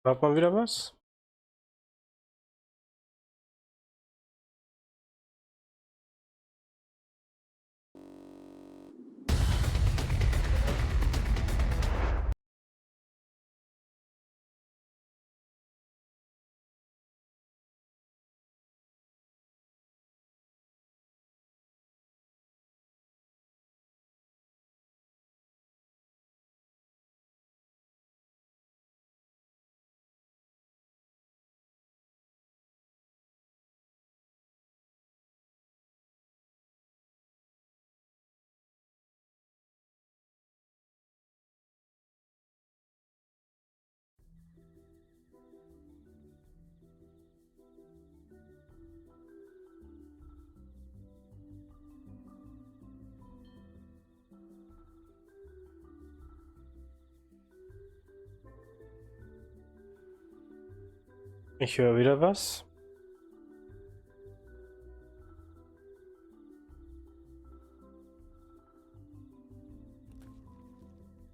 Hört man wieder was? Ich höre wieder was.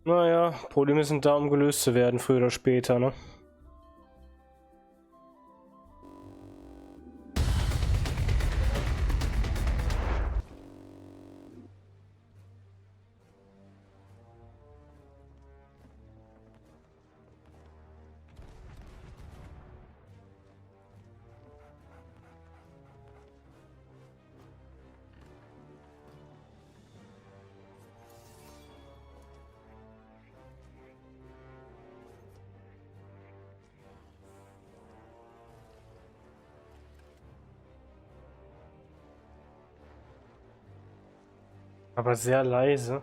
Naja, Probleme sind da, um gelöst zu werden, früher oder später, ne? Aber sehr leise.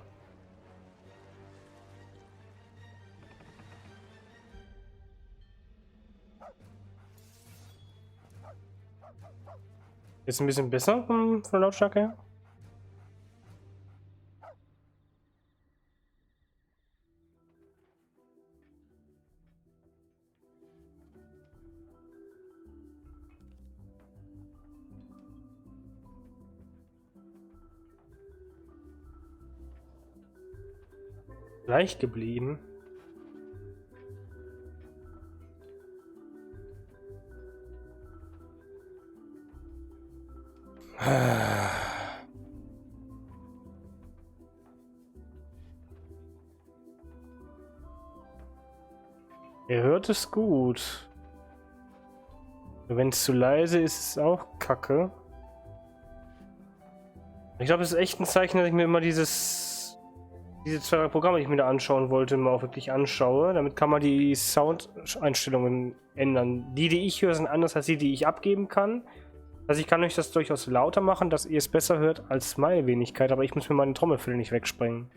Ist ein bisschen besser von der Lautstärke her. Gleich geblieben. Ihr hört es gut. Wenn es zu leise ist, ist es auch kacke. Ich glaube, es ist echt ein Zeichen, dass ich mir immer diese zwei, drei Programme, die ich mir da anschauen wollte, mal auch wirklich anschaue. Damit kann man die Soundeinstellungen ändern. Die ich höre, sind anders als die ich abgeben kann. Also ich kann euch das durchaus lauter machen, dass ihr es besser hört als meine Wenigkeit, aber ich muss mir meine Trommelfälle nicht wegsprengen.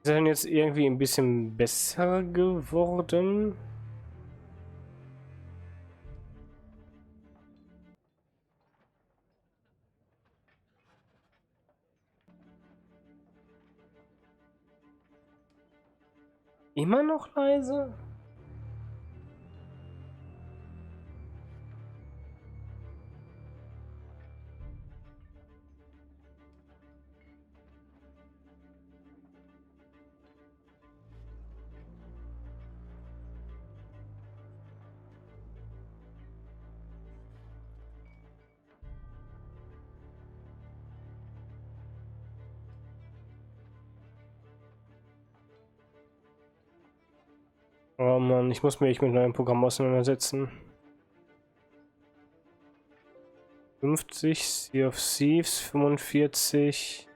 Ist er denn jetzt irgendwie ein bisschen besser geworden? Immer noch leise? Oh Mann, ich muss mich mit neuem Programm auseinandersetzen. 50, Sea of Thieves, 45.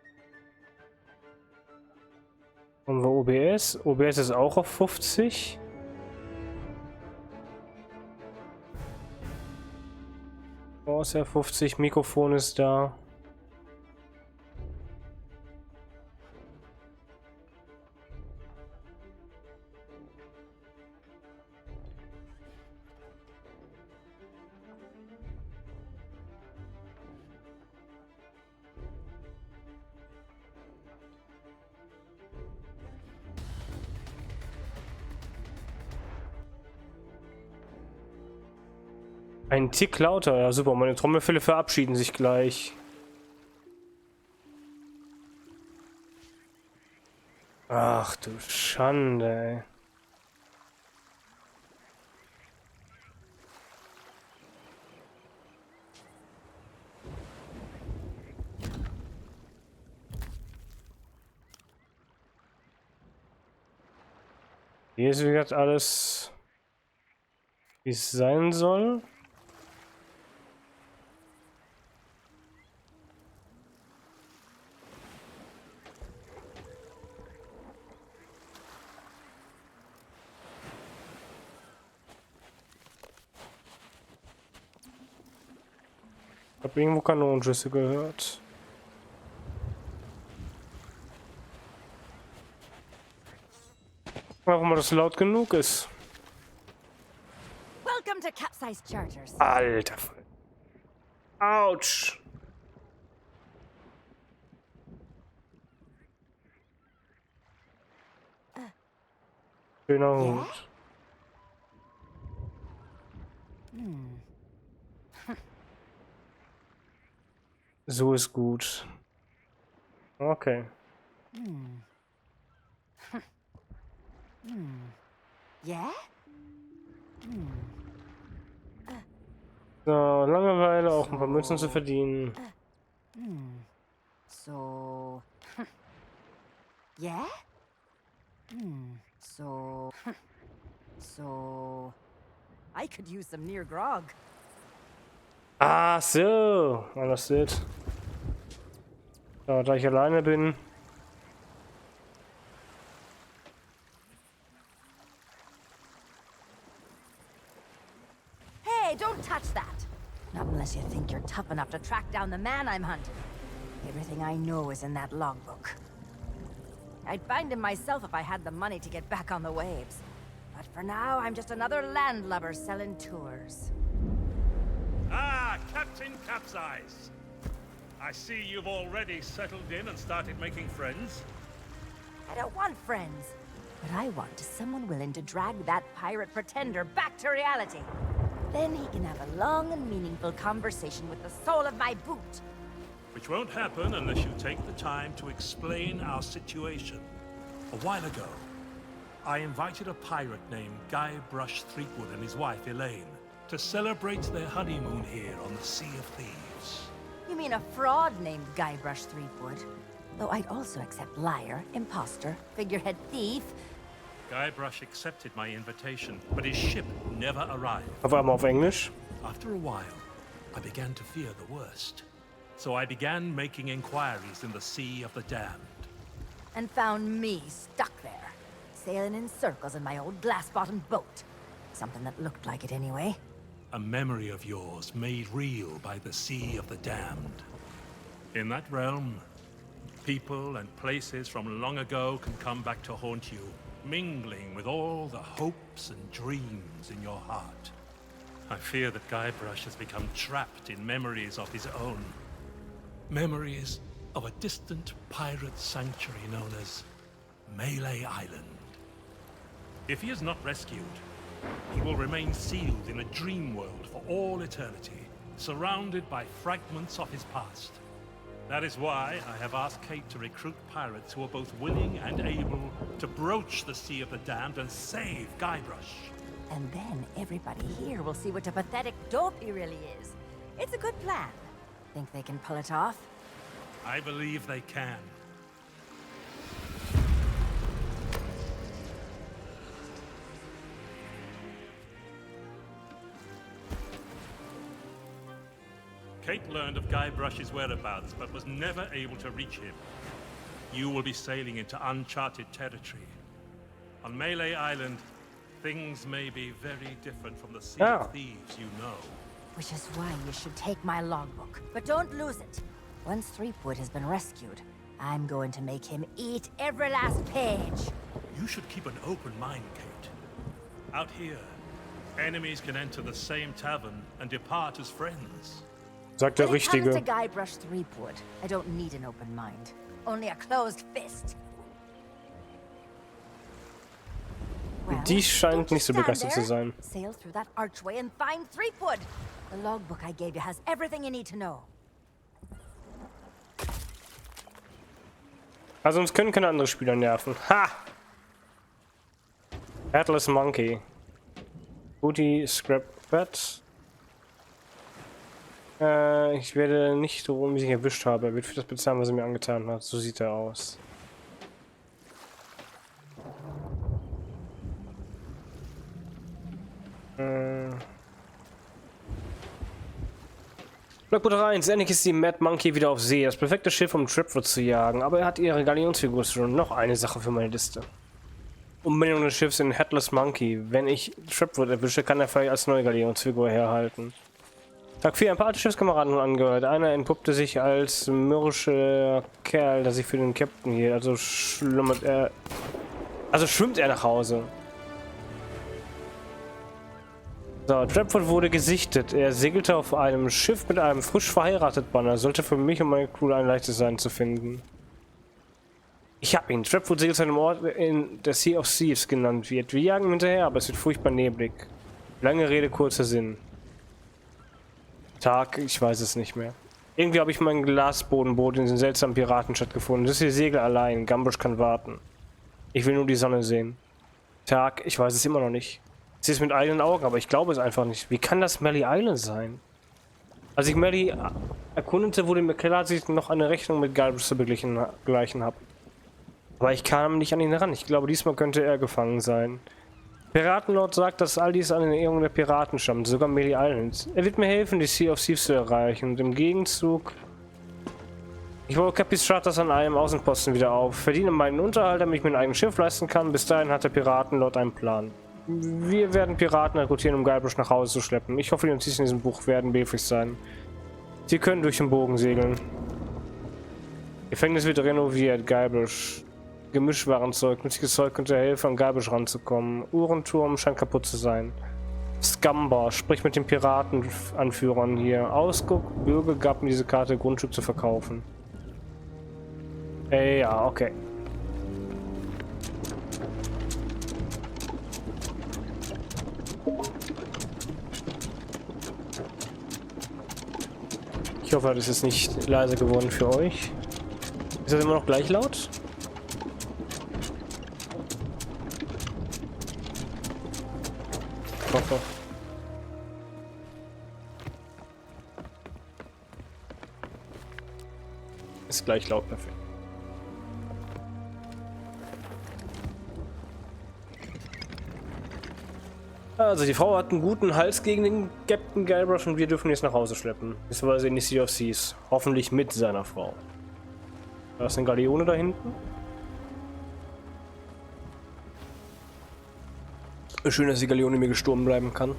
Haben wir OBS? OBS ist auch auf 50. Oh, ist ja 50. Mikrofon ist da. Ein Tick lauter, ja super, meine Trommelfälle verabschieden sich gleich. Ach du Schande, ey. Hier ist wie gesagt alles, wie es sein soll. Ich habe irgendwo Kanonenschüsse gehört. Warum das laut genug ist. Welcome to capsized charters. Alter Fall. Autsch. Schöner Hut. So ist gut. Okay. Yeah? So, Langeweile, auch ein paar Münzen zu verdienen. So. Yeah? So. So. I could use some near grog. Ah, so. Understood. So, da ich alleine bin. Hey, don't touch that! Not unless you think you're tough enough to track down the man I'm hunting. Everything I know is in that logbook. I'd find him myself if I had the money to get back on the waves. But for now, I'm just another landlubber selling tours. Ah, Captain Capsize. I see you've already settled in and started making friends. I don't want friends. What I want is someone willing to drag that pirate pretender back to reality. Then he can have a long and meaningful conversation with the sole of my boot. Which won't happen unless you take the time to explain our situation. A while ago, I invited a pirate named Guybrush Threepwood and his wife Elaine to celebrate their honeymoon here on the Sea of Thieves. You mean a fraud named Guybrush Threepwood? Though I'd also accept liar, imposter, figurehead thief. Guybrush accepted my invitation, but his ship never arrived. Auf einmal auf Englisch. After a while, I began to fear the worst. So I began making inquiries in the Sea of the Damned. And found me stuck there, sailing in circles in my old glass-bottomed boat. Something that looked like it anyway. A memory of yours made real by the Sea of the Damned. In that realm, people and places from long ago can come back to haunt you, mingling with all the hopes and dreams in your heart. I fear that Guybrush has become trapped in memories of his own. Memories of a distant pirate sanctuary known as Melee Island. If he is not rescued, he will remain sealed in a dream world for all eternity, surrounded by fragments of his past. That is why I have asked Kate to recruit pirates who are both willing and able to broach the Sea of the Damned and save Guybrush. And then everybody here will see what a pathetic dope he really is. It's a good plan. Think they can pull it off? I believe they can. Kate learned of Guybrush's whereabouts, but was never able to reach him. You will be sailing into uncharted territory. On Melee Island, things may be very different from the Sea of Thieves you know. Which is why you should take my logbook. But don't lose it. Once Threepwood has been rescued, I'm going to make him eat every last page. You should keep an open mind, Kate. Out here, enemies can enter the same tavern and depart as friends. Sagt der When it comes to Richtige. Guybrush Threepwood, I don't need an open mind. Only a closed fist. Well, Die scheint don't you nicht so stand begeistert zu there. sein. Sail through that archway and find Threepwood. The logbook I gave you has everything you need to know. Also uns können keine anderen Spieler nerven. Ha! Headless Monkey. Booty Scrap Bed. Ich werde nicht drohen, wie ich ihn erwischt habe. Er wird für das bezahlen, was er mir angetan hat. So sieht er aus. Blockbutter 1. Endlich ist die Mad Monkey wieder auf See. Das perfekte Schiff, um Tripwood zu jagen. Aber er hat ihre Galionsfigur schon. Noch eine Sache für meine Liste. Umbenennung des Schiffs in Headless Monkey. Wenn ich Tripwood erwische, kann er vielleicht als neue Galionsfigur herhalten. Tag 4. Ein paar alte Schiffskameraden angehört. Einer entpuppte sich als mürrischer Kerl, der sich für den Captain hielt. Also schwimmt er nach Hause. So, Tripwood wurde gesichtet. Er segelte auf einem Schiff mit einem frisch verheirateten Banner. Sollte für mich und meine Crew ein leichtes sein zu finden. Ich hab ihn. Tripwood segelt zu einem Ort, in der Sea of Thieves genannt wird. Wir jagen ihm hinterher, aber es wird furchtbar neblig. Lange Rede, kurzer Sinn. Tag, ich weiß es nicht mehr. Irgendwie habe ich mein Glasbodenboot in den seltsamen Piratenstadt gefunden. Das ist die Segel allein. Gambusch kann warten. Ich will nur die Sonne sehen. Tag, ich weiß es immer noch nicht. Ich sehe es mit eigenen Augen, aber ich glaube es einfach nicht. Wie kann das Melly Island sein? Als ich Melly erkundete, wurde mir klar, dass ich noch eine Rechnung mit Galbusch zu begleichen habe. Aber ich kam nicht an ihn ran. Ich glaube, diesmal könnte er gefangen sein. Piratenlord sagt, dass all dies an den Ehrungen der Piraten stammt, sogar Melly Island. Er wird mir helfen, die Sea of Thieves zu erreichen. Und im Gegenzug... Ich baue Capistratas an einem Außenposten wieder auf. Verdiene meinen Unterhalt, damit ich mir ein eigenes Schiff leisten kann. Bis dahin hat der Piratenlord einen Plan. Wir werden Piraten rekrutieren, um Galbusch nach Hause zu schleppen. Ich hoffe, die Notizen in diesem Buch werden behilflich sein. Sie können durch den Bogen segeln. Gefängnis wird renoviert, Galbusch. Gemischwarenzeug, nützliches Zeug könnte helfen, an Galbusch ranzukommen. Uhrenturm scheint kaputt zu sein. Scumbar, sprich mit den Piratenanführern hier. Ausguck, Bürger gab mir diese Karte, Grundstück zu verkaufen. Ja, okay. Ich hoffe, das ist nicht leise geworden für euch. Ist das immer noch gleich laut? Ich hoffe. Ist gleich laut, perfekt. Also die Frau hat einen guten Hals gegen den Captain Galbusch und wir dürfen ihn jetzt nach Hause schleppen. Beziehungsweise in die Sea of Thieves. Hoffentlich mit seiner Frau. Da ist eine Galeone da hinten. Schön, dass die Galeone mir gestorben bleiben kann.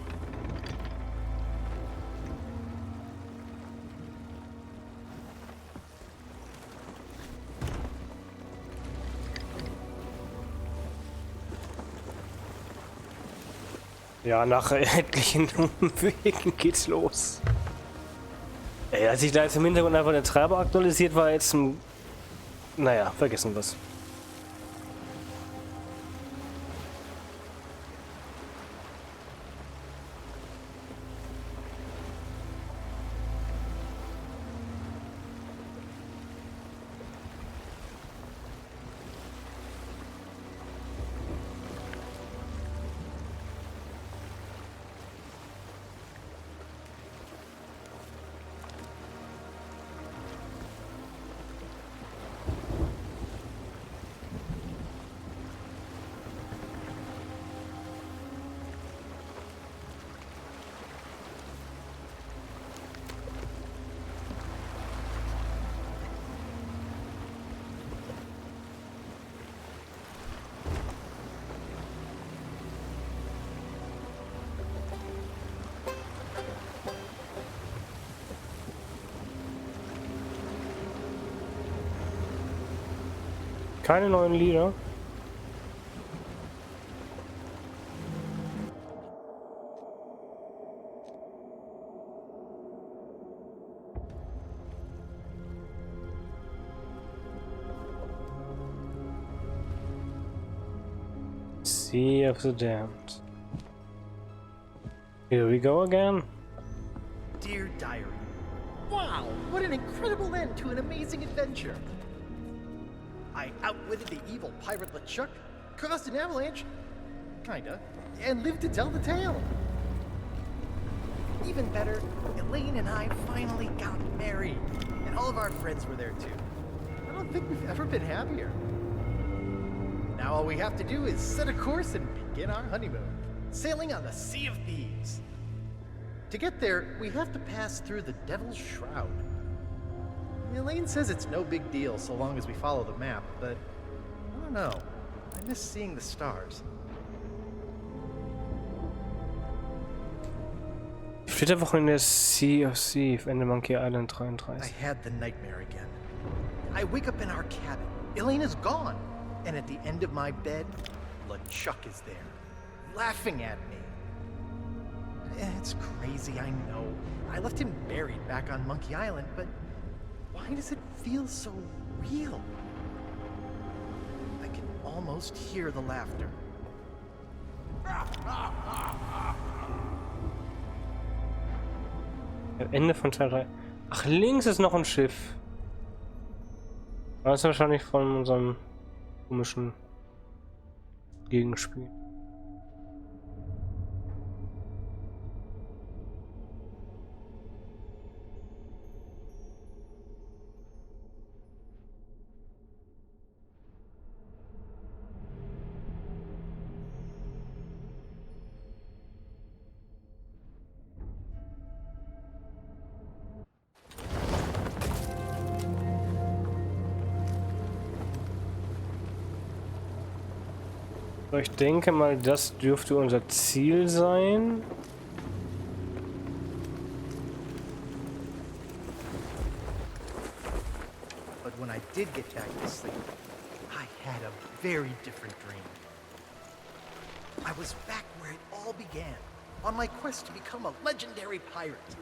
Ja, nach etlichen Umwegen geht's los. Ey, als ich da jetzt im Hintergrund einfach den Treiber aktualisiert war, jetzt ein... Naja, vergessen wir's. Keine neuen Lieder. Sea of the Damned. Here we go again. Dear Diary, wow, what an incredible end to an amazing adventure. I outwitted the evil pirate LeChuck, caused an avalanche, kinda, and lived to tell the tale. Even better, Elaine and I finally got married, and all of our friends were there too. I don't think we've ever been happier. Now all we have to do is set a course and begin our honeymoon, sailing on the Sea of Thieves. To get there, we have to pass through the Devil's Shroud. Elaine says it's no big deal so long as we follow the map, but I don't know. I miss seeing the stars. Flitterwoche in der Sea of Thieves, Ende Monkey Island I 33. had the nightmare again. I wake up in our cabin. Elaine is gone. And at the end of my bed, LeChuck is there, laughing at me. It's crazy, I know. I left him buried back on Monkey Island, but why does it feel so real? I can almost hear the laughter. Ende von Teil 3. Ach, links ist noch ein Schiff. Das ist wahrscheinlich von unserem komischen Gegenspiel. Ich denke mal, das dürfte unser Ziel sein. But when I did get back to sleep, I had a very different dream. I was back where it all began, on my quest to become a legendary pirate.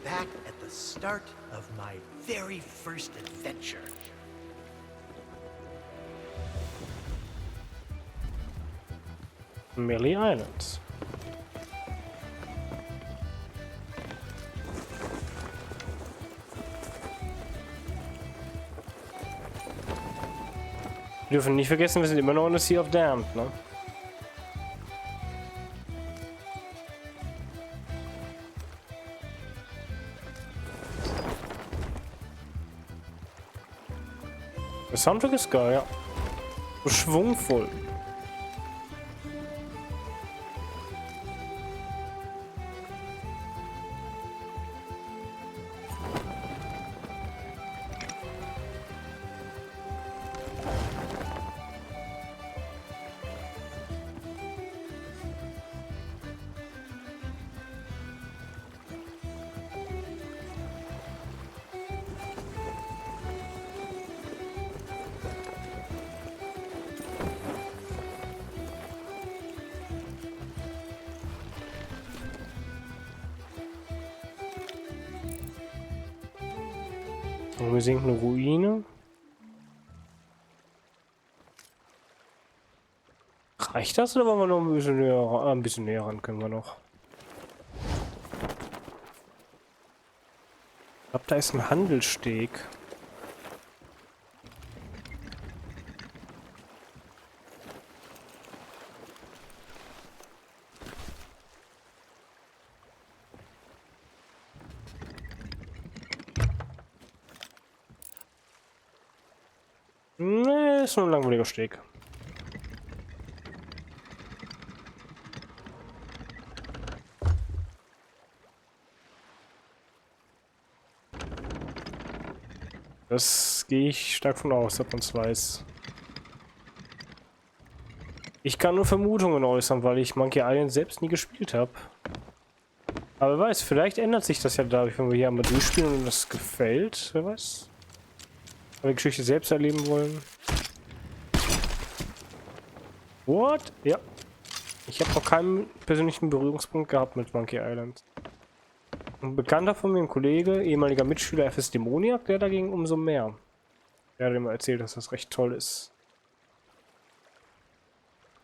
Back at the start of my very first adventure. Millie Islands. Wir dürfen nicht vergessen, wir sind immer noch in der Sea of Damned, ne? Der Soundtrack ist geil, ja. So schwungvoll. Und wir sehen eine Ruine. Reicht das oder wollen wir noch ein bisschen näher ran können wir noch? Ich glaube, da ist ein Handelssteg. Nee, ist nur ein langweiliger Steg. Das gehe ich stark von aus, dass man es weiß. Ich kann nur Vermutungen äußern, weil ich Monkey Island selbst nie gespielt habe. Aber wer weiß, vielleicht ändert sich das ja dadurch, wenn wir hier einmal durchspielen und das gefällt. Wer weiß. Wenn wir die Geschichte selbst erleben wollen. What? Ja. Ich habe noch keinen persönlichen Berührungspunkt gehabt mit Monkey Island. Ein Bekannter von mir, ein Kollege, ehemaliger Mitschüler FS Dämoniak, der dagegen umso mehr. Der hat mir erzählt, dass das recht toll ist.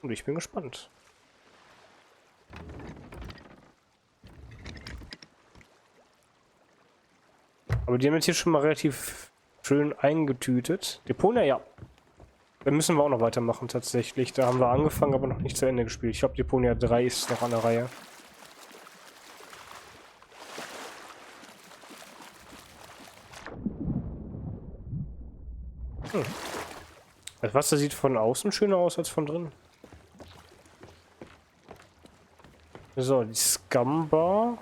Und ich bin gespannt. Aber die haben jetzt hier schon mal relativ schön eingetütet. Deponia, ja. Da müssen wir auch noch weitermachen tatsächlich. Da haben wir angefangen, aber noch nicht zu Ende gespielt. Ich glaube, Deponia 3 ist noch an der Reihe. Das Wasser sieht von außen schöner aus als von drin. So, die Scumbar.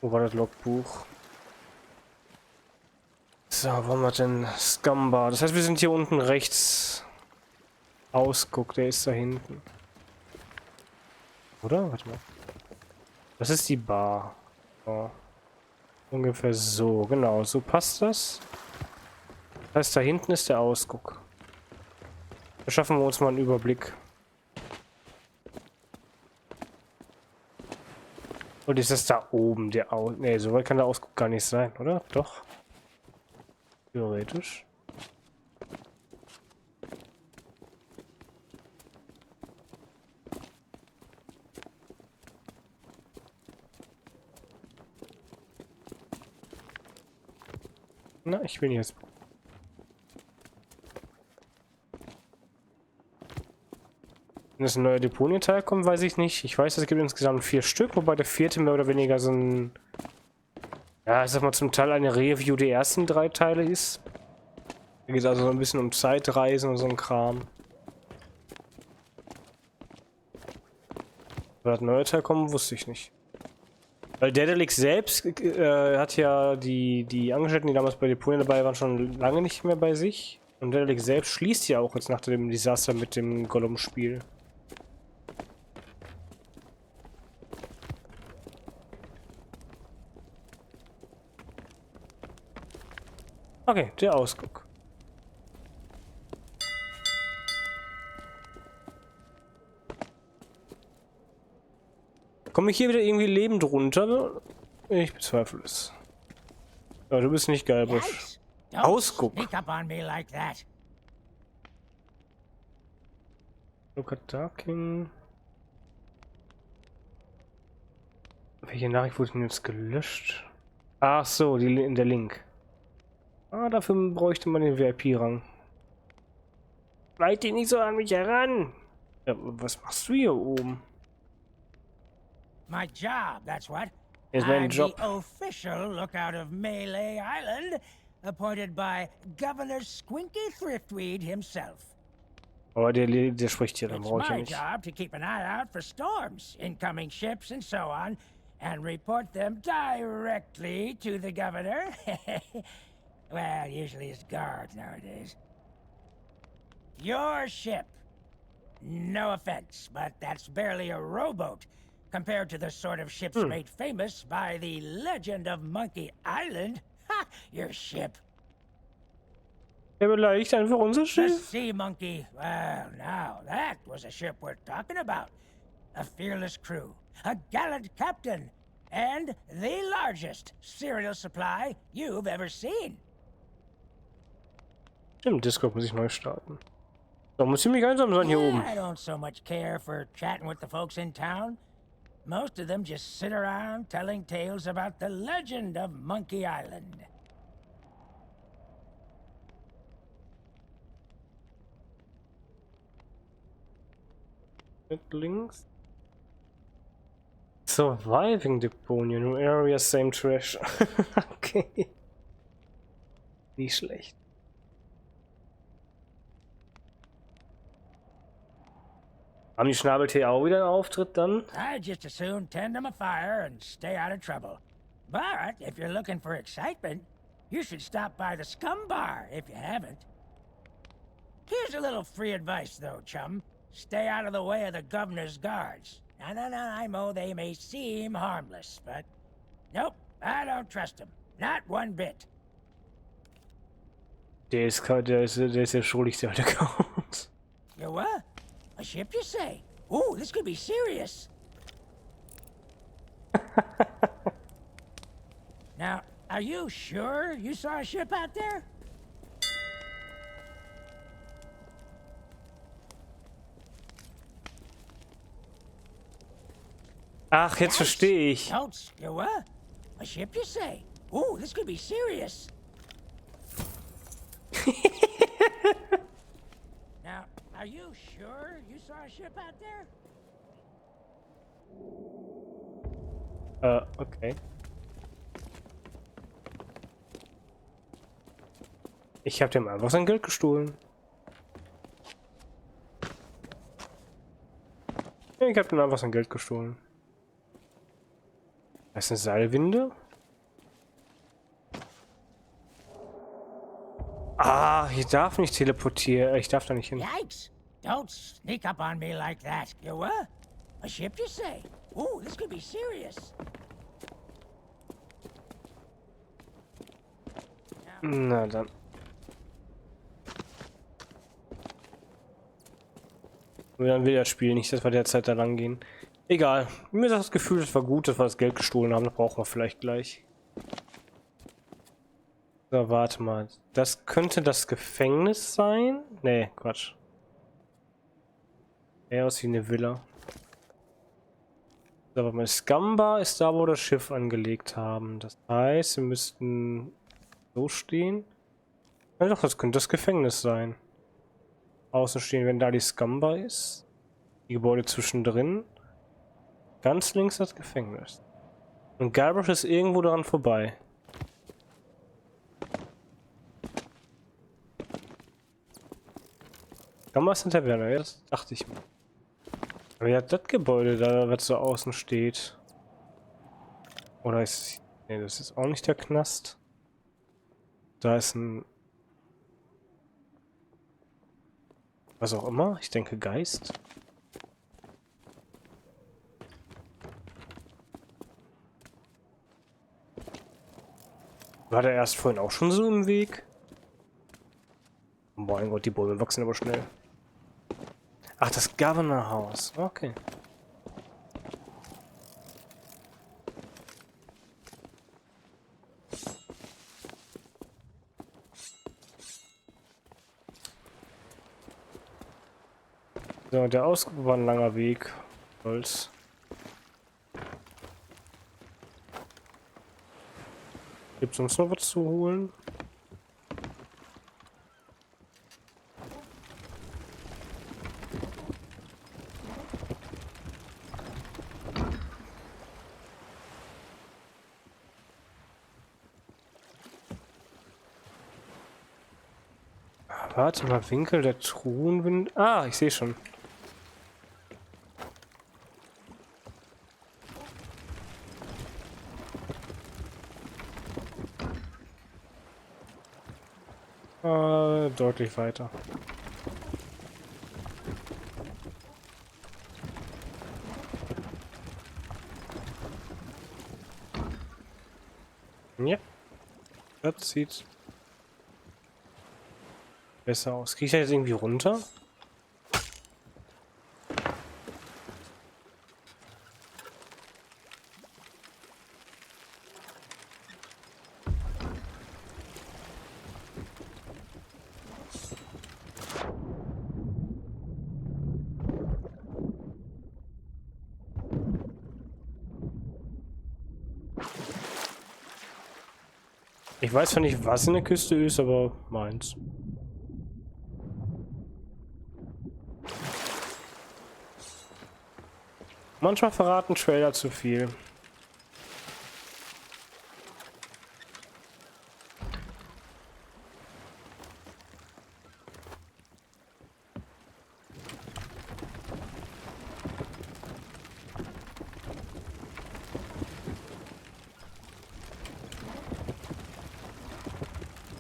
Wo war das Logbuch? So, wo haben wir denn? Scumbar. Das heißt, wir sind hier unten rechts. Ausguck, der ist da hinten. Oder? Warte mal. Das ist die Bar. Oh. Ungefähr so, genau. So passt das. Das heißt, da hinten ist der Ausguck. Da schaffen wir uns mal einen Überblick. Und ist das da oben der Ausguck? Ne, so weit kann der Ausguck gar nicht sein, oder? Doch. Theoretisch. Na, ich bin jetzt. Wenn es ein neuer Deponieteil kommt, weiß ich nicht. Ich weiß, es gibt insgesamt 4 Stück, wobei der 4. mehr oder weniger so ein... Ja, ich sag mal, zum Teil eine Review der ersten 3 Teile ist. Da geht es also so ein bisschen um Zeitreisen und so ein Kram. Aber das neue Teil kommen, wusste ich nicht. Weil Daedalic selbst hat ja die Angestellten, die damals bei Deponia dabei waren, schon lange nicht mehr bei sich. Und Daedalic selbst schließt ja auch jetzt nach dem Desaster mit dem Gollum-Spiel. Okay, der Ausguck. Komme ich hier wieder irgendwie lebend runter? Ich bezweifle es. Ja, du bist nicht geil, Busch. Ausguck. Look at Darking. Welche Nachricht wurde denn jetzt gelöscht? Ach so, die in der Link. Ah, dafür bräuchte man den VIP-Rang. Bleib dich nicht so an mich heran! Ja, was machst du hier oben? My job, that's what. Ist mein I'm Job. the official lookout of Melee Island, appointed by Governor Squinky Thriftweed himself. Aber der spricht hier, dann It's brauche ich ja my nicht. job to keep an eye out for storms, incoming ships, and so on, and report them directly to the governor. Well, usually it's guards nowadays. Your ship. No offense, but that's barely a rowboat compared to the sort of ships made famous by the legend of Monkey Island. Ha! Your ship. Er beleidigt einfach unser The Schiff. Sea Monkey. Well, now, that was a ship worth talking about. A fearless crew, a gallant captain, and the largest cereal supply you've ever seen. Im Discord muss ich neu starten. Da muss ziemlich einsam sein hier oben. I don't so much care for chatting with the folks in town. Most of them just sit around telling tales about the legend of Monkey Island. Mit links. Surviving Deponia, new area, same trash. Okay. Nicht schlecht. Haben die Schnabeltiere auch wieder einen Auftritt dann? I'd just as soon tend them a fire and stay out of trouble. But if you're looking for excitement, you should stop by the Scum Bar if you haven't. Here's a little free advice, though, chum. Stay out of the way of the governor's guards. No, I know they may seem harmless, but... Nope, I don't trust them. Not one bit. Der ist ja schuldig, der alte Count. You what? A ship, you say? Ooh, this could be serious. Now, are you sure you saw a ship out there? Ach, jetzt verstehe ich. Notes, you what? A ship, you say? Ooh, this could be serious. Now, are you sure you saw a ship out there? Okay. Ich habe dem einfach sein Geld gestohlen. Ich habe dem einfach sein Geld gestohlen. Das ist eine Seilwinde. Ah, ich darf nicht teleportieren. Ich darf da nicht hin. Yikes! Don't sneak up on me like that. You what? A ship, you say? Ooh, this could be serious. Na dann. Und dann will das Spiel nicht, dass wir derzeit da lang gehen. Egal. Mir ist das Gefühl, es war gut, dass wir das Geld gestohlen haben. Das brauchen wir vielleicht gleich. So, warte mal. Das könnte das Gefängnis sein? Nee, Quatsch. Eher aus wie eine Villa. So, aber mein Scumbar ist da, wo wir das Schiff angelegt haben. Das heißt, wir müssten so stehen. Ja doch, das könnte das Gefängnis sein. Außen stehen, wenn da die Scumbar ist. Die Gebäude zwischendrin. Ganz links das Gefängnis. Und Guybrush ist irgendwo daran vorbei. Scumbar ist in der Taverne, ja, das dachte ich mir. Aber ja, das Gebäude da, was so außen steht. Oder ist... Ne, das ist auch nicht der Knast. Da ist ein... Was auch immer. Ich denke Geist. War der erst vorhin auch schon so im Weg? Oh mein Gott, die Bäume wachsen aber schnell. Ach, das Governor House. Okay. So, der Ausguck war ein langer Weg. Holz. Gibt es uns noch was zu holen? Warte mal, Winkel der Truhenwind. Ah, ich sehe schon. Deutlich weiter. Ja, das sieht besser aus. Kriege ich da jetzt irgendwie runter? Ich weiß zwar nicht, was in der Küste ist, aber meins. Manchmal verraten Trailer zu viel.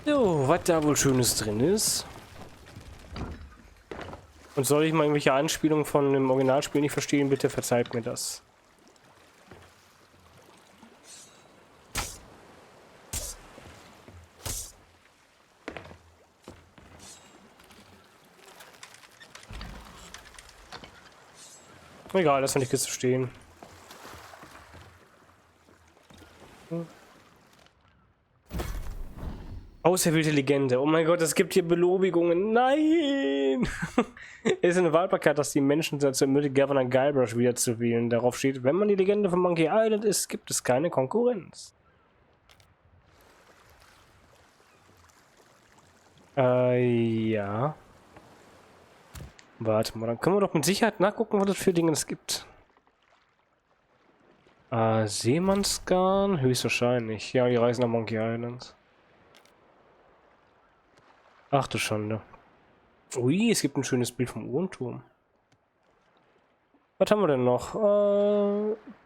So, was da wohl Schönes drin ist. Und soll ich mal irgendwelche Anspielungen von dem Originalspiel nicht verstehen, bitte verzeiht mir das. Egal, lass mal die Kiste stehen. Auserwählte Legende. Oh mein Gott, es gibt hier Belobigungen. Nein! Es ist eine Wahlbarkeit, dass die Menschen dazu ermutigt, Governor Guybrush wieder zu wählen. Darauf steht, wenn man die Legende von Monkey Island ist, gibt es keine Konkurrenz. Ja. Warte mal, dann können wir doch mit Sicherheit nachgucken, was es für Dinge es gibt. Seemannsgarn? Höchstwahrscheinlich. Ja, die reisen nach Monkey Island. Ach du Schande. Ui, es gibt ein schönes Bild vom Uhrenturm. Was haben wir denn noch?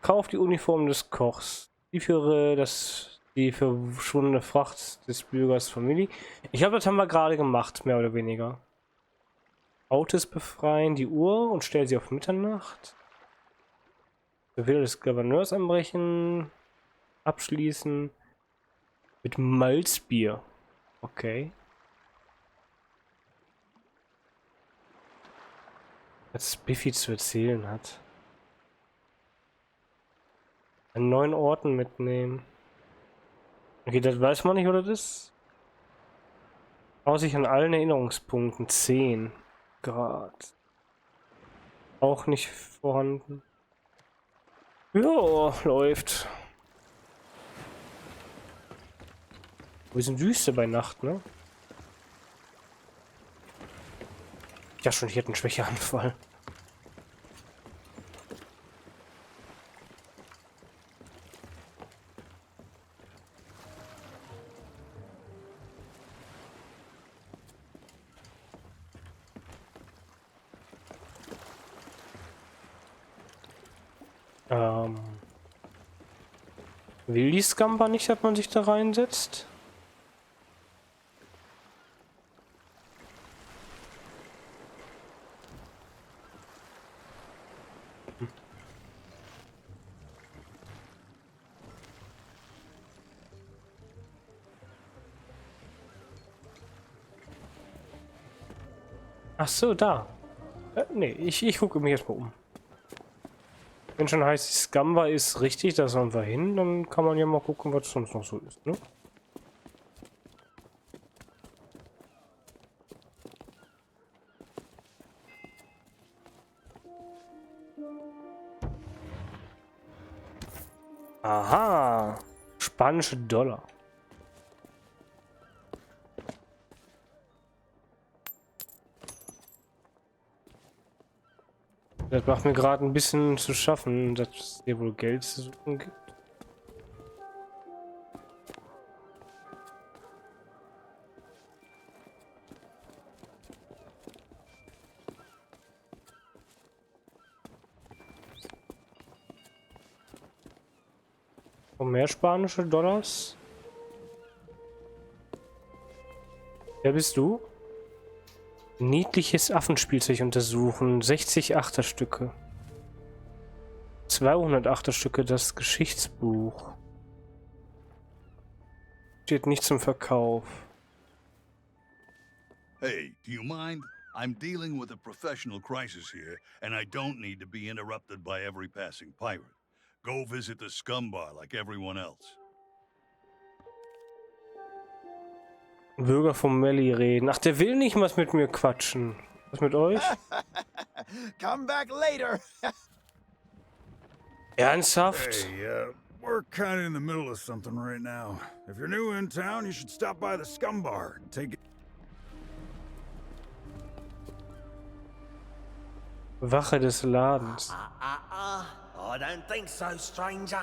Kauf die Uniform des Kochs. Die für die verschwundene Fracht des Bürgers Familie. Ich glaube, das haben wir gerade gemacht, mehr oder weniger. Autos befreien, die Uhr und stell sie auf Mitternacht. Befehl des Gouverneurs anbrechen. Abschließen. Mit Malzbier. Okay. Was Biffy zu erzählen hat. An 9 Orten mitnehmen. Okay, das weiß man nicht, oder das? Aussicht an allen Erinnerungspunkten. 10 Grad. Auch nicht vorhanden. Ja, läuft. Wir sind Wüste bei Nacht, ne? Ja, schon, hier hat einen Schwächeanfall. Will die Scamba nicht, dass man sich da reinsetzt? Ach so, da. Nee, ich gucke mich erstmal um. Wenn schon heißt, die Scamba ist richtig, da sollen wir hin, dann kann man ja mal gucken, was sonst noch so ist, ne? Aha. Spanische Dollar. Das macht mir gerade ein bisschen zu schaffen, dass es hier wohl Geld zu suchen gibt. Und mehr spanische Dollars? Wer bist du? Niedliches Affenspielzeug untersuchen. 60 Achterstücke. 200 Achterstücke das Geschichtsbuch. Steht nicht zum Verkauf. Hey, do you mind? I'm dealing with a professional crisis here, and I don't need to be interrupted by every passing pirate. Go visit the scum bar like everyone else. Bürger von Melly reden. Ach, der will nicht was mit mir quatschen. Was mit euch? Come back later. Ernsthaft? Hey, we're kind of in the middle of something right now. If you're new in town, you should stop by the Scum Bar and take it. Wache des Ladens. I don't think so, stranger.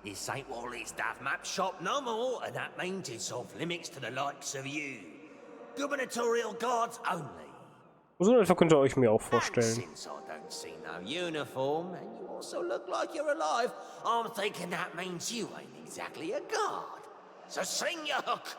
This ain't Wally's Duff Map shop no more, and that means it's off limits to the likes of you. Gubernatorial guards only. So etwa könnt ihr euch mir auch And vorstellen. since I don't see no uniform, and you also look like you're alive, I'm thinking that means you ain't exactly a guard. So sing your hook.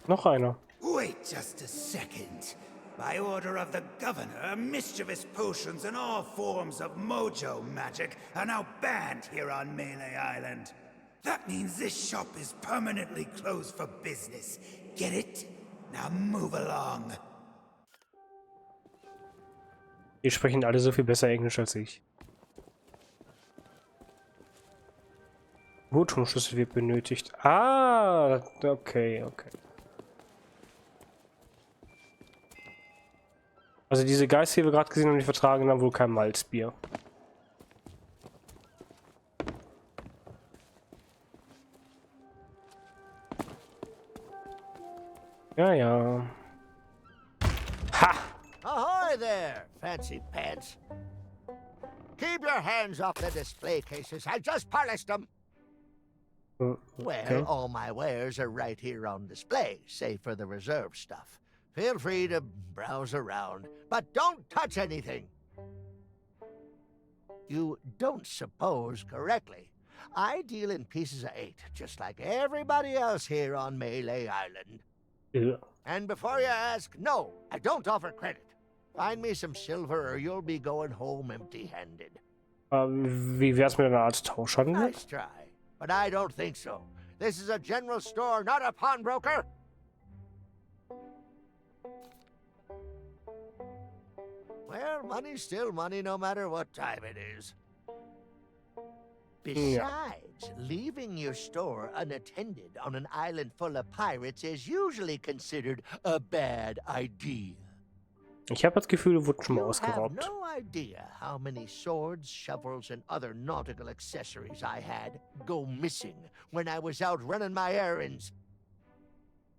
Noch einer. Wait just a second. By order of the governor, mischievous potions and all forms of mojo magic are now banned here on Melee Island. That means this shop is permanently closed for business. Get it? Now move along. Die sprechen alle so viel besser Englisch als ich. Bootungsschlüssel wird benötigt. Ah, okay. Also diese Geister, die wir gerade gesehen haben, die vertragen dann wohl kein Malzbier. Ja, ja. Ha! Ahoy there, fancy pants. Keep your hands off the display cases. I just polished them. Well, Okay. all my wares are right here on display, save for the reserve stuff. Feel free to browse around, but don't touch anything. You don't suppose correctly. I deal in pieces of 8, just like everybody else here on Melee Island. Ja. And before you ask, no, I don't offer credit. Find me some silver or you'll be going home empty-handed. Wie wär's mit einer Art Tauschhandel? Nice try, but I don't think so. This is a general store, not a pawnbroker. Well, money's still money no matter what time it is. Besides, leaving your store unattended on an island full of pirates is usually considered a bad idea. Ich habe das Gefühl, du wurdest schon mal You have ausgeraubt. no idea how many swords, shovels, and other nautical accessories I had go missing when I was out running my errands.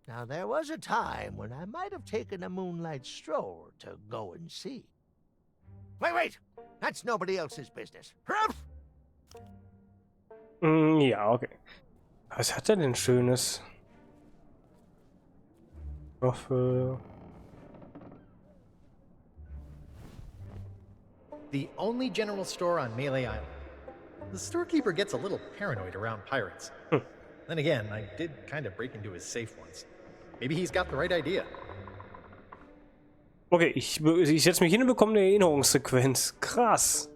Now, there was a time when I might have taken a moonlight stroll to go and see. Wait! That's nobody else's business. Huff! Ja, okay. Was hat er denn Schönes? Ich hoffe... The only general store on Melee Island. The storekeeper gets a little paranoid around pirates. Then again, I did kind of break into his safe once. Maybe he's got the right idea. Okay, ich setze mich hin und bekomme eine Erinnerungssequenz. Krass.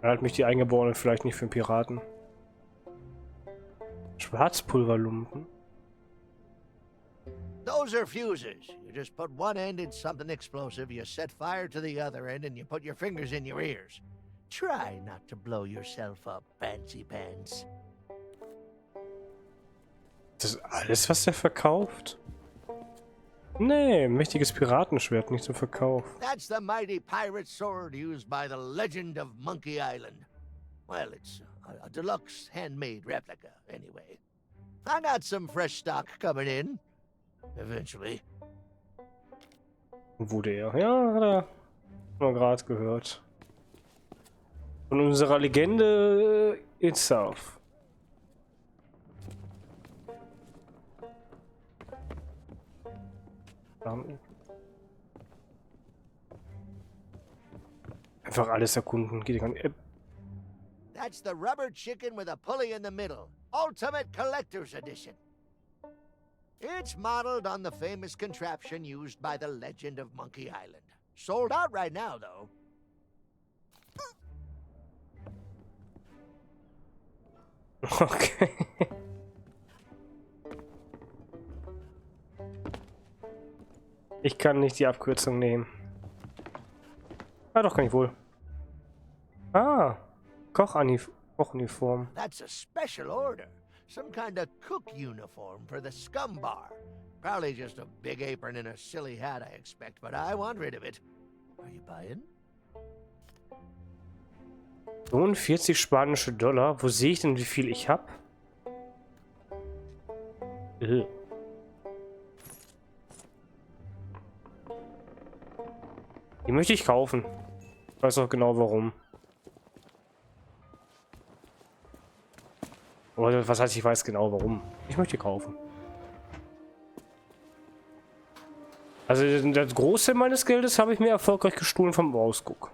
Halt mich die Eingeborenen vielleicht nicht für einen Piraten. Schwarzpulverlumpen. Those are fuses. You just put one end in something explosive, you set fire to the other end, and you put your fingers in your ears. Try not to blow yourself up, fancy pants. Das ist alles, was er verkauft? Nee, mächtiges Piratenschwert, nicht zum Verkauf. That's the mighty pirate sword used by the legend of Monkey Island. Well, it's a deluxe handmade replica, anyway. I got some fresh stock coming in. Eventually. Wo der? Ja, hat er mal gerade gehört. Von unserer Legende itself. Einfach alles erkunden. Geht gar nicht. That's the rubber chicken with a pulley in the middle. Ultimate Collector's Edition. It's modeled on the famous contraption used by the legend of Monkey Island. Sold out right now, though. Okay. Ich kann nicht die Abkürzung nehmen. Ah, doch, kann ich wohl. Ah, Kochuniform. That's a special order. Some kind of cook uniform for the scum bar. Probably just a big apron and a silly hat, I expect, but I want rid of it. Are you buying? 45 spanische Dollar. Wo sehe ich denn, wie viel ich habe? Die möchte ich kaufen. Ich weiß auch genau warum. Oder was heißt, ich weiß genau warum. Ich möchte kaufen. Also der Großteil meines Geldes habe ich mir erfolgreich gestohlen vom Ausguck.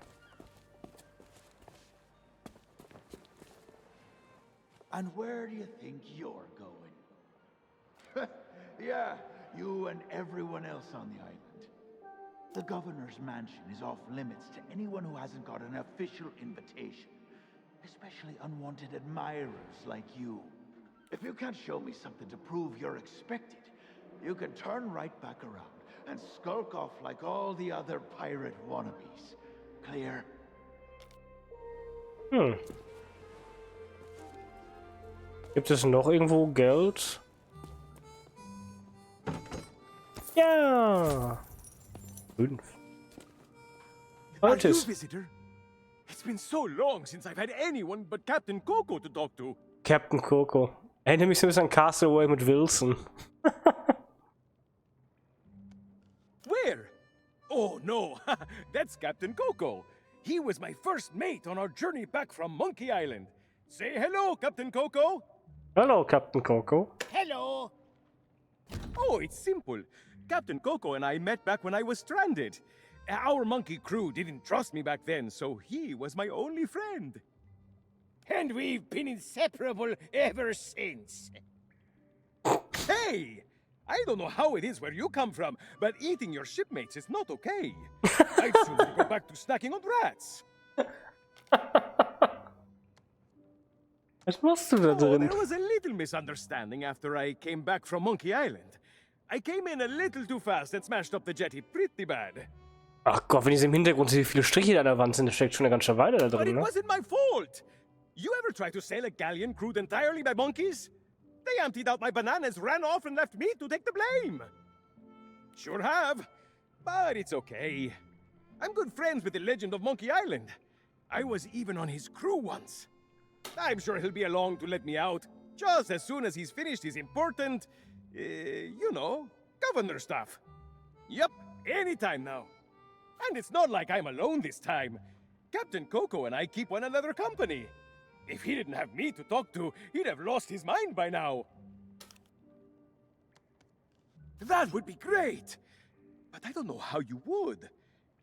And where do you think you're going? Yeah, you and everyone else on the island. The governor's mansion is off limits to anyone who hasn't got an official invitation, especially unwanted admirers like you. If you can't show me something to prove you're expected, you can turn right back around and skulk off like all the other pirate wannabes. Clear? Gibt es noch irgendwo Geld? Ja! 5. Are you a Altes. visitor? It's been so long since I've had anyone but Captain Coco to talk to. Captain Coco. Erinnere mich so ein bisschen an Castaway mit Wilson. Where? Oh no, that's Captain Coco. He was my first mate on our journey back from Monkey Island. Say hello, Captain Coco. Hello, Captain Coco. Hello. Oh, it's simple. Captain Coco and I met back when I was stranded. Our monkey crew didn't trust me back then, so he was my only friend. And we've been inseparable ever since. Hey! I don't know how it is where you come from, but eating your shipmates is not okay. I'd sooner go back to snacking on rats. Was machst du da Oh, drin? there was a little misunderstanding after I came back from Monkey Island. I came in a little too fast and smashed up the jetty pretty bad. Ach Gott, wenn ich im Hintergrund sehe, wie viele Striche da an der Wand sind, da steckt schon eine ganze Weile da But drin, it ne? wasn't my fault! You ever try to sail a galleon crewed entirely by monkeys? They emptied out my bananas, ran off, and left me to take the blame. Sure have. But it's okay. I'm good friends with the legend of Monkey Island. I was even on his crew once. I'm sure he'll be along to let me out, just as soon as he's finished his important, you know, governor stuff. Yep, anytime now. And it's not like I'm alone this time. Captain Coco and I keep one another company. If he didn't have me to talk to, he'd have lost his mind by now. That would be great. But I don't know how you would.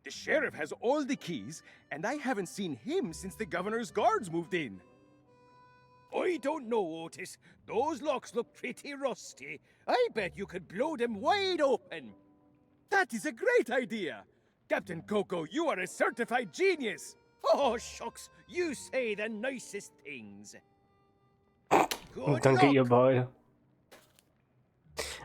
The sheriff has all the keys, and I haven't seen him since the governor's guards moved in. I don't know, Otis. Those locks look pretty rusty. I bet you could blow them wide open. That is a great idea. Captain Coco, you are a certified genius. Oh, shucks, you say the nicest things. Good Danke, luck. ihr beide.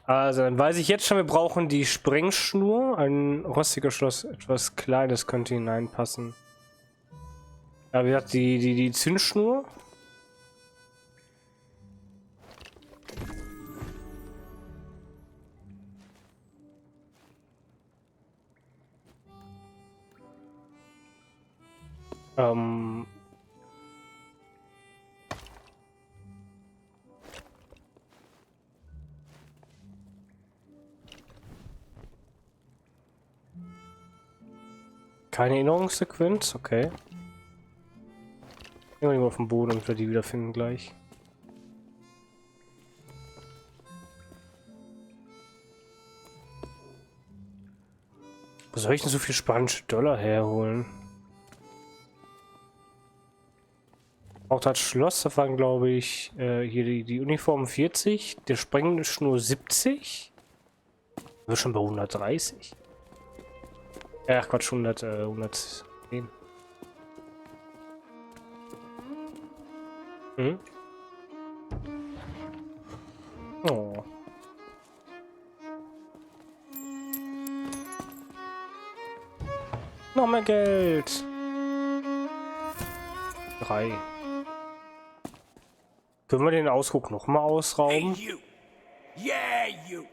Also, dann weiß ich jetzt schon, wir brauchen die Sprengschnur. Ein rostiger Schloss, etwas Kleines könnte hineinpassen. Ja, wie gesagt, die Zündschnur. Keine Erinnerungssequenz, okay. Irgendwo auf dem Boden und wir die wiederfinden gleich. Wo soll ich denn so viel spanische Dollar herholen? Auch das Schloss, da waren glaube ich hier die Uniform 40, der Sprengschnur 70. Wir sind schon bei 130. Ach Quatsch, 110. Hm? Oh. Noch mehr Geld. 3. Können wir den Ausguck noch mal ausrauben? Hey, you! Yeah, you!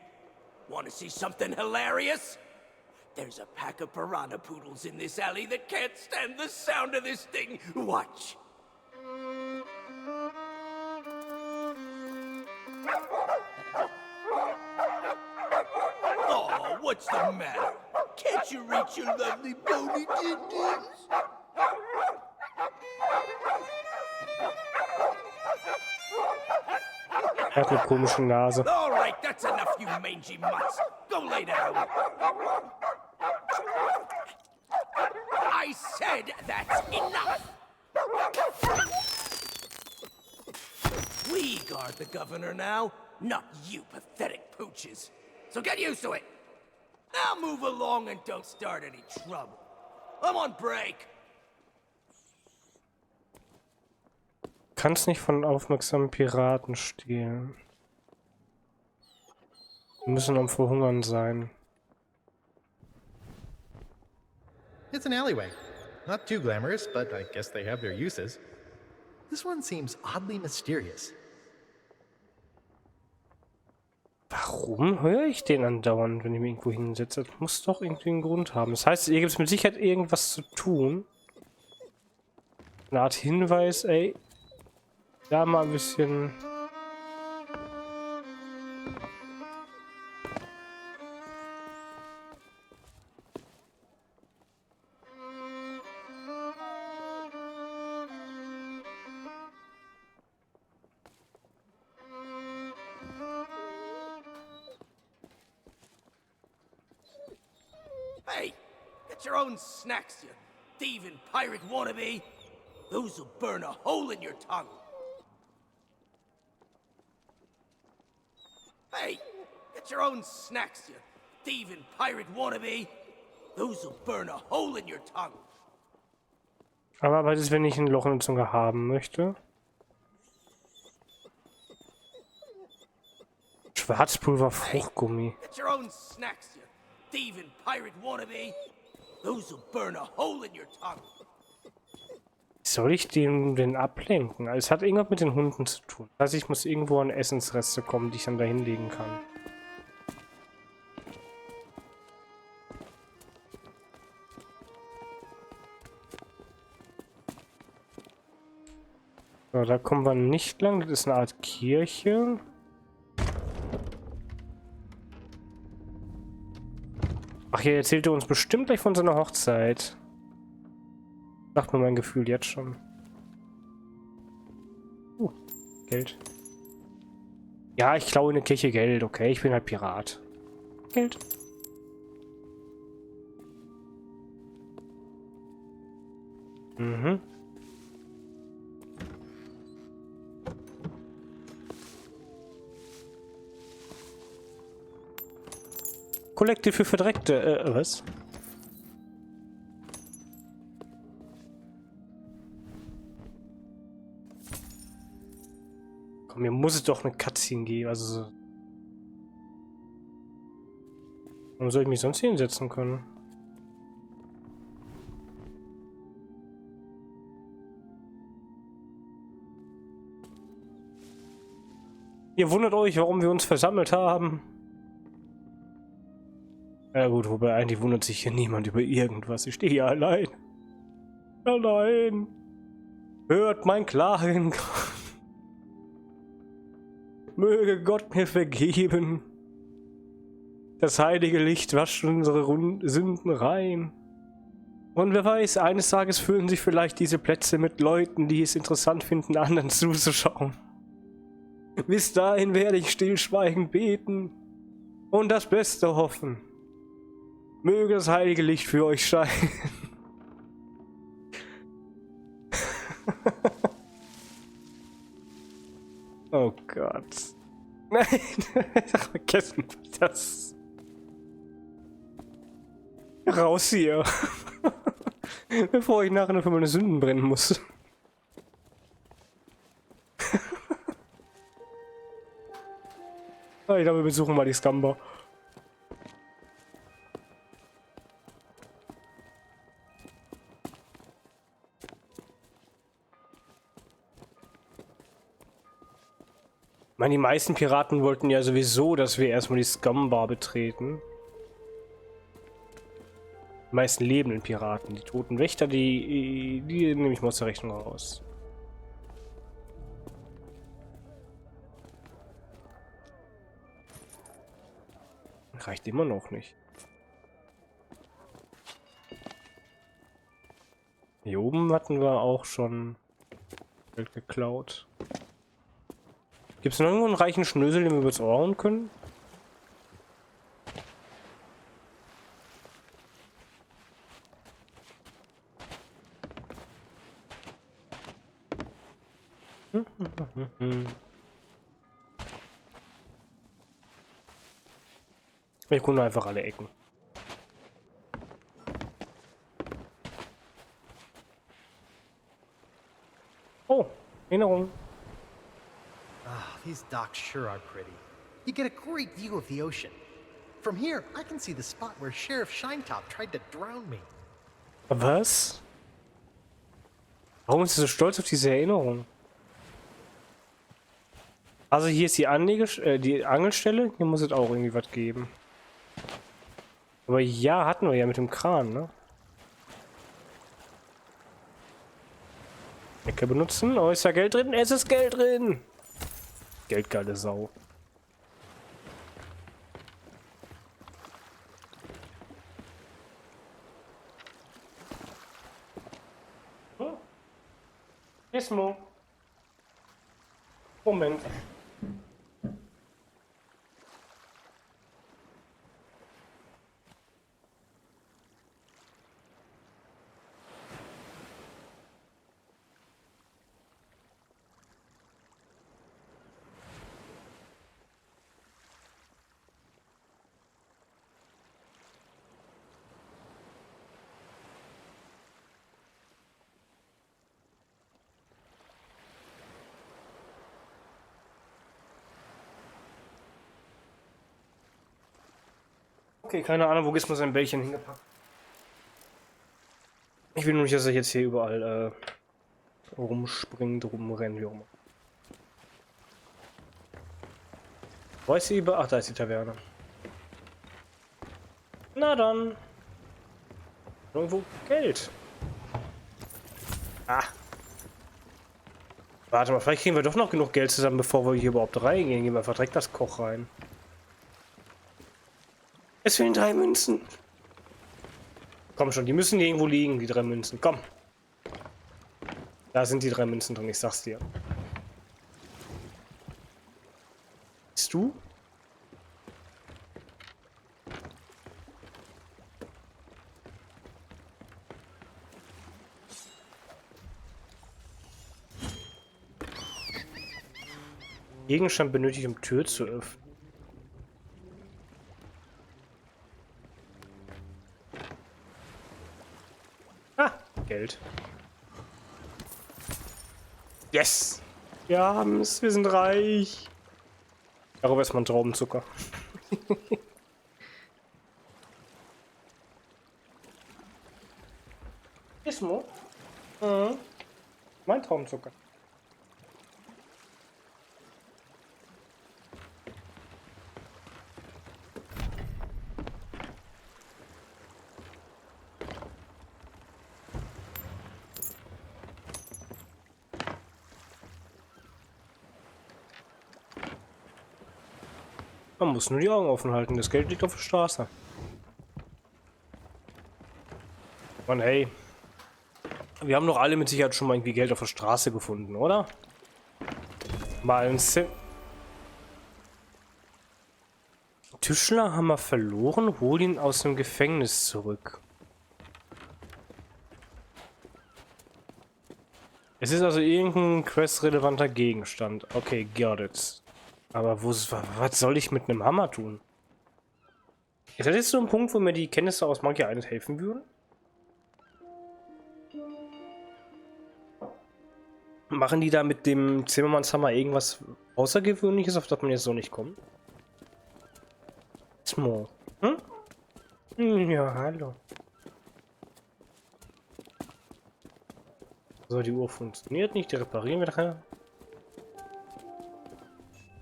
Want to see something hilarious? There's a pack of piranha poodles in this alley that can't stand the sound of this thing. Watch. Oh, what's the matter? Can't you reach your lovely bony din-dins? Er hat eine komische Nase. All right, that's enough, you mangy mutts. Go lay down. I said that's enough. We guard the governor now, not you pathetic pooches. So get used to it. Now move along and don't start any trouble. I'm on break. Kannst nicht von aufmerksamen Piraten stehlen. Wir müssen am Verhungern sein. It's an alleyway. Not too glamorous, but I guess they have their uses. This one seems oddly mysterious. Warum höre ich den andauernd, wenn ich mich irgendwo hinsetze? Das muss doch irgendwie einen Grund haben. Das heißt, hier gibt es mit Sicherheit irgendwas zu tun. Eine Art Hinweis, ey. Da mal ein bisschen... Hey, get your own snacks, you thieving pirate wannabe. Those'll burn a hole in your tongue. Hey, get your own snacks, you thieving pirate wannabe. Those'll burn a hole in your tongue. Aber was ist, wenn ich ein Loch in der Zunge haben möchte? Schwarzpulver, Fruchtgummi. Get your own snacks, you thieving pirate wannabe. Those'll burn a hole in your tongue. Soll ich den ablenken? Also es hat irgendwas mit den Hunden zu tun. Das heißt, ich muss irgendwo an Essensreste kommen, die ich dann da hinlegen kann. So, da kommen wir nicht lang. Das ist eine Art Kirche. Ach ja, erzählt er uns bestimmt gleich von seiner Hochzeit. Sagt mir mein Gefühl jetzt schon. Geld. Ja, ich klaue in der Kirche Geld, okay? Ich bin halt Pirat. Geld. Mhm. Kollekte für Verdreckte. Was? Komm, mir muss es doch eine Cutscene geben. Also. Warum soll ich mich sonst hier hinsetzen können? Ihr wundert euch, warum wir uns versammelt haben. Ja gut, wobei eigentlich wundert sich hier niemand über irgendwas. Ich stehe hier allein. Allein. Hört mein Klagen. Möge Gott mir vergeben. Das heilige Licht wascht unsere Sünden rein. Und wer weiß, eines Tages füllen sich vielleicht diese Plätze mit Leuten, die es interessant finden, anderen zuzuschauen. Bis dahin werde ich stillschweigend beten und das Beste hoffen. Möge das heilige Licht für euch scheinen. Oh Gott. Nein, vergessen das. Raus hier. Bevor ich nachher noch für meine Sünden brennen muss. Ich glaube, wir besuchen mal die Scumber. Ich meine, die meisten Piraten wollten ja sowieso, dass wir erstmal die Scumbar betreten. Die meisten lebenden Piraten. Die toten Wächter, die nehme ich mal aus der Rechnung raus. Reicht immer noch nicht. Hier oben hatten wir auch schon Geld geklaut. Gibt es noch irgendwo einen reichen Schnösel, den wir übers Ohr hauen können? Wir gucken einfach alle Ecken. Oh, Erinnerung. Ah, these docks sure are pretty. You get a great view of the ocean. From here, I can see the spot where Sheriff Shinetop tried to drown me. Was? Warum ist er so stolz auf diese Erinnerung? Also hier ist die die Angelstelle. Hier muss es auch irgendwie was geben. Aber ja, hatten wir ja mit dem Kran, ne? Ecke benutzen. Oh, ist da Geld drin? Es ist Geld drin! Geldgeile Sau. Hm? Gizmo. Moment. Okay, keine Ahnung, wo Gizmo sein Bällchen hingepackt. Ich will nur nicht, dass er jetzt hier überall rumspringt, rumrennt, wie auch immer. Wo ist sie über? Ach, da ist die Taverne. Na dann. Irgendwo Geld. Ah. Warte mal, vielleicht kriegen wir doch noch genug Geld zusammen, bevor wir hier überhaupt reingehen. Gehen wir einfach direkt das Koch rein. Es fehlen 3 Münzen. Komm schon, die müssen hier irgendwo liegen, die 3 Münzen. Komm. Da sind die 3 Münzen drin, ich sag's dir. Bist du? Gegenstand benötigt, um Tür zu öffnen. Ah, Geld. Yes! Wir haben's, wir sind reich. Darüber ist man Traubenzucker. Gizmo? Mhm. Mein Traubenzucker. Man muss nur die Augen offen halten. Das Geld liegt auf der Straße. Mann, hey. Wir haben doch alle mit Sicherheit schon mal irgendwie Geld auf der Straße gefunden, oder? Mal ein Tischler haben wir verloren. Hol ihn aus dem Gefängnis zurück. Es ist also irgendein quest-relevanter Gegenstand. Okay, got it. Aber was soll ich mit einem Hammer tun? Ist das jetzt so ein Punkt, wo mir die Kenntnisse aus Monkey Island helfen würden? Machen die da mit dem Zimmermannshammer irgendwas Außergewöhnliches, auf das man jetzt so nicht kommt? Small. Hm? Ja, hallo. So, die Uhr funktioniert nicht, die reparieren wir nachher.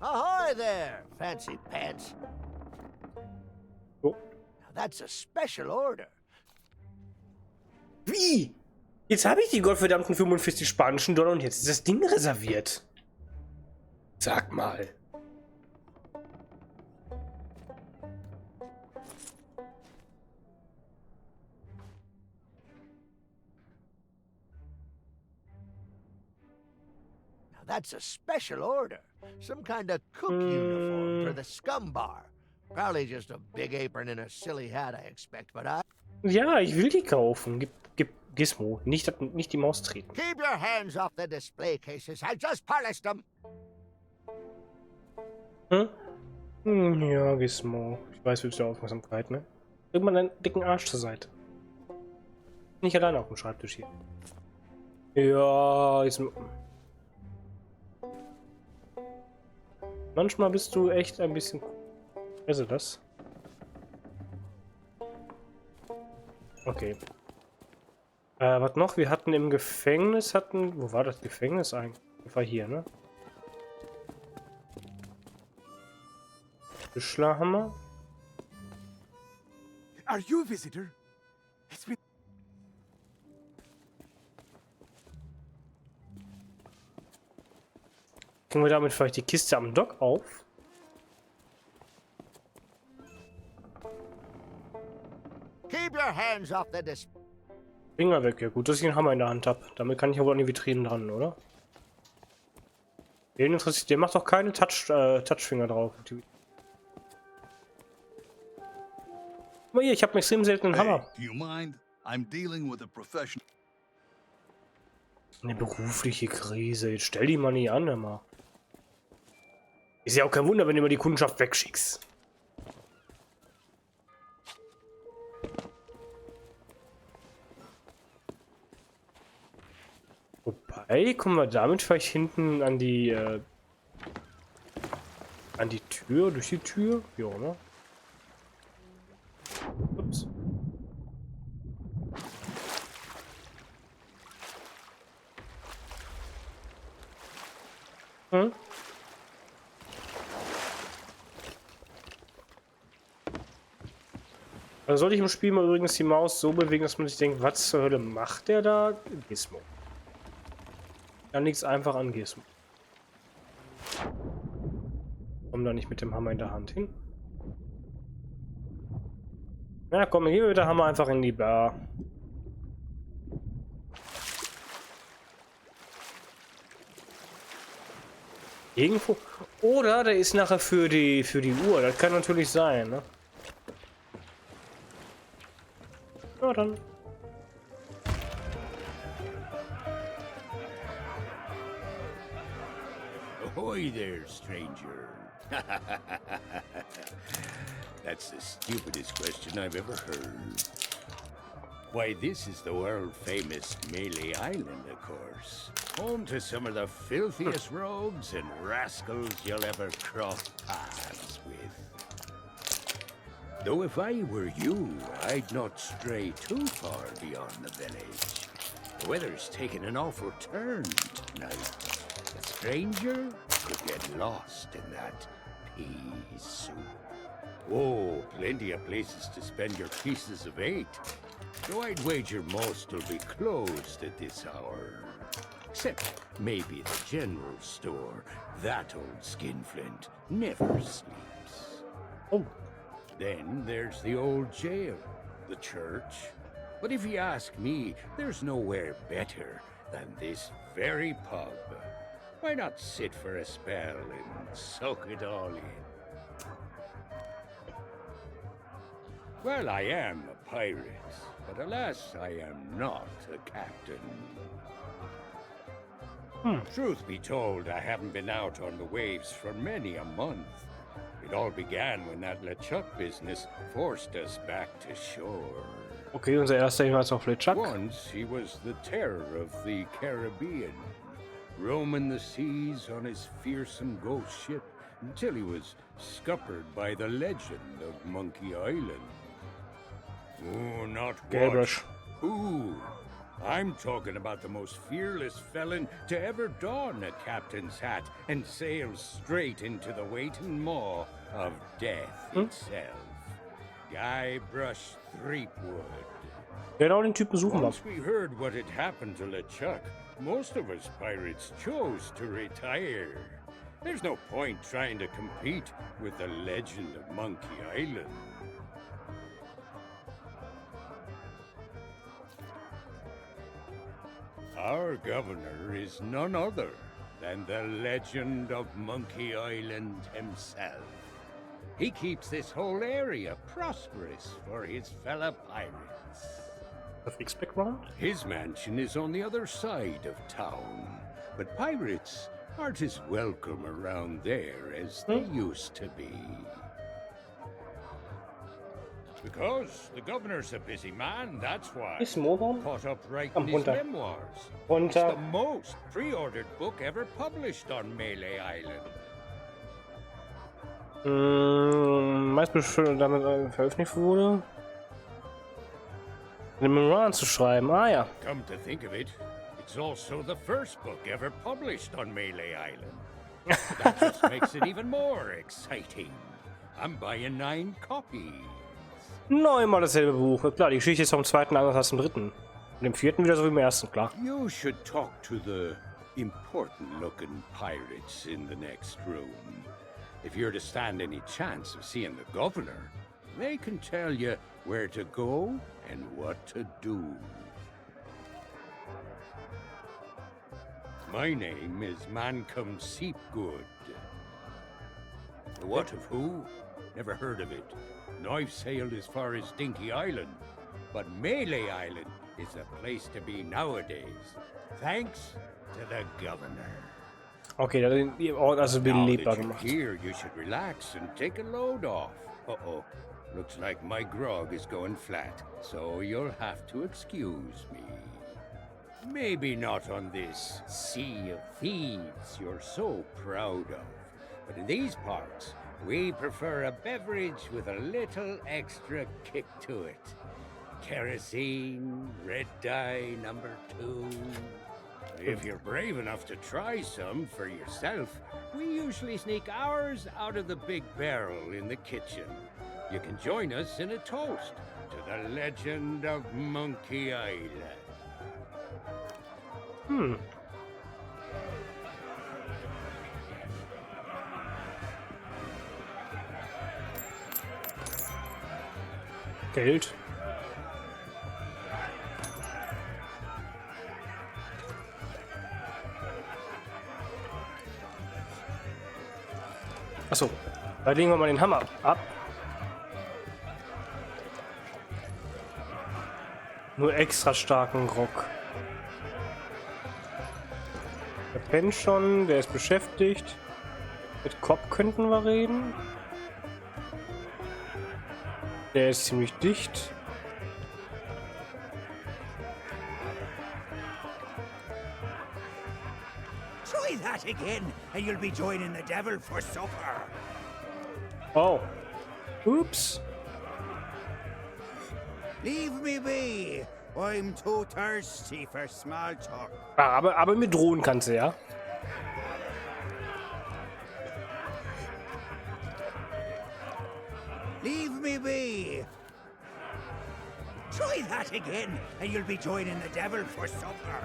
Ahoy there, fancy pants. Oh. Now that's a special order. Wie? Jetzt habe ich die gottverdammten 45 spanischen Dollar und jetzt ist das Ding reserviert. Sag mal. Now that's a special order. Some kind of cook uniform for the scum bar. Probably just a big apron and a silly hat, I expect, but I... Ja, ich will die kaufen. Gib Gizmo. Nicht die Maus treten. Keep your hands off the display cases. I just polished them. Ja, Gizmo. Ich weiß, willst du Aufmerksamkeit, ne? Bring mal deinen dicken Arsch zur Seite. Nicht alleine auf dem Schreibtisch hier. Ja, jetzt... Manchmal bist du echt ein bisschen... Also das? Okay. Was noch? Wir hatten im Gefängnis, wo war das Gefängnis eigentlich? Das war hier, ne? Tischlerhammer. Are you a visitor? It's been... Kriegen wir damit vielleicht die Kiste am Dock auf? Keep your hands off the display. Finger weg, ja gut, dass ich einen Hammer in der Hand habe. Damit kann ich aber an die Vitrinen dran, oder? Den interessiert, der macht doch keine Touchfinger drauf. Guck mal hier, ich habe einen extrem seltenen Hammer. Do you mind? I'm dealing with a professional. Eine berufliche Krise. Jetzt stell die mal nicht an, hör mal. Ist ja auch kein Wunder, wenn du immer die Kundschaft wegschickst. Wobei, kommen wir damit vielleicht hinten an die Tür, durch die Tür? Ja, ne? Ups. Hm? Also sollte ich im Spiel mal übrigens die Maus so bewegen, dass man sich denkt, was zur Hölle macht der da? Gizmo. Ja, nichts einfach an Gizmo. Komm da nicht mit dem Hammer in der Hand hin. Ja, komm, hier mit der Hammer einfach in die Bar. Irgendwo. Oder der ist nachher für die Uhr. Das kann natürlich sein, ne? Ja, dann. Ahoy there, stranger. That's the stupidest question I've ever heard. Why, this is the world-famous Melee Island, of course. Home to some of the filthiest rogues and rascals you'll ever cross paths with. Though if I were you, I'd not stray too far beyond the village. The weather's taken an awful turn tonight. A stranger could get lost in that pea soup. Oh, plenty of places to spend your pieces of 8. Though I'd wager most will be closed at this hour. Except maybe the general store. That old skinflint never sleeps. Oh. Then there's the old jail, the church. But if you ask me, there's nowhere better than this very pub. Why not sit for a spell and soak it all in? Well, I am a pirate, but alas, I am not a captain. Truth be told, I haven't been out on the waves for many a month. It all began when that LeChuck business forced us back to shore. Okay, unser erster Hinweis auf LeChuck. Once he was the terror of the Caribbean, roaming the seas on his fearsome ghost ship until he was scuppered by the legend of Monkey Island. Oh, not Gabrish. Ooh, I'm talking about the most fearless felon to ever don a captain's hat and sail straight into the waiting maw of death itself. Guybrush Threepwood. Genau den Typ besuchen wir. Once we heard what had happened to LeChuck, most of us pirates chose to retire. There's no point trying to compete with the legend of Monkey Island. Our governor is none other than the legend of Monkey Island himself. He keeps this whole area prosperous for his fellow pirates. Expect round? His mansion is on the other side of town, but pirates aren't as welcome around there as they used to be. Because the governor's a busy man, that's why. Ist Morgan? Caught up writing his memoirs. It's the most pre-ordered book ever published on Melee Island. Meistens damit veröffentlicht wurde. Eine Memoiren zu schreiben, ah ja. Come to think of it, it's also the first book ever published on Melee Island. That just makes it even more exciting. I'm buying 9 copies. Neunmal dasselbe Buch. Klar, die Geschichte ist vom zweiten anders als im dritten. Und im vierten wieder so wie im ersten, klar. You should talk to the important-looking pirates in the next room. If you're to stand any chance of seeing the governor, they can tell you where to go and what to do. My name is Mancom Seepgood. The what of who? Never heard of it. And I've sailed as far as Dinky Island, but Melee Island is the place to be nowadays. Thanks to the governor. Okay, da sind die Ort also belebbar gemacht. Here, you should relax and take a load off. Uh-oh. Looks like my grog is going flat, so you'll have to excuse me. Maybe not on this sea of thieves you're so proud of, but in these parts, we prefer a beverage with a little extra kick to it. Kerosene, red dye #2. If you're brave enough to try some for yourself, we usually sneak ours out of the big barrel in the kitchen. You can join us in a toast to the legend of Monkey Island. Geld. Achso, da legen wir mal den Hammer ab. Nur extra starken Grog. Der pennt schon, der ist beschäftigt. Mit Cobb könnten wir reden. Der ist ziemlich dicht. Try that again, and you'll be joining the devil for supper. Oh. Oops. Leave me be. I'm too thirsty for small talk. Aber mit drohen kannst du, ja? Leave me be. Try that again, and you'll be joining the devil for supper.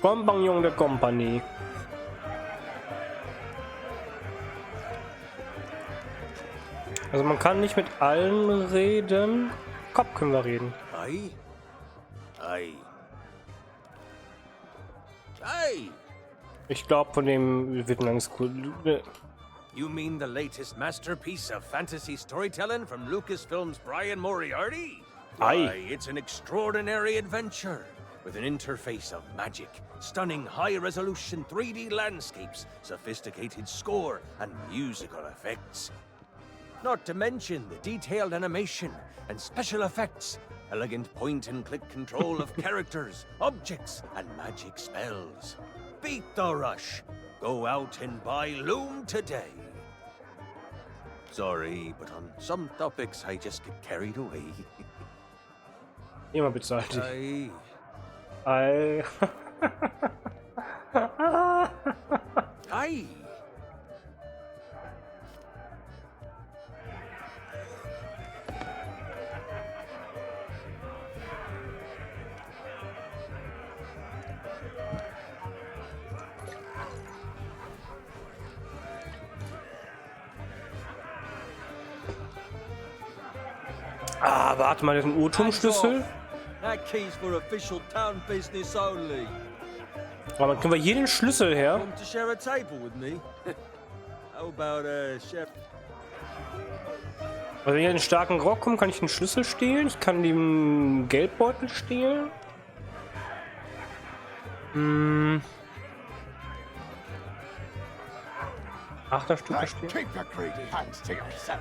Kompagnon der Kompanie. Also man kann nicht mit allen reden. Kopf können wir reden. Aye? Aye. Aye! Ich glaube, von dem wird ein ganz cool. You mean the latest masterpiece of fantasy storytelling from Lucasfilm's Brian Moriarty? Aye. Why, it's an extraordinary adventure with an interface of magic, stunning high-resolution 3D landscapes, sophisticated score, and musical effects. Not to mention the detailed animation and special effects, elegant point-and-click control of characters, objects, and magic spells. Beat the rush. Go out and buy Loom today. Sorry, but on some topics I just get carried away. Immer bezahlt. Aye. Aye. Aye. Ah, warte mal, das ist ein Urturmschlüssel. That key's for official town business only. Aber dann können wir hier den Schlüssel her. Want to share a table with me? How about chef? Also wenn ich in den starken Grog komme, kann ich den Schlüssel stehlen. Ich kann den Geldbeutel stehlen. Achterstücke stehlen. Keep your greedy hands to yourself.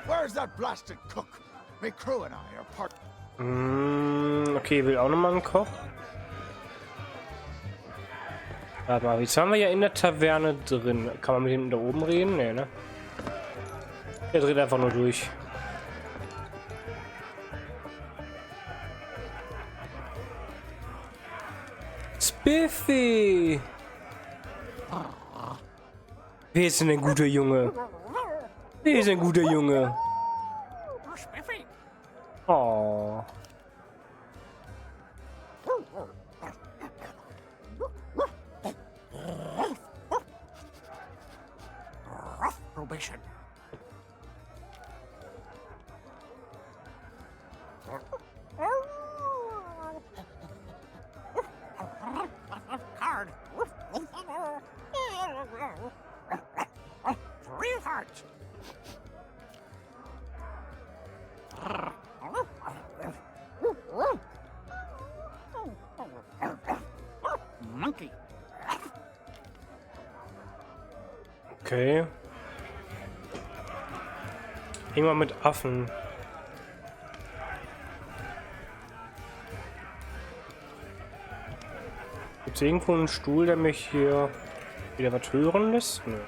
Where's that blasted cook? Me crew and I are part. Okay, will auch nochmal einen Koch. Warte mal, jetzt waren wir ja in der Taverne drin. Kann man mit dem da oben reden? Nee, ne? Der dreht einfach nur durch. Biffy! Wer ist denn ein guter Junge? Wer ist ein guter Junge? Oh. Probation. Card. Real heart. Monkey. Okay. Irgendwann mit Affen. Gibt es irgendwo einen Stuhl, der mich hier wieder was hören lässt? Nö.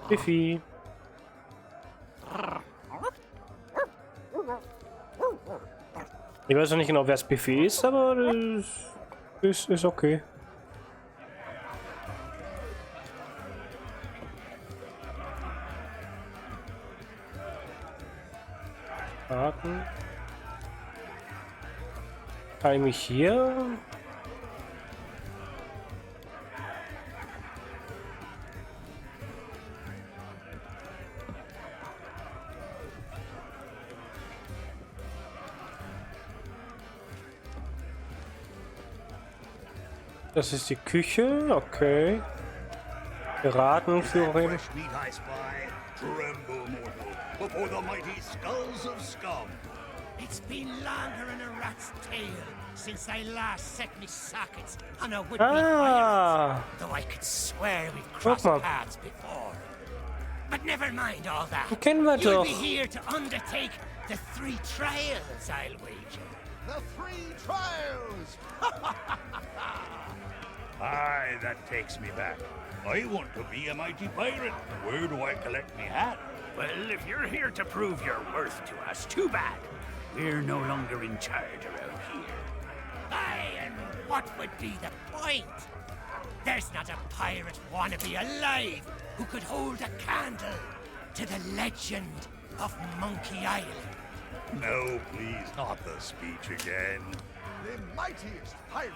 Biffy. Ich weiß noch nicht genau, wer das Buffet ist, aber das ist okay. Warten. Kann ich mich hier? Das ist die Küche, okay. Piratenführerin. Before the mighty skulls of scum. It's been longer than a rat's tail since I last set me sockets on a would-be pirate, though I could swear we've crossed paths before. But never mind all that. You'll be here to undertake the 3 trials, I'll wager. The 3 trials! Aye, that takes me back. I want to be a mighty pirate. Where do I collect me hat? Well, if you're here to prove your worth to us, too bad. We're no longer in charge around here. Aye, and what would be the point? There's not a pirate wannabe alive who could hold a candle to the legend of Monkey Island. No, please, not the speech again. The mightiest pirate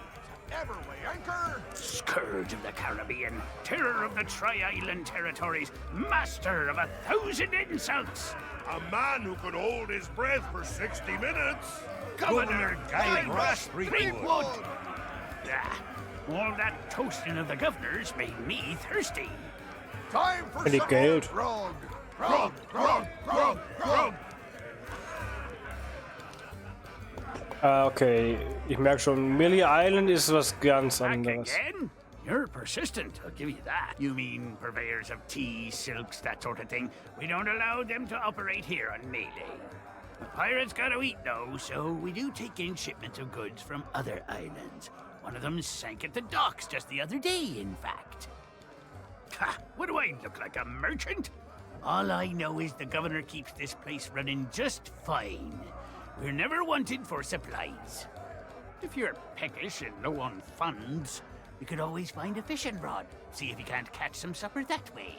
to ever weigh anchor! Scourge of the Caribbean, terror of the Tri-Island territories, master of 1,000 insults. A man who could hold his breath for 60 minutes. Governor Guybrush Threepwood. All that toasting of the governors made me thirsty. Time for some more grog. Grog, grog, grog, grog. Okay, ich merke schon, Melee Island ist was ganz anderes. Again? You're persistent, I'll give you that. You mean purveyors of tea, silks, that sort of thing? We don't allow them to operate here on Melee. The pirates gotta eat, though, so we do take in shipments of goods from other islands. One of them sank at the docks just the other day, in fact. Ha! What do I look like, a merchant? All I know is the governor keeps this place running just fine. We're never wanted for supplies. If you're peckish and low on funds, you could always find a fishing rod. See if you can't catch some supper that way.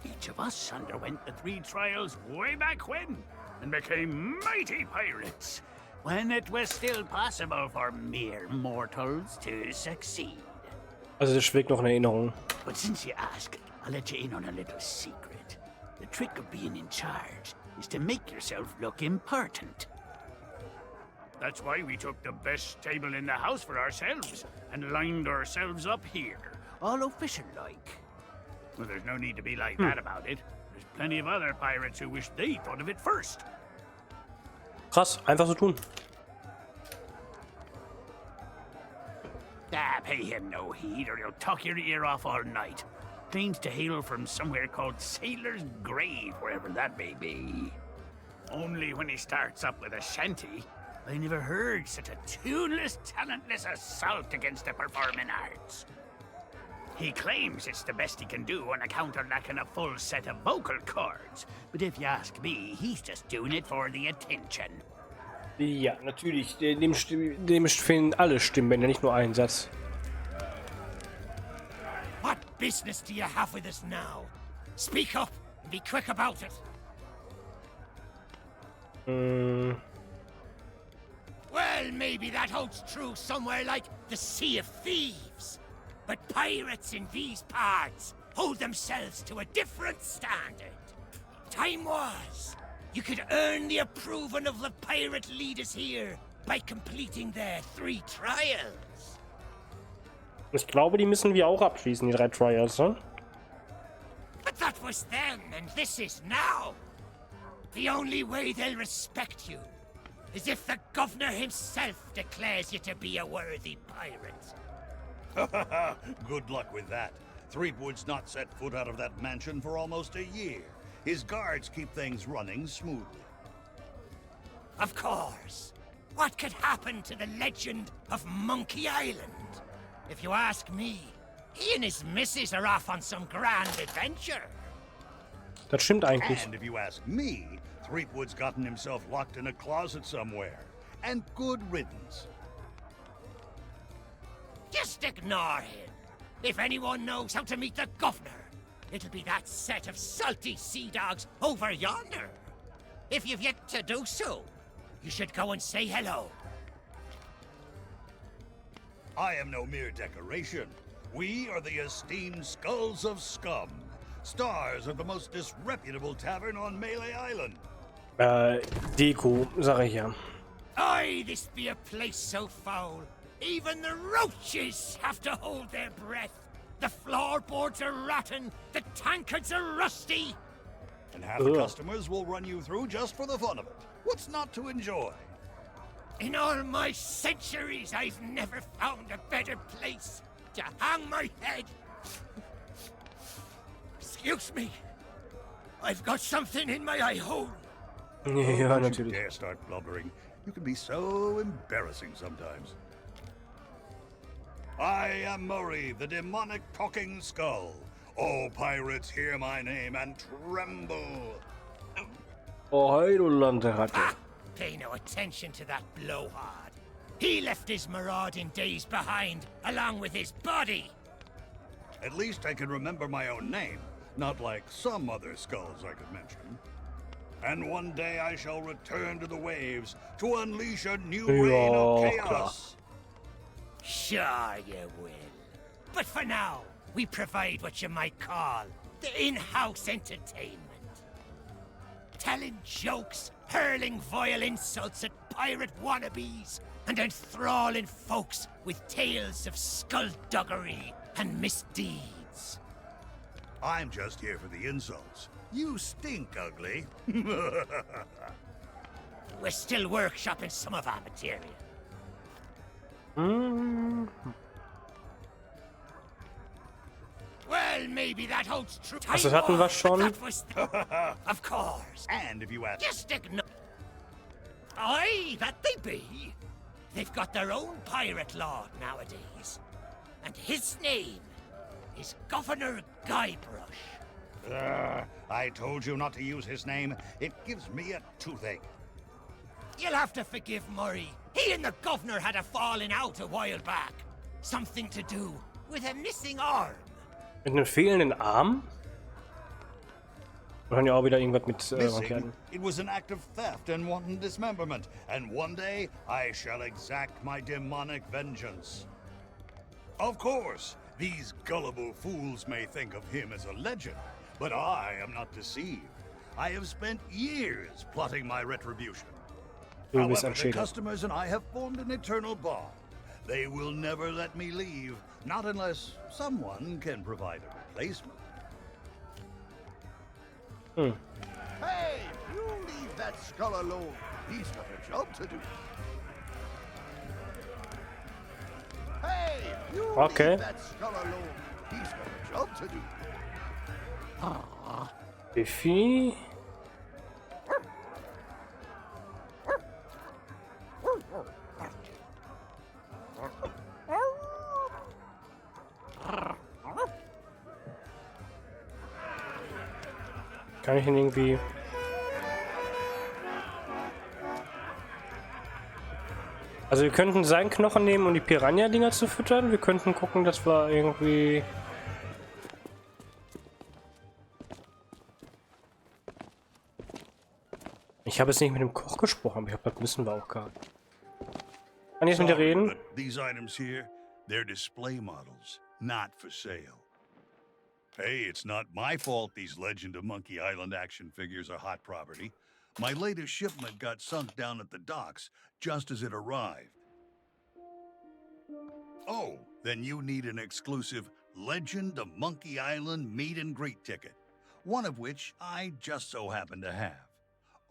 Each of us underwent the 3 trials way back when, and became mighty pirates, when it was still possible for mere mortals to succeed. Also das schwingt noch eine Erinnerung. But since you ask, I'll let you in on a little secret. The trick of being in charge is to make yourself look important. That's why we took the best table in the house for ourselves and lined ourselves up here, all official-like. Well, there's no need to be like that about it. There's plenty of other pirates who wish they thought of it first. Krass, einfach so tun. Pay him no heed or he'll talk your ear off all night. Claims to hail from somewhere called Sailor's Grave, wherever that may be. Only when he starts up with a shanty, I never heard such a tuneless, talentless assault against the performing arts. He claims it's the best he can do on account of lacking a full set of vocal cords. But if you ask me, he's just doing it for the attention. Ja, natürlich. Dem fehlen alle Stimmbänder, nicht nur ein Satz. What business do you have with us now? Speak up and be quick about it. Well, maybe that holds true somewhere like the Sea of Thieves. But pirates in these parts hold themselves to a different standard. Time was, you could earn the approval of the pirate leaders here by completing their 3 trials. Ich glaube, die müssen wir auch abschließen, die 3 Trials, ne? But that was then, and this is now. The only way they'll respect you is if the governor himself declares you to be a worthy pirate. Good luck with that. Threepwood's not set foot out of that mansion for almost a year. His guards keep things running smoothly. Of course. What could happen to the legend of Monkey Island? If you ask me, he and his missus are off on some grand adventure. Das stimmt eigentlich. And if you ask me, Threepwood's gotten himself locked in a closet somewhere. And good riddance. Just ignore him. If anyone knows how to meet the governor, it'll be that set of salty sea dogs over yonder. If you've yet to do so, you should go and say hello. I am no mere decoration. We are the esteemed Skulls of Scum, stars of the most disreputable tavern on Melee Island. Deko, sag ich ja. Aye, this be a place so foul. Even the roaches have to hold their breath. The floorboards are rotten, the tankards are rusty. And half the customers will run you through just for the fun of it. What's not to enjoy? In all my centuries, I've never found a better place to hang my head. Excuse me. I've got something in my eye hole. Ja, Don't you natürlich. dare start blubbering. You can be so embarrassing sometimes. I am Murray, the demonic talking skull. Oh, pirates, hear my name and tremble. Oh, hey, du Landeratte. Pay no attention to that blowhard. He left his marauding days behind, along with his body. At least I can remember my own name, not like some other skulls I could mention. And one day I shall return to the waves to unleash a new reign of chaos. Sure you will. But for now, we provide what you might call the in-house entertainment. Telling jokes, hurling vile insults at pirate wannabes, and enthralling folks with tales of skullduggery and misdeeds. I'm just here for the insults. You stink, ugly. We're still workshopping some of our material. Well, maybe that holds true. Also, das hatten wir schon. Of course. And if you ask... Just ignore... Aye, that they be. They've got their own pirate lord nowadays. And his name is Governor Guybrush. I told you not to use his name. It gives me a toothache. You'll have to forgive Murray. He and the governor had a falling out a while back. Something to do with a missing arm. Mit einem fehlenden Arm? Wir hören ja auch wieder irgendwas mit Missing, it was an act of theft and wanton dismemberment. And one day, I shall exact my demonic vengeance. Of course, these gullible fools may think of him as a legend, but I am not deceived. I have spent years plotting my retribution. However, the customers and I have formed an eternal bond. They will never let me leave, not unless someone can provide a replacement. Hey, you leave that skull alone. He's got a job to do. Hey, you leave that skull alone. He's got a job to do. Biffy. Kann ich denn irgendwie... Also wir könnten seinen Knochen nehmen, um die Piranha-Dinger zu füttern. Wir könnten gucken, dass wir irgendwie... Ich habe jetzt nicht mit dem Koch gesprochen, aber ich glaube, das müssen wir auch gar nicht. Kann ich jetzt mit dir reden? But these items here, they're display models, not for sale. Hey, it's not my fault these Legend of Monkey Island action figures are hot property. My latest shipment got sunk down at the docks just as it arrived. Oh, then you need an exclusive Legend of Monkey Island meet and greet ticket, one of which I just so happen to have.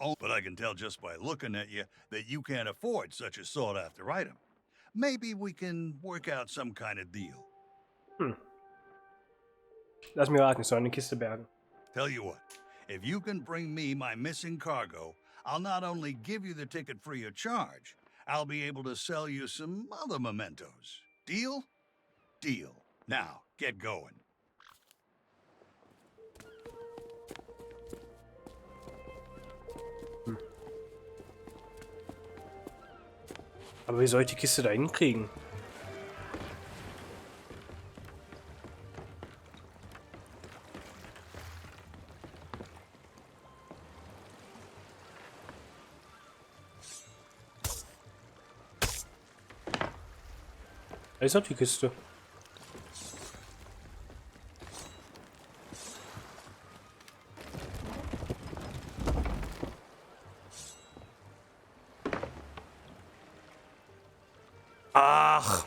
Oh, but I can tell just by looking at you that you can't afford such a sought-after item. Maybe we can work out some kind of deal. Lass mich raten, ich soll eine Kiste bergen. Tell you what, if you can bring me my missing cargo, I'll not only give you the ticket free of charge, I'll be able to sell you some other mementos. Deal? Deal. Now, get going. Aber wie soll ich die Kiste da hinkriegen? Da ist auch die Kiste. Ach.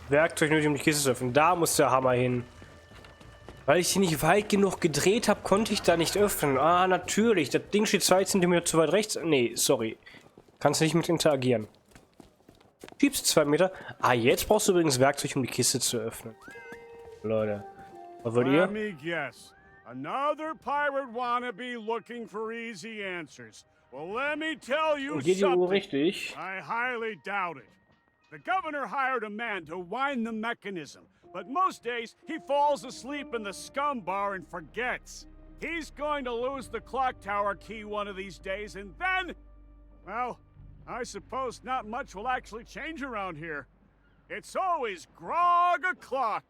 Werkzeug nötig, um die Kiste zu öffnen. Da muss der Hammer hin. Weil ich die nicht weit genug gedreht habe, konnte ich da nicht öffnen. Ah, natürlich. Das Ding steht 2 cm zu weit rechts. Nee, sorry. Kannst nicht mit interagieren. Schiebst 2 Meter. Ah, jetzt brauchst du übrigens Werkzeug, um die Kiste zu öffnen. Leute. Was wollt ihr? Let me guess. Another pirate wannabe looking for easy answers. Well, let me tell you Geht die Uhr something. richtig? I highly doubt it. The governor hired a man to wind the mechanism, but most days he falls asleep in the scum bar and forgets. He's going to lose the clock tower key one of these days, and then, well, I suppose not much will actually change around here. It's always grog o'clock.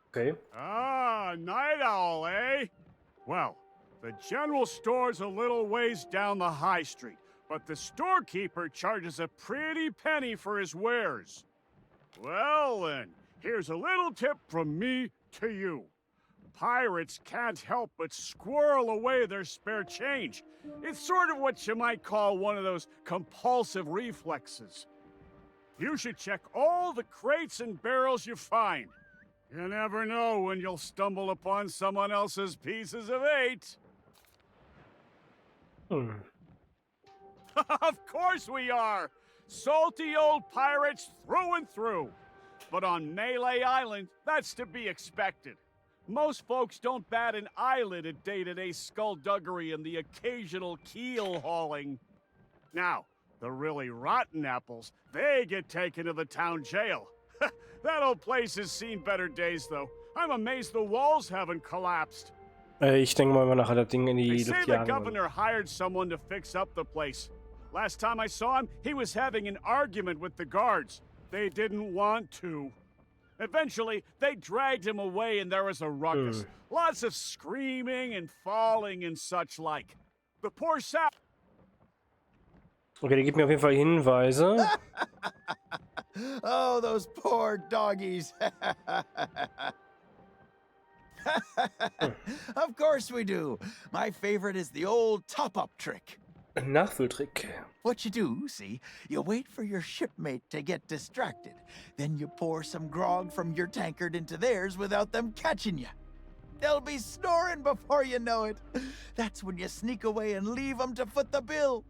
Okay. Ah, night owl, eh? Well, the general store's a little ways down the high street, but the storekeeper charges a pretty penny for his wares. Well then, here's a little tip from me to you. Pirates can't help but squirrel away their spare change. It's sort of what you might call one of those compulsive reflexes. You should check all the crates and barrels you find. You never know when you'll stumble upon someone else's pieces of eight. Of course we are! Salty old pirates through and through. But on Melee Island, that's to be expected. Most folks don't bat an eyelid at day-to-day skullduggery and the occasional keel hauling. Now, the really rotten apples, they get taken to the town jail. That old place has seen better days, though. I'm amazed the walls haven't collapsed. Ich denke mal, nachher das Ding in die They say Luft the jagen. governor hired someone to fix up the place. Last time I saw him, he was having an argument with the guards. They didn't want to. Eventually, they dragged him away and there was a ruckus. Lots of screaming and falling and such like. The poor sap... Okay, der gibt mir auf jeden Fall Hinweise. Oh, those poor doggies. Of course we do. My favorite is the old top-up trick. Nachfülltrick. What you do, see, you wait for your shipmate to get distracted. Then you pour some grog from your tankard into theirs without them catching you. They'll be snoring before you know it. That's when you sneak away and leave them to foot the bill.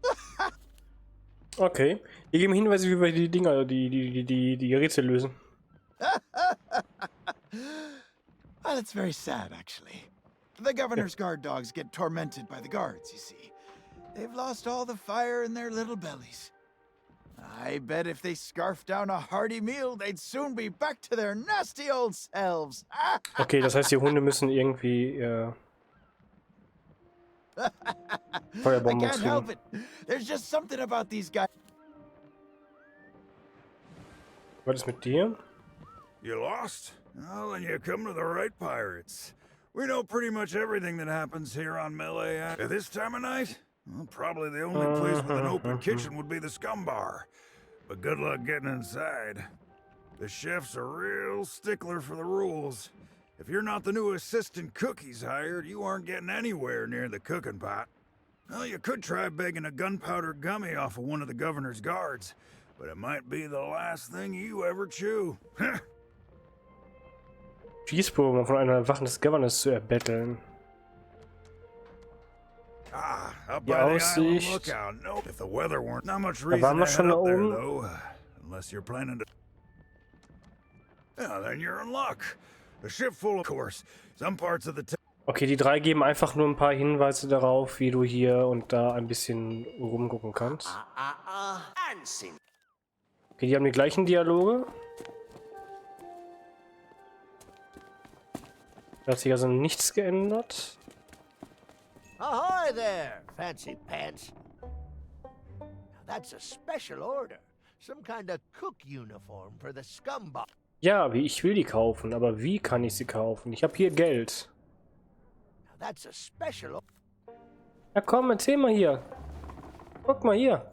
Okay. Hier geben Hinweise, wie wir die Dinger, die Rätsel lösen. Well, it's very sad, actually. The governor's guard dogs get tormented by the guards, you see. They've lost all the fire in their little bellies. I bet if they scarfed down a hearty meal, they'd soon be back to their nasty old selves. Okay, das heißt, die Hunde müssen irgendwie I Feuerbomben can't help kriegen. it. There's just something about these guys. Was ist mit dir? You lost? Well, then you come to the right pirates. We know pretty much everything that happens here on Melee Island. At this time of night? Well, probably the only place with an open kitchen would be the Scum Bar. But good luck getting inside. The chef's a real stickler for the rules. If you're not the new assistant cook he's hired, you aren't getting anywhere near the cooking pot. Well, you could try begging a gunpowder gummy off of one of the governor's guards, but it might be the last thing you ever chew. Schießpulver von einer Wachen des Governors zu erbetteln. Die Aussicht. Da waren wir schon da oben. Okay, die drei geben einfach nur ein paar Hinweise darauf, wie du hier und da ein bisschen rumgucken kannst. Okay, die haben die gleichen Dialoge. Da hat sich also nichts geändert. Ahoy there, fancy pants. Now that's a special order. Some kind of cook uniform for the scumbag. Ja, ich will die kaufen, aber wie kann ich sie kaufen? Ich habe hier Geld. Now that's a special. Ja komm, erzähl mal hier. Guck mal hier.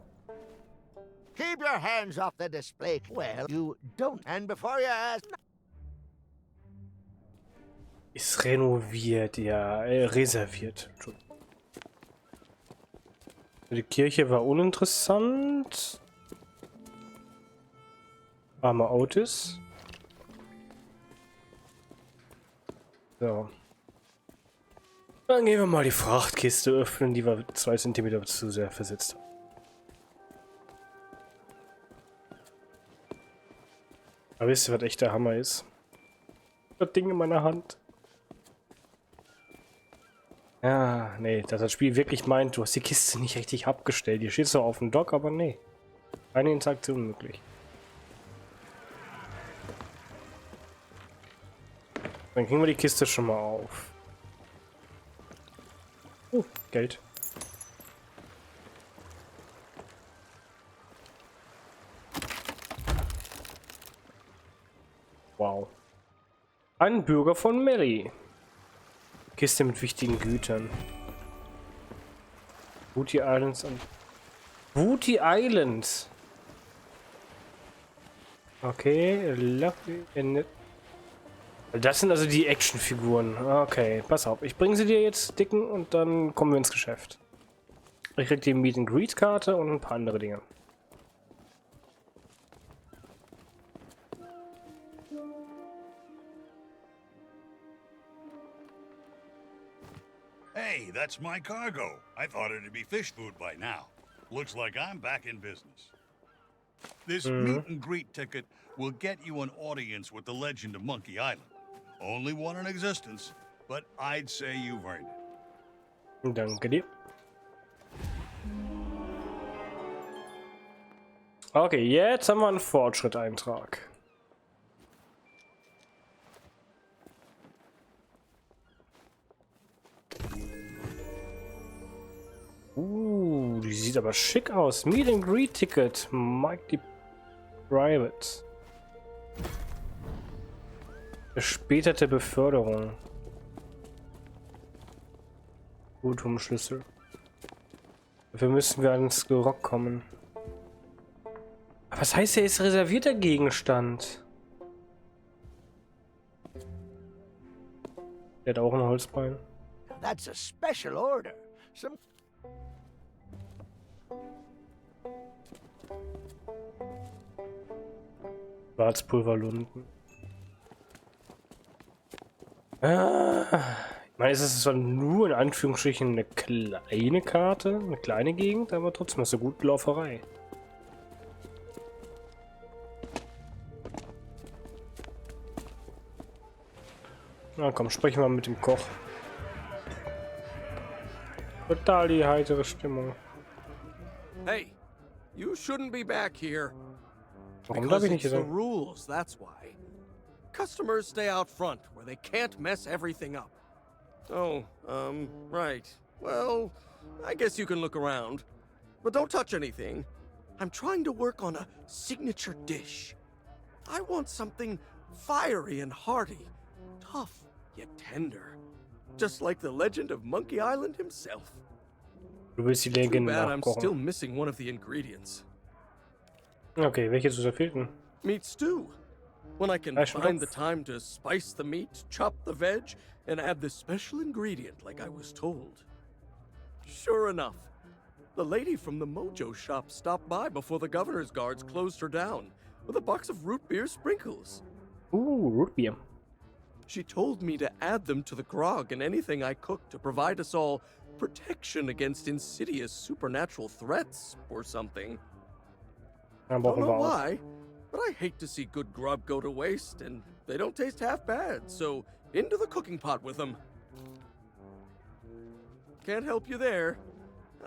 Keep your hands off the display. Well, you don't. And before you ask... Ist renoviert, ja, reserviert. Die Kirche war uninteressant. Armer Otis. So. Dann gehen wir mal die Frachtkiste öffnen, die wir 2 cm zu sehr versetzt haben. Aber wisst ihr, was echt der Hammer ist? Das Ding in meiner Hand. Ja, nee, dass das Spiel wirklich meint, du hast die Kiste nicht richtig abgestellt. Hier steht zwar auf dem Dock, aber nee. Keine Interaktion möglich. Dann kriegen wir die Kiste schon mal auf. Geld. Wow. Ein Bürger von Mary. Kiste mit wichtigen Gütern. Booty Islands und Booty Islands. Okay, das sind also die Actionfiguren. Okay, pass auf. Ich bringe sie dir jetzt, Dicken, und dann kommen wir ins Geschäft. Ich krieg die Meet and Greet Karte und ein paar andere Dinge. Hey, that's my cargo. I thought it'd be fish food by now. Looks like I'm back in business. This meet and greet ticket will get you an audience with the legend of Monkey Island. Only one in existence, but I'd say you've earned it. Danke dir. Okay, jetzt haben wir einen Fortschritteintrag. Die sieht aber schick aus. Meet and Greet Ticket. Mike the Private. Verspätete Beförderung. Schlüssel. Dafür müssen wir ans Gerock kommen. Aber was heißt, er ist reservierter Gegenstand? Der hat auch ein Holzbein. That's a special order. Some... Schwarzpulverlunden. Ich meine, es ist zwar nur in Anführungsstrichen eine kleine Karte, eine kleine Gegend, aber trotzdem ist es eine gute Lauferei. Na komm, sprechen wir mal mit dem Koch. Total die heitere Stimmung. Hey, You shouldn't be back here. Warum darf ich nicht It's hier the sein? rules, that's why. Customers stay out front, where they can't mess everything up. Oh, right. Well, I guess you can look around. But don't touch anything. I'm trying to work on a signature dish. I want something fiery and hearty, tough yet tender. Just like the legend of Monkey Island himself. Du willst die Too Legende bad I'm still nachkochen. missing one of the ingredients. Okay, welche Soße fehlt denn? Meat stew. When I can find the time to spice the meat, chop the veg, and add this special ingredient like I was told. Sure enough, the lady from the Mojo shop stopped by before the governor's guards closed her down with a box of root beer sprinkles. Ooh, root beer. She told me to add them to the grog and anything I cook to provide us all protection against insidious supernatural threats or something. Dann Don't brauchen know wir auch. why, but I hate to see good grub go to waste, and they don't taste half bad, so into the cooking pot with them. Can't help you there.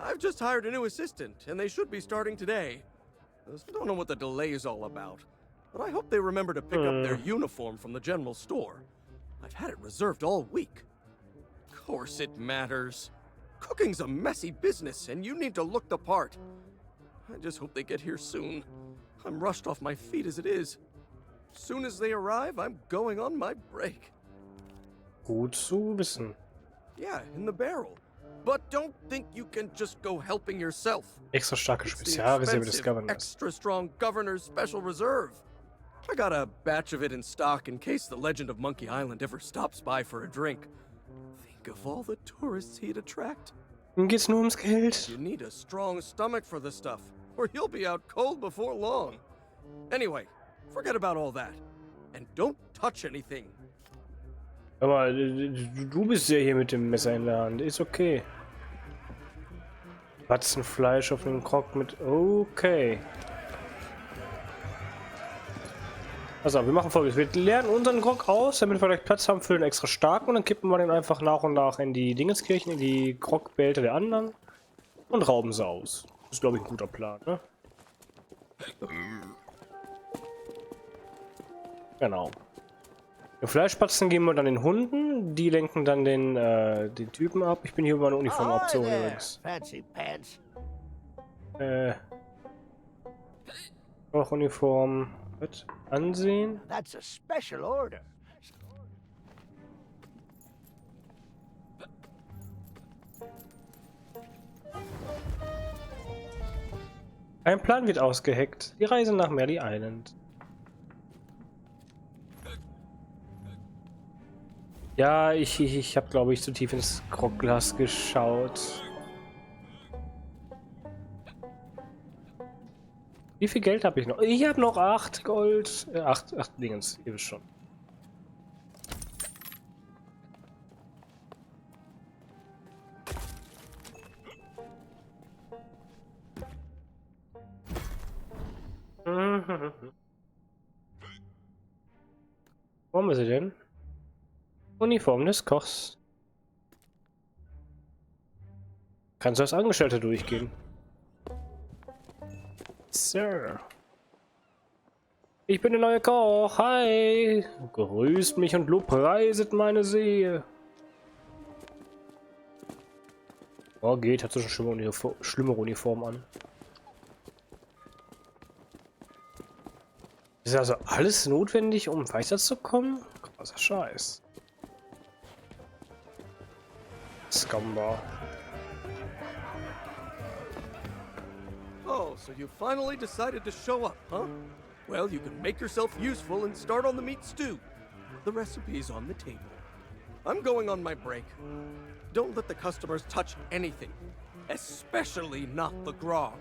I've just hired a new assistant, and they should be starting today. Don't know what the delay is all about, but I hope they remember to pick up their uniform from the general store. I've had it reserved all week. Of course it matters. Cooking's a messy business, and you need to look the part. I just hope they get here soon. I'm rushed off my feet as it is. Soon as they arrive, I'm going on my break. Gut zu wissen. Yeah, in the barrel. But don't think you can just go helping yourself. Extra starke It's the Spezialreserve des expensive, Governors. extra strong Governor's Special Reserve. I got a batch of it in stock in case the legend of Monkey Island ever stops by for a drink. Think of all the tourists he'd attract. Ihm geht's nur ums Geld. You need a strong stomach for this stuff, or you'll be out cold before long. Anyway, forget about all that. And don't touch anything. Aber du bist ja hier mit dem Messer in der Hand. Ist okay. Batzenfleisch auf dem Krog mit... Okay. Also, wir machen Folgendes. Wir leeren unseren Grog aus, damit wir gleich Platz haben für den extra starken. Und dann kippen wir den einfach nach und nach in die Dingenskirchen, in die Grogbehälter der anderen. Und rauben sie aus. Das ist, glaube ich, ein guter Plan, ne? Genau. Den Fleischspatzen geben wir dann den Hunden. Die lenken dann den Typen ab. Ich bin hier über eine Uniformoption übrigens. Fancy pants. Auch Uniform. Was? Ansehen. That's a special order. Ein Plan wird ausgeheckt. Die Reise nach Merry Island. Ja, ich habe, glaube ich, zu tief ins Grogglas geschaut. Wie viel Geld habe ich noch? Ich habe noch 8 Gold. 8 Dingens, ihr wisst schon. Wo haben wir sie denn? Uniform des Kochs. Kannst du als Angestellter durchgehen? Sir. Ich bin der neue Koch. Hi. Grüßt mich und lobpreiset meine Seele. Oh, geht. Hat so eine schlimmere Uniform an. Ist also alles notwendig, um weiterzukommen? Krasser Scheiß. Scumbar. Oh, so you finally decided to show up, huh? Well, you can make yourself useful and start on the meat stew. The recipe's on the table. I'm going on my break. Don't let the customers touch anything. Especially not the grog.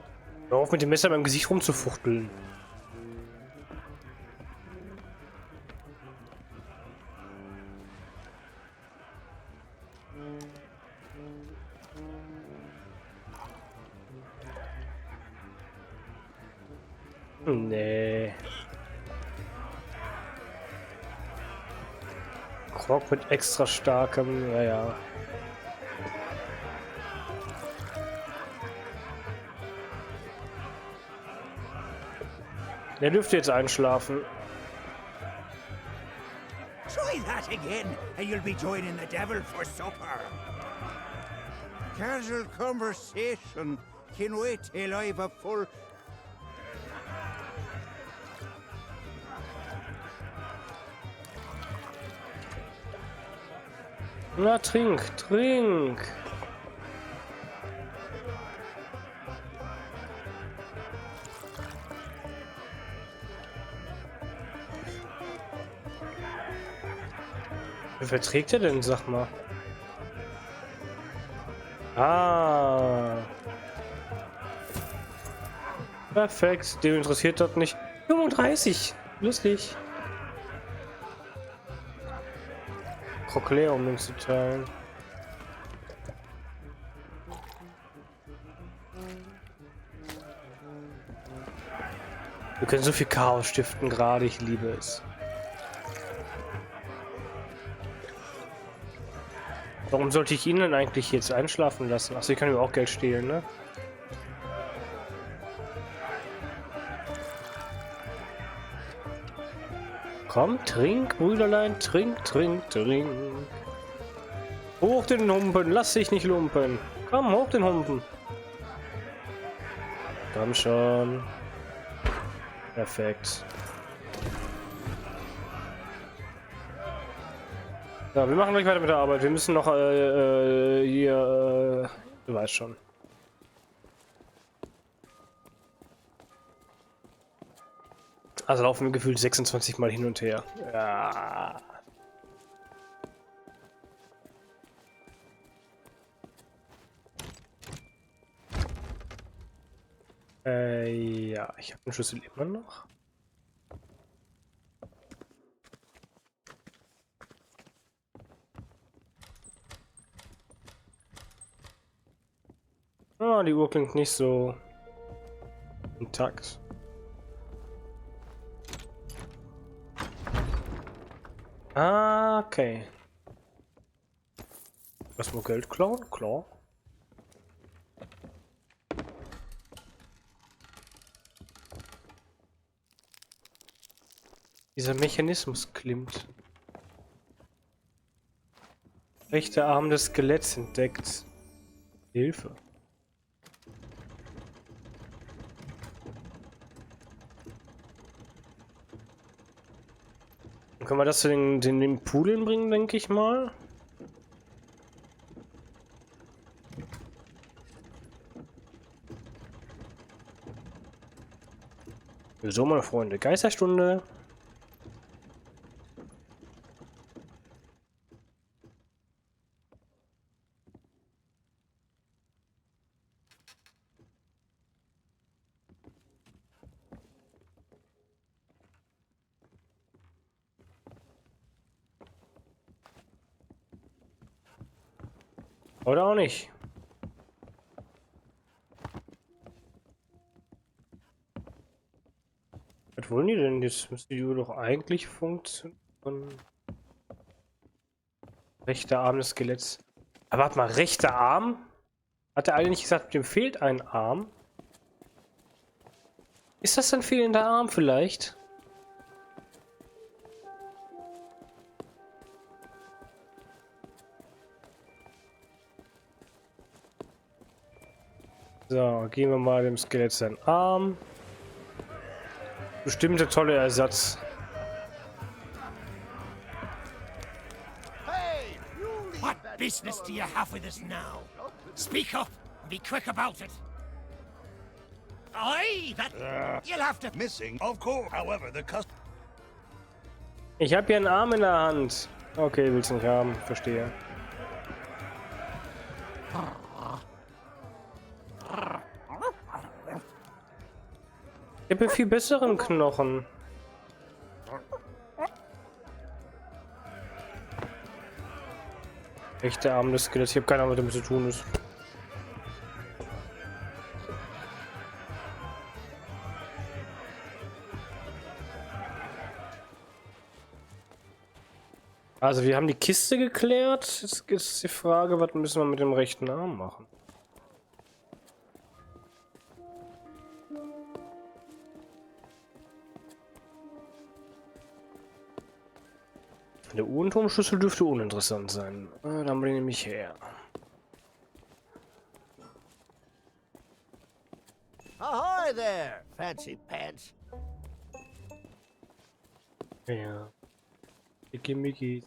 Hör auf mit dem Messer beim Gesicht rumzufuchteln. Nee. Grog mit extra starkem, naja. Der dürfte jetzt einschlafen. Try that again, and you'll be joining the devil for supper. Casual conversation can wait till I've a full... Na, trink, trink. Wie verträgt er denn, sag mal? Ah. Perfekt, dem interessiert das nicht. 35, lustig. Krockleer, um ihn zu teilen. Wir können so viel Chaos stiften gerade, ich liebe es. Warum sollte ich ihn denn eigentlich jetzt einschlafen lassen? Achso, ich kann mir auch Geld stehlen, ne? Komm, trink, Brüderlein, trink, trink, trink. Hoch den Humpen, lass dich nicht lumpen. Komm, hoch den Humpen. Komm schon. Perfekt. Ja, wir machen gleich weiter mit der Arbeit. Wir müssen noch hier, du weißt schon. Also laufen wir gefühlt 26 Mal hin und her. Ja. Ja, ich habe den Schlüssel immer noch. Ah, die Uhr klingt nicht so intakt. Ah, okay. Lass mal Geld klauen, klar. Dieser Mechanismus klimmt. Rechter Arm des Skeletts entdeckt. Hilfe. Können wir das zu den Pudeln bringen, denke ich mal? So, meine Freunde, Geisterstunde. Oder auch nicht. Was wollen die denn? Jetzt müsste die Uhr doch eigentlich funktionieren. Rechter Arm des Skeletts. Aber warte mal, rechter Arm? Hat der eine nicht gesagt, dem fehlt ein Arm? Ist das ein fehlender Arm vielleicht? So, geben wir mal dem Skelett seinen Arm. Bestimmte tolle Ersatz. What business do you have with us now? Speak up and be quick about it. Aye, that... You'll have to... Missing, of course. However, the Ich habe hier einen Arm in der Hand. Okay, willst du nicht haben. Verstehe. Ich habe viel besseren Knochen. Rechter Arm des Skeletts. Ich habe keine Ahnung, was damit zu tun ist. Also wir haben die Kiste geklärt. Jetzt ist die Frage, was müssen wir mit dem rechten Arm machen? Der Uhrenturmschlüssel dürfte uninteressant sein. Dann haben wir den nämlich her. Ahoy there, fancy pants. Ja. Dicke Mickey.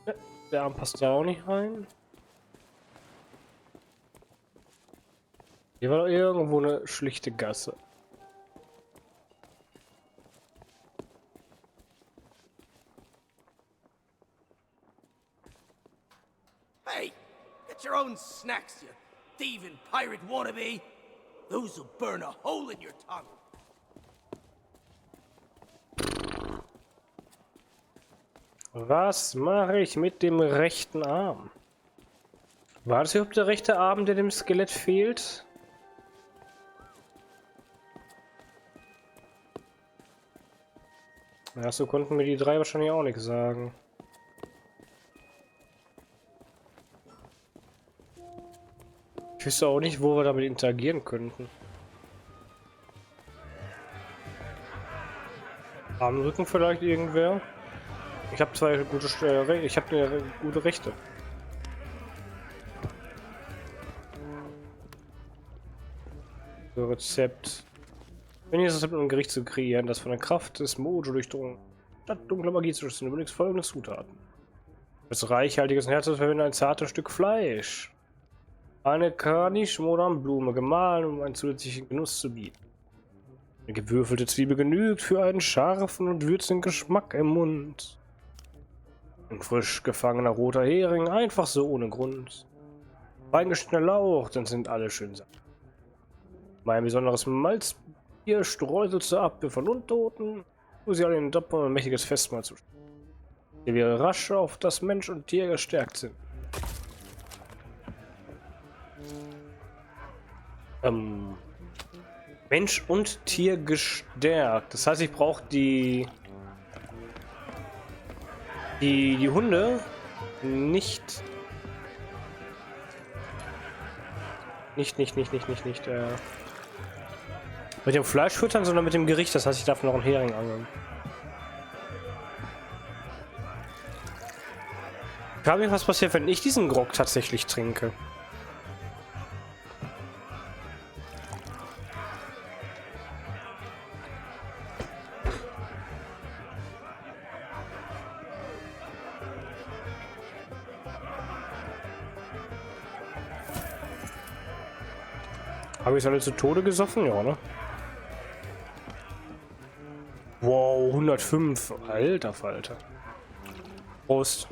Ja, der Arm passt da auch nicht rein. Hier war doch irgendwo eine schlichte Gasse. Hey, get your own snacks, you thieving pirate wannabe. Those'll burn a hole in your tongue. Was mache ich mit dem rechten Arm? War das überhaupt der rechte Arm, der dem Skelett fehlt? Ja, so konnten mir die drei wahrscheinlich auch nichts sagen. Ich wüsste auch nicht, wo wir damit interagieren könnten. Armrücken vielleicht irgendwer? Ich habe zwei gute ich habe gute Rechte. So, Rezept. Wenn ihr es habt, um ein Gericht zu kreieren, das von der Kraft des Mojo durchdrungen, statt dunkler Magie zu schützen, überlegt folgende Zutaten. Als reichhaltiges Herz verwendet ein zartes Stück Fleisch. Eine Kanisch-Modam-Blume gemahlen, um einen zusätzlichen Genuss zu bieten. Eine gewürfelte Zwiebel genügt für einen scharfen und würzigen Geschmack im Mund. Ein frisch gefangener roter Hering, einfach so ohne Grund. Reingeschnittener Lauch, dann sind alle schön satt. Mein besonderes Malzbier streuselt zur Abwehr von Untoten, wo sie alle in Doppel ein mächtiges Festmahl zu. Der wäre rasch, auf das Mensch und Tier gestärkt sind. Mensch und Tier gestärkt. Das heißt, ich brauche die Hunde nicht mit dem Fleisch füttern, sondern mit dem Gericht. Das heißt, ich darf noch einen Hering angeln. Ich frage mich, was passiert, wenn ich diesen Grog tatsächlich trinke. Habe ich es alle zu Tode gesoffen? Ja, ne? Wow, 105. Alter Falter. Prost.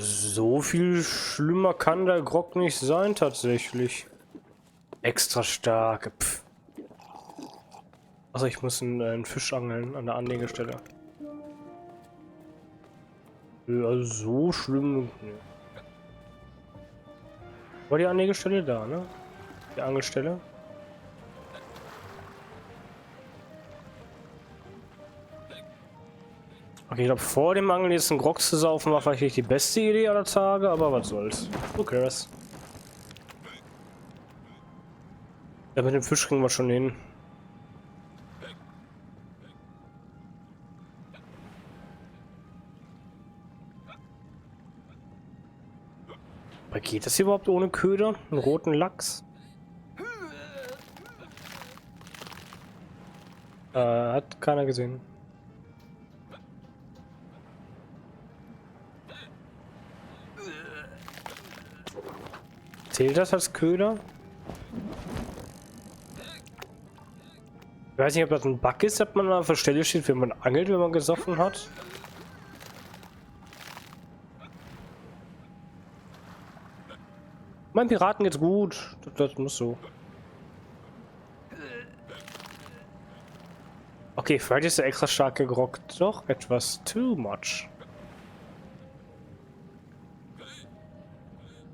So viel schlimmer kann der Grog nicht sein, tatsächlich. Extra stark. Pff. Also ich muss einen Fisch angeln an der Anlegestelle. Ja, so schlimm. Nee. War die Anlegestelle da, ne? Die Angelstelle. Okay, ich glaube, vor dem Angeln jetzt einen Grog zu saufen war vielleicht nicht die beste Idee aller Tage, aber was soll's. Who cares? Ja, mit dem Fisch kriegen wir schon hin. Aber geht das hier überhaupt ohne Köder? Einen roten Lachs? Hat keiner gesehen. Zählt das als Köder? Ich weiß nicht, ob das ein Bug ist, ob man auf der Stelle steht, wenn man angelt, wenn man gesoffen hat. Mein Piraten geht's gut. Das muss so. Okay, vielleicht ist der extra stark gerockt. Doch etwas too much.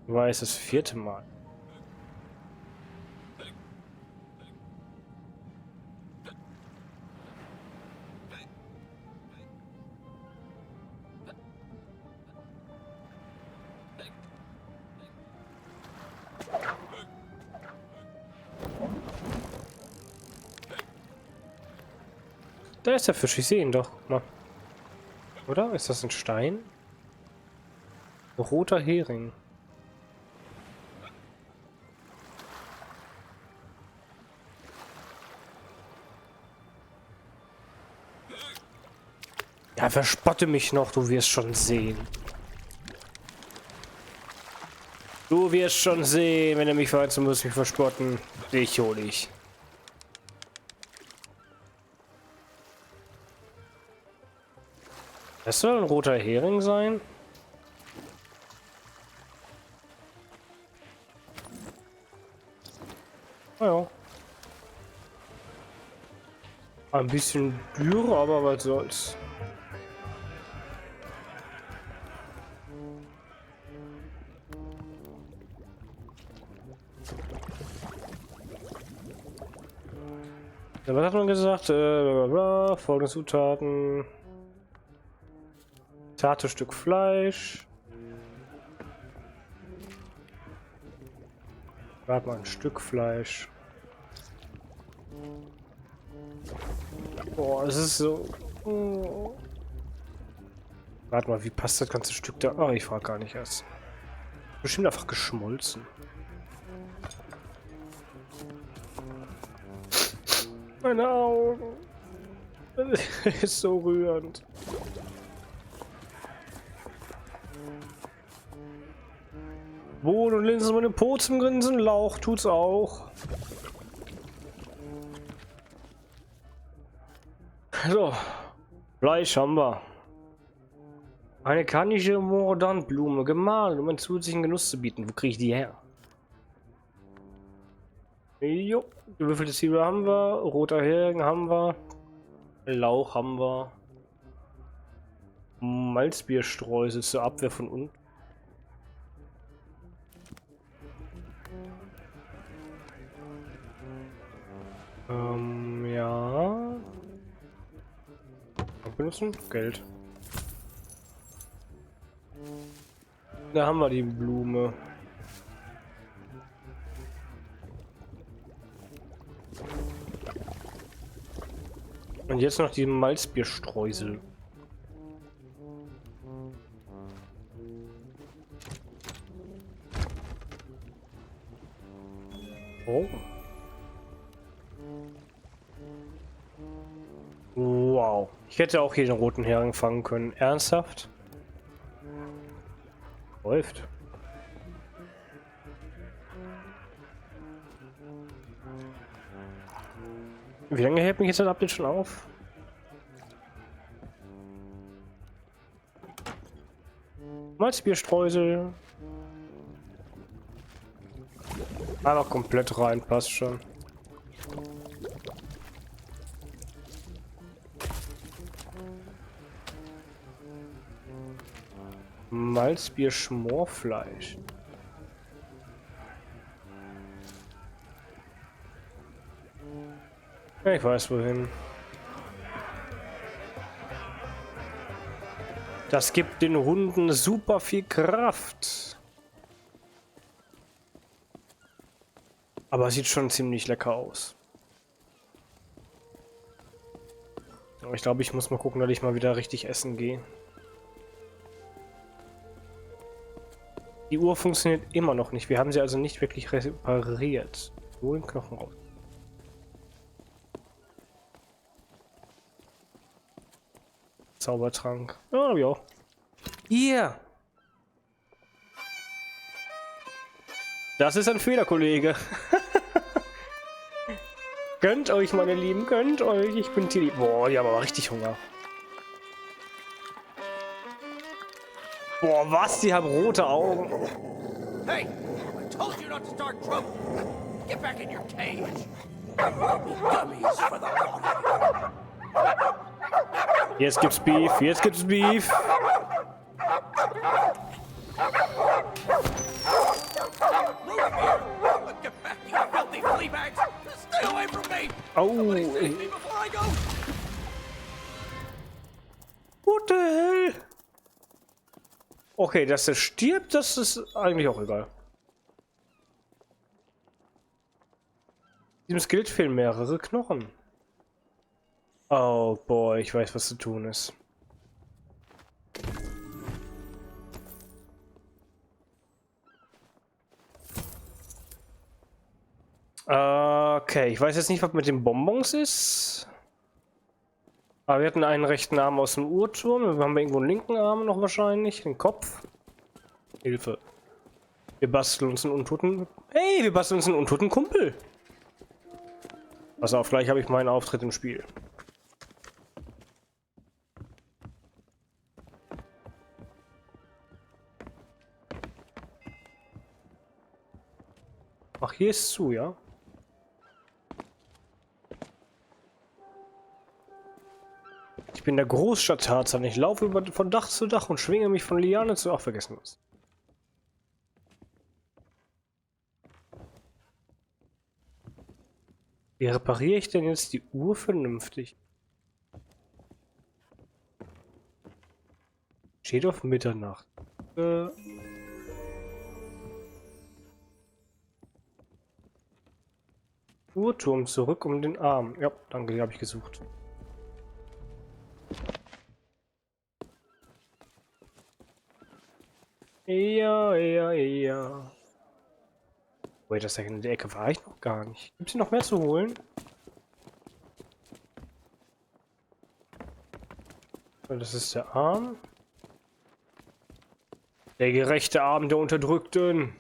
War es das 4. Mal. Da ist der Fisch, ich sehe ihn doch. Guck mal. Oder? Ist das ein Stein? Roter Hering. Ja, verspotte mich noch, du wirst schon sehen. Du wirst schon sehen, wenn du mich verheizen musst, mich verspotten. Dich hol ich. Das soll ein roter Hering sein? Naja. Ein bisschen dürr, aber was soll's. Ja, was hat man gesagt? Blablabla. Folgende Zutaten. Zartes Stück Fleisch. Warte mal, ein Stück Fleisch. Boah, es ist so... Oh. Warte mal, wie passt das ganze Stück da? Oh, ich frage gar nicht erst. Bestimmt einfach geschmolzen. Meine Augen. Das ist so rührend. Bohnen und Linsen mit dem Po zum Grinsen, Lauch tut's auch. So, Fleisch haben wir. Eine kanische Mordantblume, gemahlen, um einen zusätzlichen Genuss zu bieten. Wo kriege ich die her? Jo, gewürfelte Zwiebel haben wir, roter Hering haben wir, Lauch haben wir, Malzbierstreusel zur Abwehr von unten. Ja. Benutzen? Geld. Da haben wir die Blume. Und jetzt noch die Malzbierstreusel. Oh. Wow. Ich hätte auch hier den roten Hering fangen können. Ernsthaft? Läuft. Wie lange hält mich jetzt das Update schon auf? Malzbierstreusel. Einfach komplett rein, passt schon. Malzbier-Schmorfleisch. Ja, ich weiß wohin. Das gibt den Hunden super viel Kraft. Aber es sieht schon ziemlich lecker aus. Aber ich glaube, ich muss mal gucken, dass ich mal wieder richtig essen gehe. Die Uhr funktioniert immer noch nicht. Wir haben sie also nicht wirklich repariert. Nur den Knochen raus. Zaubertrank. Ah, ja. Hier. Das ist ein Fehler, Kollege. Gönnt euch, meine Lieben, gönnt euch. Ich bin Tilly. Boah, die haben aber richtig Hunger. Boah, was? Die haben rote Augen. Hey, I told you not to start trouble. Get back in your cage. Gummies for the long. Jetzt gibt's Beef, jetzt gibt's Beef. Get back, you filthy flea bags. Stay away from me. Oh. Somebody save me before I go. What the hell? Okay, dass er stirbt, das ist eigentlich auch egal. Diesem Skelett fehlen mehrere Knochen. Oh boy, ich weiß, was zu tun ist. Okay, ich weiß jetzt nicht, was mit den Bonbons ist. Aber wir hatten einen rechten Arm aus dem Uhrturm. Wir haben irgendwo einen linken Arm noch wahrscheinlich. Den Kopf. Hilfe. Wir basteln uns einen untoten... Hey, wir basteln uns einen untoten Kumpel. Pass auf, gleich habe ich meinen Auftritt im Spiel. Ach, hier ist zu, ja? Ich bin der Großstadt-Tarzan. Ich laufe von Dach zu Dach und schwinge mich von Liane zu... Ach, vergessen was. Wie repariere ich denn jetzt die Uhr vernünftig? Steht auf Mitternacht. Uhrturm zurück um den Arm. Ja, danke, die habe ich gesucht. Ja, ja, ja. Wait a second, in der Ecke war ich noch gar nicht. Gibt es hier noch mehr zu holen? Das ist der Arm. Der gerechte Arm der Unterdrückten.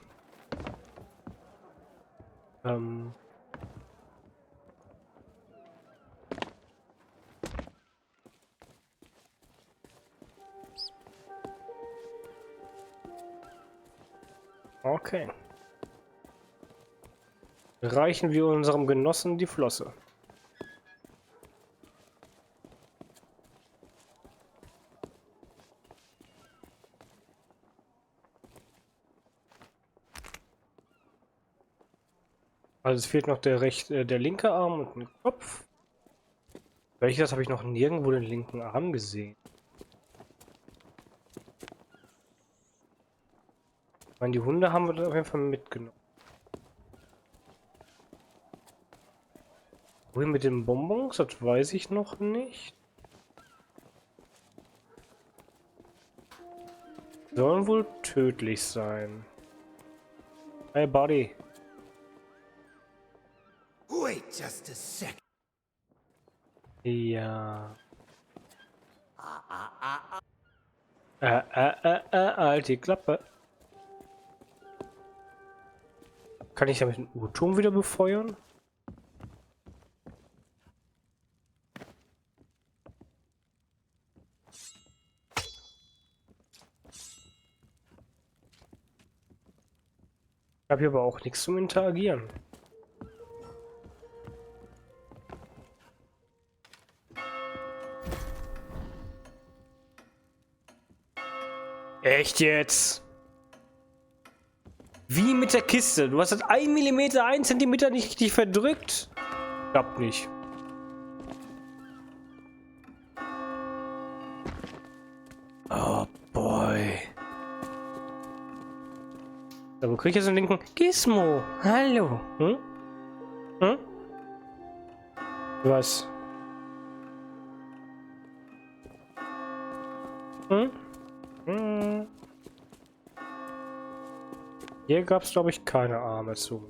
Okay. Reichen wir unserem Genossen die Flosse. Also es fehlt noch der linke Arm und ein Kopf. Welches habe ich noch nirgendwo den linken Arm gesehen? Ich meine, die Hunde haben wir auf jeden Fall mitgenommen. Wohin mit den Bonbons? Das weiß ich noch nicht. Sollen wohl tödlich sein. Hey, Buddy. Wait just a second. Ja. Halt die Klappe. Kann ich damit den Uhrturm wieder befeuern? Ich habe hier aber auch nichts zum Interagieren. Echt jetzt? Wie mit der Kiste? Du hast das 1 mm, 1 cm nicht richtig verdrückt? Klappt nicht. Oh boy. So, wo krieg ich jetzt den linken? Gizmo! Hallo! Hm? Hm? Was? Hm? Hm? Hier gab es, glaube ich, keine Arme zu.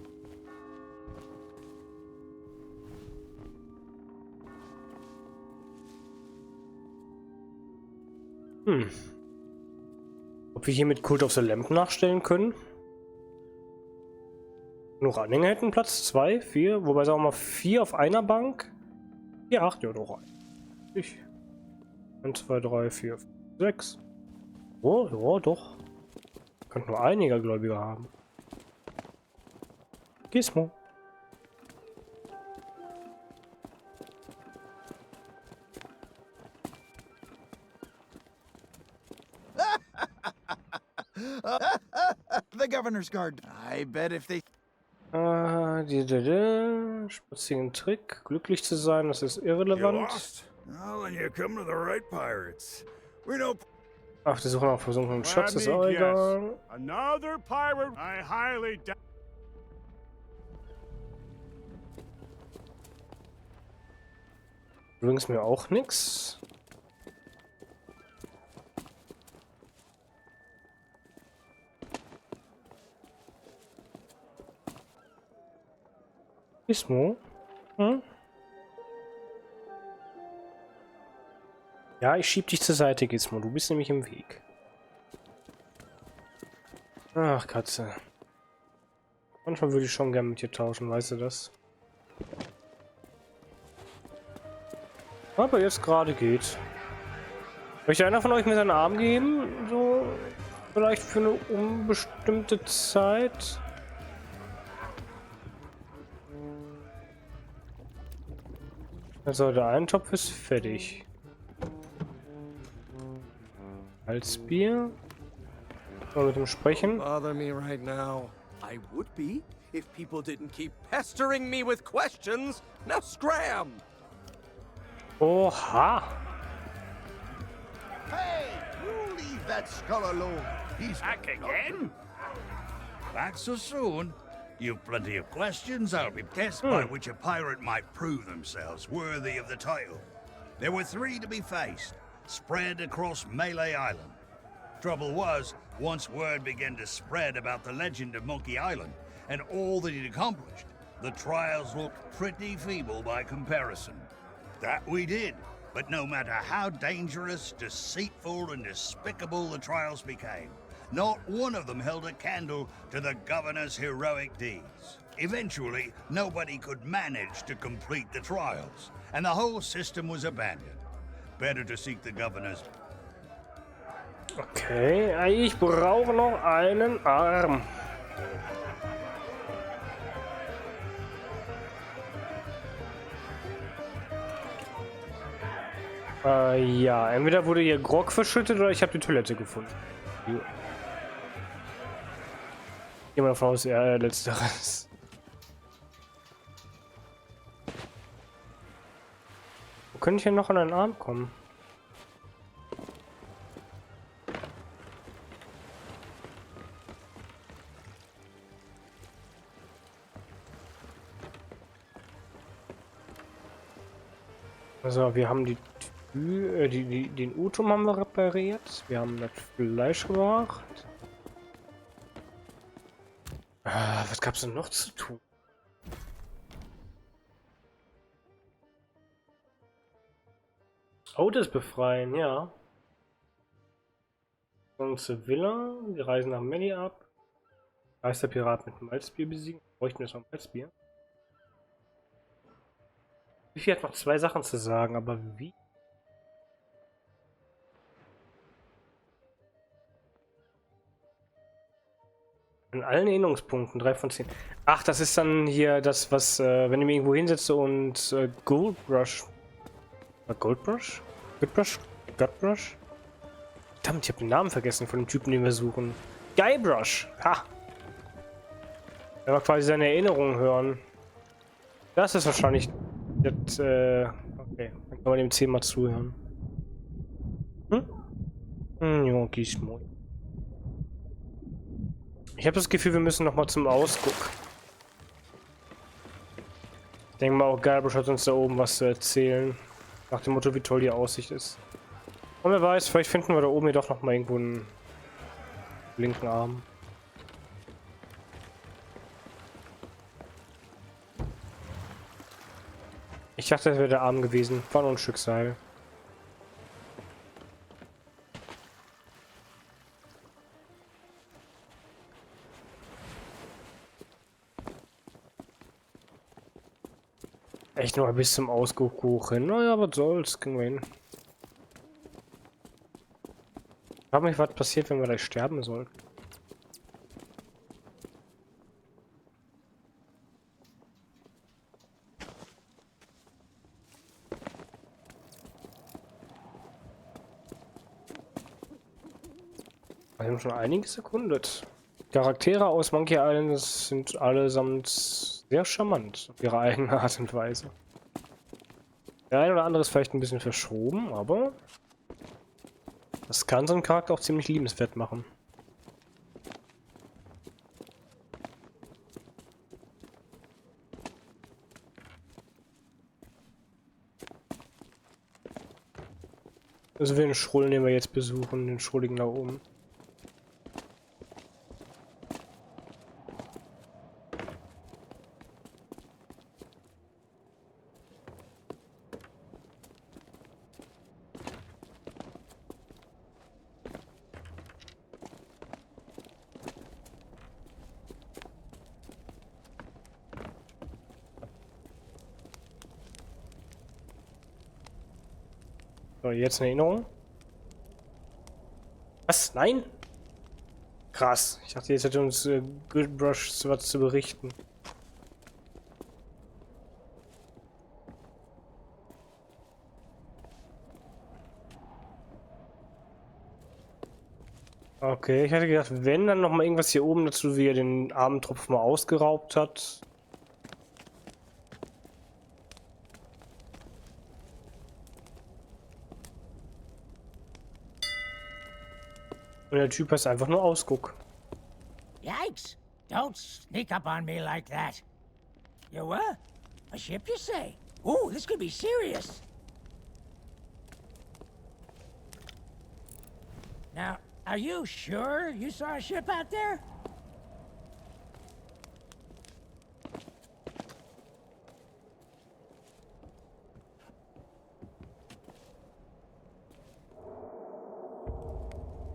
Ob wir hier mit Cult of the Lamp nachstellen können? Noch Anhänger hätten Platz 2, 4, wobei sagen wir mal 4 auf einer Bank. 4, 8, ja doch. 1, 2, 3, 4, 5, 6. Oh, ja, doch. Könnten nur einige Gläubiger haben. Gizmo. The governor's guard. I bet if they... Spazieren Trick. Glücklich zu sein, das ist irrelevant. Well, then you come to the right pirates. We know... Ach, die Suche nach versunkenen Schatz ist auch egal. Another pirate. I highly doubt. Übrigens mir auch nix. Gizmo? Hm? Ja, ich schieb dich zur Seite, Gizmo. Du bist nämlich im Weg. Ach, Katze. Manchmal würde ich schon gerne mit dir tauschen, weißt du das? Aber jetzt gerade geht. Möchte einer von euch mir seinen Arm geben? So, vielleicht für eine unbestimmte Zeit? Also der Eintopf ist fertig. Halsbier. Mal mit dem sprechen. Bother me right now. I would be if people didn't keep pestering me with questions. Now scram! Oha! Hey, you leave that skull alone. He's Back again? Back so soon? You've plenty of questions. I'll be tests by which a pirate might prove themselves worthy of the title. There were 3 to be faced, spread across Melee Island. Trouble was, once word began to spread about the legend of Monkey Island and all that he'd accomplished, the trials looked pretty feeble by comparison. That we did, but no matter how dangerous, deceitful, and despicable the trials became, not one of them held a candle to the governor's heroic deeds. Eventually, nobody could manage to complete the trials, and the whole system was abandoned. Better to seek the governor's. Okay, ich brauche noch einen Arm. Ja, entweder wurde hier Grog verschüttet oder ich habe die Toilette gefunden. Jo. Geh mal davon aus, ja, letzteres. Wo könnte ich hier noch an einen Arm kommen? Also, wir haben den U-Turm haben wir repariert. Wir haben das Fleisch gemacht. Was gab's denn noch zu tun? Autos befreien, ja. Und zur Villa. Wir reisen nach Melly ab. Geisterpirat mit Malzbier besiegen. Bräuchten wir noch Malzbier. Wie hat noch 2 Sachen zu sagen, aber wie? An allen Erinnerungspunkten 3 von 10. Ach, das ist dann hier das, was, wenn ich mich irgendwo hinsetze und Goldbrush. Goldbrush? Goodbrush? Godbrush? Verdammt, ich habe den Namen vergessen von dem Typen, den wir suchen. Guybrush! Ha! Wenn wir quasi seine Erinnerungen hören. Das ist wahrscheinlich das, okay, dann kann man dem 10 mal zuhören. Ja, Gizmo. Ich habe das Gefühl, wir müssen noch mal zum Ausguck. Ich denke mal, auch Guybrush hat uns da oben was zu erzählen. Nach dem Motto, wie toll die Aussicht ist. Und wer weiß, vielleicht finden wir da oben jedoch noch mal irgendwo einen linken Arm. Ich dachte, das wäre der Arm gewesen. War nur ein Stück Seil. Echt nur bis zum Ausguck hoch hin. Naja, was soll's. Kriegen wir hin. Ich frage mich, was passiert, wenn wir gleich sterben sollten. Wir haben schon einiges erkundet. Charaktere aus Monkey Island sind allesamt sehr charmant auf ihre eigene Art und Weise. Der eine oder andere ist vielleicht ein bisschen verschoben, aber das kann so einen Charakter auch ziemlich liebenswert machen. Also den Schrull, den wir jetzt besuchen, den Schrulligen da oben. So, jetzt eine Erinnerung. Was? Nein? Krass. Ich dachte, jetzt hätte uns Goodbrush was zu berichten. Okay, ich hatte gedacht, wenn dann noch mal irgendwas hier oben dazu, wie er den armen Tropf mal ausgeraubt hat. Und der Typ heißt einfach nur Ausguck. Yikes! Don't sneak up on me like that. You what? A ship, you say? Ooh, this could be serious. Now, are you sure you saw a ship out there?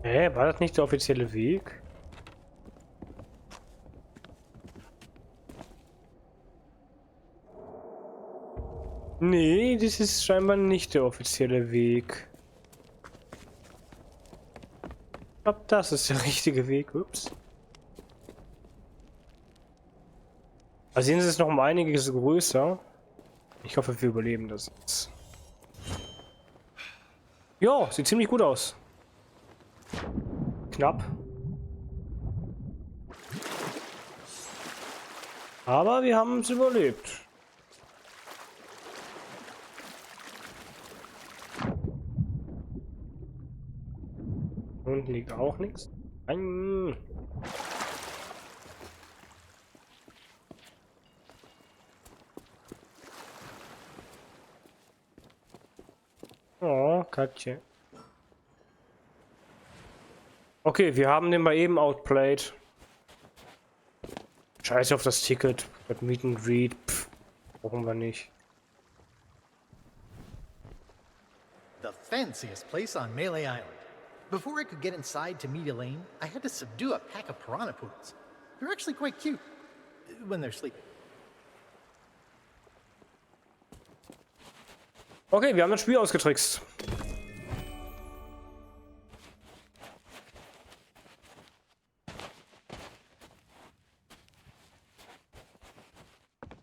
Hä, war das nicht der offizielle Weg? Nee, das ist scheinbar nicht der offizielle Weg. Ich glaube, das ist der richtige Weg. Ups. Also sehen Sie, es ist noch um einiges größer. Ich hoffe, wir überleben das jetzt. Ja, sieht ziemlich gut aus. Knapp. Aber wir haben es überlebt. Unten liegt auch nichts. Nein. Oh, Katje. Okay, wir haben den mal eben outplayed. Scheiße auf das Ticket. Das Meet and Greet. Pff, brauchen wir nicht. The fanciest place on Melee Island. Before I could get inside to meet Elaine, I had to subdue a pack of piranha poodles. They're actually quite cute when they're sleeping. Okay, wir haben das Spiel ausgetrickst.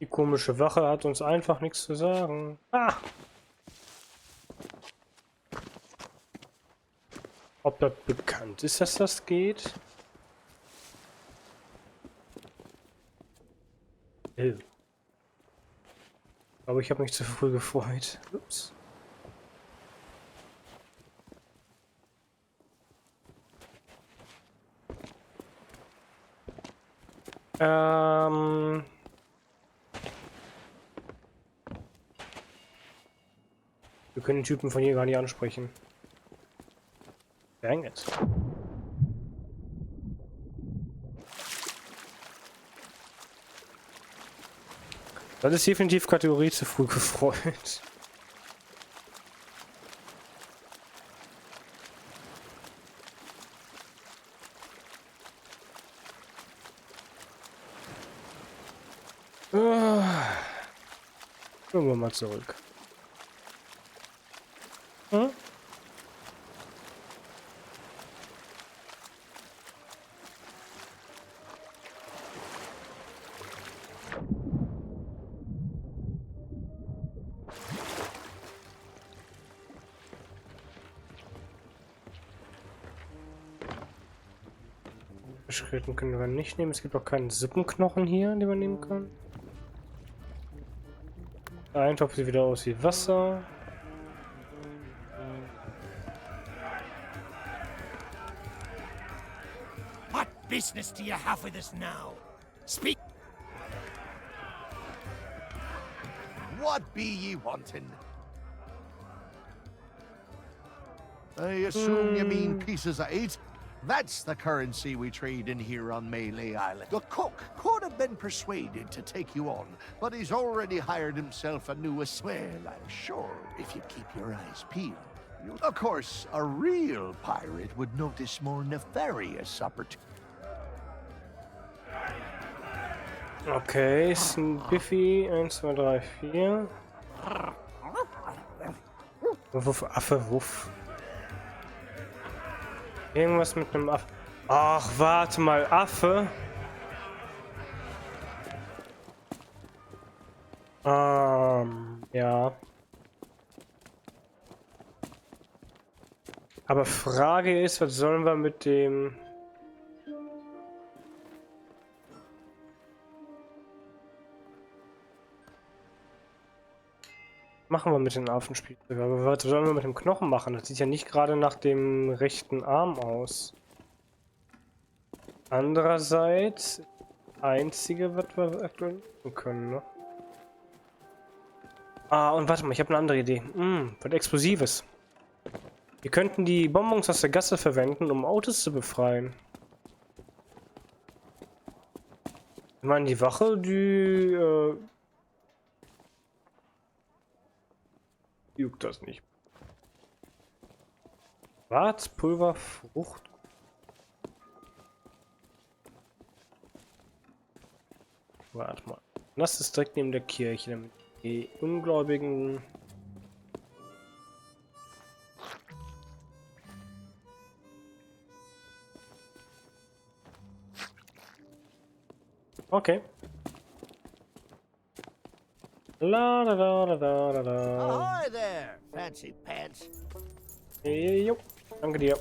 Die komische Wache hat uns einfach nichts zu sagen. Ah! Ob das bekannt ist, dass das geht? Aber ich habe mich zu früh gefreut. Ups. Wir können den Typen von hier gar nicht ansprechen. Dang it. Das ist definitiv Kategorie zu früh gefreut. Gehen wir mal zurück. Hm? Schritten können wir nicht nehmen. Es gibt auch keinen Suppenknochen hier, den man nehmen kann. Der Eintopf sieht wieder aus wie Wasser. What business do you have with us now? Speak. What be ye wanting? I assume you mean pieces of 8? That's the currency we trade in here on Melee Island. The cook could have been persuaded to take you on, but he's already hired himself a new assistant. Well, I'm sure if you keep your eyes peeled. Of course, a real pirate would notice more nefarious opportunities. Okay, ist ein Biffy. 1, 2, 3, 4. Wuff, Affe, Wuff. Irgendwas mit einem Affe. Ach, warte mal, Affe. Ja. Aber Frage ist, was sollen wir mit dem... Machen wir mit den Affenspielzeug. Aber was sollen wir mit dem Knochen machen? Das sieht ja nicht gerade nach dem rechten Arm aus. Andererseits, einzige, was wir aktuell machen können, ne? Ah, und warte mal, ich habe eine andere Idee. Was Explosives. Wir könnten die Bonbons aus der Gasse verwenden, um Autos zu befreien. Ich meine, die Wache, die juckt das nicht. Schwarzpulver, Frucht. Warte mal. Das ist direkt neben der Kirche, damit die Ungläubigen... Okay. La da da da da da da. Ahoy there, fancy pants. Jo, danke dir.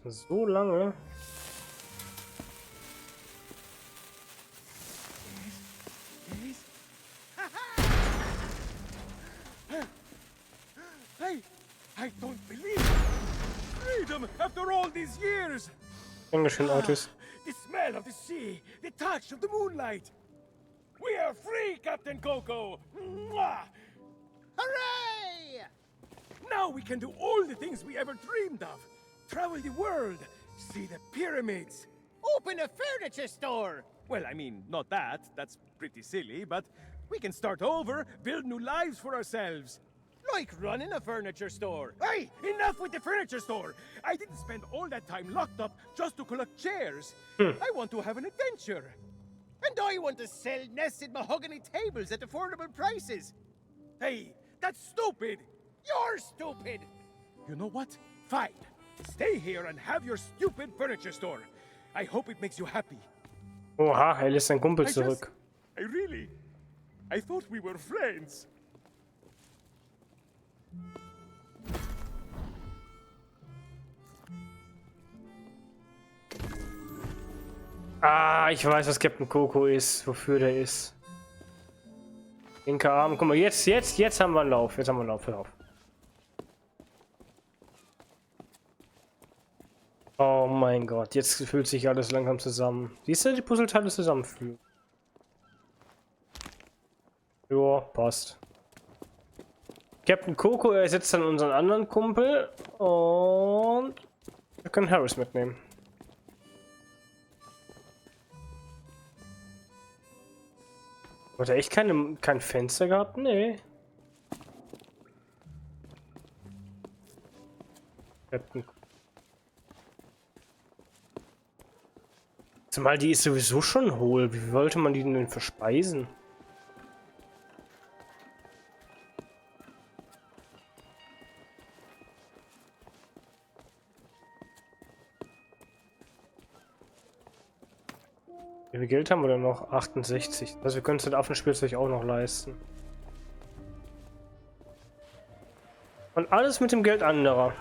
So lange. Hey, I don't believe it. Freedom after all these years. Dankeschön, Autos. The smell of the sea, the touch of the moonlight. We are free, Captain Coco. Mwah! Hooray! Now we can do all the things we ever dreamed of. Travel the world, see the pyramids. Open a furniture store! Well, I mean, not that. That's pretty silly, but we can start over, build new lives for ourselves. Like running a furniture store. Hey, enough with the furniture store! I didn't spend all that time locked up just to collect chairs. I want to have an adventure. And I want to sell nested mahogany tables at affordable prices. Hey, that's stupid! You're stupid! You know what? Fine. Stay here and have your stupid furniture store. I hope it makes you happy. Oha, er lässt seinen Kumpel zurück. I thought we were friends. Ah, ich weiß, was Captain Coco ist, wofür der ist. Linker Arm, guck mal, jetzt haben wir einen Lauf. Jetzt haben wir einen Lauf, hör auf. Oh mein Gott, jetzt fühlt sich alles langsam zusammen. Siehst du, die Puzzleteile zusammenfügen? Joa, passt. Captain Coco ersetzt dann unseren anderen Kumpel und wir können Harris mitnehmen. Hat er echt kein Fenster gehabt? Nee. Captain Coco. Zumal die ist sowieso schon hohl. Wie wollte man die denn verspeisen? Wie viel Geld haben wir denn noch? 68. Also wir können es das Affenspielzeug auch noch leisten. Und alles mit dem Geld anderer.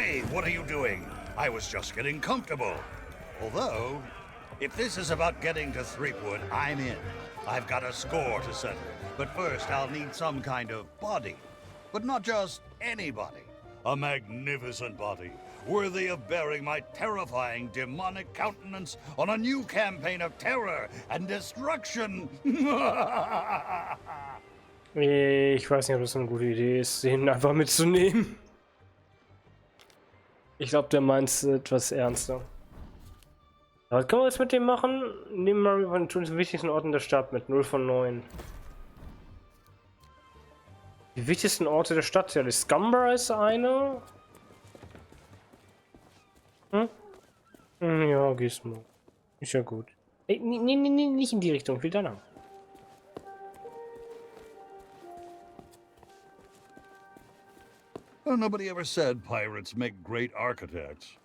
Hey, what are you doing? I was just getting comfortable. Although, if this is about getting to Threepwood, I'm in. I've got a score to settle. But first, I'll need some kind of body. But not just anybody. A magnificent body, worthy of bearing my terrifying demonic countenance on a new campaign of terror and destruction. Ich weiß nicht, ob das eine gute Idee ist, den einfach mitzunehmen. Ich glaube, der meint es etwas ernster. Was können wir jetzt mit dem machen? Nehmen wir von den wichtigsten Orten der Stadt mit 0 von 9. Die wichtigsten Orte der Stadt, ja, die Scumber ist eine. Hm? Ja, gehst mal. Ist ja gut. Ey, nee, nicht in die Richtung, viel danach. Well, nobody ever said pirates make great architects.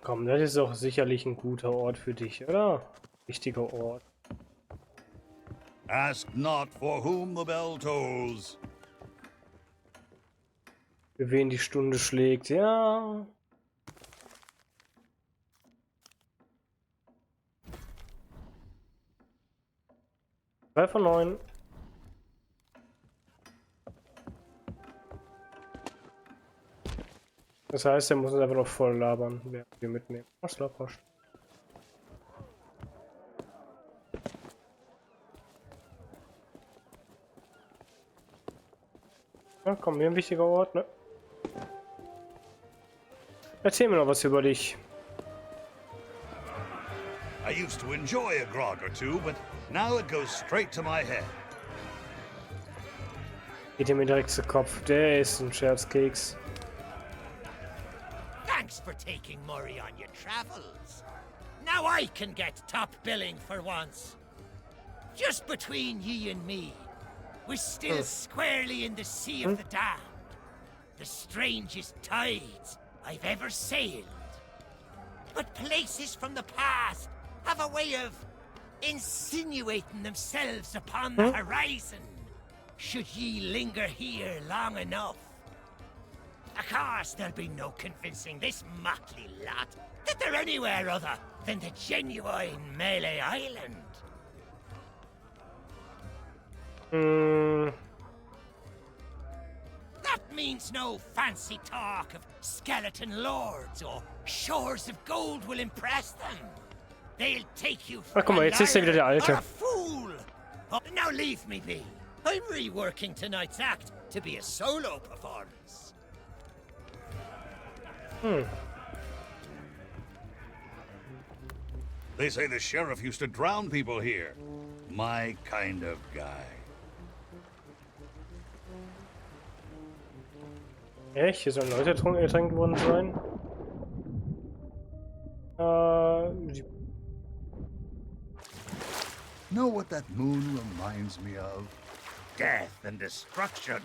Komm, das ist auch sicherlich ein guter Ort für dich, oder? Wichtiger Ort. Ask not for whom the bell tolls. Für wen die Stunde schlägt, ja. Drei von 9. Das heißt, er muss uns einfach noch voll labern, während wir mitnehmen. Was laberst? Ja, komm, hier ein wichtiger Ort, ne? Erzähl mir noch was über dich. I used to enjoy a grog or two, but now it goes straight to my head. Geht ihm direkt zu Kopf. Der ist ein Scherzkeks. Thanks for taking Murray on your travels. Now I can get top billing for once. Just between ye and me, we're still squarely in the Sea of the Damned. The strangest tides I've ever sailed. But places from the past have a way of insinuating themselves upon the horizon, should ye linger here long enough. Of course, there'll be no convincing this motley lot that they're anywhere other than the genuine Melee Island. That means no fancy talk of skeleton lords or shores of gold will impress them. They'll take you for guck mal, jetzt ist er wieder der Alte. a fool. Oh, now leave me be. I'm reworking tonight's act to be a solo performance. They say the sheriff used to drown people here. My kind of guy. Echt? Hier sollen Leute ertränkt worden sein? Know what that moon reminds me of? Death and destruction.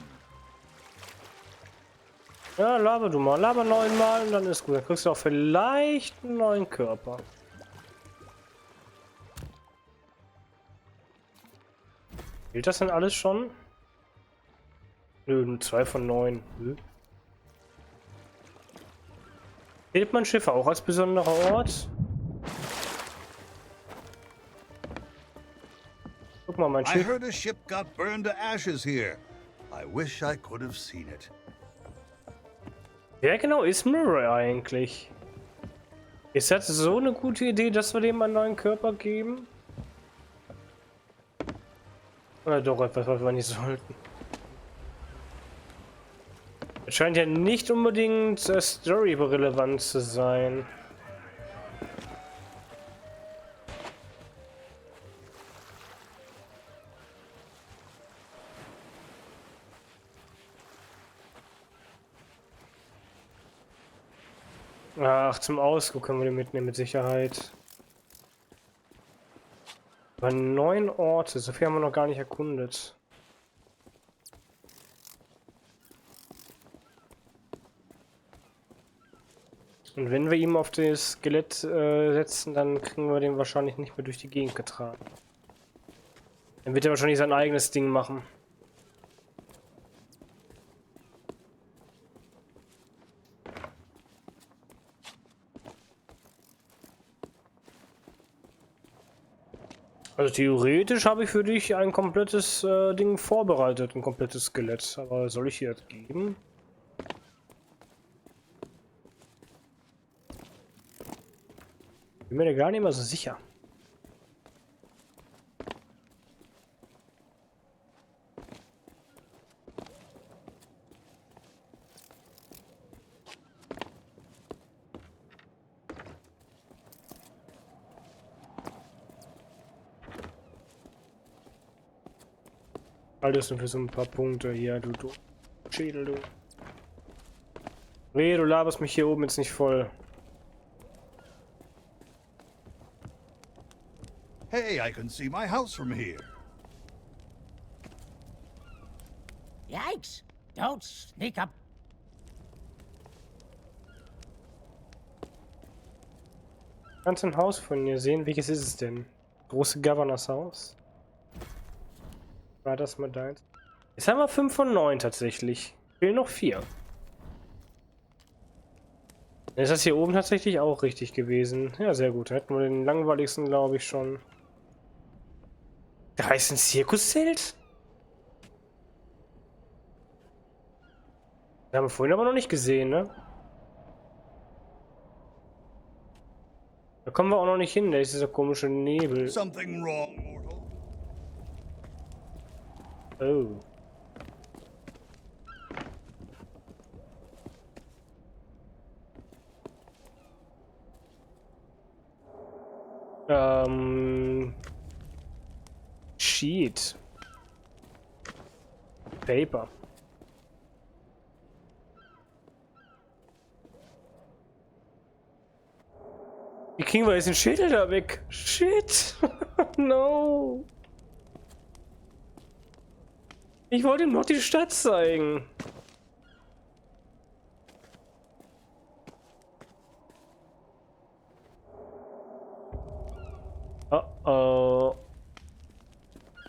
Ja, laber du mal. Laber 9 Mal und dann ist gut. Dann kriegst du auch vielleicht einen neuen Körper. Gilt das denn alles schon? Nö, nur 2 von 9. Gilt mein Schiff auch als besonderer Ort? Guck mal, mein I Schiff. heard a ship got burned to ashes here. I wish I could have seen it. Wer genau ist Murray eigentlich? Ist das so eine gute Idee, dass wir dem einen neuen Körper geben? Oder doch etwas, was wir nicht sollten? Es scheint ja nicht unbedingt story-relevant zu sein. Ach, zum Ausguck können wir den mitnehmen, mit Sicherheit. Aber 9 Orte, so viel haben wir noch gar nicht erkundet. Und wenn wir ihm auf das Skelett setzen, dann kriegen wir den wahrscheinlich nicht mehr durch die Gegend getragen. Dann wird er wahrscheinlich sein eigenes Ding machen. Also theoretisch habe ich für dich ein komplettes Ding vorbereitet, ein komplettes Skelett. Aber soll ich dir das geben? Bin mir da gar nicht mehr so sicher. Alles nur für so ein paar Punkte hier, du Schädel, du. Nee, du laberst mich hier oben jetzt nicht voll. Hey, I can see my house from here. Yikes! Don't sneak up. Kannst du ein Haus von mir sehen? Welches ist es denn? Große Governors Haus? War das mal deins? Jetzt haben wir 5 von 9 tatsächlich. Fehlen noch 4. Ist das hier oben tatsächlich auch richtig gewesen? Ja, sehr gut. Hätten wir den langweiligsten, glaube ich, schon. Da ist ein Zirkuszelt? Wir haben vorhin aber noch nicht gesehen, ne? Da kommen wir auch noch nicht hin, da ist dieser komische Nebel. Something wrong, mortal? Oh. Sheet. Paper. Wie kriegen wir jetzt den Schädel da weg? Shit. No. Ich wollte ihm noch die Stadt zeigen. Oh oh.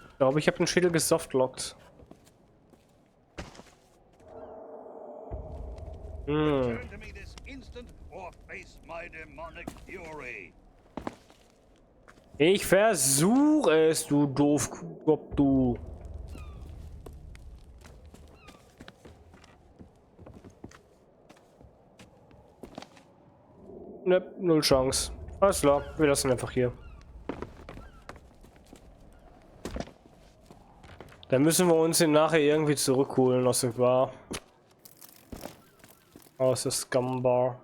Ich glaube, ich habe den Schädel gesoftlockt. Hm. Ich versuche es, du Doofkopf, du. Ne, null Chance. Alles klar, wir lassen einfach hier. Dann müssen wir uns den nachher irgendwie zurückholen aus der Bar. Aus der Scumbar.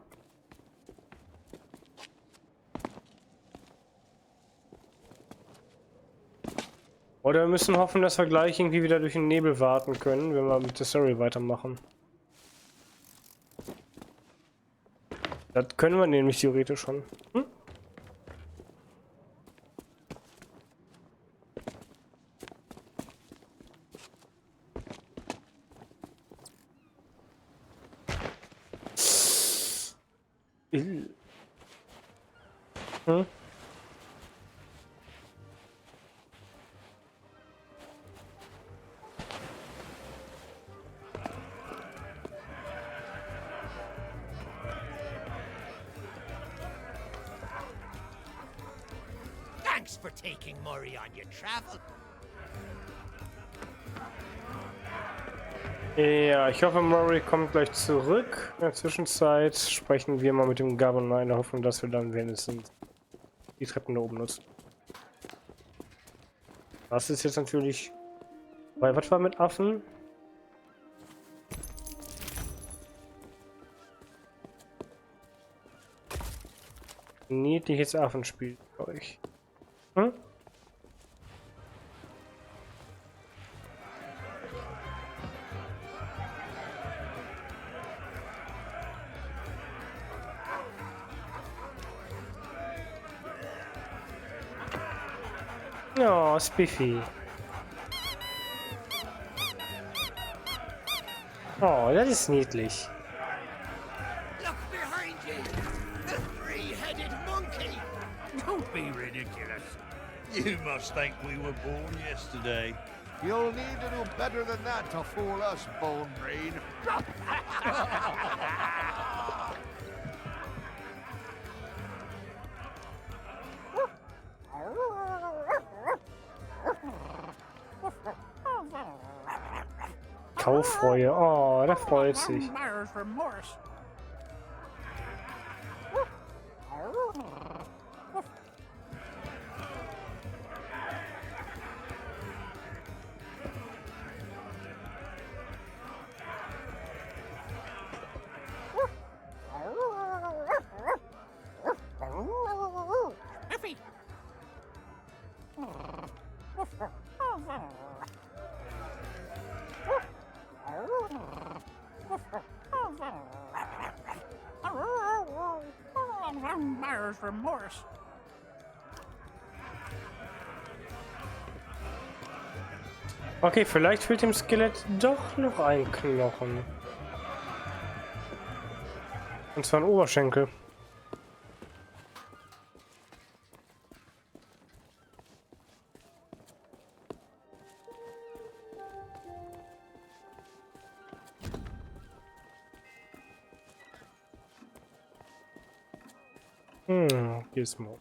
Oder wir müssen hoffen, dass wir gleich irgendwie wieder durch den Nebel warten können, wenn wir mit der Story weitermachen. Das können wir nämlich theoretisch schon. Hm? Hm? Thanks for taking Murray on your travel. Ja, ich hoffe, Murray kommt gleich zurück. In der Zwischenzeit sprechen wir mal mit dem Governor in der Hoffnung, dass wir dann wenigstens die Treppen da oben nutzen. Das ist jetzt natürlich... Weil, was war mit Affen? Niedliches Affenspiel für euch. Hm? Oh, Spiffy. Oh, das ist niedlich. Look behind you! The three-headed monkey! Don't be ridiculous. You must think we were born yesterday. You'll need to do better than that to fool us, Bone Brain. Kauffreue. Oh, der freut sich. Okay, vielleicht fehlt dem Skelett doch noch ein Knochen. Und zwar ein Oberschenkel. Gizmo.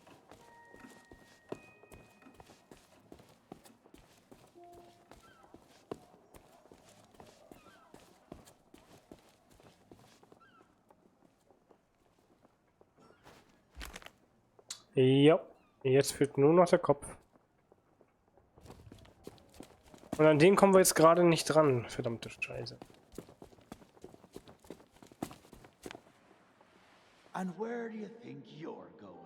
Ja, jetzt fehlt nur noch der Kopf. Und an den kommen wir jetzt gerade nicht dran, verdammte Scheiße. And where do you think you're going?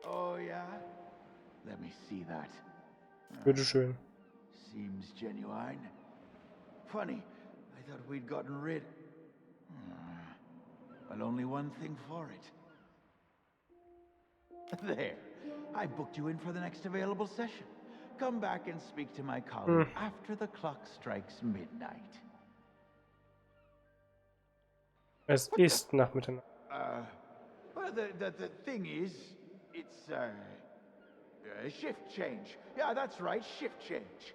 Oh yeah? Let me see that. Bitteschön. Seems genuine. Funny, I thought we'd gotten rid. Well, only one thing for it. There. I booked you in for the next available session. Come back and speak to my colleague after the clock strikes midnight. Es ist nach Mitternacht. Well, the thing is, it's shift change. Yeah, that's right, shift change.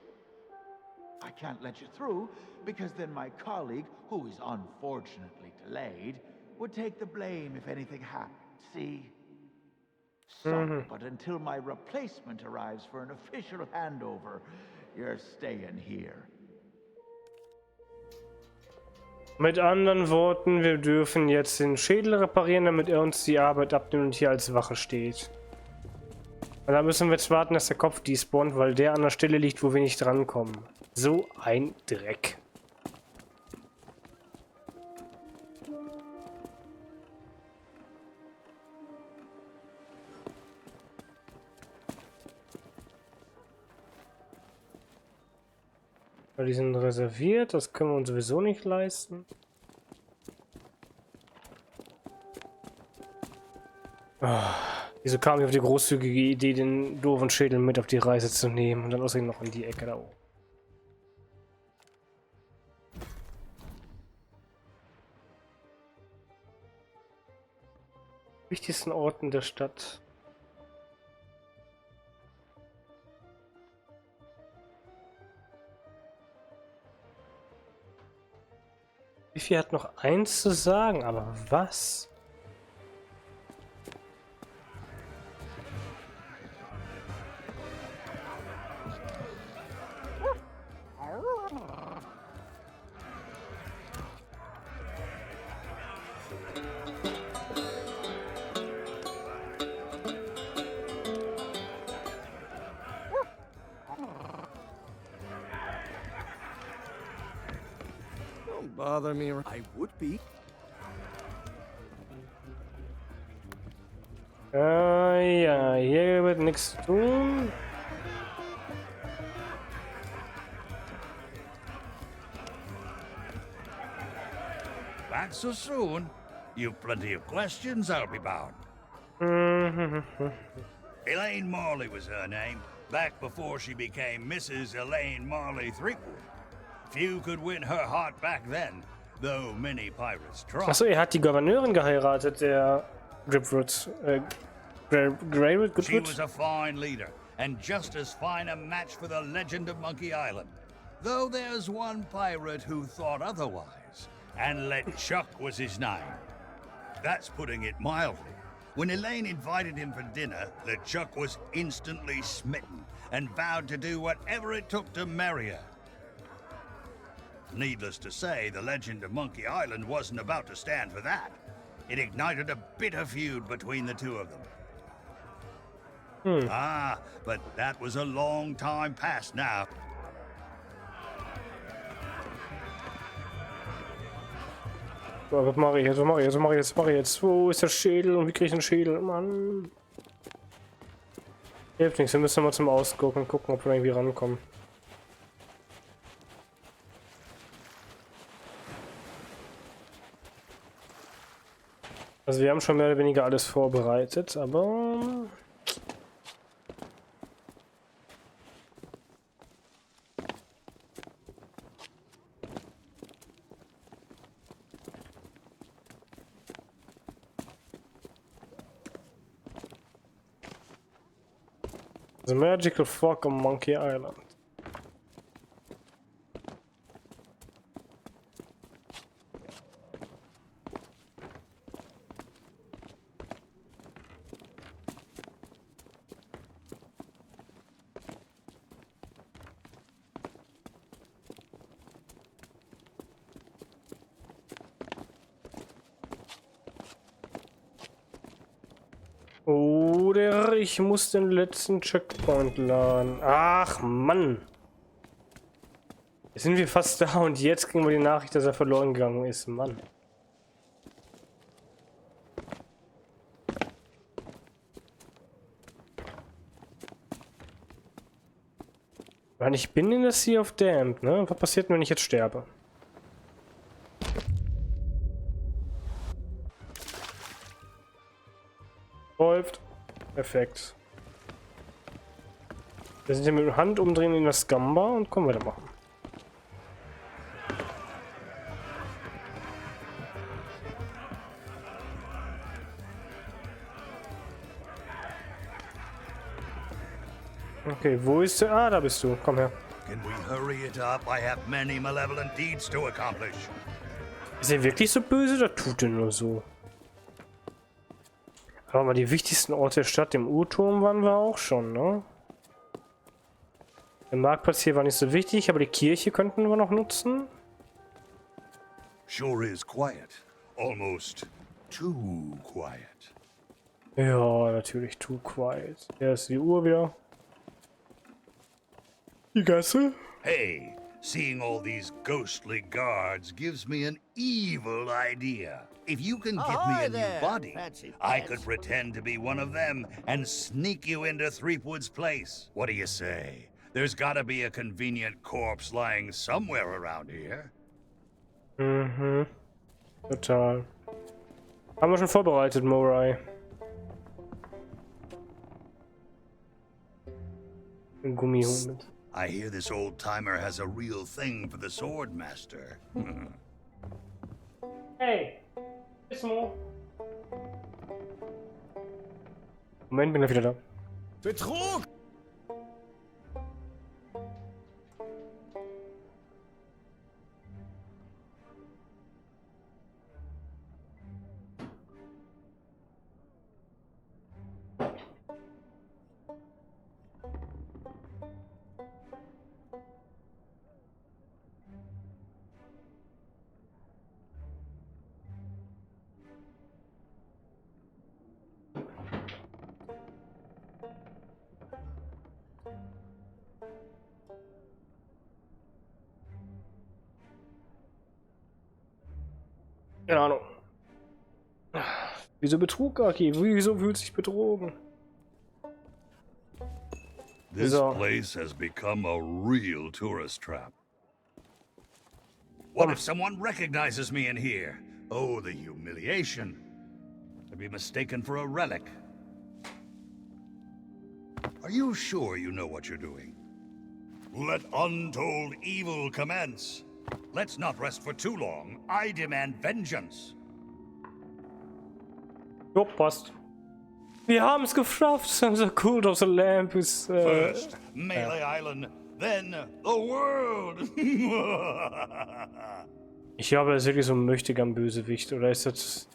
I can't let you through because then my colleague, who is unfortunately delayed, would take the blame if anything happened. See? Sorry, but until my replacement arrives for an official handover, you're staying here. Mit anderen Worten, wir dürfen jetzt den Schädel reparieren, damit er uns die Arbeit abnimmt und hier als Wache steht. Und da müssen wir jetzt warten, dass der Kopf despawnt, weil der an der Stelle liegt, wo wir nicht drankommen. So ein Dreck. Weil die sind reserviert, das können wir uns sowieso nicht leisten. Wieso kam ich auf die großzügige Idee, den doofen Schädel mit auf die Reise zu nehmen und dann außerdem noch in die Ecke da oben? Wichtigsten Orten der Stadt. Biffy hat noch eins zu sagen, aber was? Bother me. I would be. Ja, hier wird nichts tun. Back so soon? You've plenty of questions, I'll be bound. Elaine Marley was her name, back before she became Mrs. Elaine Marley Threepwood. Few could win her heart back then, though many pirates tried. Achso, er hat die Gouverneurin geheiratet, der Gripwood. She was a fine leader, and just as fine a match for the legend of Monkey Island. Though there's one pirate who thought otherwise, and LeChuck was his name. That's putting it mildly. When Elaine invited him for dinner, LeChuck was instantly smitten, and vowed to do whatever it took to marry her. Needless to say, the legend of Monkey Island wasn't about to stand for that. It ignited a bitter feud between the two of them. Ah, but that was a long time past now. So, was mache ich jetzt? Was mache ich jetzt? Was mache ich jetzt? Was mache ich jetzt? Wo ist der Schädel und wie kriege ich den Schädel? Mann. Hilft nichts, wir müssen mal zum Ausgucken und gucken, ob wir irgendwie rankommen. Also wir haben schon mehr oder weniger alles vorbereitet, aber... The magical fog on Monkey Island. Oder ich muss den letzten Checkpoint laden. Ach Mann. Jetzt sind wir fast da und jetzt kriegen wir die Nachricht, dass er verloren gegangen ist. Mann. Weil ich bin in der Sea of Damned, ne? Was passiert, wenn ich jetzt sterbe? Läuft. Perfekt. Wir sind hier mit dem Handumdrehen in das Scumbar und können weitermachen. Okay, wo ist der? Ah, da bist du. Komm her. Can we hurry it up? I have many malevolent deeds to accomplish. Ist er wirklich so böse oder tut er nur so? Aber mal die wichtigsten Orte der Stadt, im U-Turm waren wir auch schon, ne? Der Marktplatz hier war nicht so wichtig, aber die Kirche könnten wir noch nutzen. Sure is quiet. Almost too quiet. Ja, natürlich, too quiet. Hier ist die Uhr wieder. Die Gasse. Hey, seeing all these ghostly guards gives me an evil idea. If you can get me a new body, I could pretend to be one of them and sneak you into Threepwood's place. What do you say? There's gotta be a convenient corpse lying somewhere around here. Mhm. Total. Haben wir schon vorbereitet, Morai. Ein Gummihund mit. I hear this old-timer has a real thing for the Swordmaster. Hey! Ismo! Moment, bin ich wieder da. Betrug! Keine Ahnung. Wieso Betrug, Aki? Wieso fühlt sich betrogen? This place has become a real tourist trap. What if someone recognizes me in here? Oh, the humiliation. I'd be mistaken for a relic. Are you sure you know what you're doing? Let untold evil commence. Let's not rest for too long. I demand vengeance. Jo, passt. Wir haben es geschafft. The Cult of the Lamp ist... First, Melee Island, then the world. Ich glaube, er ist wirklich so ein möchtegern Bösewicht. Oder ist das...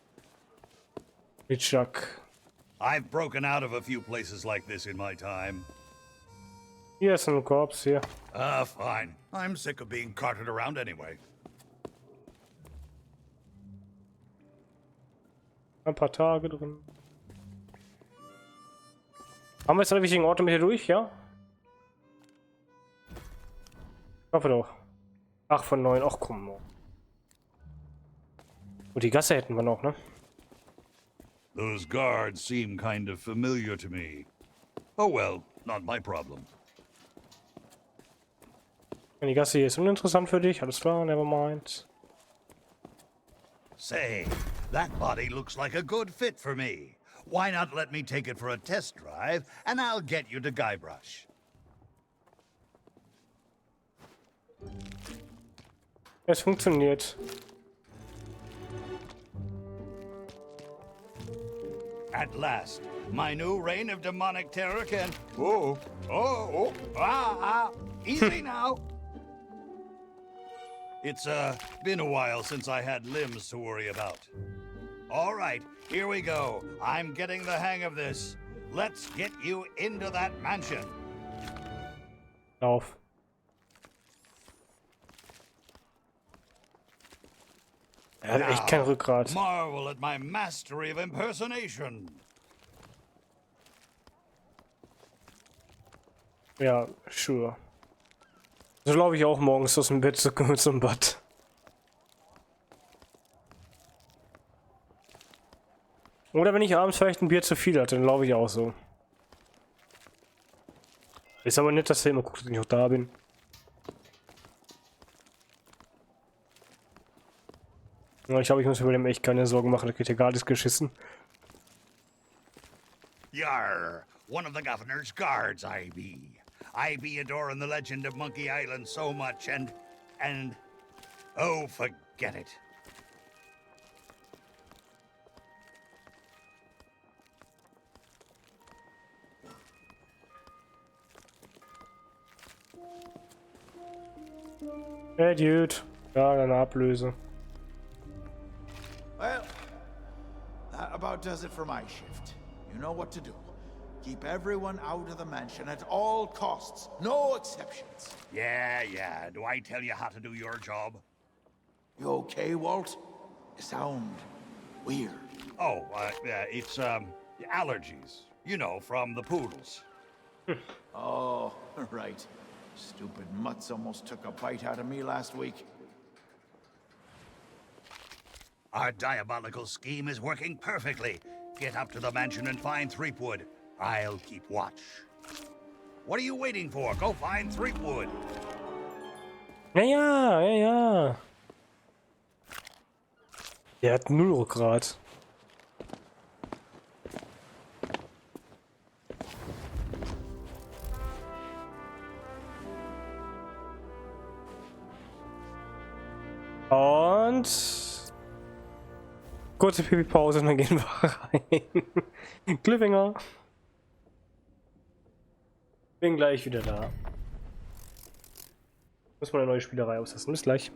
Mit Chuck? I've broken out of a few places like this in my time. Hier ist ein Korps hier. Fine. I'm sick of being carted around anyway. Ein paar Tage drin. Haben wir jetzt alle wichtigen Orte mit hier durch, ja? Ich hoffe doch. 8 von 9. Ach komm. Und die Gasse hätten wir noch, ne? Those guards seem kind of familiar to me. Oh well, not my problem. Die Gasse hier ist uninteressant für dich. Alles klar, never mind. Say, that body looks like a good fit for me. Why not let me take it for a test drive, and I'll get you to Guybrush. Es funktioniert. At last, my new reign of demonic terror can... Easy now. It's, been a while since I had limbs to worry about. All right, here we go. I'm getting the hang of this. Let's get you into that mansion. Lauf. Er hat echt kein Rückgrat. Marvel at my mastery of impersonation. Ja, sure. So laufe ich auch morgens aus dem Bett zum Bad. Oder wenn ich abends vielleicht ein Bier zu viel hatte, dann laufe ich auch so. Ist aber nett, dass er immer guckt, dass ich noch da bin. Ja, ich glaube, ich muss über dem echt keine Sorgen machen, da kriegt er gar nichts geschissen. Yarr, one of the governor's guards I be. I be adoring the legend of Monkey Island so much and... Oh, forget it. Hey, Dude. Ja, deine Ablöse. Well, that about does it for my shift. You know what to do. Keep everyone out of the mansion at all costs. No exceptions. Yeah. Do I tell you how to do your job? You okay, Walt? You sound weird. Oh, it's, allergies. You know, from the poodles. Oh, right. Stupid mutts almost took a bite out of me last week. Our diabolical scheme is working perfectly. Get up to the mansion and find Threepwood. I'll keep watch. What are you waiting for? Go find Threepwood. Ja. Der hat 0 Rückgrat. Und kurze Pipi-Pause und dann gehen wir rein. Cliffhanger. Bin gleich wieder da. Muss mal eine neue Spielerei austesten. Bis gleich.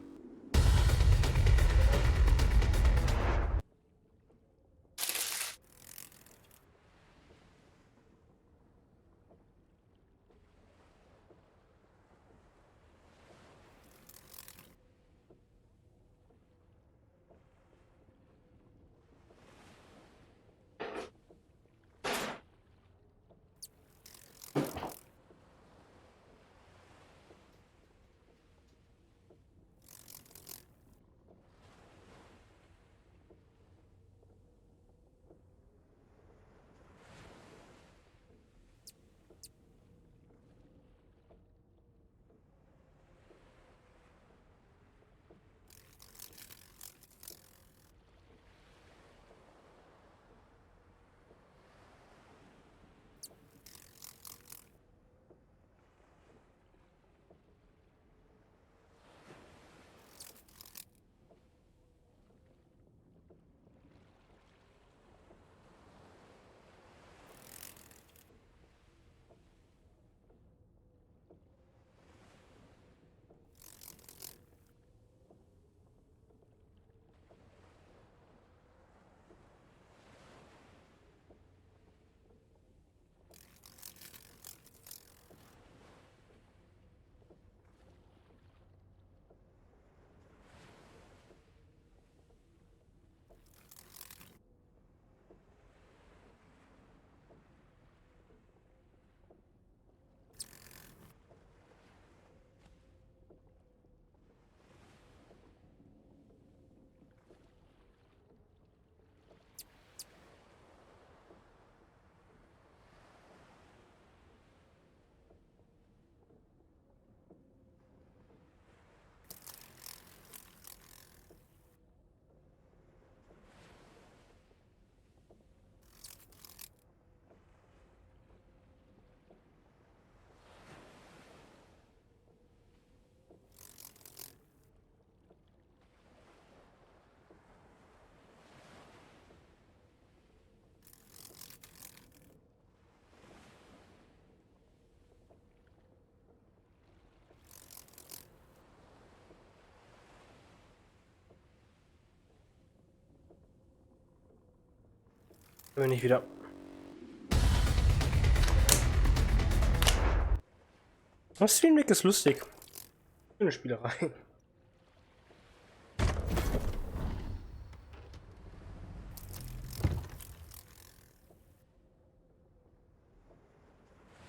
Bin ich wieder. Das Streamdeck ist lustig. Schöne Spielerei.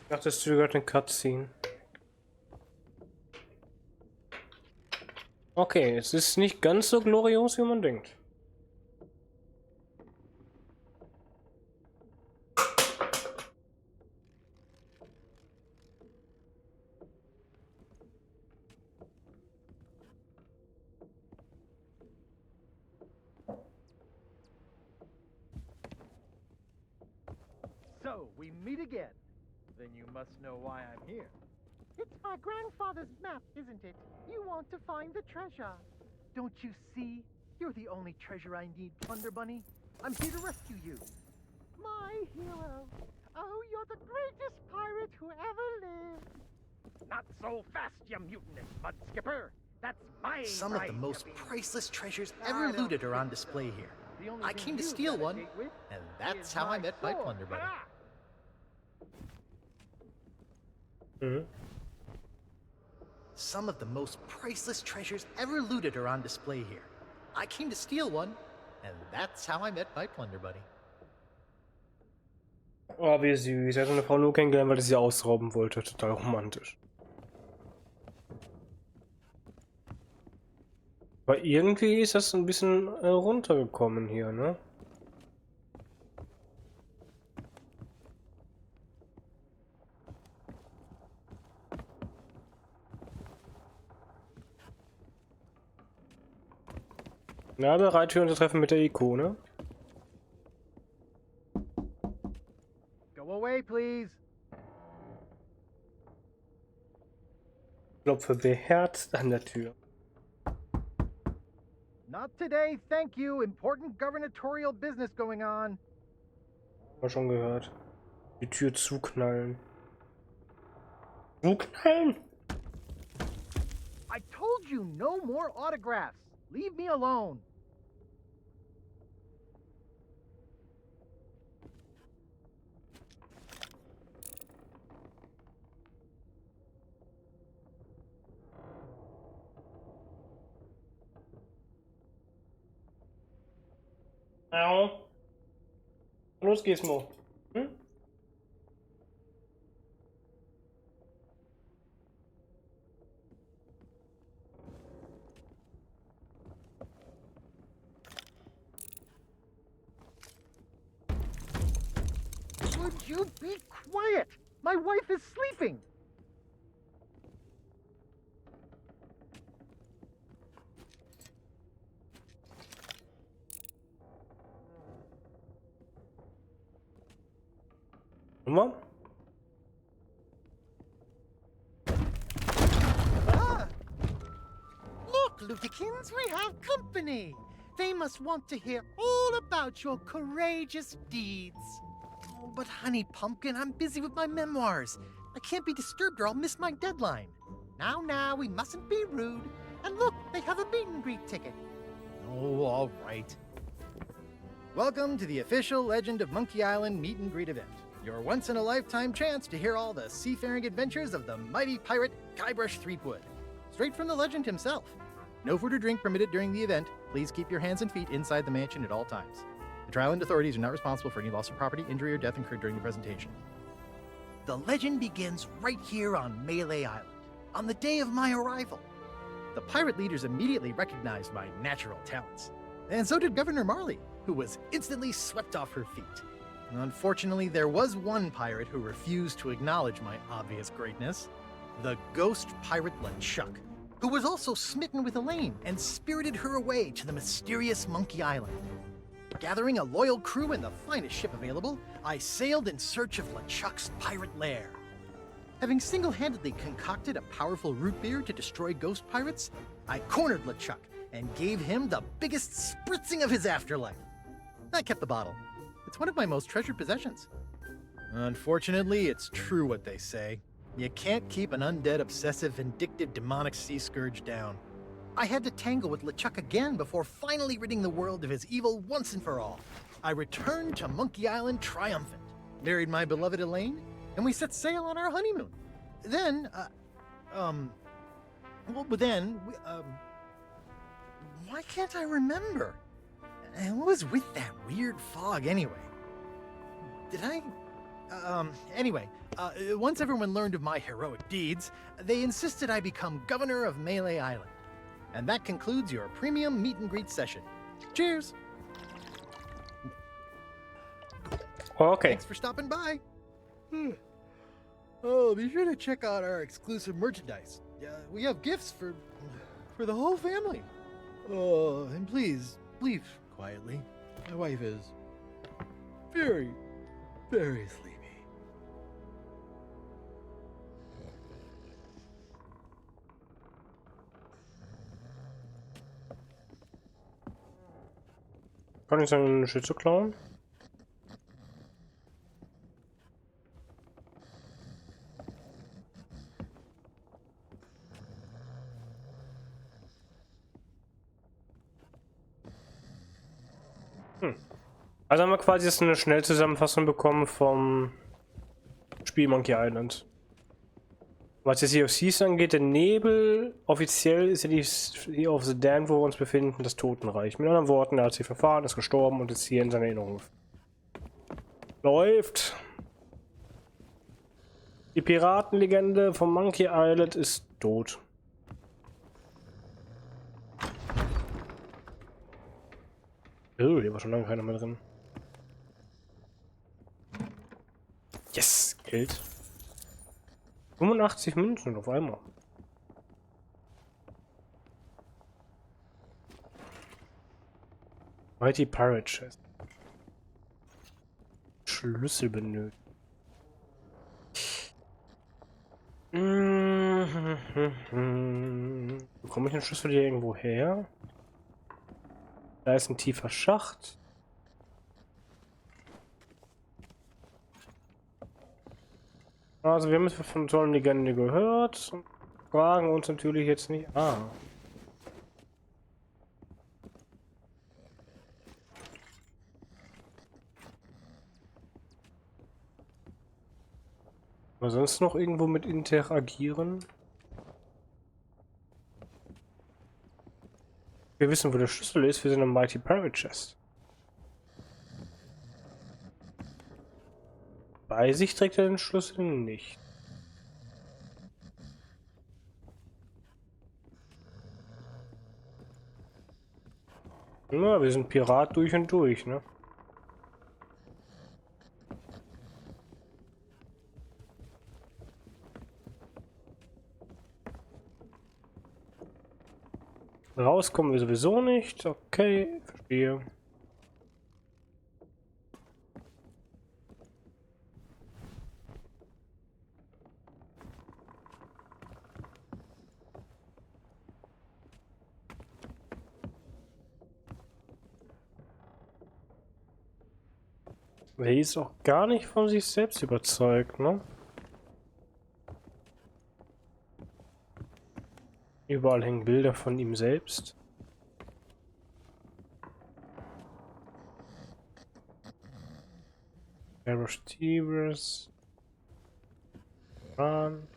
Ich dachte, es triggert eine Cutscene. Okay, es ist nicht ganz so glorios, wie man denkt. So, we meet again. Then you must know why I'm here. It's my grandfather's map, isn't it? You want to find the treasure. Don't you see? You're the only treasure I need, Plunder Bunny. I'm here to rescue you. My hero. Oh, you're the greatest pirate who ever lived. Not so fast, you mutinous mud skipper. That's my Some of the bride most to be. priceless treasures ever looted are on display here. I came to steal one, and that's how I met my Plunder Bunny. Some of the most priceless treasures ever looted are on display here. I came to steal one, and that's how I met my Plunder Bunny. Oh, wie süß. Er hat eine Frau nur kennengelernt, weil er sie ausrauben wollte. Total romantisch. Aber irgendwie ist das ein bisschen runtergekommen hier, ne? Na, bereit für unser Treffen mit der Ikone? Go away, please. Klopfe beherzt an der Tür. Not today, thank you. Important gubernatorial business going on. Haben wir schon gehört. Die Tür zuknallen. Zuknallen? I told you no more autographs. Leave me alone. Ja. Los geht's, Mo. Hm? Would you be quiet? My wife is sleeping. Nummer? Look, Lutikins, we have company. They must want to hear all about your courageous deeds. Oh, but honey pumpkin, I'm busy with my memoirs. I can't be disturbed or I'll miss my deadline. Now, we mustn't be rude. And look, they have a meet and greet ticket. Oh, all right. Welcome to the official Legend of Monkey Island meet and greet event. Your once-in-a-lifetime chance to hear all the seafaring adventures of the mighty pirate Guybrush Threepwood. Straight from the legend himself. No food or drink permitted during the event. Please keep your hands and feet inside the mansion at all times. The Trial and authorities are not responsible for any loss of property, injury, or death incurred during the presentation. The legend begins right here on Melee Island, on the day of my arrival. The pirate leaders immediately recognized my natural talents. And so did Governor Marley, who was instantly swept off her feet. Unfortunately, there was one pirate who refused to acknowledge my obvious greatness. The ghost pirate LeChuck, who was also smitten with Elaine and spirited her away to the mysterious Monkey Island. Gathering a loyal crew and the finest ship available, I sailed in search of LeChuck's pirate lair. Having single-handedly concocted a powerful root beer to destroy ghost pirates, I cornered LeChuck and gave him the biggest spritzing of his afterlife. I kept the bottle. It's one of my most treasured possessions. Unfortunately, it's true what they say. You can't keep an undead, obsessive, vindictive, demonic sea scourge down. I had to tangle with LeChuck again before finally ridding the world of his evil once and for all. I returned to Monkey Island triumphant, married my beloved Elaine, and we set sail on our honeymoon. Then, why can't I remember? And what was with that weird fog anyway? Once everyone learned of my heroic deeds, they insisted I become governor of Melee Island. And that concludes your premium meet and greet session. Cheers! Okay. Thanks for stopping by. Oh, be sure to check out our exclusive merchandise. We have gifts for the whole family. Oh, and please, leave quietly. My wife is very, very sleepy. Kann ich seine Schütze klauen? Also haben wir quasi jetzt eine Schnellzusammenfassung bekommen vom Spiel Monkey Island. Was jetzt hier auf Thieves angeht, der Nebel, offiziell ist ja die City of the Damned, wo wir uns befinden, das Totenreich. Mit anderen Worten, er hat sie verfahren, ist gestorben und ist hier in seiner Erinnerung. Läuft! Die Piratenlegende vom Monkey Island ist tot. Oh, hier war schon lange keiner mehr drin. Yes, Geld. 85 Münzen auf einmal. Mighty Pirate Chest. Schlüssel benötigt. Bekomme ich den Schlüssel hier irgendwo her? Da ist ein tiefer Schacht. Also wir haben es von tollen Legende gehört und fragen uns natürlich jetzt nicht. Aber sonst noch irgendwo mit interagieren? Wir wissen, wo der Schlüssel ist. Wir sind im Mighty Pirate Chest. Bei sich trägt er den Schlüssel nicht. Na, wir sind Pirat durch und durch, ne? Rauskommen wir sowieso nicht. Okay, verstehe. Er ist auch gar nicht von sich selbst überzeugt, ne? Überall hängen Bilder von ihm selbst. Thieves. Run.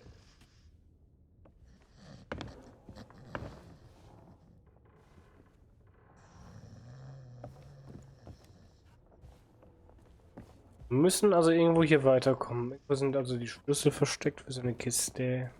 Wir müssen also irgendwo hier weiterkommen. Wo sind also die Schlüssel versteckt für so eine Kiste?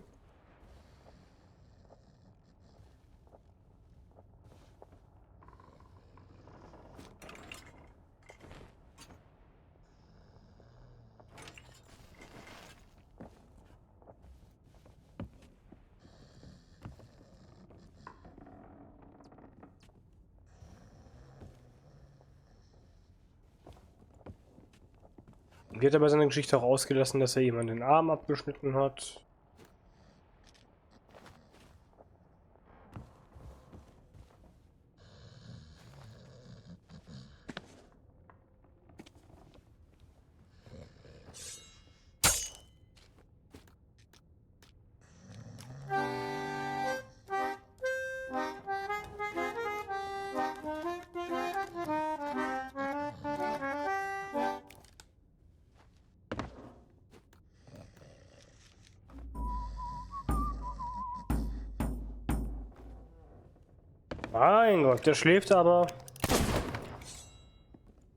Wird aber seine Geschichte auch ausgelassen, dass er jemand den Arm abgeschnitten hat. Mein Gott, der schläft aber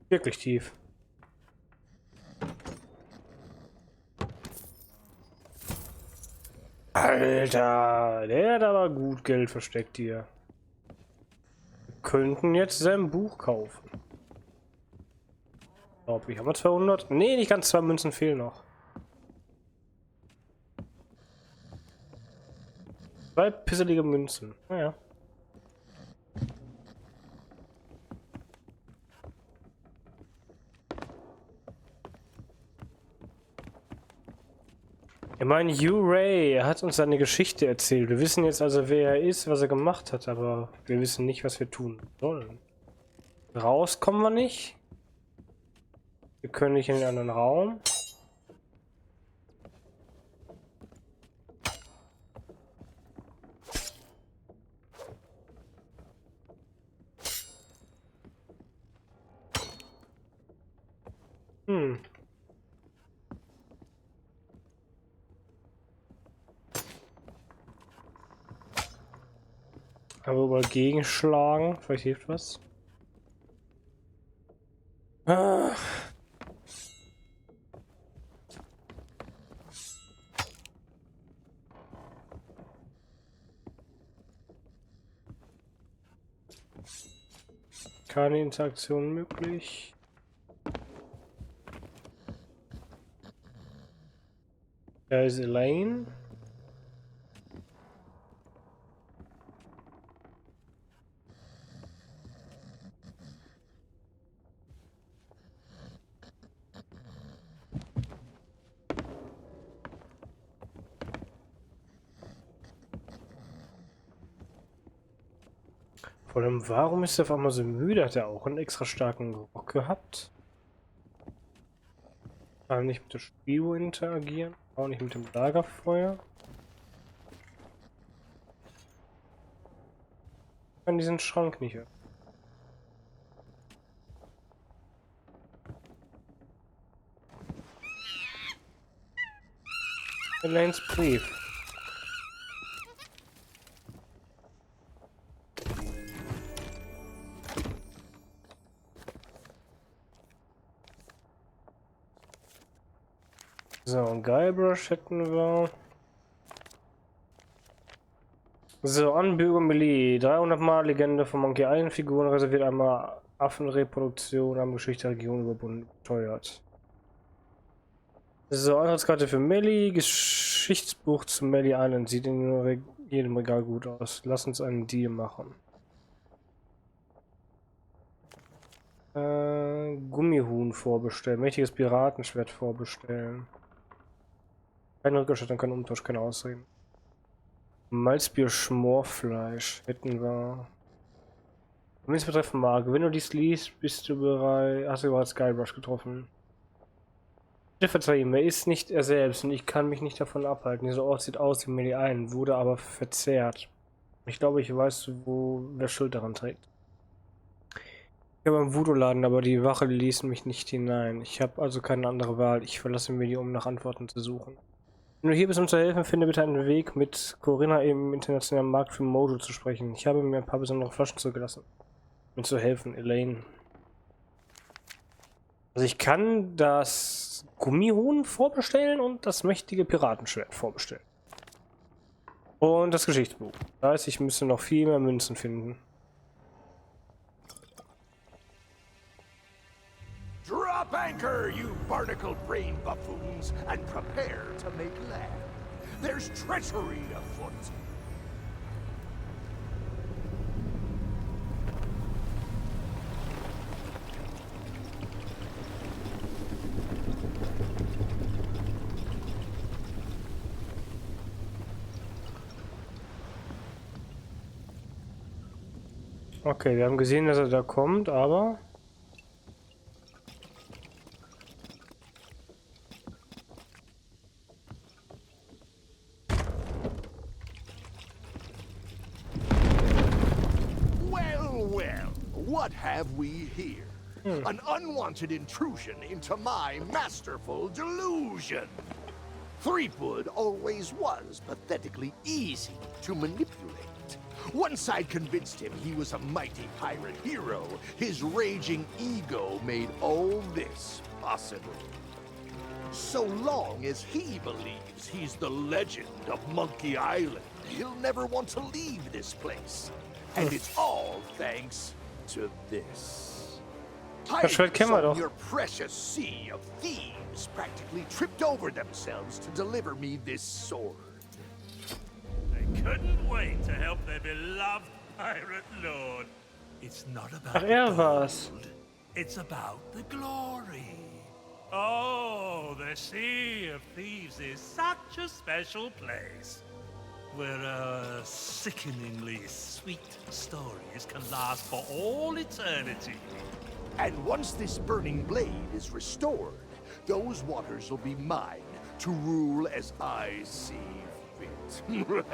wirklich tief. Alter, der hat aber gut Geld versteckt hier. Wir könnten jetzt sein Buch kaufen. Ich habe 200. Nee, nicht ganz, 2 Münzen fehlen noch. 2 pisselige Münzen. Naja. Ich meine, Ray, er hat uns seine Geschichte erzählt. Wir wissen jetzt also, wer er ist, was er gemacht hat, aber wir wissen nicht, was wir tun sollen. Raus kommen wir nicht. Wir können nicht in den anderen Raum. Aber über gegenschlagen, vielleicht hilft was. Ah. Keine Interaktion möglich. Da ist Elaine. Vor allem, warum ist er auf einmal so müde? Hat er auch einen extra starken Rock gehabt? Kann nicht mit der Spio interagieren, auch nicht mit dem Lagerfeuer. Ich kann diesen Schrank nicht öffnen. Elaines Brief. So, Guybrush hätten wir. So, Anbüge Melee. 300 Mal Legende von Monkey Island Figuren reserviert, einmal Affenreproduktion am Geschichte der Region überteuert. So, Antrittskarte für Melly. Geschichtsbuch zu Melly Island. Sieht in jedem Regal gut aus. Lass uns einen Deal machen. Gummihuhn vorbestellen. Mächtiges Piratenschwert vorbestellen. Keine Rückerstattung, kein Umtausch, keine Ausreden. Malzbier Schmorfleisch hätten wir. Wenn es betreffen mag, wenn du dies liest, bist du bereit. Hast du bereits Guybrush getroffen? Bitte verzeih ihm, er ist nicht er selbst und ich kann mich nicht davon abhalten. Dieser Ort sieht aus wie Melee Island, wurde aber verzehrt. Ich glaube, ich weiß, wer Schuld daran trägt. Ich habe einen Voodoo-Laden, aber die Wache ließen mich nicht hinein. Ich habe also keine andere Wahl. Ich verlasse mir die, um nach Antworten zu suchen. Wenn du hier bist, um zu helfen, finde bitte einen Weg, mit Corinna im internationalen Markt für Mojo zu sprechen. Ich habe mir ein paar besondere Flaschen zugelassen. Mir zu helfen, Elaine. Also ich kann das Gummihuhn vorbestellen und das mächtige Piratenschwert vorbestellen. Und das Geschichtsbuch. Das heißt, ich müsste noch viel mehr Münzen finden. Drop anchor, you barnacle-brain buffoons, and prepare to make land. There's treachery afoot. Okay, wir haben gesehen, dass er da kommt, aber... What have we here? An unwanted intrusion into my masterful delusion. Threepwood always was pathetically easy to manipulate. Once I convinced him he was a mighty pirate hero, his raging ego made all this possible. So long as he believes he's the legend of Monkey Island, he'll never want to leave this place. And it's all thanks to this. Pirates on your precious sea of thieves practically tripped over themselves to deliver me this sword. They couldn't wait to help their beloved pirate lord. It's not about gold, it's about the glory. Oh, the Sea of Thieves is such a special place, where our sickeningly sweet stories can last for all eternity. And once this burning blade is restored, those waters will be mine to rule as I see fit.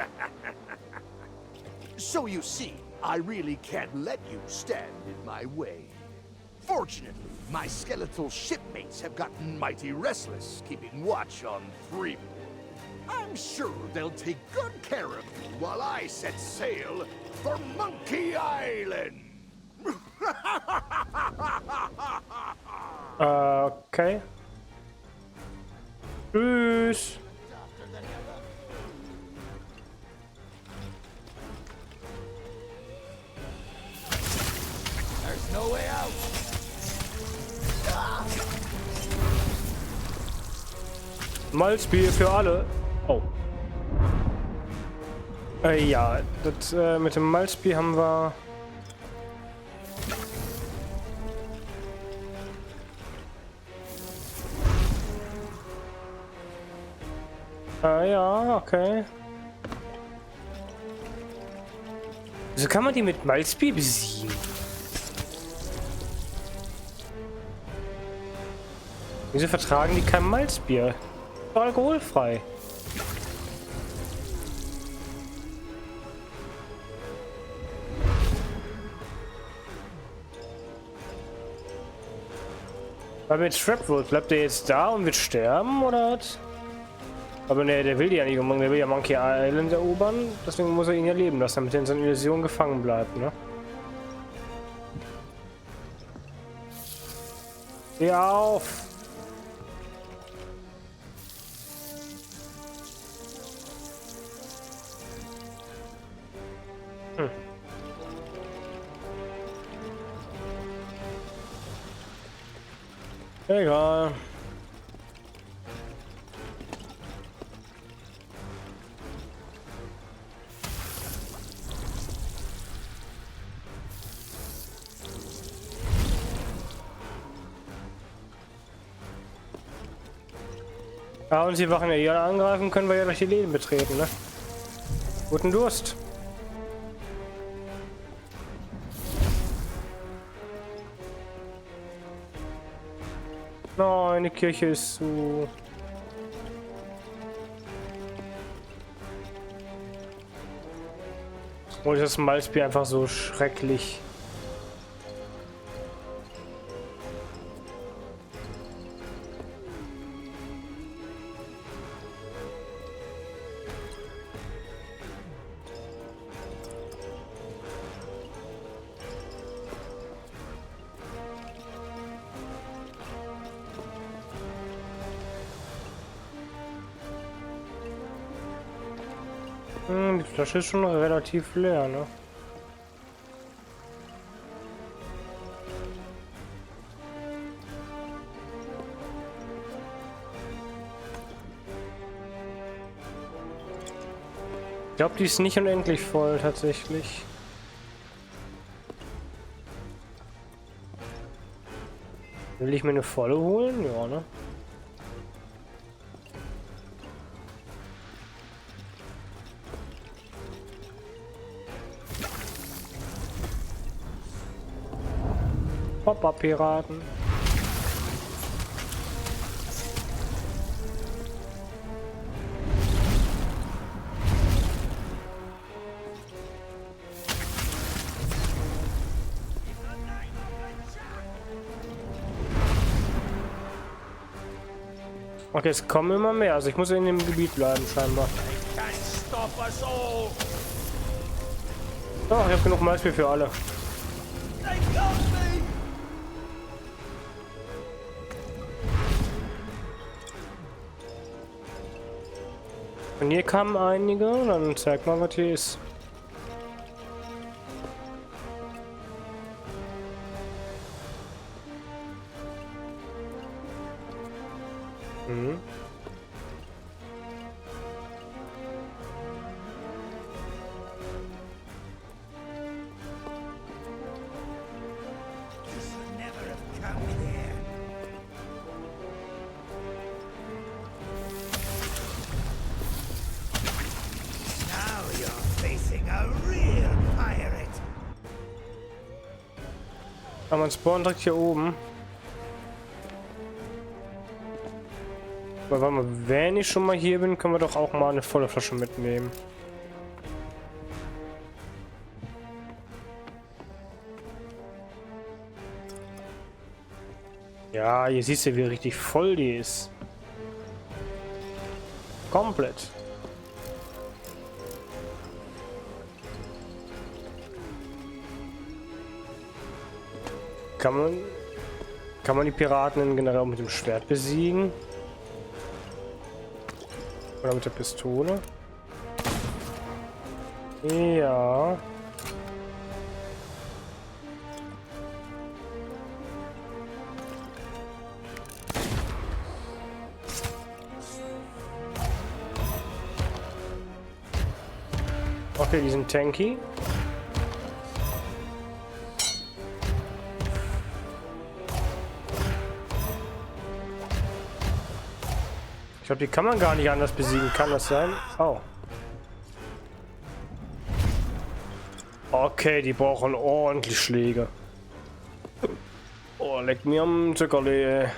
So you see, I really can't let you stand in my way. Fortunately, my skeletal shipmates have gotten mighty restless, keeping watch on Threepwood. I'm sure they'll take good care of you while I set sail for Monkey Island. Okay. Tschüss. There's no way out. Malzbier für alle. Oh. Ja, das mit dem Malzbier haben wir. Ja, okay. Wieso kann man die mit Malzbier besiegen? Wieso vertragen die kein Malzbier? Alkoholfrei. Weil mit Trapwood bleibt der jetzt da und wird sterben oder was? Aber ne, der will die ja nicht umbringen, der will ja Monkey Island erobern, deswegen muss er ihn ja leben lassen, damit er in seiner Illusion gefangen bleibt, ne? Steh auf! Egal. Ja, und sie Wachen ja hier angreifen, können wir ja gleich die Läden betreten, ne? Guten Durst. Nein, die Kirche ist zu. Und ist das Malzbier einfach so schrecklich. Die Flasche ist schon relativ leer, ne? Ich glaube, die ist nicht unendlich voll, tatsächlich. Will ich mir eine volle holen? Ja, ne? Pop-Up-Piraten. Okay, es kommen immer mehr. Also ich muss in dem Gebiet bleiben, scheinbar. Oh, ich habe genug Malzbier für alle. Und hier kamen einige. Dann zeig mal, was hier ist. Mhm. Aber man spawnt direkt hier oben. Aber warte mal, wenn ich schon mal hier bin, können wir doch auch mal eine volle Flasche mitnehmen. Ja, hier siehst du, wie richtig voll die ist. Komplett. Kann man die Piraten generell mit dem Schwert besiegen? Oder mit der Pistole? Ja. Okay, die sind tanky. Ich glaube, die kann man gar nicht anders besiegen. Kann das sein? Oh. Okay, die brauchen ordentlich Schläge. Oh, leck mir am Zuckerle.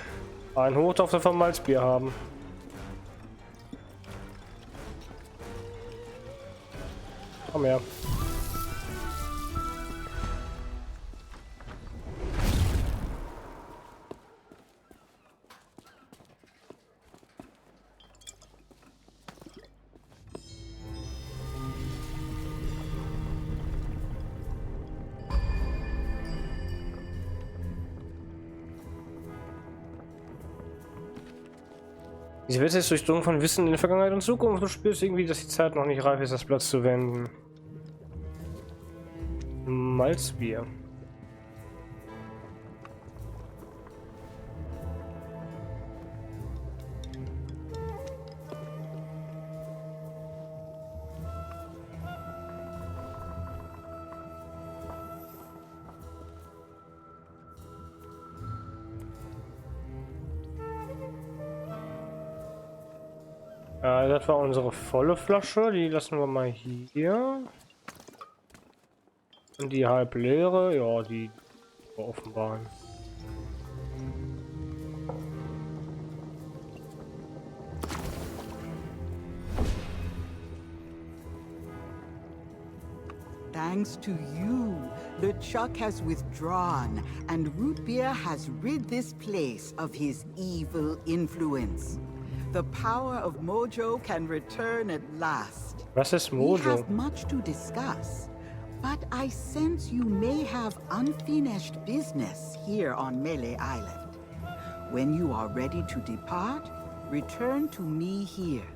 Ein Hoch auf der Malzbier haben. Komm her. Diese Wette ist durchdrungen von Wissen in der Vergangenheit und Zukunft. Du spürst irgendwie, dass die Zeit noch nicht reif ist, das Blatt zu wenden. Malzbier. Das war unsere volle Flasche. Die lassen wir mal hier. Und die halb leere, ja, die offenbaren. Thanks to you, LeChuck has withdrawn, and Root Beer has rid this place of his evil influence. The power of Mojo can return at last. Was ist Mojo? We have much to discuss, but I sense you may have unfinished business here on Melee Island. When you are ready to depart, return to me here.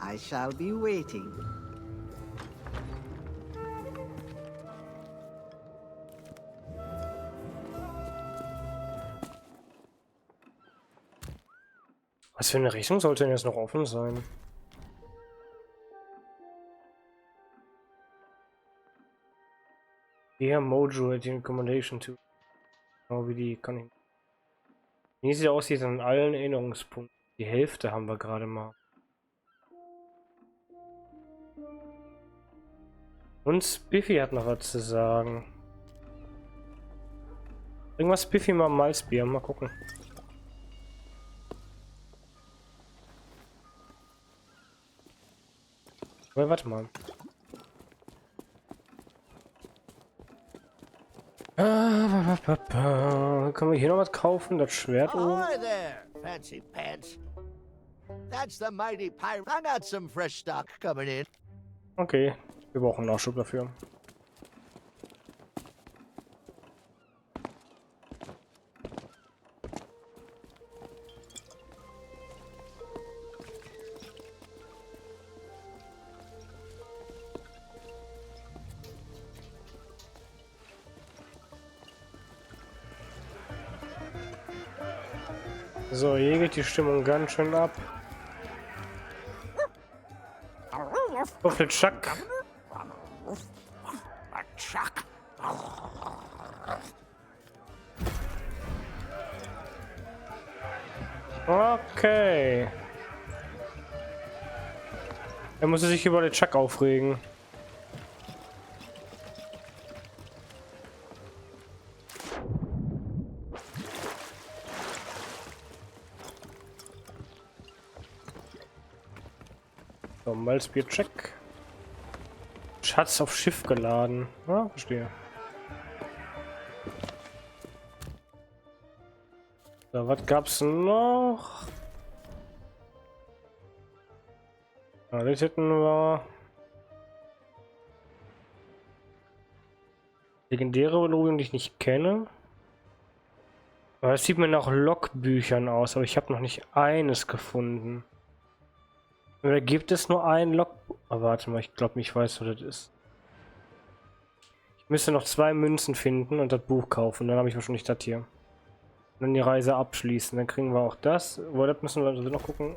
I shall be waiting. Was für eine Rechnung sollte denn jetzt noch offen sein? Ja, Mojo hat die Accommodation to. Genau wie die kann ich. Wie sieht aus, hier sind allen Erinnerungspunkten. Die Hälfte haben wir gerade mal. Und Spiffy hat noch was zu sagen. Irgendwas Spiffy mal Malzbier, mal gucken. Aber warte mal. Können wir hier noch was kaufen? Das Schwert oben? Ahoy there, fancy pants. That's the mighty pirate. I got some fresh stock coming in. Okay, wir brauchen Nachschub dafür. So, hier geht die Stimmung ganz schön ab. So viel Chuck. Okay. Er muss sich über den Chuck aufregen. So, Malzbier-Check. Schatz auf Schiff geladen. Ja, verstehe. So, was gab's noch? Ja, das hätten wir. Legendäre Belohnung, die ich nicht kenne. Aber es sieht mir nach Logbüchern aus, aber ich habe noch nicht eines gefunden. Oder gibt es nur ein Logbuch? Oh, warte mal, ich glaube, ich weiß, was das ist. Ich müsste noch 2 Münzen finden und das Buch kaufen. Dann habe ich wahrscheinlich das hier. Und dann die Reise abschließen. Dann kriegen wir auch das. Wo das müssen wir also noch gucken.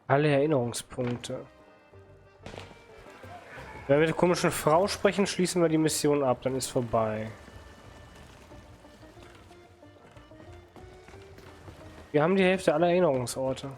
Alle Erinnerungspunkte. Wenn wir mit der komischen Frau sprechen, schließen wir die Mission ab. Dann ist vorbei. Wir haben die Hälfte aller Erinnerungsorte.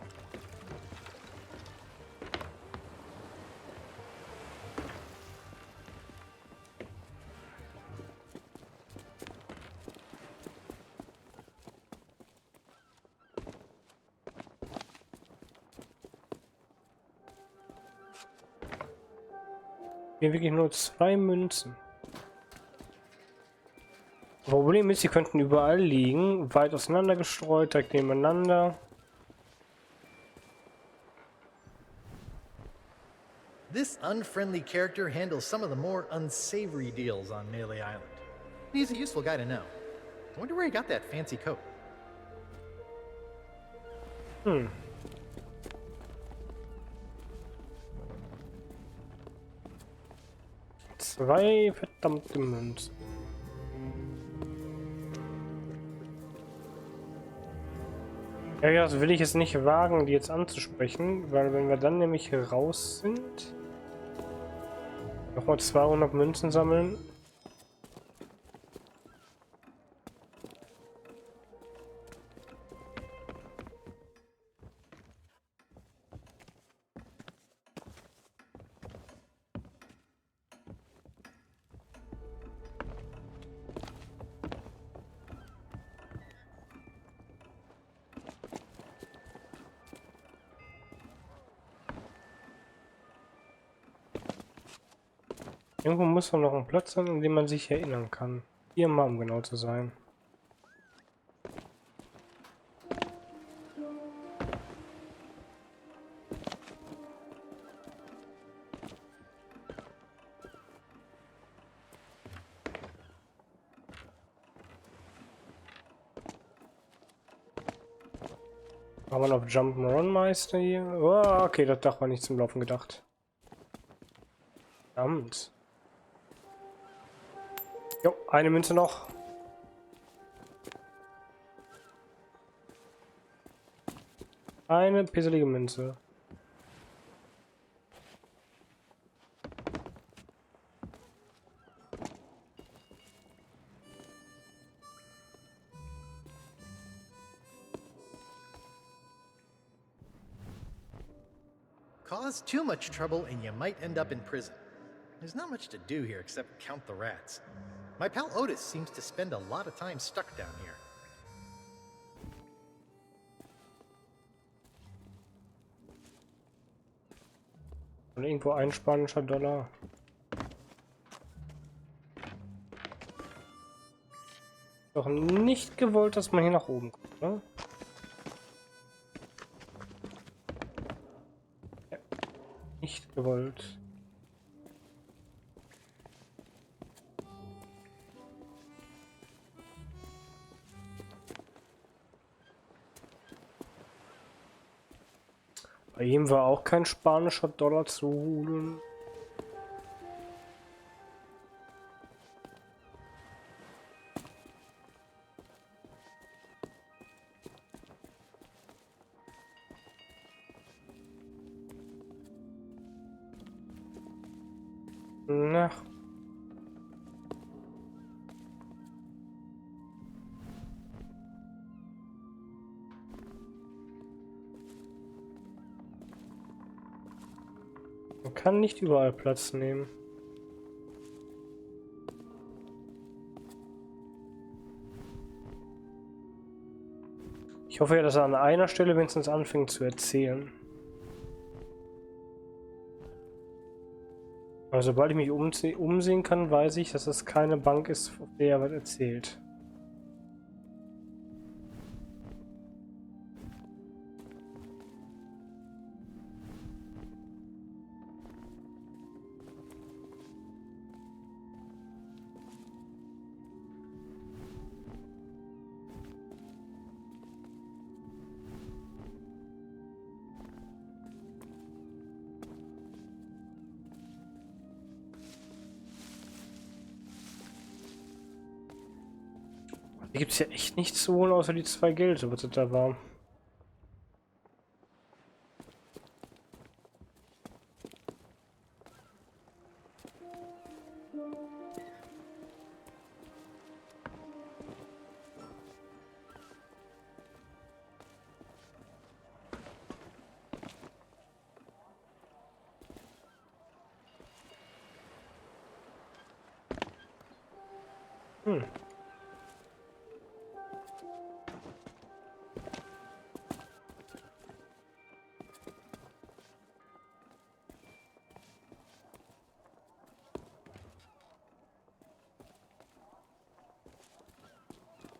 Hier wirklich nur 2 Münzen. Problem ist, sie könnten überall liegen, weit auseinander gestreut, direkt nebeneinander. This unfriendly character handles some of the more unsavory deals on Melee Island. He's a useful guy to know. I wonder where he got that fancy coat. Hm. Zwei verdammte Münzen. Ja, das will ich jetzt nicht wagen, die jetzt anzusprechen, weil wenn wir dann nämlich raus sind, nochmal 200 Münzen sammeln. Irgendwo muss noch ein Platz sein, an dem man sich erinnern kann. Hier mal, um genau zu sein. Haben wir noch Jump'n'Run Meister hier? Oh, okay, das Dach war nicht zum Laufen gedacht. Verdammt. Jo, eine Münze noch. Eine pisselige Münze. Cause too much trouble and you might end up in prison. There's not much to do here except count the rats. My pal Otis seems to spend a lot of time stuck down here. Und irgendwo ein spanischer Dollar. Doch nicht gewollt, dass man hier nach oben kommt, ne? gewollt. Bei ihm war auch kein spanischer Dollar zu holen. Na. Man kann nicht überall Platz nehmen. Ich hoffe ja, dass er an einer Stelle wenigstens anfängt zu erzählen. Aber sobald ich mich umsehen kann, weiß ich, dass es keine Bank ist, auf der er was erzählt. Hier gibt es ja echt nichts zu holen, außer die 2 Geld, was es da war.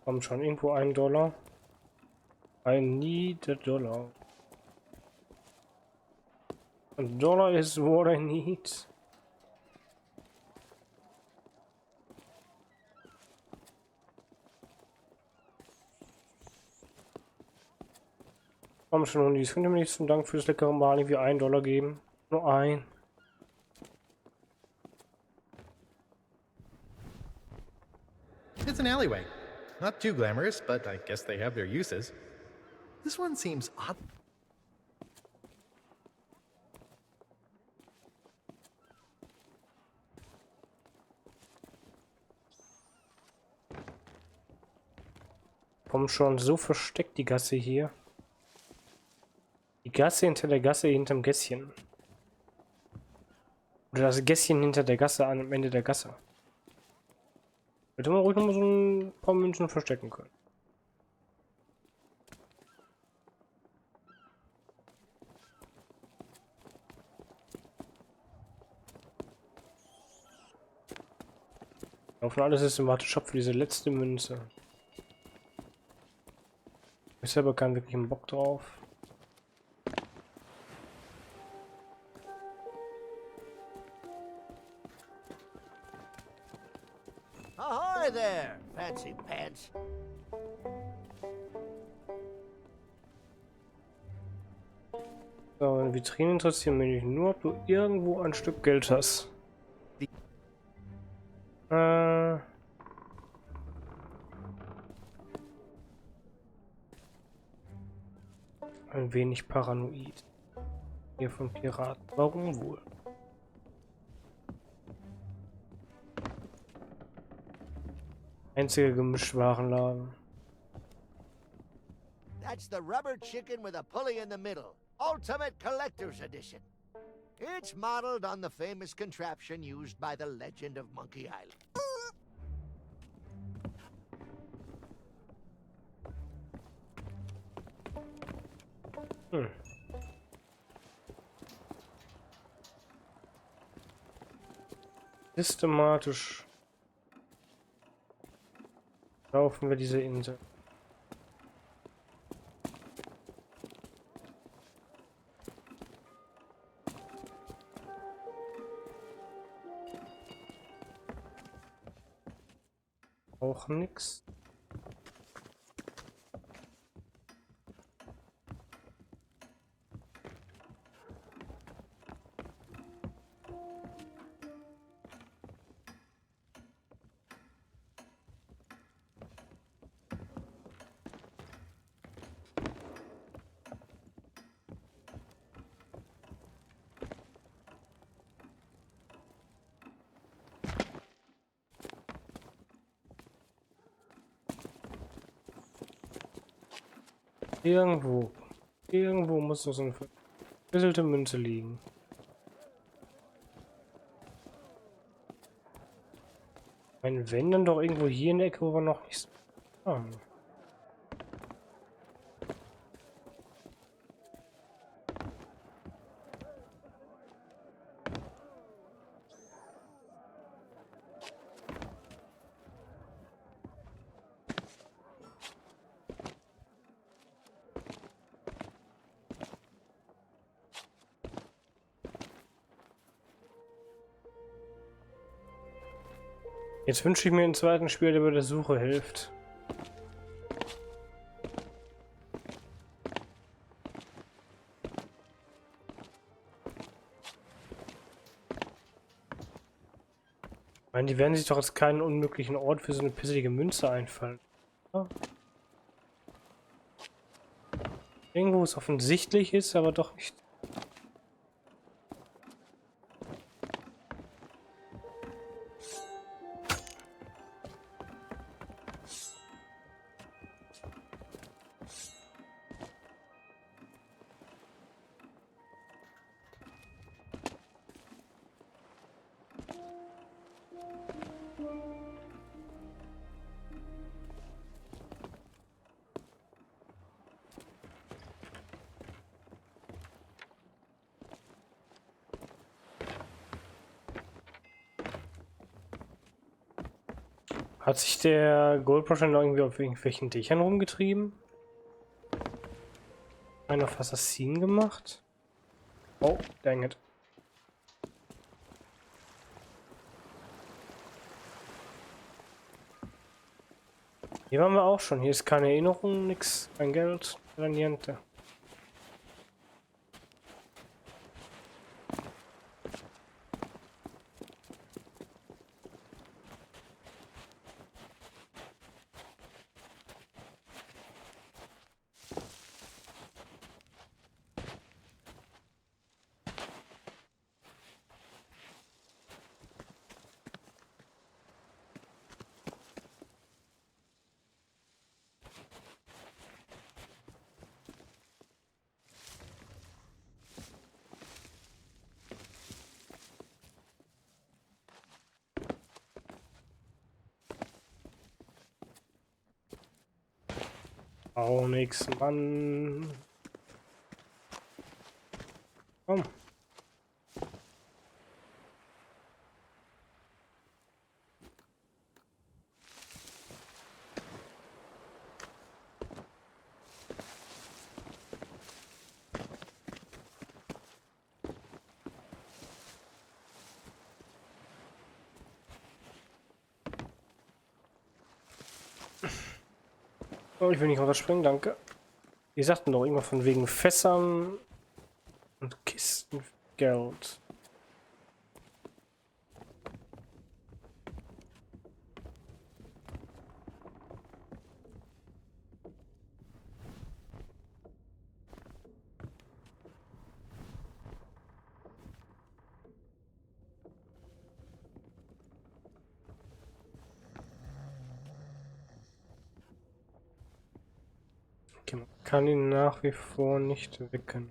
Komm schon, irgendwo $1. I need a dollar. A dollar is what I need. Komm schon, Hundis, könnt ihr mir nicht zum Dank für das leckere Mahl irgendwie $1 geben? Nur ein. It's an alleyway. Not too glamorous, but I guess they have their uses. This one seems odd. Komm schon, so versteckt die Gasse hier. Die Gasse hinter der Gasse hinterm Gässchen. Oder das Gässchen hinter der Gasse am Ende der Gasse. Hätte man ruhig noch mal so ein paar Münzen verstecken können. Auf alles systematisch ab für diese letzte Münze. Ich selber keinen wirklichen Bock drauf. Ahoy there, fancy pants. So, eine Vitrine interessiert mich nicht. Nur, ob du irgendwo ein Stück Geld hast. Ein wenig paranoid. Hier von Piraten. Warum wohl? Einziger Gemischtwarenladen. That's the rubber chicken with a pulley in the middle. Ultimate Collector's Edition. It's modeled on the famous contraption used by the Legend of Monkey Island. Systematisch laufen wir diese Insel. Auch nix. Irgendwo muss so eine verschlüsselte Münze liegen. Wenn dann doch irgendwo hier in der Ecke, wo wir noch nichts haben. Jetzt wünsche ich mir einen zweiten Spieler, der bei der Suche hilft. Ich meine, die werden sich doch jetzt keinen unmöglichen Ort für so eine pisselige Münze einfallen. Ja. Irgendwo es offensichtlich ist, aber doch nicht. Hat sich der Goldrush noch irgendwie auf irgendwelchen Dächern rumgetrieben? Einer auf Assassinen gemacht? Oh, dang it. Hier waren wir auch schon. Hier ist keine Erinnerung, nix, kein Geld, kein Niente. Auch nix, Mann. Komm. Oh, ich will nicht runterspringen, danke. Die sagten doch irgendwas von wegen Fässern und Kisten für Geld. Okay, man kann ihn nach wie vor nicht wecken.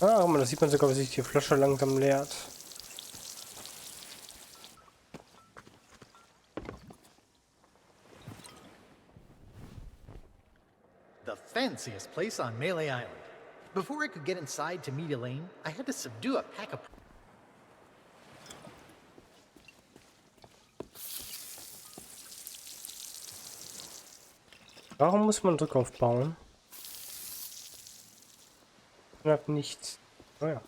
Ah, guck mal, das sieht man sogar, wie sich die Flasche langsam leert. The fanciest place on Melee Island. Before I could get inside to meet Elaine, I had to subdue a pack of... Warum muss man Druck aufbauen? Ich hab nichts. Oh ja.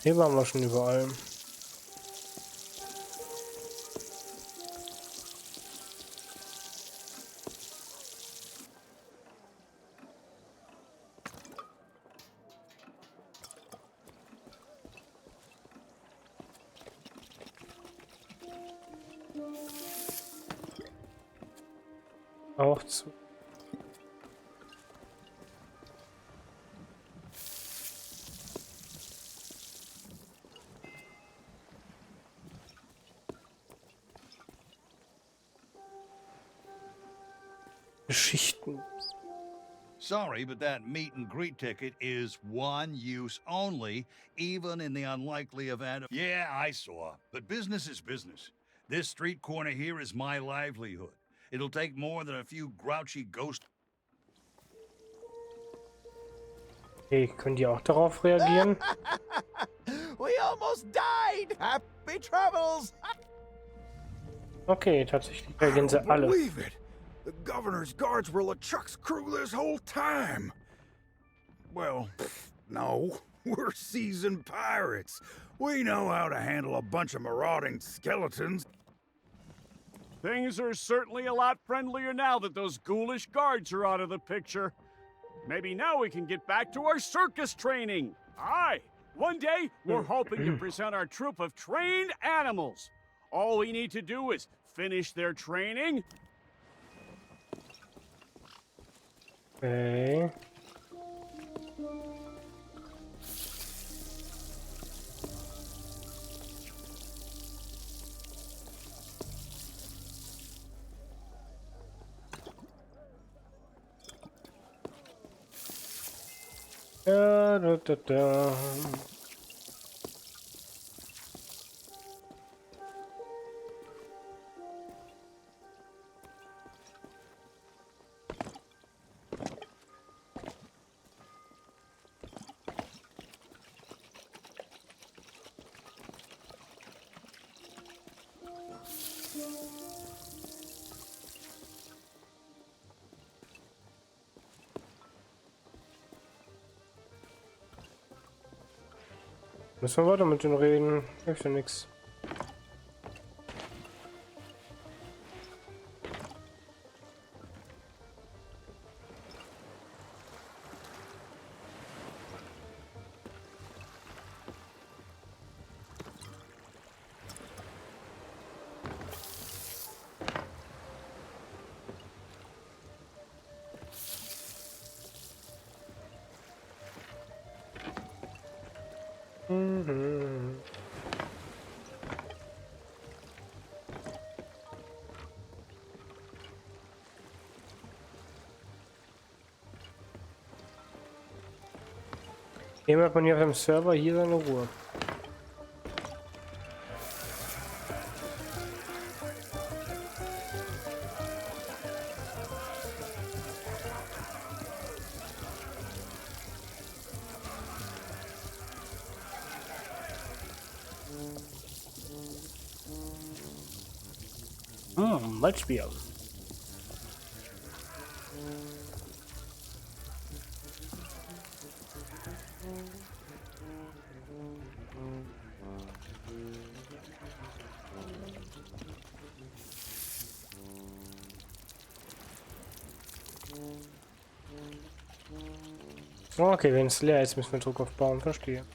Hier waren wir schon überall. Auch zu. Geschichten. Sorry, but that meet and greet ticket is one use only, even in the unlikely event of... Yeah, I saw, but business is business. This street corner here is my livelihood. It'll take more than a few grouchy ghost... Hey, können die auch darauf reagieren? We almost died! Happy travels! Okay, tatsächlich reagieren sie alle. Believe it! The governor's guards were LeChuck's crew this whole time! Well, no. We're seasoned pirates. We know how to handle a bunch of marauding skeletons. Things are certainly a lot friendlier now that those ghoulish guards are out of the picture. Maybe now we can get back to our circus training. Aye, one day we're hoping to present our troupe of trained animals. All we need to do is finish their training. Okay. Da. Müssen wir weiter mit denen reden? Hilft ja nix. Jemand hat man hier auf dem Server hier seine Ruhe. Waldspiel. Okay, wenn es leer ist, müssen wir Druck aufbauen, verstehe.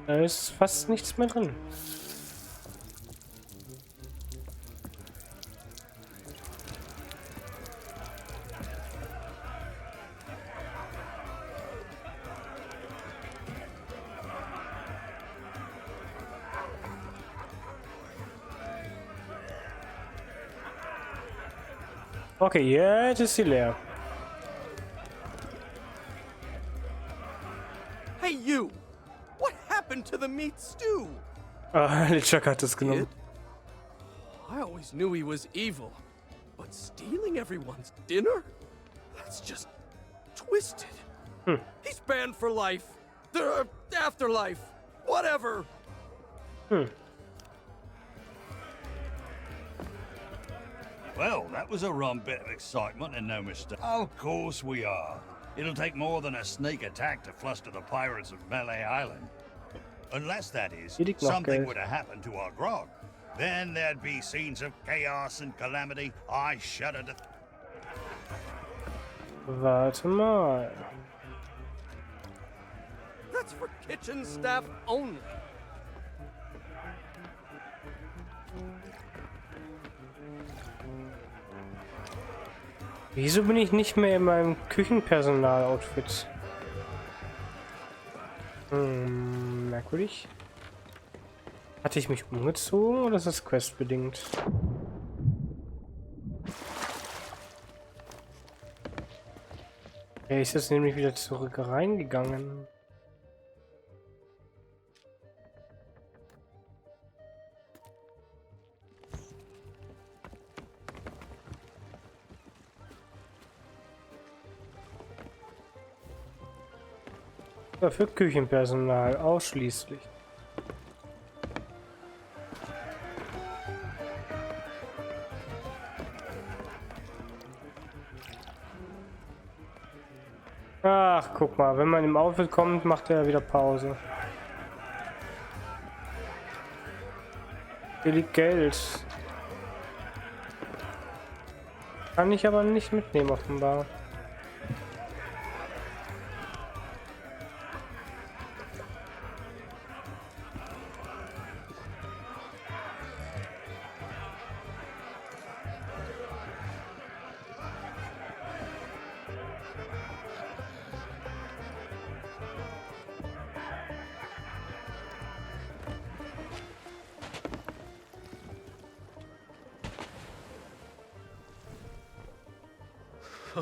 Da ist fast nichts mehr drin. Okay, jetzt ist sie leer. Hey, you! What happened to the meat stew? Ah, LeChuck hat es genommen. I always knew he was evil, but stealing everyone's dinner? That's just twisted. He's banned for life. The afterlife. Whatever. Well, that was a rum bit of excitement and no mistake. Of course we are. It'll take more than a sneak attack to fluster the pirates of Melee Island. Unless, that is, something were to happen to our grog. Then there'd be scenes of chaos and calamity. I shudder to... Warte mal. That's for kitchen staff only. Wieso bin ich nicht mehr in meinem Küchenpersonal-Outfit? Merkwürdig. Hatte ich mich umgezogen oder ist das questbedingt? Er ist jetzt nämlich wieder zurück reingegangen. Ja, für Küchenpersonal ausschließlich. Ach, guck mal, wenn man im Outfit kommt, macht er wieder Pause. Hier liegt Geld. Kann ich aber nicht mitnehmen, offenbar.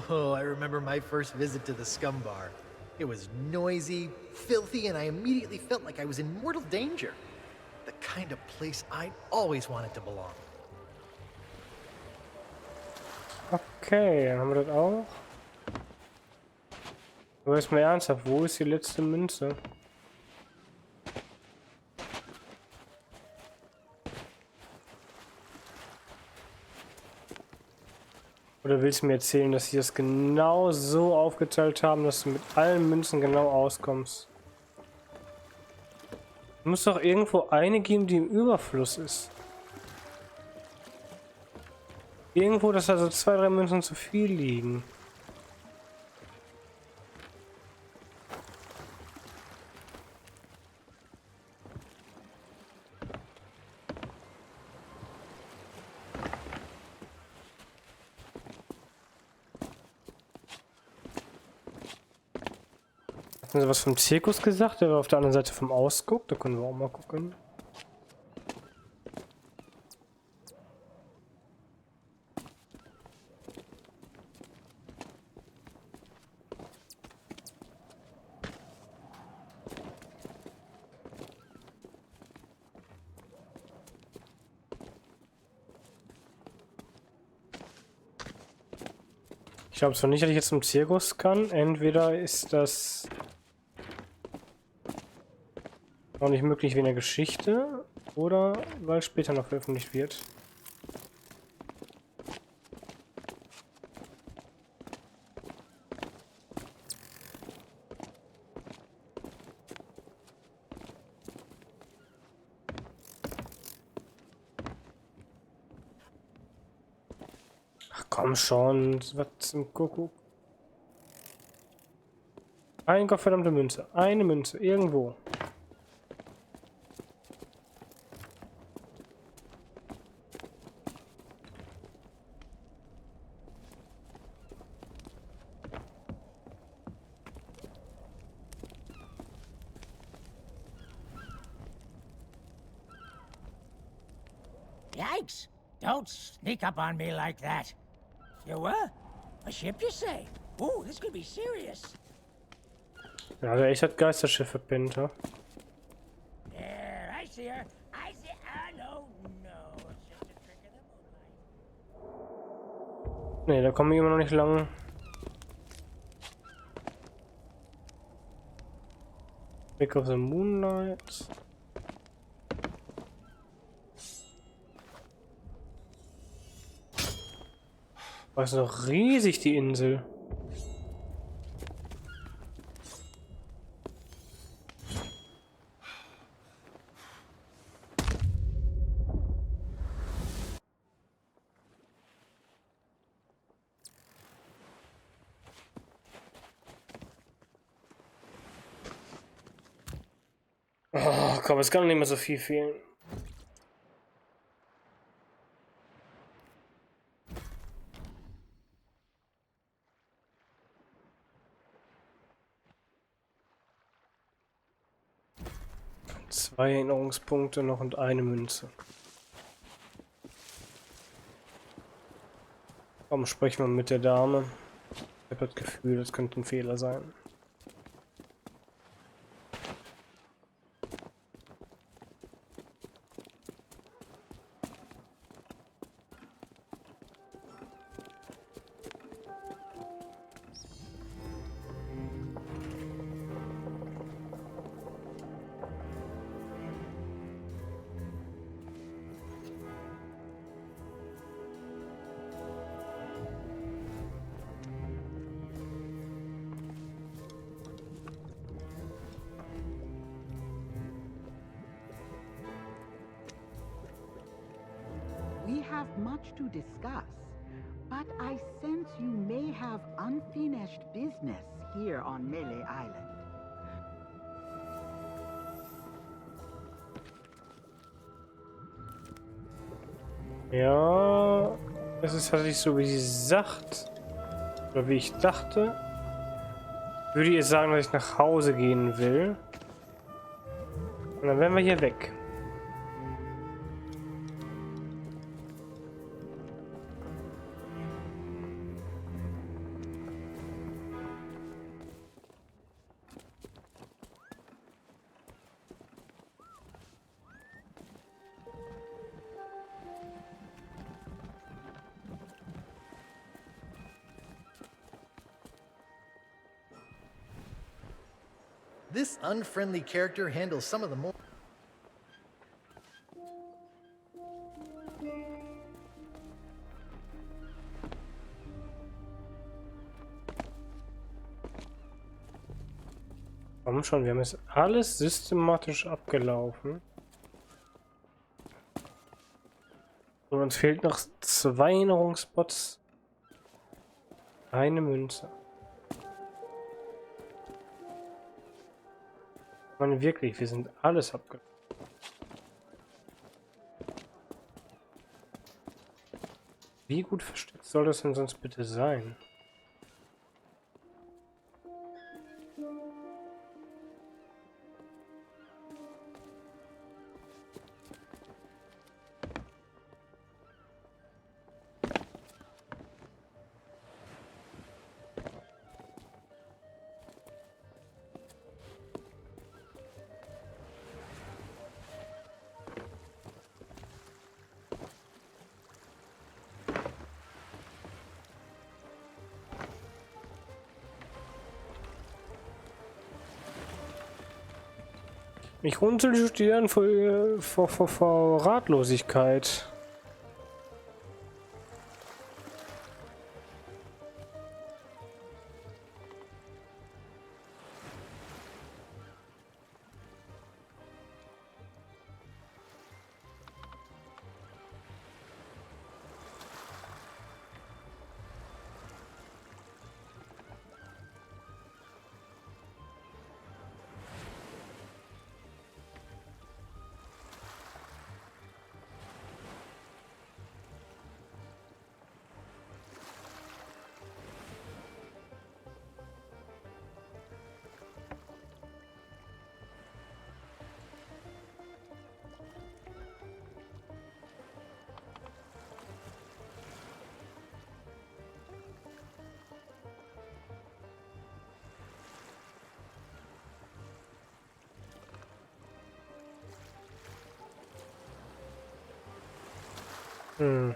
Oh, I remember my first visit to the Scum Bar. It was noisy, filthy, and I immediately felt like I was in mortal danger. The kind of place I always wanted to belong. Okay, dann haben wir das auch. Aber ist mal ernsthaft, wo ist die letzte Münze? Oder willst du mir erzählen, dass sie das genau so aufgeteilt haben, dass du mit allen Münzen genau auskommst? Es muss doch irgendwo eine geben, die im Überfluss ist. Irgendwo, dass also 2, 3 Münzen zu viel liegen. Hatten sie was vom Zirkus gesagt? Der war auf der anderen Seite vom Ausguck. Da können wir auch mal gucken. Ich glaube zwar nicht, dass ich jetzt zum Zirkus kann. Entweder ist das auch nicht möglich wie in der Geschichte oder weil später noch veröffentlicht wird. Ach komm schon, was zum Kuckuck. Ein gottverdammte Münze, eine Münze, irgendwo. Yikes! Don't sneak up on me like that. You what? A ship, you say? Oh, this could be serious. Ja, der echt hat Geisterschiff verpennt, ha? There, I see her. I see. Ah, no, no. It's just a trick of the moonlight. Ne, da komme ich immer noch nicht lang. Trick of the Moonlight. Das ist doch riesig, die Insel. Oh, komm, es kann doch nicht mehr so viel fehlen. Zwei Erinnerungspunkte noch und eine Münze. Komm, sprechen wir mit der Dame. Ich habe das Gefühl, das könnte ein Fehler sein. We have much to discuss, but I sense you may have unfinished business here on Melee Island. Ja, es ist tatsächlich so, wie sie sagt. Oder wie ich dachte. Würde ihr sagen, dass ich nach Hause gehen will. Und dann wären wir hier weg. This unfriendly character handles some of the more... Komm schon, wir haben jetzt alles systematisch abgelaufen. Und uns fehlt noch 2 Erinnerungsspots. Eine Münze. Ich meine wirklich, wir sind alles abgelaufen. Wie gut versteckt soll das denn sonst bitte sein? Mich runzeln die Stirn vor Ratlosigkeit. Hm.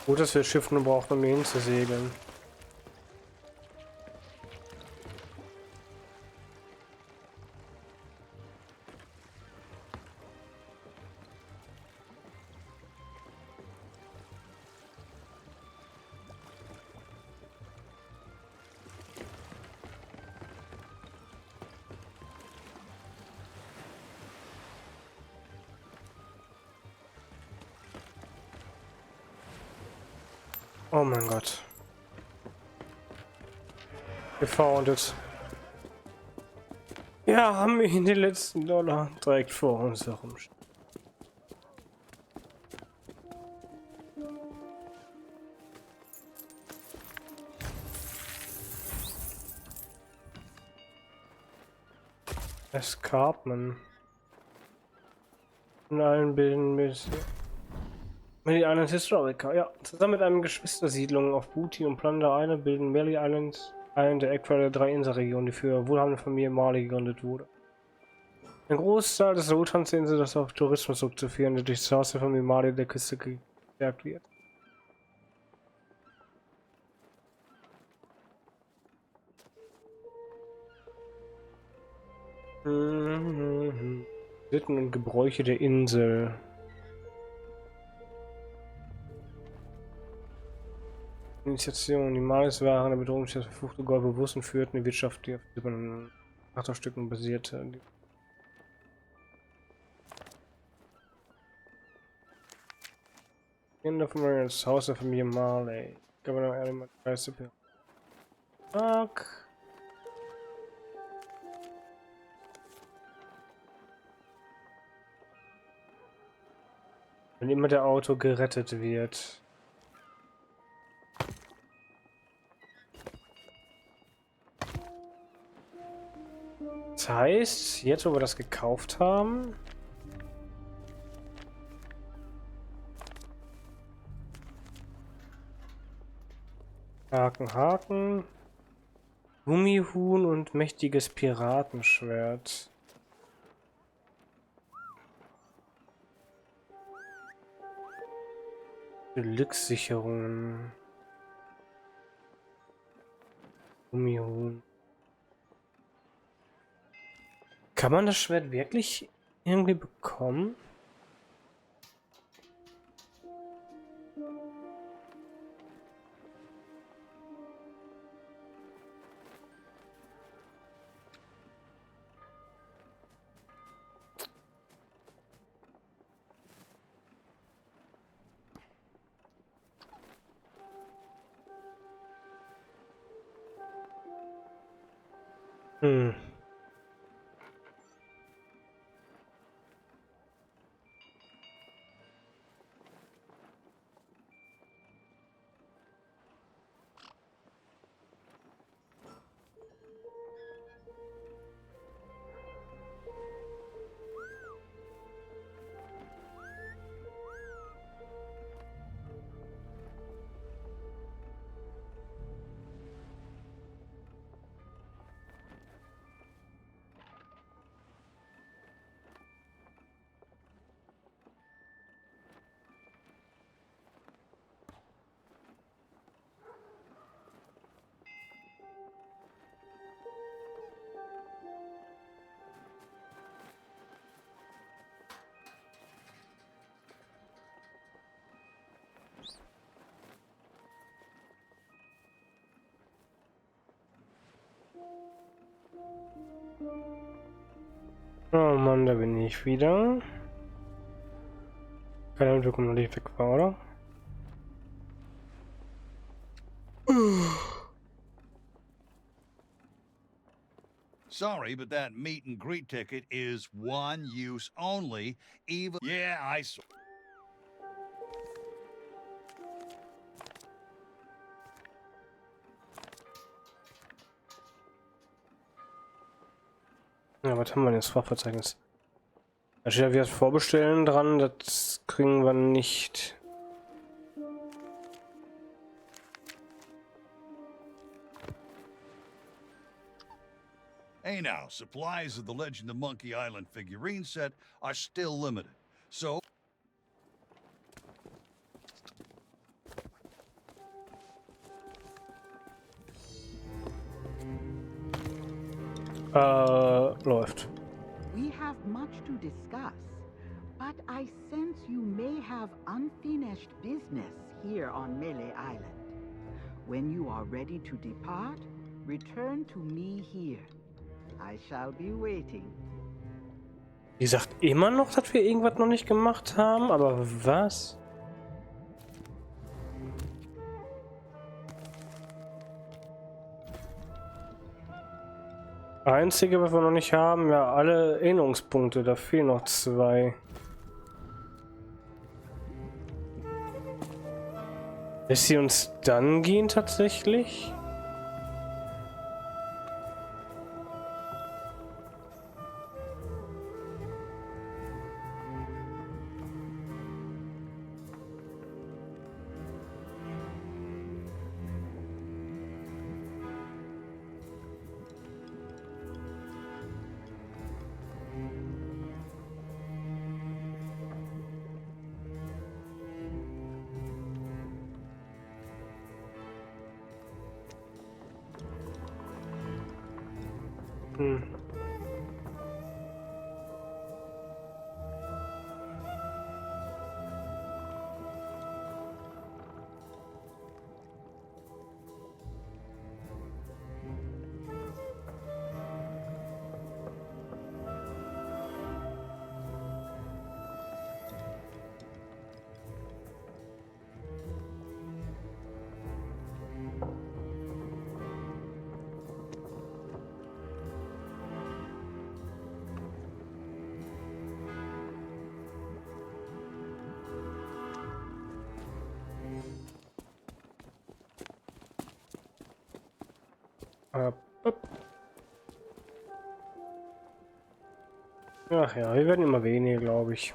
Gut, dass wir das Schiff nur brauchen, um hier hinzusegeln. Oh mein Gott. Gefoundet. Ja, haben wir den letzten Dollar direkt vor uns herum. Escarpment. In allen Bildern mit Melly Island Historica. Ja, zusammen mit einem Geschwistersiedlung auf Booty und Plunder Island bilden Melly Island eine der aktuell 3 Inselregionen, die für wohlhabende Familie Marley gegründet wurde. Ein Großteil des Wohlstands der Insel ist auf Tourismus zurückzuführen, der durch das Haus der Familie Marley der Küste gestärkt wird. Sitten und Gebräuche der Insel. Initiation. Die Malis waren der Bedrohung des verfluchte Gold bewusst und führten die Wirtschaft, die auf silbernen Achterstücken basierte. Kinder von das Haus der Familie Marley. Governor Element Recipe. Fuck. Wenn immer der Auto gerettet wird. Das heißt, jetzt wo wir das gekauft haben, Haken, Gummihuhn und mächtiges Piratenschwert. Glückssicherungen. Gummihuhn. Kann man das Schwert wirklich irgendwie bekommen? Hm. Oh Mann, da bin ich wieder. Keine Ahnung, wo noch nicht weg war, oder? Sorry, but that meet and greet ticket is one use only. Even yeah, I saw. Ja, was haben wir denn das Fachverzeichnis? Da steht ja wieder Vorbestellen dran, das kriegen wir nicht. Hey now, supplies of the Legend of Monkey Island figurine set are still limited. So läuft. We have much to discuss, but I sense you may have unfinished business here on Melee Island. When you are ready to depart, return to me here. I shall be waiting. Die sagt immer noch, dass wir irgendwas noch nicht gemacht haben, aber was? Einzige, was wir noch nicht haben, ja, alle Erinnerungspunkte, da fehlen noch 2. Lässt sie uns dann gehen tatsächlich? Ach ja, wir werden immer weniger, glaube ich.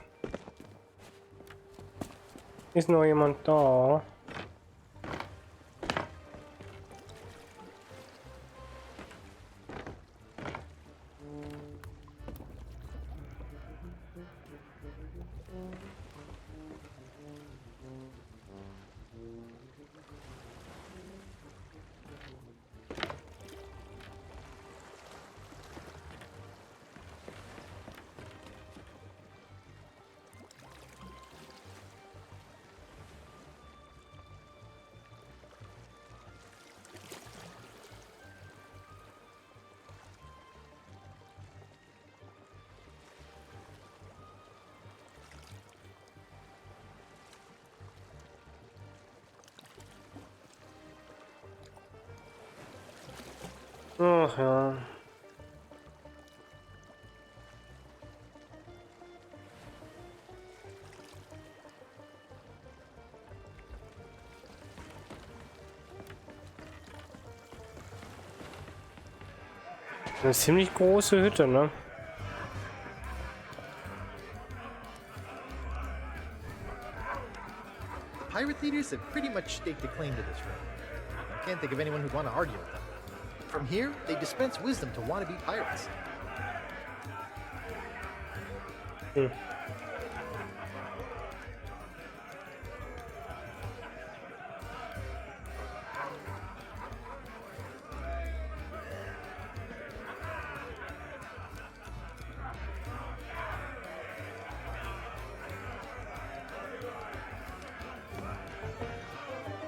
Ist noch jemand da? Ach ja. Eine ziemlich große Hütte, ne? Pirate leaders have pretty much staked a claim to this realm. I can't think of anyone who'd want to argue with them. From here, they dispense wisdom to wannabe pirates.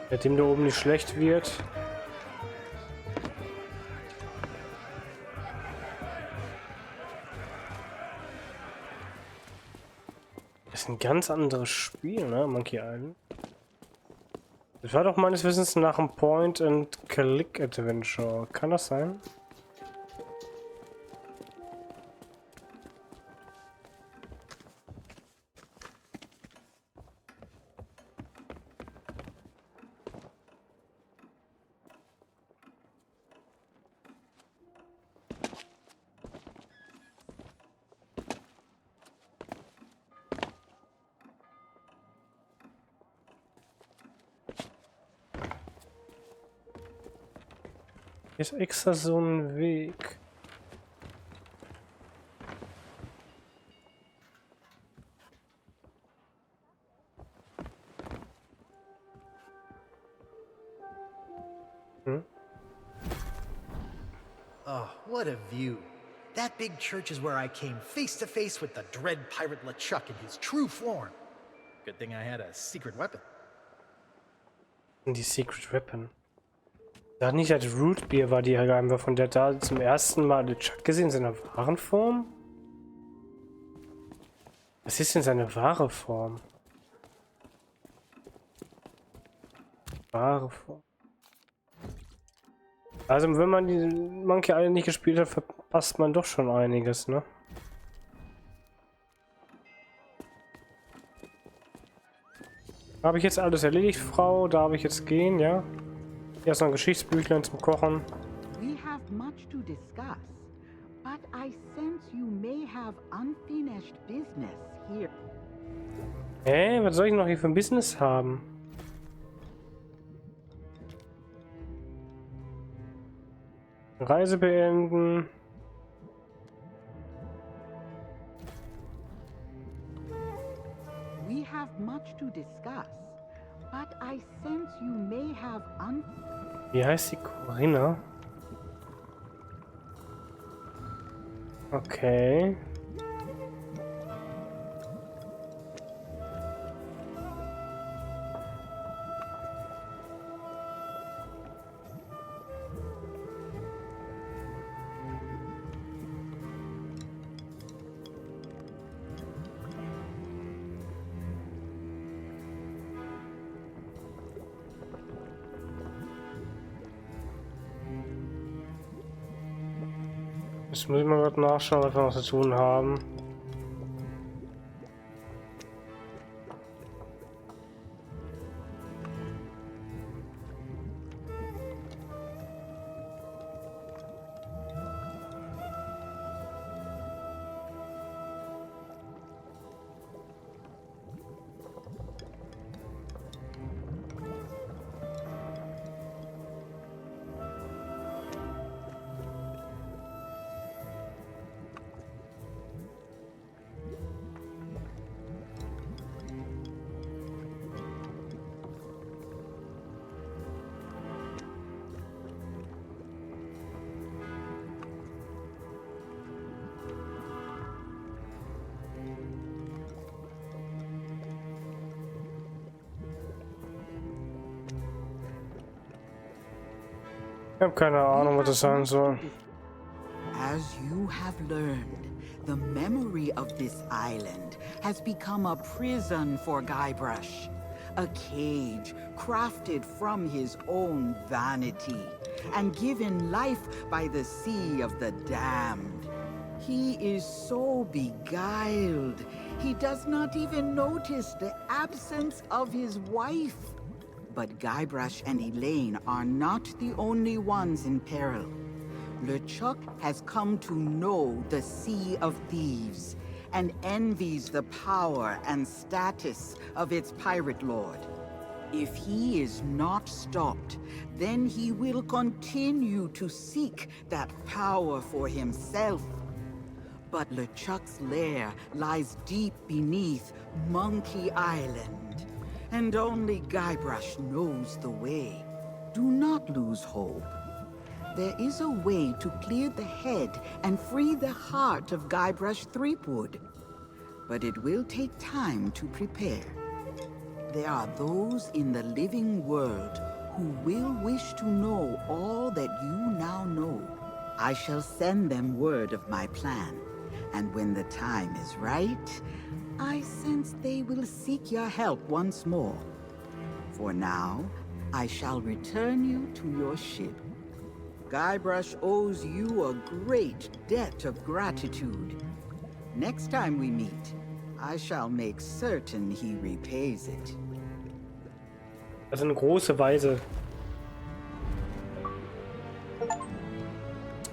Seitdem da oben nicht schlecht wird. Das ist ein ganz anderes Spiel, ne? Monkey Island. Das war doch meines Wissens nach ein Point-and-Click-Adventure. Kann das sein? Hier ist extra so ein Weg. Hm? Oh, what a view. That big church is where I came face to face with the dread pirate LeChuck in his true form. Good thing I had a secret weapon. Die Secret Weapon. Da nicht als Rootbeer war die einfach von der da zum ersten Mal LeChuck gesehen in seiner wahren Form? Was ist denn seine wahre Form? Wahre Form. Also wenn man die Monkey Island nicht gespielt hat, verpasst man doch schon einiges, ne? Habe ich jetzt alles erledigt, Frau? Darf ich jetzt gehen, ja? Hier ist noch ein Geschichtsbüchlein zum Kochen. We have much to discuss, but I sense you may have unfinished business here. Hä? Was soll ich noch hier für ein Business haben? Reise beenden. We have much to discuss, but I sense you may have Wie heißt die Corinna? Okay. Jetzt muss ich mal gerade nachschauen, was wir noch zu tun haben. Ich habe keine Ahnung, was das sein soll. As you have learned, the memory of this island has become a prison for Guybrush. A cage crafted from his own vanity and given life by the sea of the damned. He is so beguiled, he does not even notice the absence of his wife. But Guybrush and Elaine are not the only ones in peril. LeChuck has come to know the Sea of Thieves and envies the power and status of its pirate lord. If he is not stopped, then he will continue to seek that power for himself. But LeChuck's lair lies deep beneath Monkey Island, and only Guybrush knows the way. Do not lose hope. There is a way to clear the head and free the heart of Guybrush Threepwood. But it will take time to prepare. There are those in the living world who will wish to know all that you now know. I shall send them word of my plan, and when the time is right, I sense they will seek your help once more. For now, I shall return you to your ship. Guybrush owes you a great debt of gratitude. Next time we meet, I shall make certain he repays it. Das ist eine große Weise.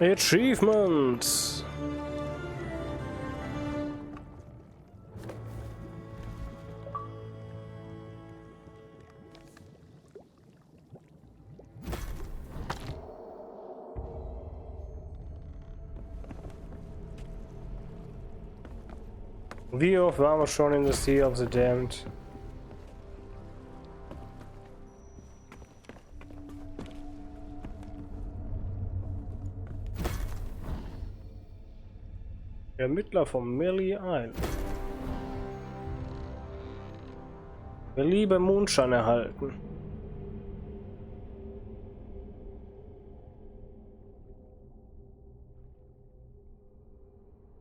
Achievements. Wie oft waren wir schon in the Sea of the Damned? Der Ermittler vom Melee Island. Liebe Mondschein erhalten.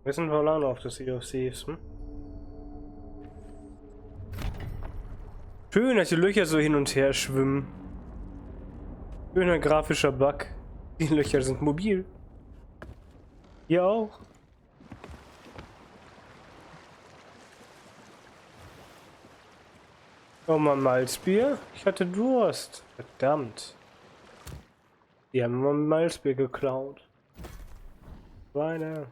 Wir sind wohl auch noch auf das Sea of Thieves, hm? Schön, dass die Löcher so hin und her schwimmen. Schöner grafischer Bug. Die Löcher sind mobil. Hier auch. Oh mal Malzbier? Ich hatte Durst. Verdammt. Die haben mein Malzbier geklaut. Schweine.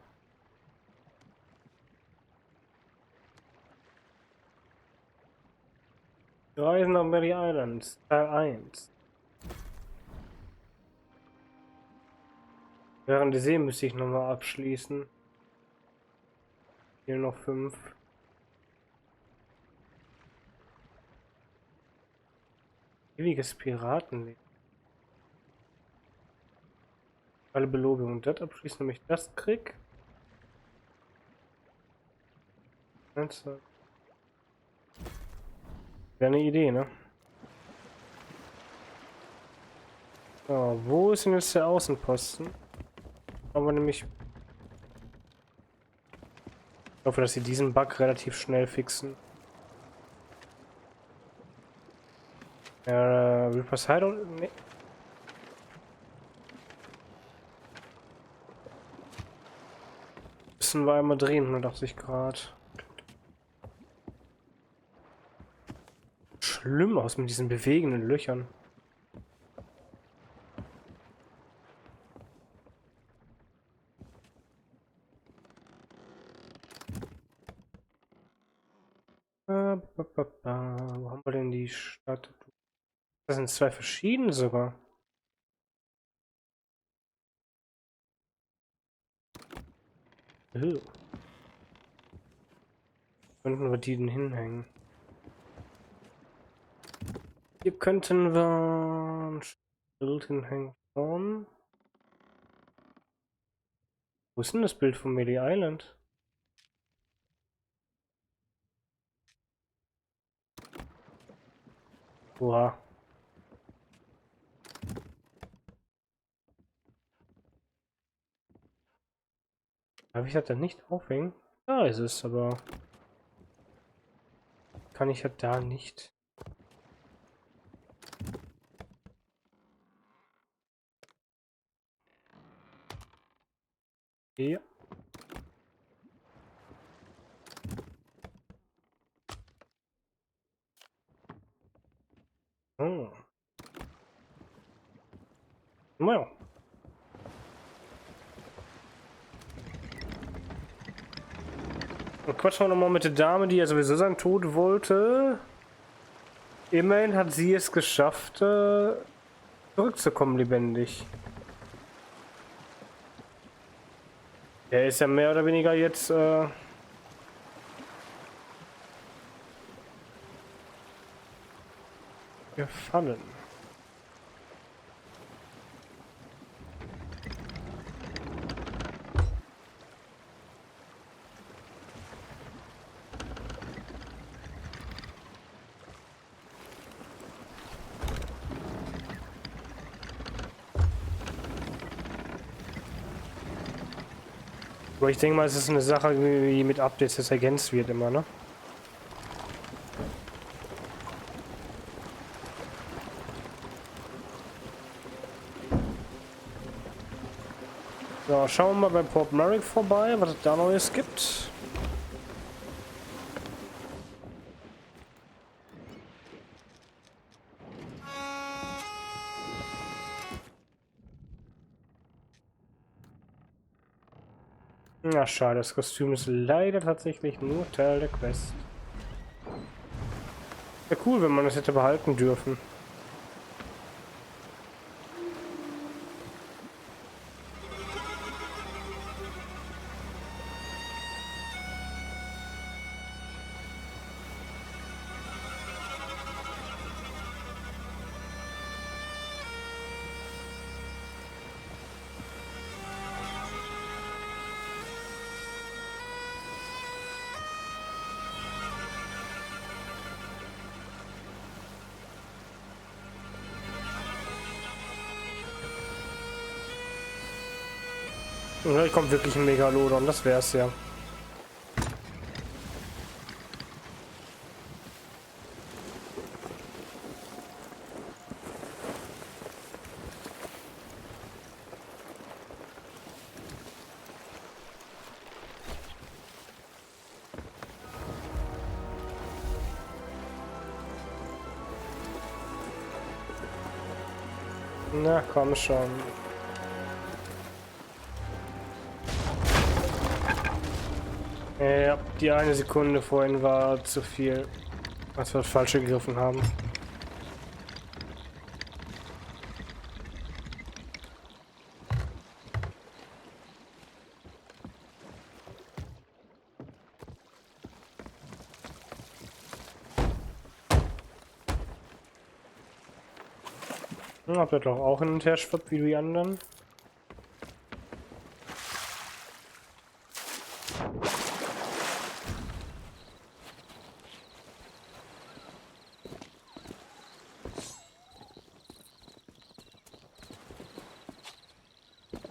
Reisen nach Mary Islands, Teil 1. Während der See müsste ich nochmal abschließen. Hier noch 5. Ewiges Piratenleben. Alle Belobungen das abschließen, nämlich das krieg. Wäre eine Idee, ne? So, wo ist denn jetzt der Außenposten? Aber nämlich. Ich hoffe, dass sie diesen Bug relativ schnell fixen. Reaper's Hideout? Nee. Müssen wir einmal drehen, 180 Grad. Schlimm aus mit diesen bewegenden Löchern. Wo haben wir denn die Stadt? Das sind 2 verschiedene sogar. Könnten wir die denn hinhängen? Hier könnten wir ein Bild hinhängen von. Wo ist denn das Bild von Melee Island? Oha. Darf ich das dann nicht aufhängen? Da ist es, aber kann ich ja da nicht. Ja. Oh. Naja. Und quatschen wir nochmal mit der Dame, die ja sowieso seinen Tod wollte. Immerhin hat sie es geschafft, zurückzukommen lebendig. Er ist ja mehr oder weniger jetzt gefallen. Aber ich denke mal, es ist eine Sache, die mit Updates jetzt ergänzt wird immer, ne? So, schauen wir mal bei Port Merrick vorbei, was es da Neues gibt. Na schade, das Kostüm ist leider tatsächlich nur Teil der Quest. Wäre cool, wenn man das hätte behalten dürfen. Und gleich kommt wirklich ein Megalodon, das wär's ja. Na komm schon. Ja, die eine Sekunde vorhin war zu viel, als wir das Falsche gegriffen haben. Ob der doch auch hin und her schwappt wie die anderen?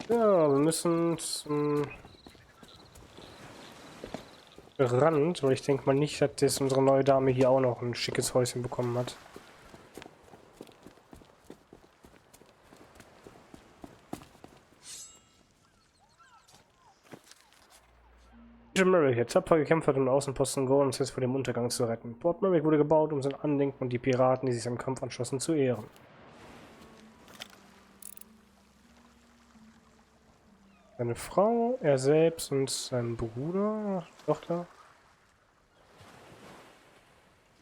Ja, wir müssen zum Rand, weil ich denke mal nicht, dass unsere neue Dame hier auch noch ein schickes Häuschen bekommen hat. Merrick, der tapfere Kämpfer hat den Außenposten Gordons jetzt vor dem Untergang zu retten. Port Merrick wurde gebaut, um sein Andenken und die Piraten, die sich am Kampf anschlossen, zu ehren. Seine Frau, er selbst und sein Bruder, Tochter.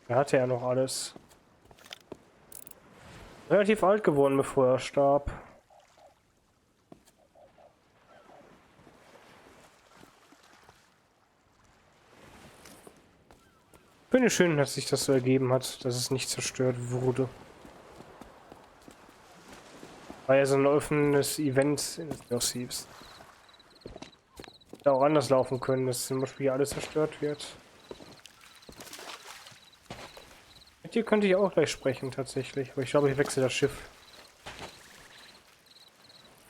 Er hatte ja noch alles. Relativ alt geworden, bevor er starb. Finde ich schön, dass sich das so ergeben hat, dass es nicht zerstört wurde. War ja so ein offenes Event in Thieves. Hätte auch anders laufen können, dass zum Beispiel hier alles zerstört wird. Mit dir könnte ich auch gleich sprechen, tatsächlich. Aber ich glaube, ich wechsle das Schiff.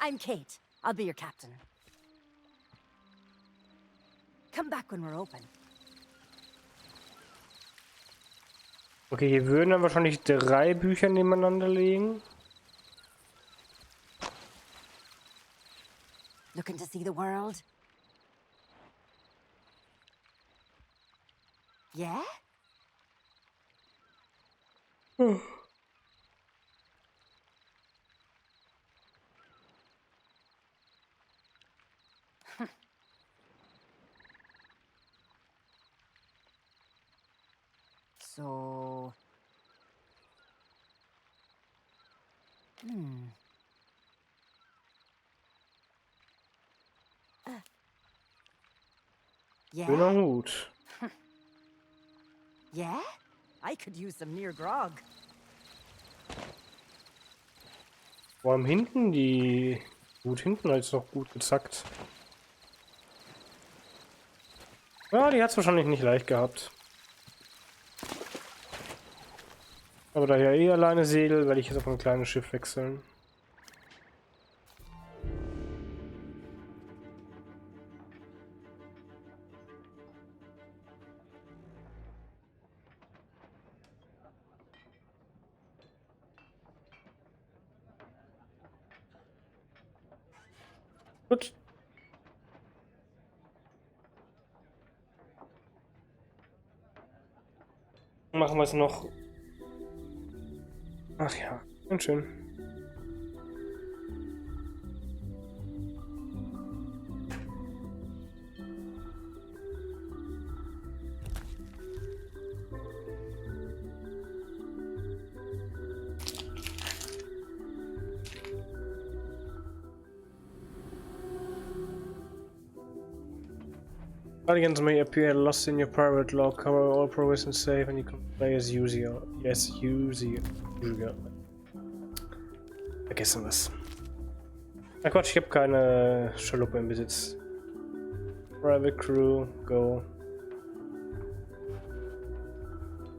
I'm Kate. I'll be your captain. Come back when we're open. Okay, hier würden dann wahrscheinlich 3 Bücher nebeneinander liegen. Looking to see the world? Yeah? So... Yeah? Schöner Hut. Yeah? I could use some near grog. Vor allem hinten, die Hut hinten ist noch gut gezackt. Ja, die hat es wahrscheinlich nicht leicht gehabt. Aber da ich ja eh alleine segel, werde ich jetzt auf ein kleines Schiff wechseln. Gut. Machen wir es noch. Ach ja, ganz schön. Guardians may appear lost in your private log. Cover all progress and save, and you can play as usual. Yes, usual. Vergessen wir's. Na Quatsch, ich habe keine Schaluppe im Besitz. Private crew, go.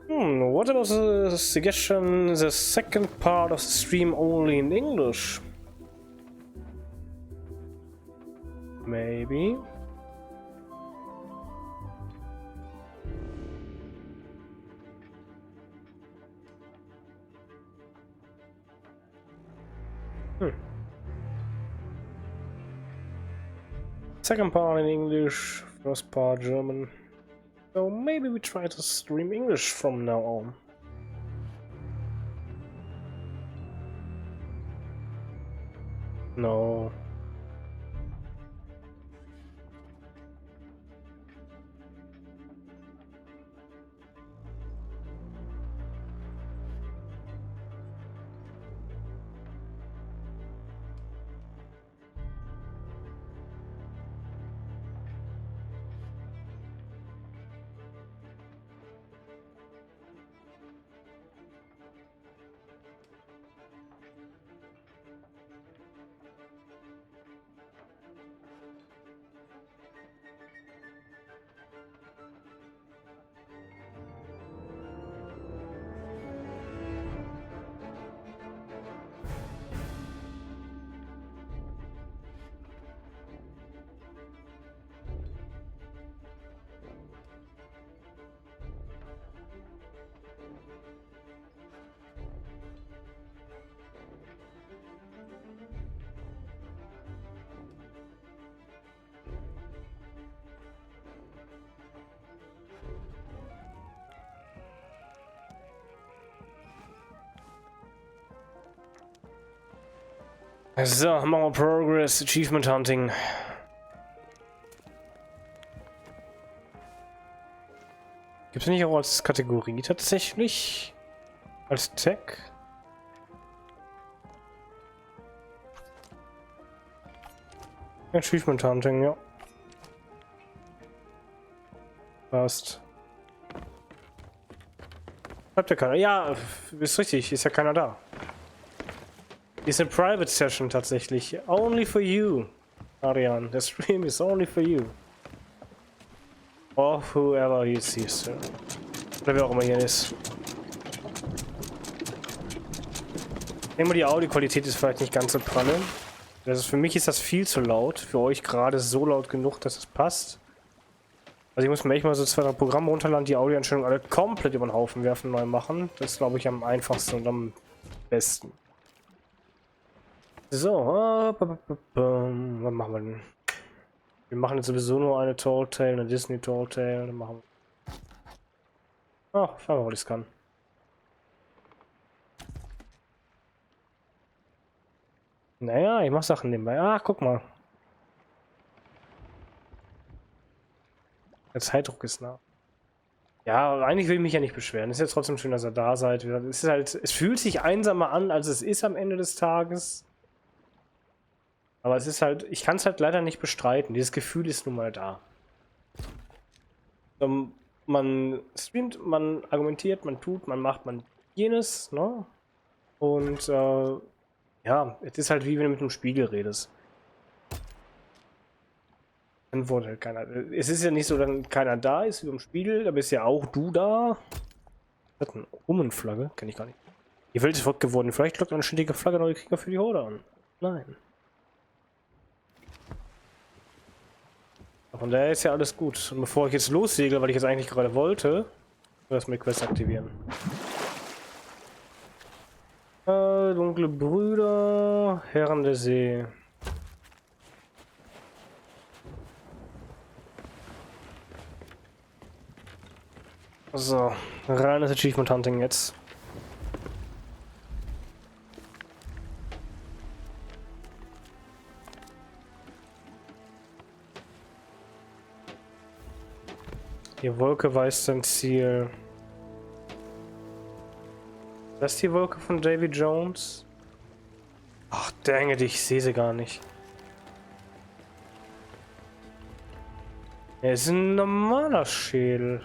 What about the suggestion, the second part of the stream only in English? maybe. Second part in English, first part German. So maybe we try to stream English from now on. No. So, machen wir Progress, Achievement Hunting. Gibt es nicht auch als Kategorie tatsächlich? Als Tag? Achievement Hunting, ja. Passt. Bleibt ja keiner. Ja, ist richtig, ist ja keiner da. Ist eine Private Session tatsächlich. Only for you, Arian. Der Stream is only for you. Or whoever he sees. Oder wer auch immer hier ist. Ich denke mal, die Audioqualität ist vielleicht nicht ganz so pralle. Also für mich ist das viel zu laut. Für euch gerade so laut genug, dass es passt. Also ich muss mir echt mal so 2, 3 Programme runterladen, die Audioeinstellungen alle komplett über den Haufen werfen, neu machen. Das ist, glaube ich, am einfachsten und am besten. So, was machen wir denn? Wir machen jetzt sowieso nur eine Tall Tale, eine Disney Tall Tale. Dann machen wir. Ach, fahren wir, weil ich es kann. Naja, ich mach Sachen nebenbei. Ach, guck mal. Der Zeitdruck ist nah. Ja, eigentlich will ich mich ja nicht beschweren. Ist ja trotzdem schön, dass ihr da seid. Es ist halt, es fühlt sich einsamer an, als es ist am Ende des Tages. Aber es ist halt, ich kann es halt leider nicht bestreiten. Dieses Gefühl ist nun mal da. Man streamt, man argumentiert, man tut, man macht, man jenes, ne? Und ja, es ist halt wie wenn du mit einem Spiegel redest. Dann wurde halt keiner. Es ist ja nicht so, dass keiner da ist wie im Spiegel, da bist ja auch du da. Das ist eine Hummenflagge, kenne ich gar nicht. Die Welt ist verrückt geworden. Vielleicht lockt eine ständige Flagge neue Krieger für die Horde an. Nein. Von daher ist ja alles gut. Und bevor ich jetzt lossegel, weil ich jetzt eigentlich gerade wollte, erstmal die Quest aktivieren. Dunkle Brüder, Herren der See. So, reines Achievement Hunting jetzt. Die Wolke weist sein Ziel. Das ist die Wolke von Davy Jones? Ach, dang it, ich sehe sie gar nicht. Ja, es ist ein normaler Schädel.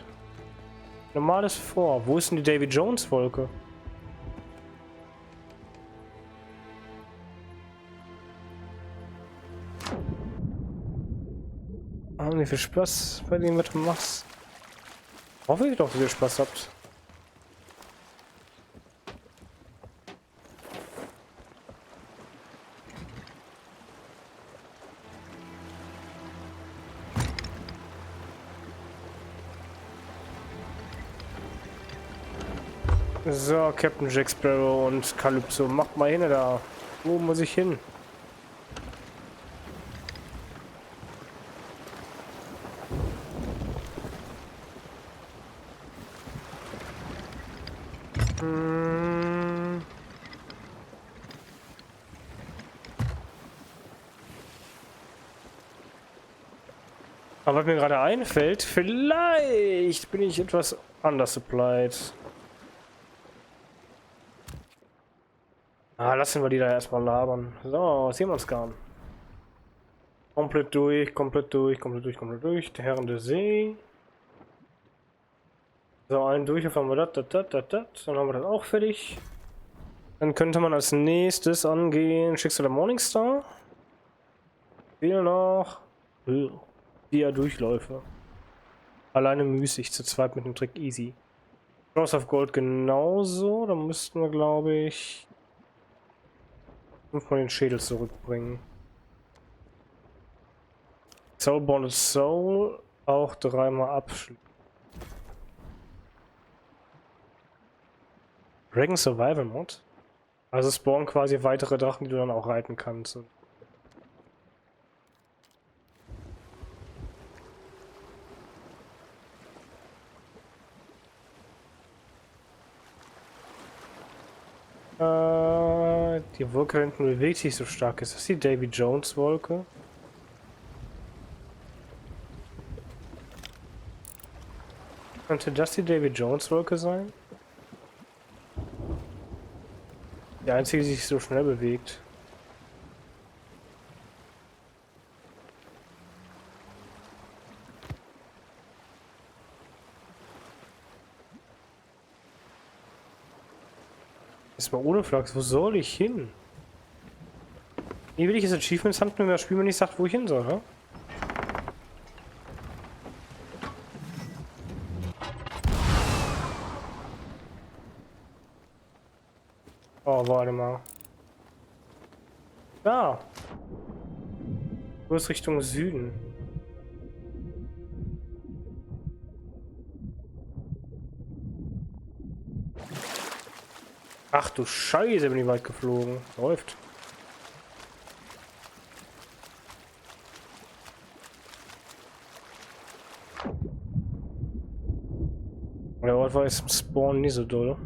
Normales Vor. Wo ist denn die Davy Jones Wolke? Oh, wie viel Spaß bei dem, was du machst. Hoffe ich doch, dass ihr Spaß habt. So, Captain Jack Sparrow und Calypso, macht mal hin da. Wo muss ich hin? Aber was mir gerade einfällt, vielleicht bin ich etwas anders supplied. Lassen wir die da erstmal labern. So, sehen wir uns gar nicht. Komplett durch, komplett durch, komplett durch, komplett durch. Der Herren der See. So, einen durch, haben wir das. Dann haben wir das auch fertig. Dann könnte man als nächstes angehen. Schickst du der Morningstar? Fehlen noch 4 Durchläufe. Alleine müßig, zu zweit mit dem Trick easy. Cross of Gold genauso. Da müssten wir, glaube ich, 5 mal den Schädel zurückbringen. Soulborn Soul auch 3-mal abschließen. Dragon Survival Mod. Also spawnen quasi weitere Drachen, die du dann auch reiten kannst. Die Wolke hinten bewegt sich so stark. Ist das die Davy Jones Wolke? Könnte das die Davy Jones Wolke sein? Die einzige, die sich so schnell bewegt. Ist mal ohne Flachs. Wo soll ich hin? Wie will ich jetzt Achievements haben, wenn mir das Spiel mir nicht sagt, wo ich hin soll, ne? Oh, warte mal. Da. Kurs Richtung Süden. Ach du Scheiße, bin ich weit geflogen. Läuft. Der Ort war jetzt im Spawn nie so doll.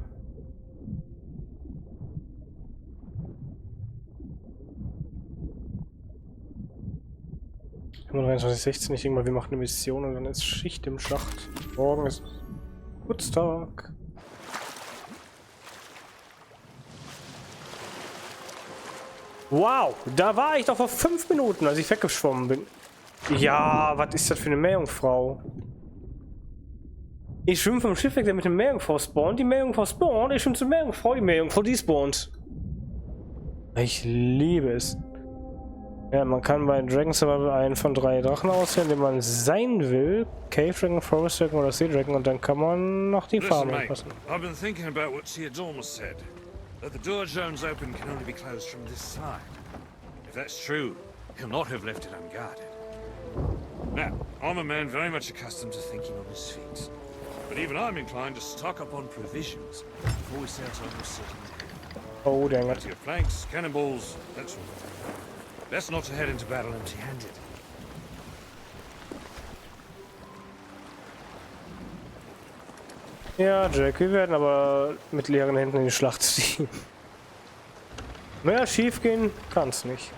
Immer 23:16, ich denke mal, wir machen eine Mission und dann ist Schicht im Schacht. Morgen ist Geburtstag. Wow, da war ich doch vor 5 Minuten, als ich weggeschwommen bin. Ja, was ist das für eine Meerjungfrau? Ich schwimme vom Schiff weg, der mit dem Meerjungfrau spawnt. Die Meerjungfrau spawnt, ich schwimme zur Meerjungfrau, die Meerjungfrau, die spawnt. Ich liebe es. Ja, man kann bei Dragon Survival einen von 3 Drachen auswählen, den man sein will. Cave Dragon, Forest Dragon oder Sea Dragon, und dann kann man noch die Farbe anpassen. I've been thinking about what Theodormus said. That the door zones open can only be closed from this side. If that's true, he'll not have left it unguarded. Now, I'm a man very much accustomed to thinking on his feet. But even I'm inclined to stock up on provisions before we set on the city. Oh, dang it. Plenty of flanks, cannonballs, that sort of thing. Best not to head into battle empty-handed. Ja, Jack, wir werden aber mit leeren Händen in die Schlacht ziehen. Mehr schief gehen kann's nicht.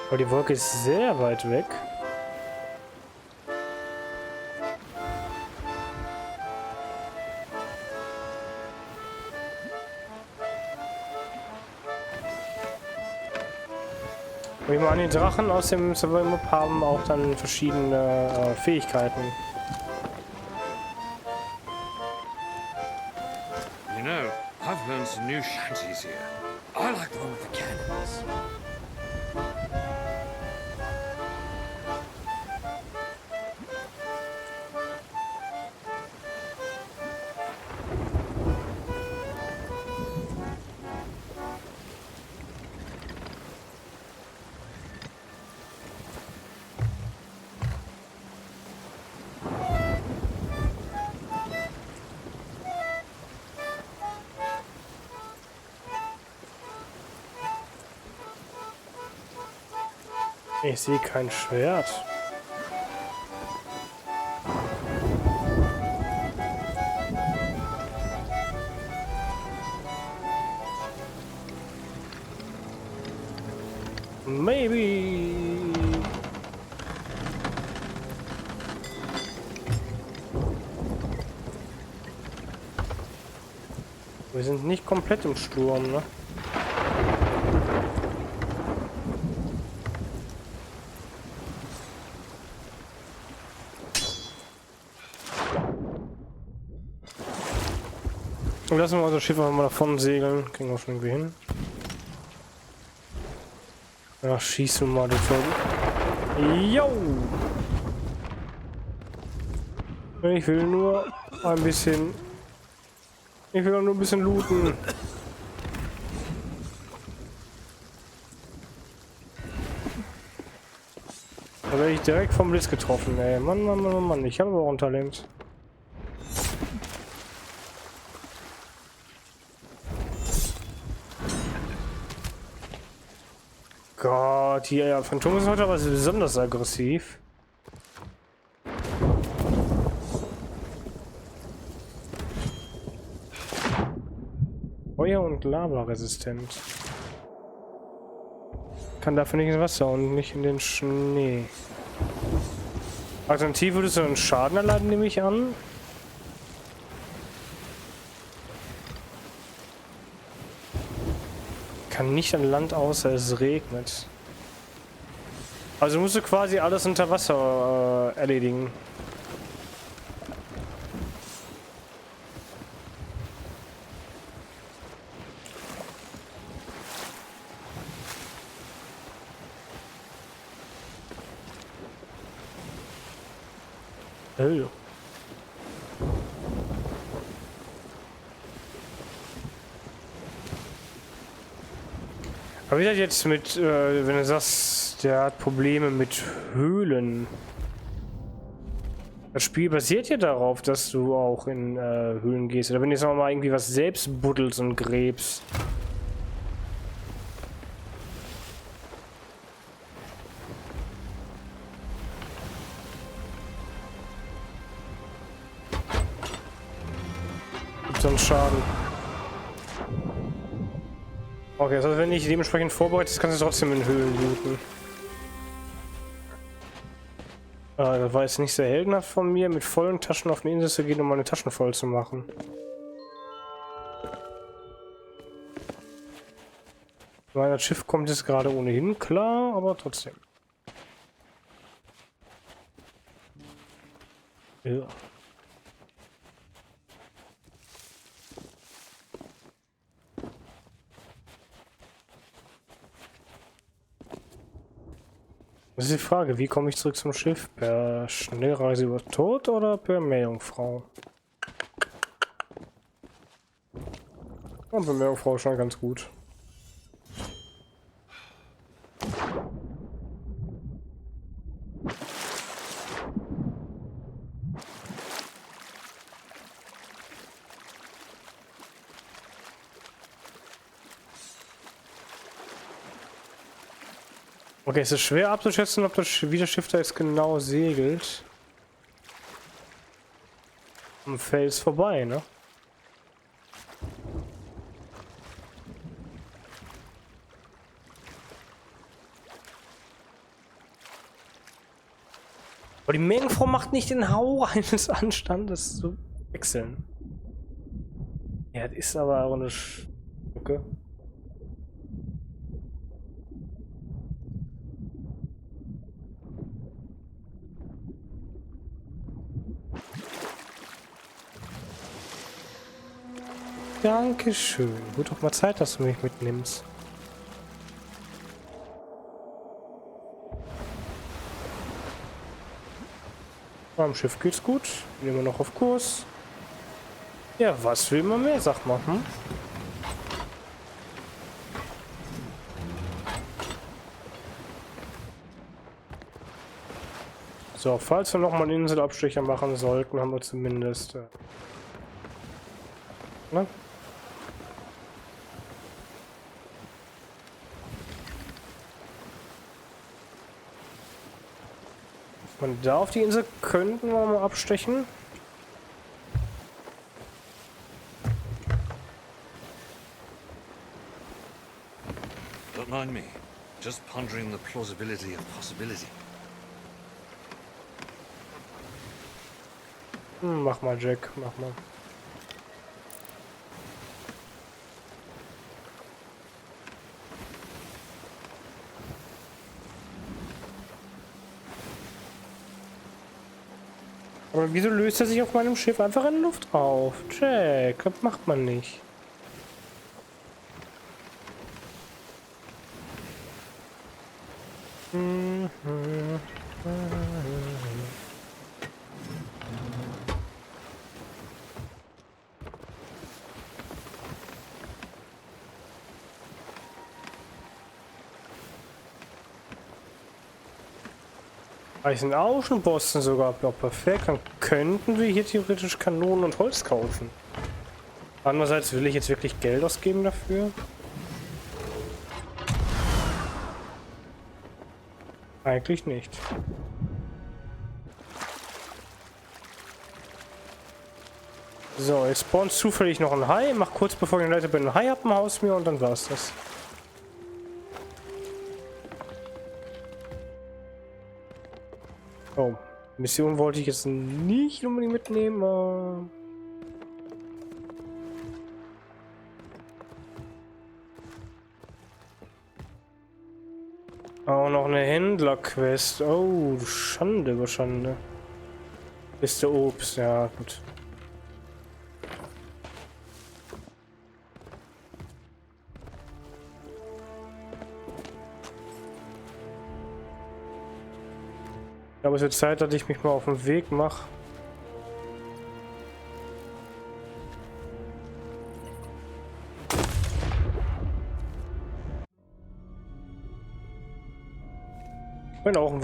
Aber die Wolke ist sehr weit weg. Und ich meine, die Drachen aus dem Survival Map haben auch dann verschiedene Fähigkeiten. You know, I've learned some new shanties here. I like the one with the cannons. Ich sehe kein Schwert. Maybe. Wir sind nicht komplett im Sturm, ne? Und lassen wir unser Schiff einfach mal davon segeln. Kriegen wir schon irgendwie hin. Ja, schießen wir mal den Vogel. Jo! Ich will nur ein bisschen... Ich will nur ein bisschen looten. Da werde ich direkt vom Blitz getroffen, ey. Mann, Mann, Mann, Mann. Ich habe aber auch ein Talent. Gott, hier, ja, Phantom ist heute aber besonders aggressiv. Feuer- und Lava-resistent. Kann dafür nicht ins Wasser und nicht in den Schnee. Alternativ würdest du einen Schaden erleiden, nehme ich an. Kann nicht an Land, außer es regnet. Also musst du quasi alles unter Wasser erledigen. Oh. Aber wie das jetzt mit, wenn du sagst, der hat Probleme mit Höhlen. Das Spiel basiert ja darauf, dass du auch in Höhlen gehst. Oder wenn du jetzt auch mal irgendwie was selbst buddelst und gräbst. Gibt so einen Schaden. Okay, also wenn ich dementsprechend vorbereitet, kannst du trotzdem in Höhlen looten. Das war jetzt nicht sehr heldenhaft von mir, mit vollen Taschen auf eine Insel zu gehen, um meine Taschen voll zu machen. Mein Schiff kommt jetzt gerade ohnehin klar, aber trotzdem. Ja. Das ist die Frage, wie komme ich zurück zum Schiff? Per Schnellreise über Tod oder per Meerjungfrau? Und per Meerjungfrau schon ganz gut. Okay, es ist schwer abzuschätzen, ob wie das Schiff da jetzt genau segelt. Am Fels vorbei, ne? Aber die Meerjungfrau macht nicht den Hauch eines Anstandes zu wechseln. Ja, das ist aber auch eine Schmucke. Dankeschön. Wird doch mal Zeit, dass du mich mitnimmst. Am Schiff geht's gut. Bin immer noch auf Kurs. Ja, was will man mehr, sag mal, hm? So, falls wir noch mal einen Inselabstecher machen sollten, haben wir zumindest... ne? Und da auf die Insel könnten wir mal abstechen. Don't mind me. Just pondering the plausibility of possibility. Mach mal, Jack, mach mal. Aber wieso löst er sich auf meinem Schiff einfach in Luft auf? Jack, das macht man nicht. Weißen Außenposten sogar. Ja, perfekt. Dann könnten wir hier theoretisch Kanonen und Holz kaufen. Andererseits will ich jetzt wirklich Geld ausgeben dafür. Eigentlich nicht. So, jetzt spawnt zufällig noch ein Hai. Mach kurz bevor ich in der Leiter bin ein Hai ab dem Haus mir und dann war's das. Oh, Mission wollte ich jetzt nicht unbedingt mitnehmen. Auch noch eine Händler-Quest. Oh, Schande über Schande. Ist der Obst, ja gut. Ich glaube, es wird Zeit, dass ich mich mal auf den Weg mache. Ich bin auch ein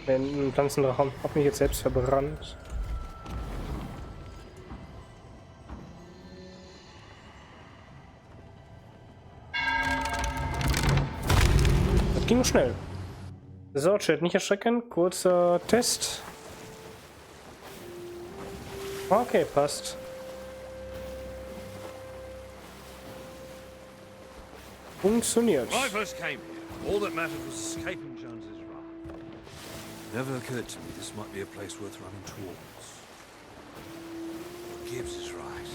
ein Pflanzendrachen. Hab mich jetzt selbst verbrannt. Das ging schnell. So, Chat, nicht erschrecken. Kurzer Test. Okay, passt. Funktioniert. When I first came here, all that mattered was escaping Jones's wrath. Never occurred to me this might be a place worth running towards. Gibbs is right.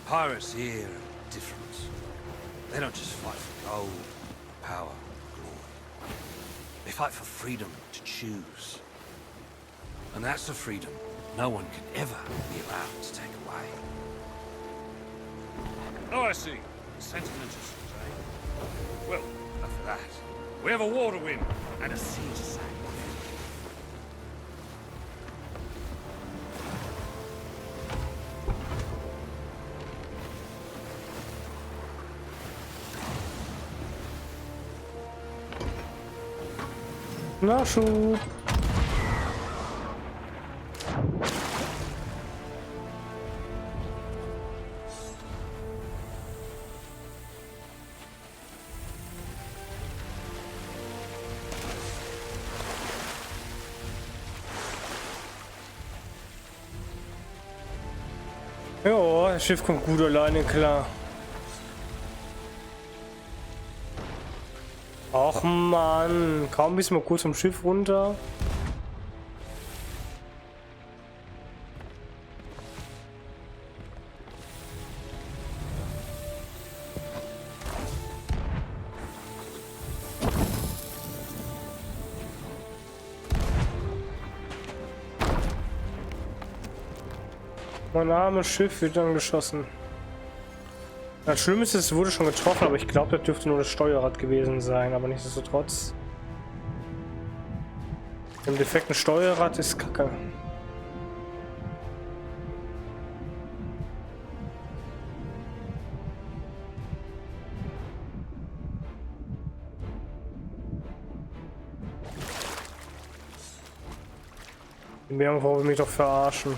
Pirates here are different. They don't just fight for gold, power, glory. They fight for freedom to choose. And that's a freedom no one can ever be allowed to take away. Oh, I see. Sentimental, eh? Well, enough of that. We have a war to win and a sea to sail. Nachschub. Ja, das Schiff kommt gut alleine klar. Ach Mann, kaum bist du mal kurz vom Schiff runter. Mein armes Schiff wird angeschossen. Das Schlimme ist, es wurde schon getroffen, aber ich glaube, das dürfte nur das Steuerrad gewesen sein, aber nichtsdestotrotz. Im defekten Steuerrad ist Kacke. Die Meerjungfrau will mich doch verarschen.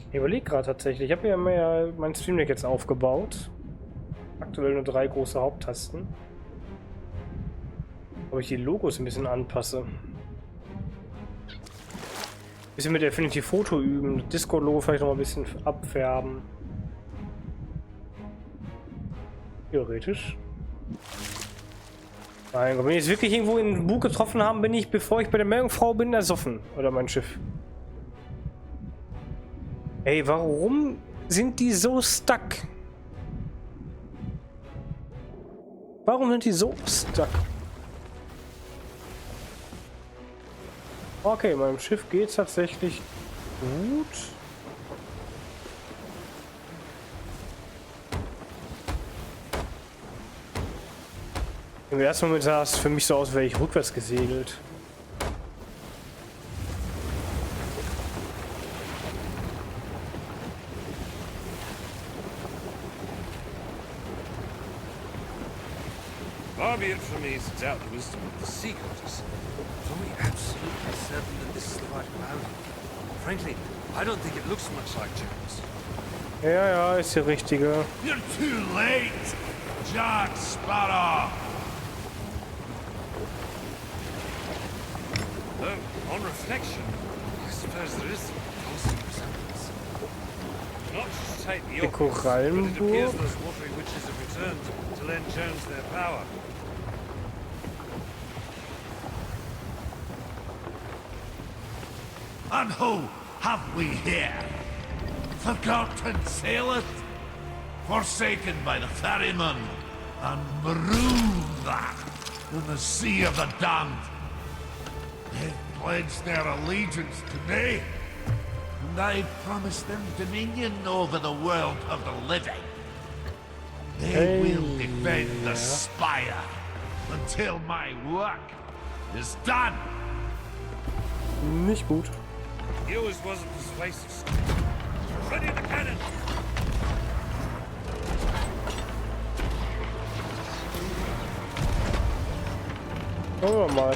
Ich überlege gerade tatsächlich. Ich habe ja mehr mein Stream Deck jetzt aufgebaut. Aktuell nur 3 große Haupttasten. Ob ich die Logos ein bisschen anpasse. Bisschen mit Affinity Photo üben. Discord-Logo vielleicht noch ein bisschen abfärben. Theoretisch. Mein Gott, wenn ich jetzt wirklich irgendwo in den Bug getroffen habe, bin ich, bevor ich bei der Meerjungfrau bin, ersoffen. Oder mein Schiff. Ey, warum sind die so stuck? Warum sind die so stuck? Okay, meinem Schiff geht's tatsächlich gut. Im ersten Moment sah es für mich so aus, als wäre ich rückwärts gesegelt. Far be it from me to doubt the wisdom of the sea goddess. But are we absolutely certain that this is the right cloud? Frankly, I don't think it looks much like Jack's. Ja, ja, ist die richtige. You're too late, Jack Sparrow. Though, on reflection, I suppose there is some ghostly resemblance. Not just take the Die obvious, but it appears Korallenburg. those watery witches have returned to lend Jones their power. And who have we here? Forgotten sailors? Forsaken by the ferryman and marooned in the sea of the damned. They pledged their allegiance to me, and I promised them dominion over the world of the living. They will defend the spire until my work is done. Nicht gut. He always was a persuasive. Ready the cannon! Schauen wir mal.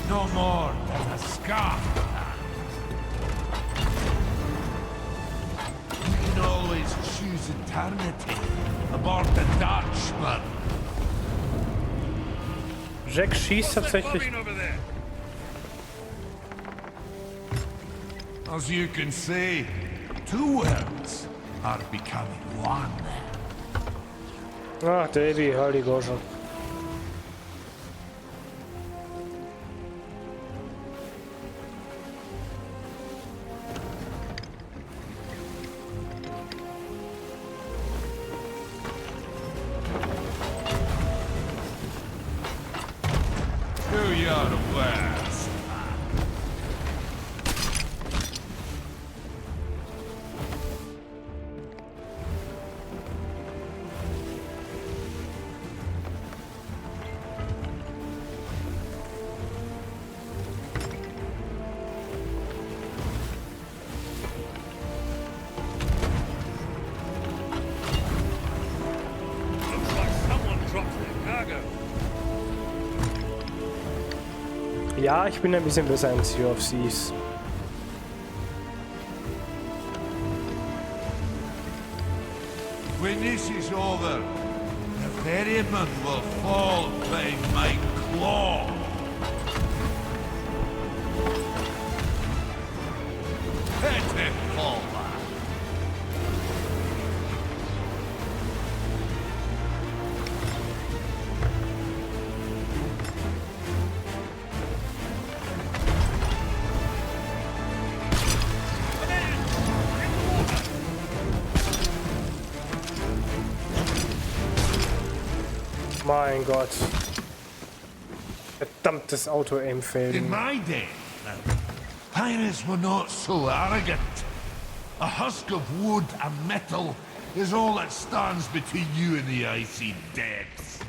No more than a scar. You can always choose eternity aboard the Dutchman. Jack schießt tatsächlich. As you can see, two worlds are becoming one. Ach, Davy, halt die Gorsche. Do your worst. Looks like someone dropped their cargo. Ja, ich bin ein bisschen besser in Sea of Thieves. When this is over, the ferryman will fall by my claw. Pitiful. Mein Gott. Verdammtes Auto-Aim-Fail. In my day, pirates were not so arrogant. A husk of wood and metal is all that stands between you and the icy depths.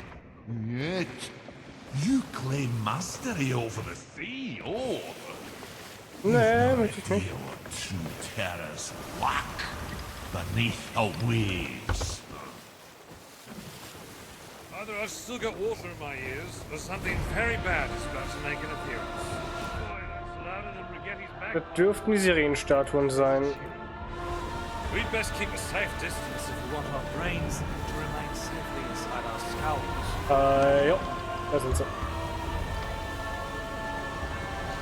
Yet, you claim mastery over the sea. Oh, Nee, möchte ich nicht. true terrors lack beneath the waves. Either I've still got water in my ears, or something very bad is about to make an appearance. Boy, that's louder than Rigetti's band. Das dürften die Sirenenstatuen sein. We'd best keep a safe distance if we want our brains to remain safely inside our skulls. Ja, da sind sie.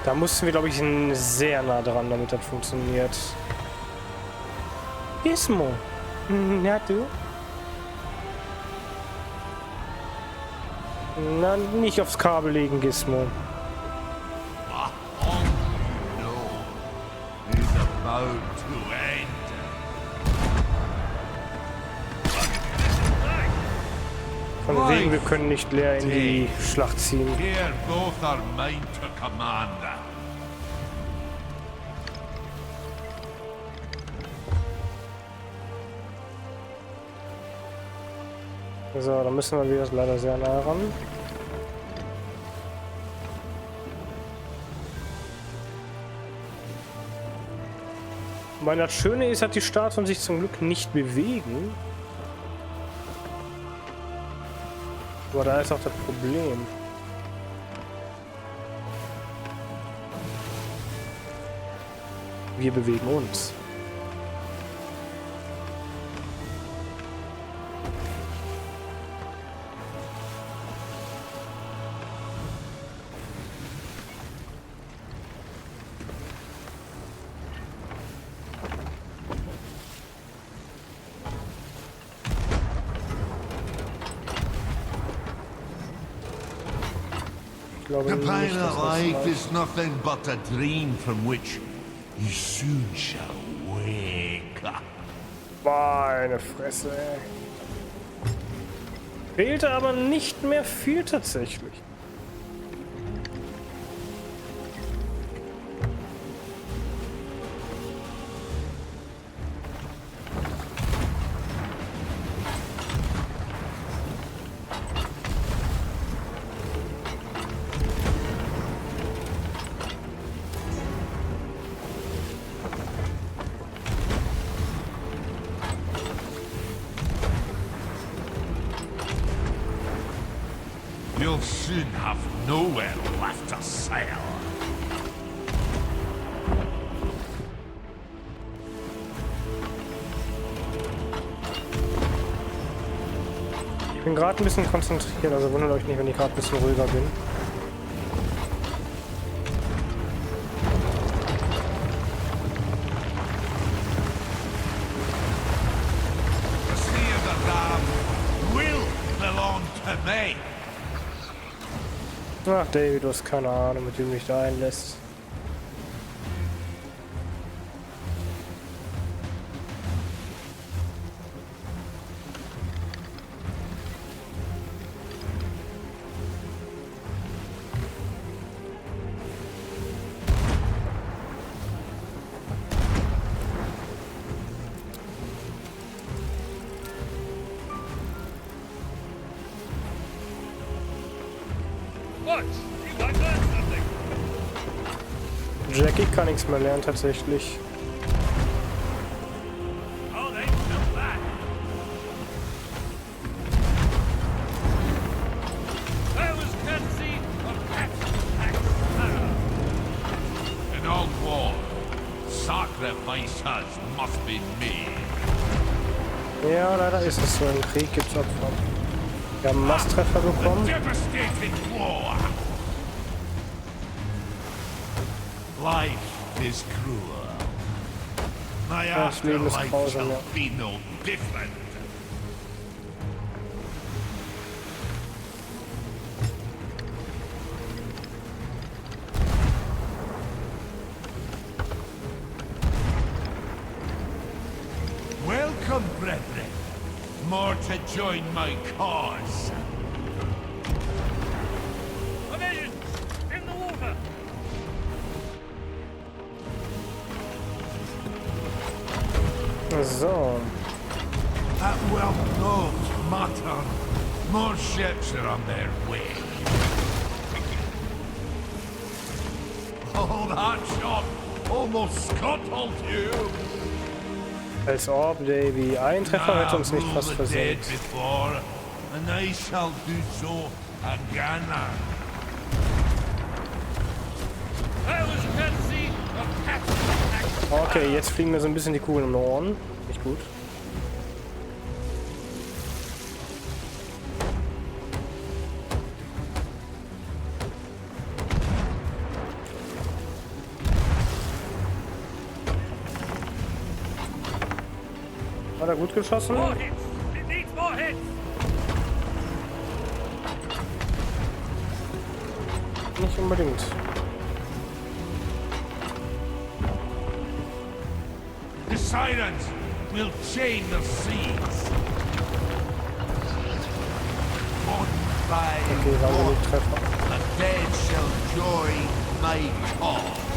Da mussten wir, glaube ich, sehr nah dran, damit das funktioniert. Gizmo. Ja, du? Na, nicht aufs Kabel legen, Gizmo. Von wegen, wir können nicht leer in die Schlacht ziehen. So, dann müssen wir wieder leider sehr nah ran. Weil das Schöne ist, dass die Statuen sich zum Glück nicht bewegen. Aber da ist auch das Problem. Wir bewegen uns. The pain of life is nothing but a dream from which you soon shall wake. Meine Fresse, ey. Fehlte aber nicht mehr viel tatsächlich. You'll soon have nowhere left to sail. Ich bin gerade ein bisschen konzentriert, also wundert euch nicht, wenn ich gerade ein bisschen ruhiger bin. The sea of the Dam will belong to me. Ach, David, du hast keine Ahnung, mit wem du dich da einlässt. Jackie kann nichts mehr lernen, tatsächlich. In all war, sacrifices must be made. Ja, leider ist es so. Im Krieg gibt's Opfer. Wir haben Masstreffer bekommen. Life is cruel. My Das Leben ist afterlife grausam, shall ja. be no different. Welcome, brethren. More to join my cause. In the water! So. That well knows matter. More ships are on their way. Oh, that shot almost scuttled you. Als ob, Davy. Ein Treffer hätte uns nicht fast versenkt. Before, and I shall do so again. That was courtesy of Captain Okay, jetzt fliegen mir so ein bisschen die Kugeln um die Ohren. Nicht gut. Hat er gut geschossen? Nicht unbedingt. The sirens will chain the seas. One by one, the dead shall join my cause.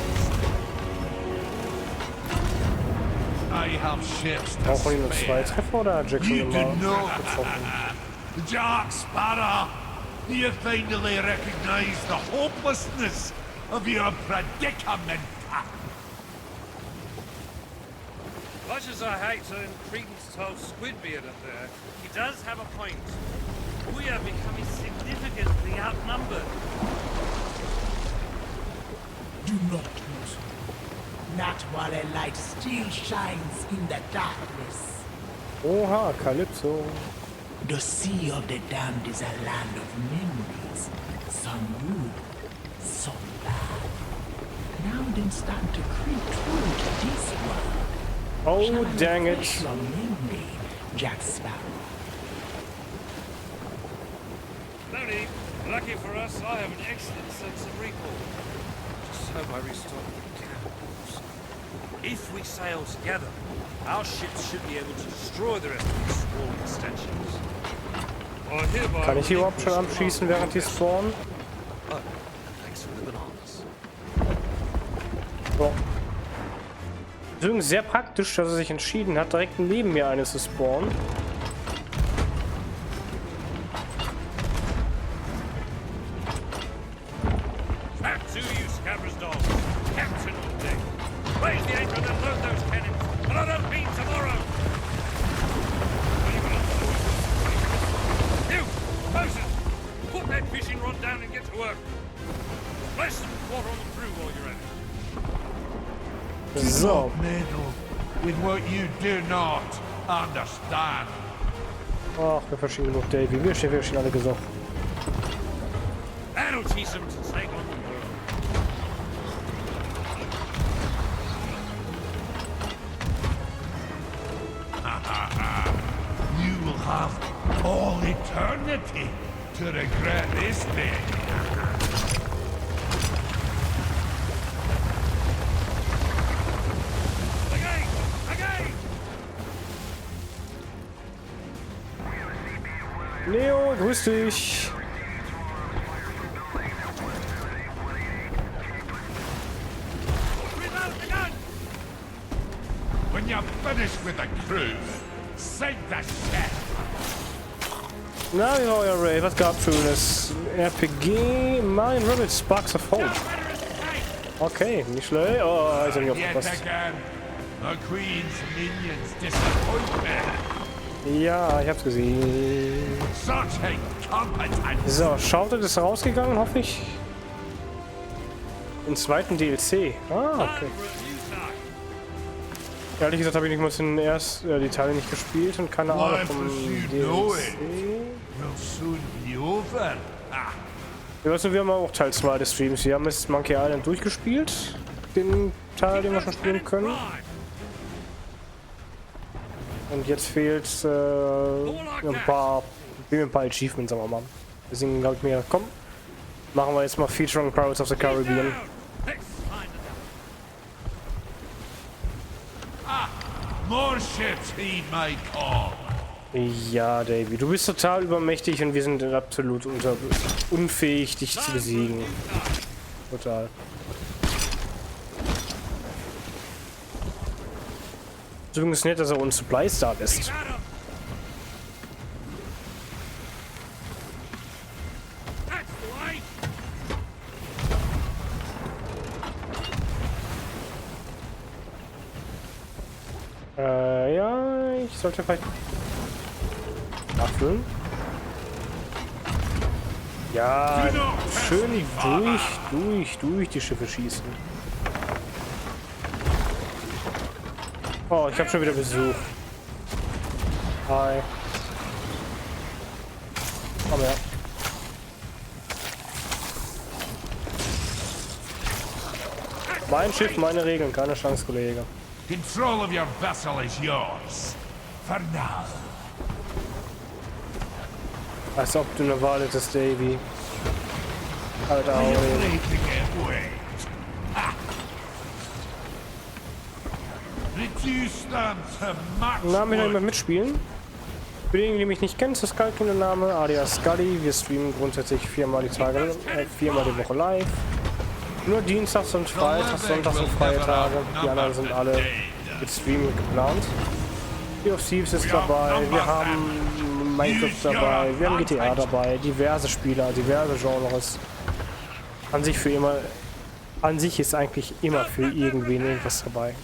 I have ships to Brauchen wir nur 2 Treffer oder hat Jack schon You do immer not. getroffen? Jack Sparrow, you finally recognize the hopelessness of your predicament. Much as I hate to credence told Squidbeard up there, he does have a point. We are becoming significantly outnumbered. Do not lose. Not while a light still shines in the darkness. Oha, Calypso. The Sea of the Damned is a land of memories. Some good, some bad. Now then start to creep toward this world. Oh, dang it. Your memory, Jack Sparrow. No need. Lucky for us, I have an excellent sense of recall. Just hope I restore the cannibals. If we sail together, our ships should be able to destroy the rest of these small extensions. Kann ich die überhaupt schon abschießen, während die spawnen? Oh, thanks for the bananas. So. Übrigens sehr praktisch, dass er sich entschieden hat, direkt neben mir eine zu spawnen. Back to you, Scabrous dogs. Captain on deck. Raise the anchor and load those cannons. And I don't mean tomorrow. You, Moses, put that fishing rod down and get to work. Splash some water on the crew while you're at it. So. Do not meddle with what you do not understand. Ach, wir verstehen genug, Davy. Wir verstehen alle gesoffen. That'll teach them to take on the world. You will have all eternity to regret this day. Leo, grüß dich. When you're finished with the crew, sink the ship. Na, wie war euer Ray? Was gab's Schönes? RPG, Mario Rabbit, Sparks of Hope. Okay, nicht schlecht. Oh, ist ja nicht Yet aufgepasst. again, the Queen's minions disappoint me. Ja, ich hab's gesehen. Such incompetence. So, Shouted ist rausgegangen, hoffe ich. Im zweiten DLC. Ah, okay. Ehrlich gesagt habe ich nicht mal die Teile nicht gespielt und keine Ahnung vom DLC. Ich weiß nur, wir haben auch Teil 2 des Streams. Wir haben jetzt Monkey Island durchgespielt. Den Teil, den wir schon spielen können. Und jetzt fehlt ein paar Achievements, sagen wir mal. Deswegen glaube ich mir, komm, machen wir jetzt mal Featuring Pirates of the Caribbean. More ships heed my call. Ja, Davy, du bist total übermächtig und wir sind absolut unfähig, dich zu besiegen. Total. Ist übrigens nett, dass er uns Supplies da lässt. Ja, ich sollte vielleicht nachfüllen. Ja, schön durch die Schiffe schießen. Oh, ich habe schon wieder Besuch. Hi. Komm her. Mein Schiff, meine Regeln, keine Chance, Kollege. Control of your vessel is yours. For now. Als ob du eine Wahl hättest, Davy. Alter, Are you Augen. afraid to get wet? Ha! The two stand to match. Na, will noch jemand mitspielen? Für diejenigen, die mich nicht kennen, ist das Skulking Name, alias Scully. Wir streamen grundsätzlich viermal die Woche live. Nur Dienstags und Freitags, Sonntags und freie Tage. Die anderen sind alle mit Streamen geplant. Sea of Thieves ist dabei, wir haben Minecraft dabei, wir haben GTA dabei, diverse Spieler, diverse Genres. An sich ist eigentlich immer für irgendwen irgendwas dabei.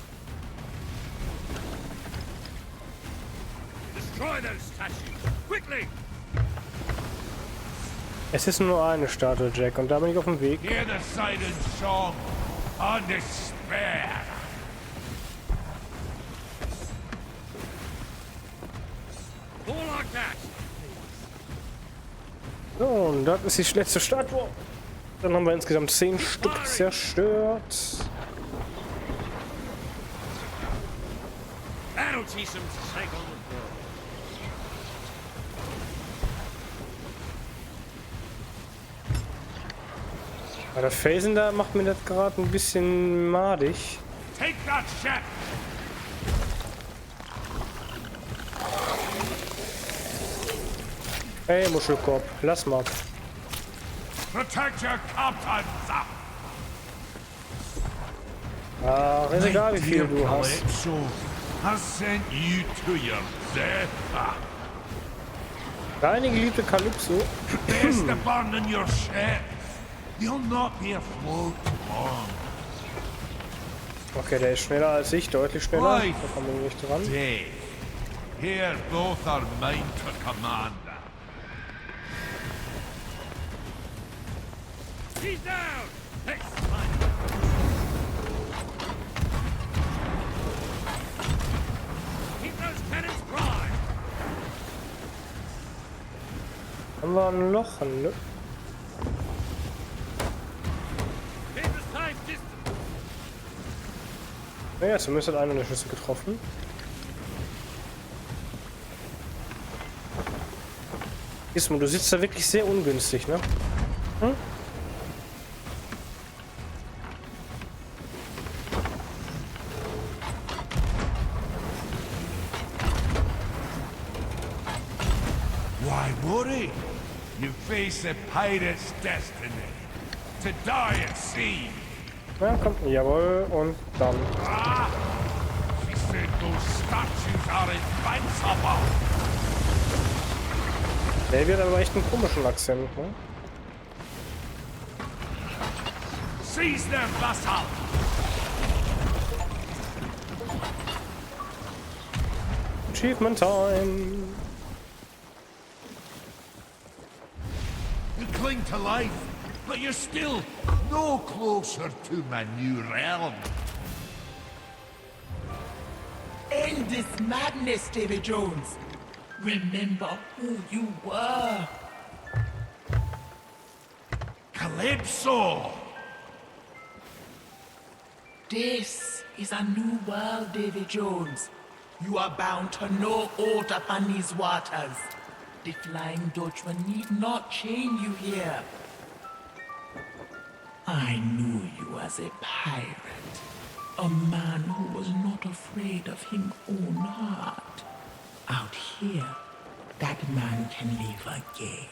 Es ist nur eine Statue, Jack, und da bin ich auf dem Weg. Hear the silent song on despair. So, und das ist die letzte Statue. Dann haben wir insgesamt 10 Stück zerstört. Aber der Felsen da macht mir das gerade ein bisschen madig. Take that ship. Hey, Muschelkopf, lass mal. Protect your captains. Ach, ist egal, wie viel du hast. Calypso has sent you to your death. Deine geliebte Calypso. Best abandon your ship. You'll not be afloat long. Okay, der ist schneller als ich, deutlich schneller. Da kommen wir nicht dran. Here both are mine to command. He's down! Hey, keep those cannons dry! Haben wir ein Loch? Ne? Naja, zumindest hat einer eine Schüsse getroffen. Ismo, du sitzt da wirklich sehr ungünstig, ne? Hm? Why worry? You face a pirate's destiny. To die at sea. Ja, komm, jawohl, und dann. Ah! She said those statues are invincible. Der wird aber echt einen komischen Akzent, ne? Seize their vessel. Achievement time. You cling to life, but you're still no closer to my new realm. End this madness, David Jones. Remember who you were. Calypso! This is a new world, David Jones. You are bound to no aught upon these waters. The Flying Dutchman need not chain you here. I knew you as a pirate. A man who was not afraid of his own heart. Out here, that man can live again.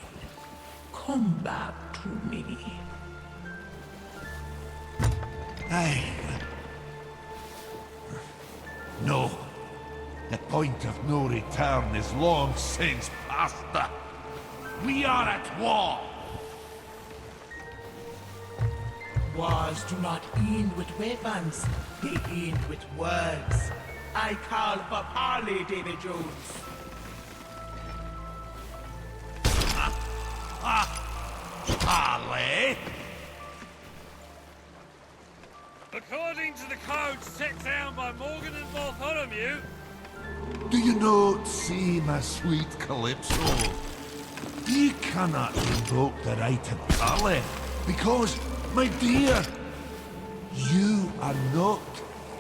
Come back to me. No. The point of no return is long since past. We are at war. Wars do not end with weapons. They end with words. I call for parley, David Jones. Parley? According to the code set down by Morgan and Bartholomew. Do you not see, my sweet Calypso? You cannot invoke the right of Tully, because, my dear, you are not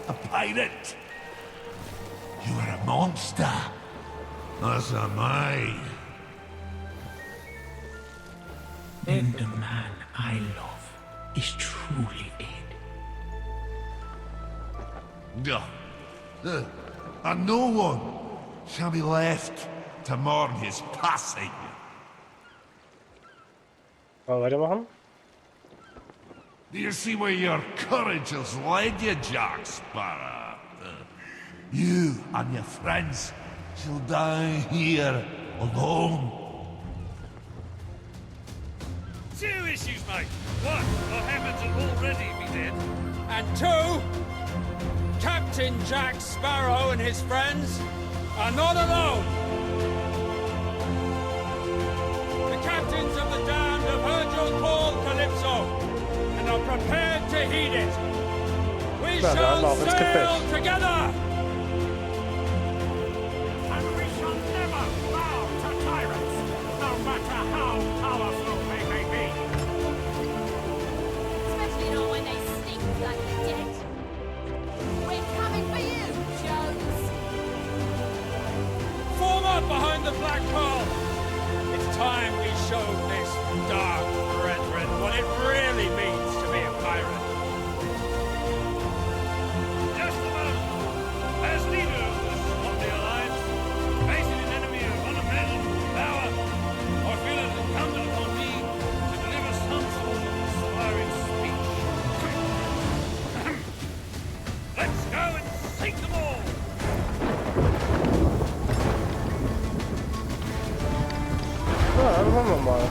a pirate. You are a monster, as am I. Then the man I love is truly dead. And no one shall be left to mourn his passing. Weitermachen. Do you see where your courage has led you, Jack Sparrow? You and your friends shall die here alone. Two issues, mate. One, our Hammonds will already be dead. And two, Captain Jack Sparrow and his friends are not alone. The captains of the damned have heard your call, Calypso, and are prepared to heed it. We shall sail together! And we shall never bow to tyrants, no matter how powerful they may be. Especially not when they stink like the dead. We're coming for you, Jones. Form up behind the Black Pearl. It's time we showed this dark brethren what it really means to be a pirate. Just a moment. As leader of the Alliance, facing an enemy of unimaginable power, I feel it incumbent upon me to deliver some sort of inspiring speech. Let's go and sink them all! Ja, dann wollen wir mal.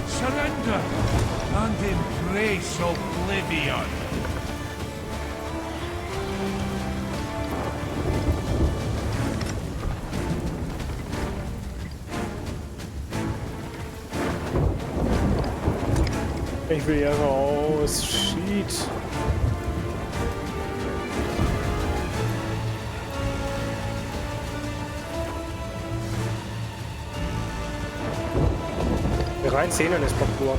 Surrender and embrace oblivion. Ich will ja raus. Shit. Rein Szenen ist Parkour.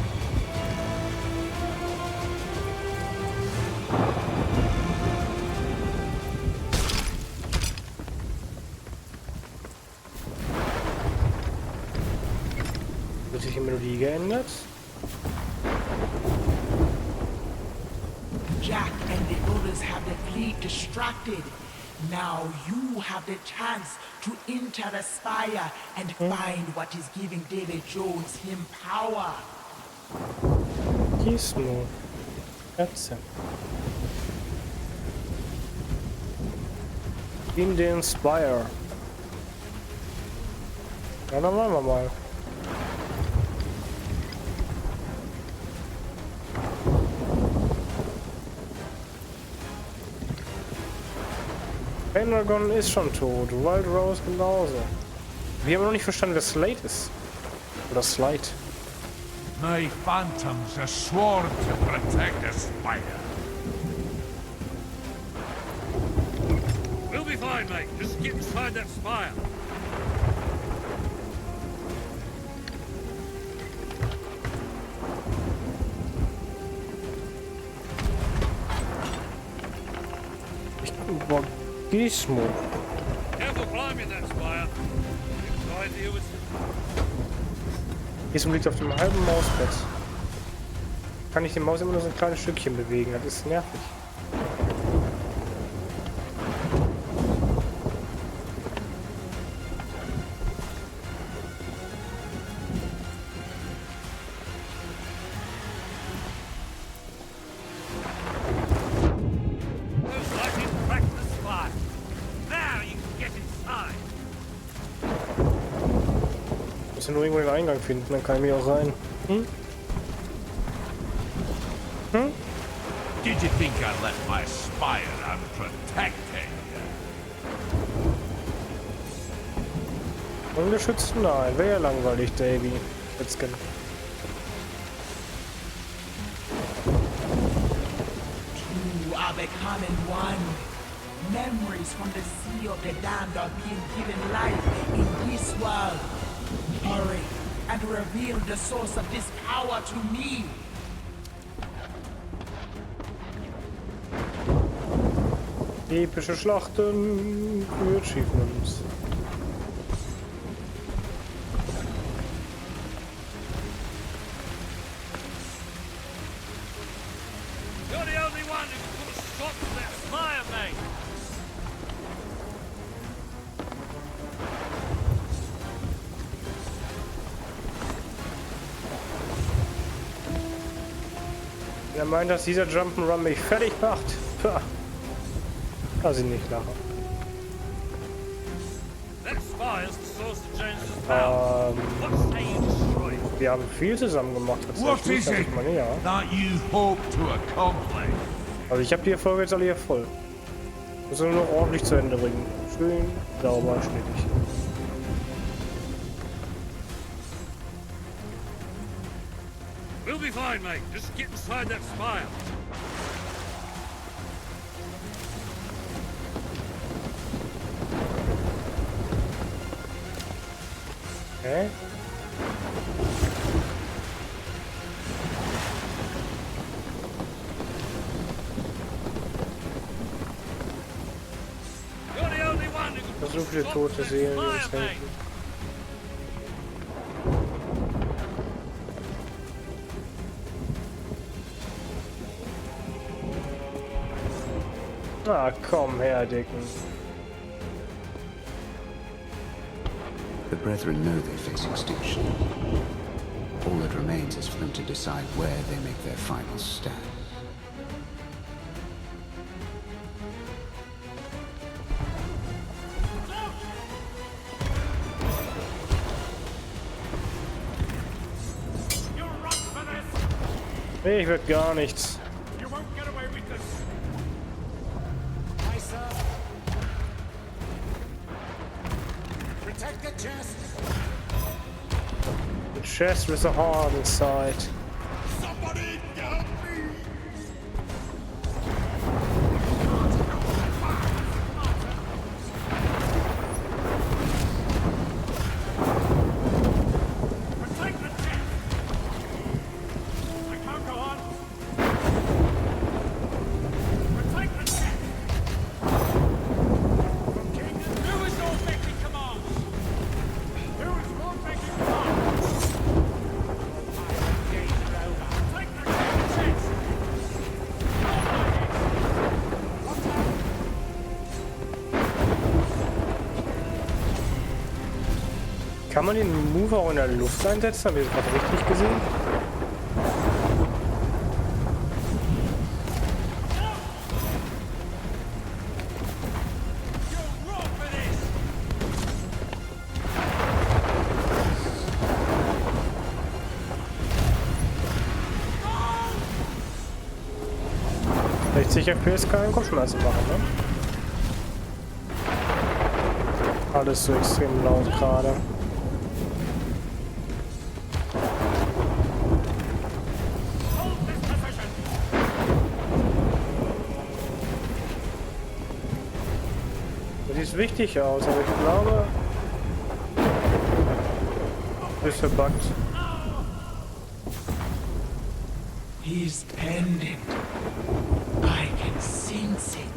Wird sich die Melodie geändert? Jack and the others have the fleet distracted. Now you have the chance to enter the spire and find what is giving David Jones him power. Gizmo. Katze. In den Spire. Ja, dann machen wir mal. Pendragon ist schon tot, Wild Rose genauso. Wir haben noch nicht verstanden, wer Slate ist. Oder Slide. My phantoms are sworn to protect the spire. We'll be fine, mate. Just get inside that spire. Boah, Gizmo. Careful climbing that spire. No idea what's... Gizmo liegt auf dem halben Mausbett. Kann ich die Maus immer nur so ein kleines Stückchen bewegen, das ist nervig. Nur irgendwo den Eingang finden, dann kann ich mich auch rein. Hm? Hm? Did you think I left my spire unprotected? Ungeschützt? Nein, wäre ja langweilig, Davy. Jetzt You are becoming one. Memories from the Sea of the Damned are being given life in this world. Hurry and reveal the source of this power to me. Epische Schlachten für Achievements. You're the only one who can put a stop to that smile, mate. Er meint, dass dieser Jump'n'Run mich fertig macht. Pah. Kann sie nicht lachen. That spire's the source of James's power. What say you destroy it? Wir haben viel zusammen gemacht. What is it that you hope to accomplish? Also ich habe die Folge jetzt alle hier voll. Muss nur noch ordentlich zu Ende bringen. Schön sauber, schnittig. We'll be fine, mate. Just get inside that spire. Okay. You're the only one who can So viele tote Seelen jetzt hinten. Ah, komm her, Dicken. The Brethren know they face extinction. All that remains is for them to decide where they make their final stand. Ich werd gar nichts. Protect the chest. The chest with a heart inside. Somebody help me! Protect the chest. I can't go on. Protect the chest. Who is all making commands? Who is all making commands? Days are over. Protect the chest. Kann man den Move auch in der Luft einsetzen? Habe ich das gerade richtig gesehen? Vielleicht 60 FPS kann einen Kopfschmerzen machen, ne? Alles so extrem laut gerade. Sieht wichtig aus, aber ich glaube, ist verbuggt. He's pending. I can sense it.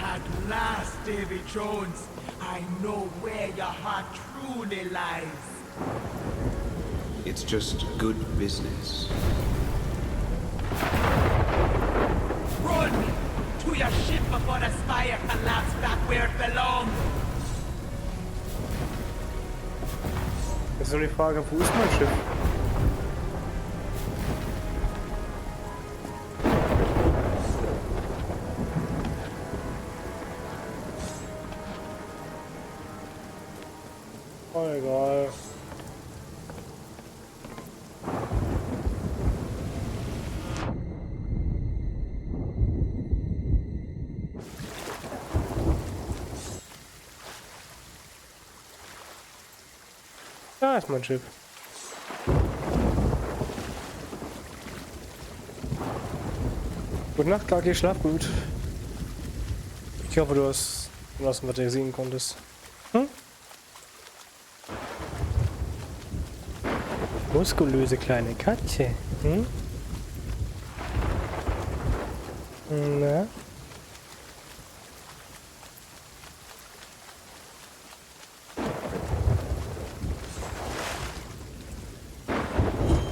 At last, Davy Jones, I know where your heart truly lies. It's just good business. Run to your ship before the spire collapses back where it belongs. Jetzt ist nur die Frage, wo ist mein Schiff? Oh, egal. Da ist mein Schiff. Gute Nacht, Kaki, schlaf gut. Ich hoffe, du hast genossen, was du sehen konntest. Hm? Muskulöse kleine Katze. Hm? Na?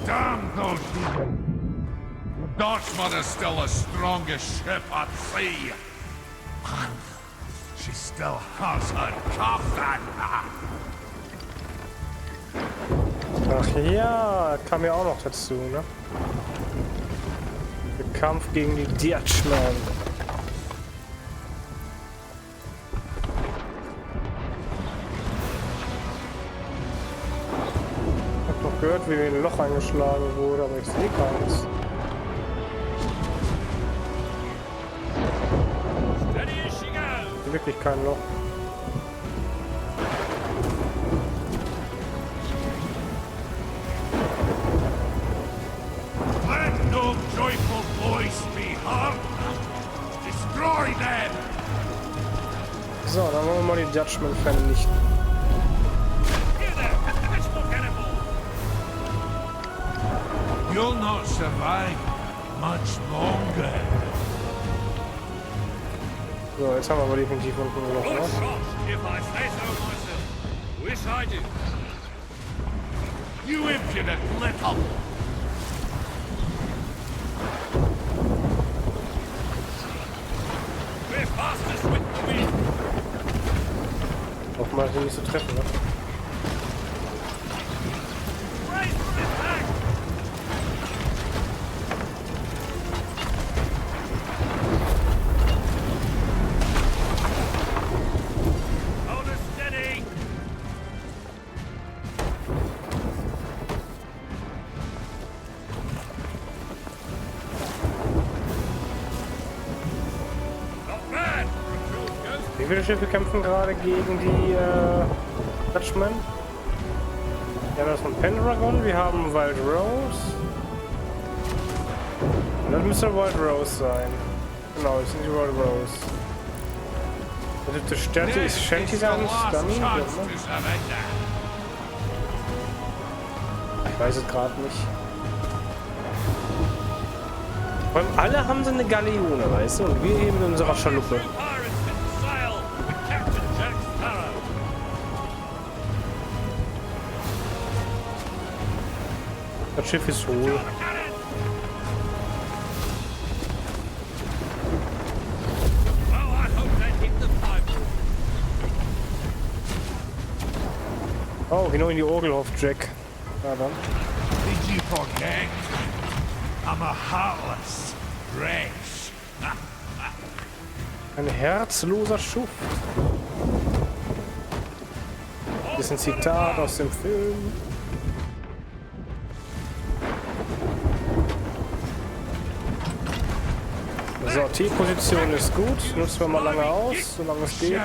Damn those demons! Dartmother's still the strongest ship at sea. And she still has her captain. Ach ja, kam ja auch noch dazu, ne? Der Kampf gegen die Dutchmen. Ich hab doch gehört, wie mir ein Loch eingeschlagen wurde, aber ich sehe keins. Wirklich kein Loch. Let no joyful voice be heard. Destroy them. So, dann wollen wir mal die Dutchmen vernichten. You'll not survive much longer. So, jetzt haben wir aber definitiv unten ein Loch, ne? If I say so myself. Wish I did. You impudent little. We're fastest with the wind. Hoffen wir, sie nicht zu treffen, ne? Wie viele Schiffe kämpfen gerade gegen die Dutchmen? Wir haben das von Pendragon, wir haben Wild Rose. Und das müsste Wild Rose sein. Genau, das sind die Wild Rose. Das stärkste ist Shantylands, dann. Ich weiß es gerade nicht. Vor allem alle haben so eine Galeone, weißt du? Und wir eben in unserer Schaluppe. Das Schiff ist hohl. Oh, genau in die Orgel auf Jack. Ja, dann. Did you forget? I'm a heartless wretch. Ein herzloser Schuft. Das ist ein Zitat aus dem Film. So, T-Position ist gut. Nutzen wir mal lange aus, solange es geht.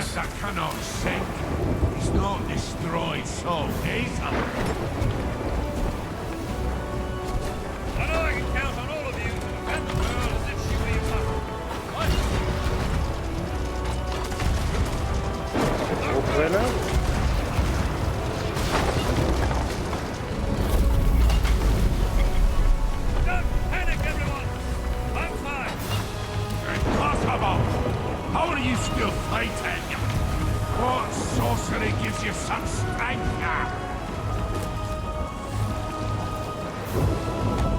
Hochwelle. How are you still fighting? What sorcery gives you such strength?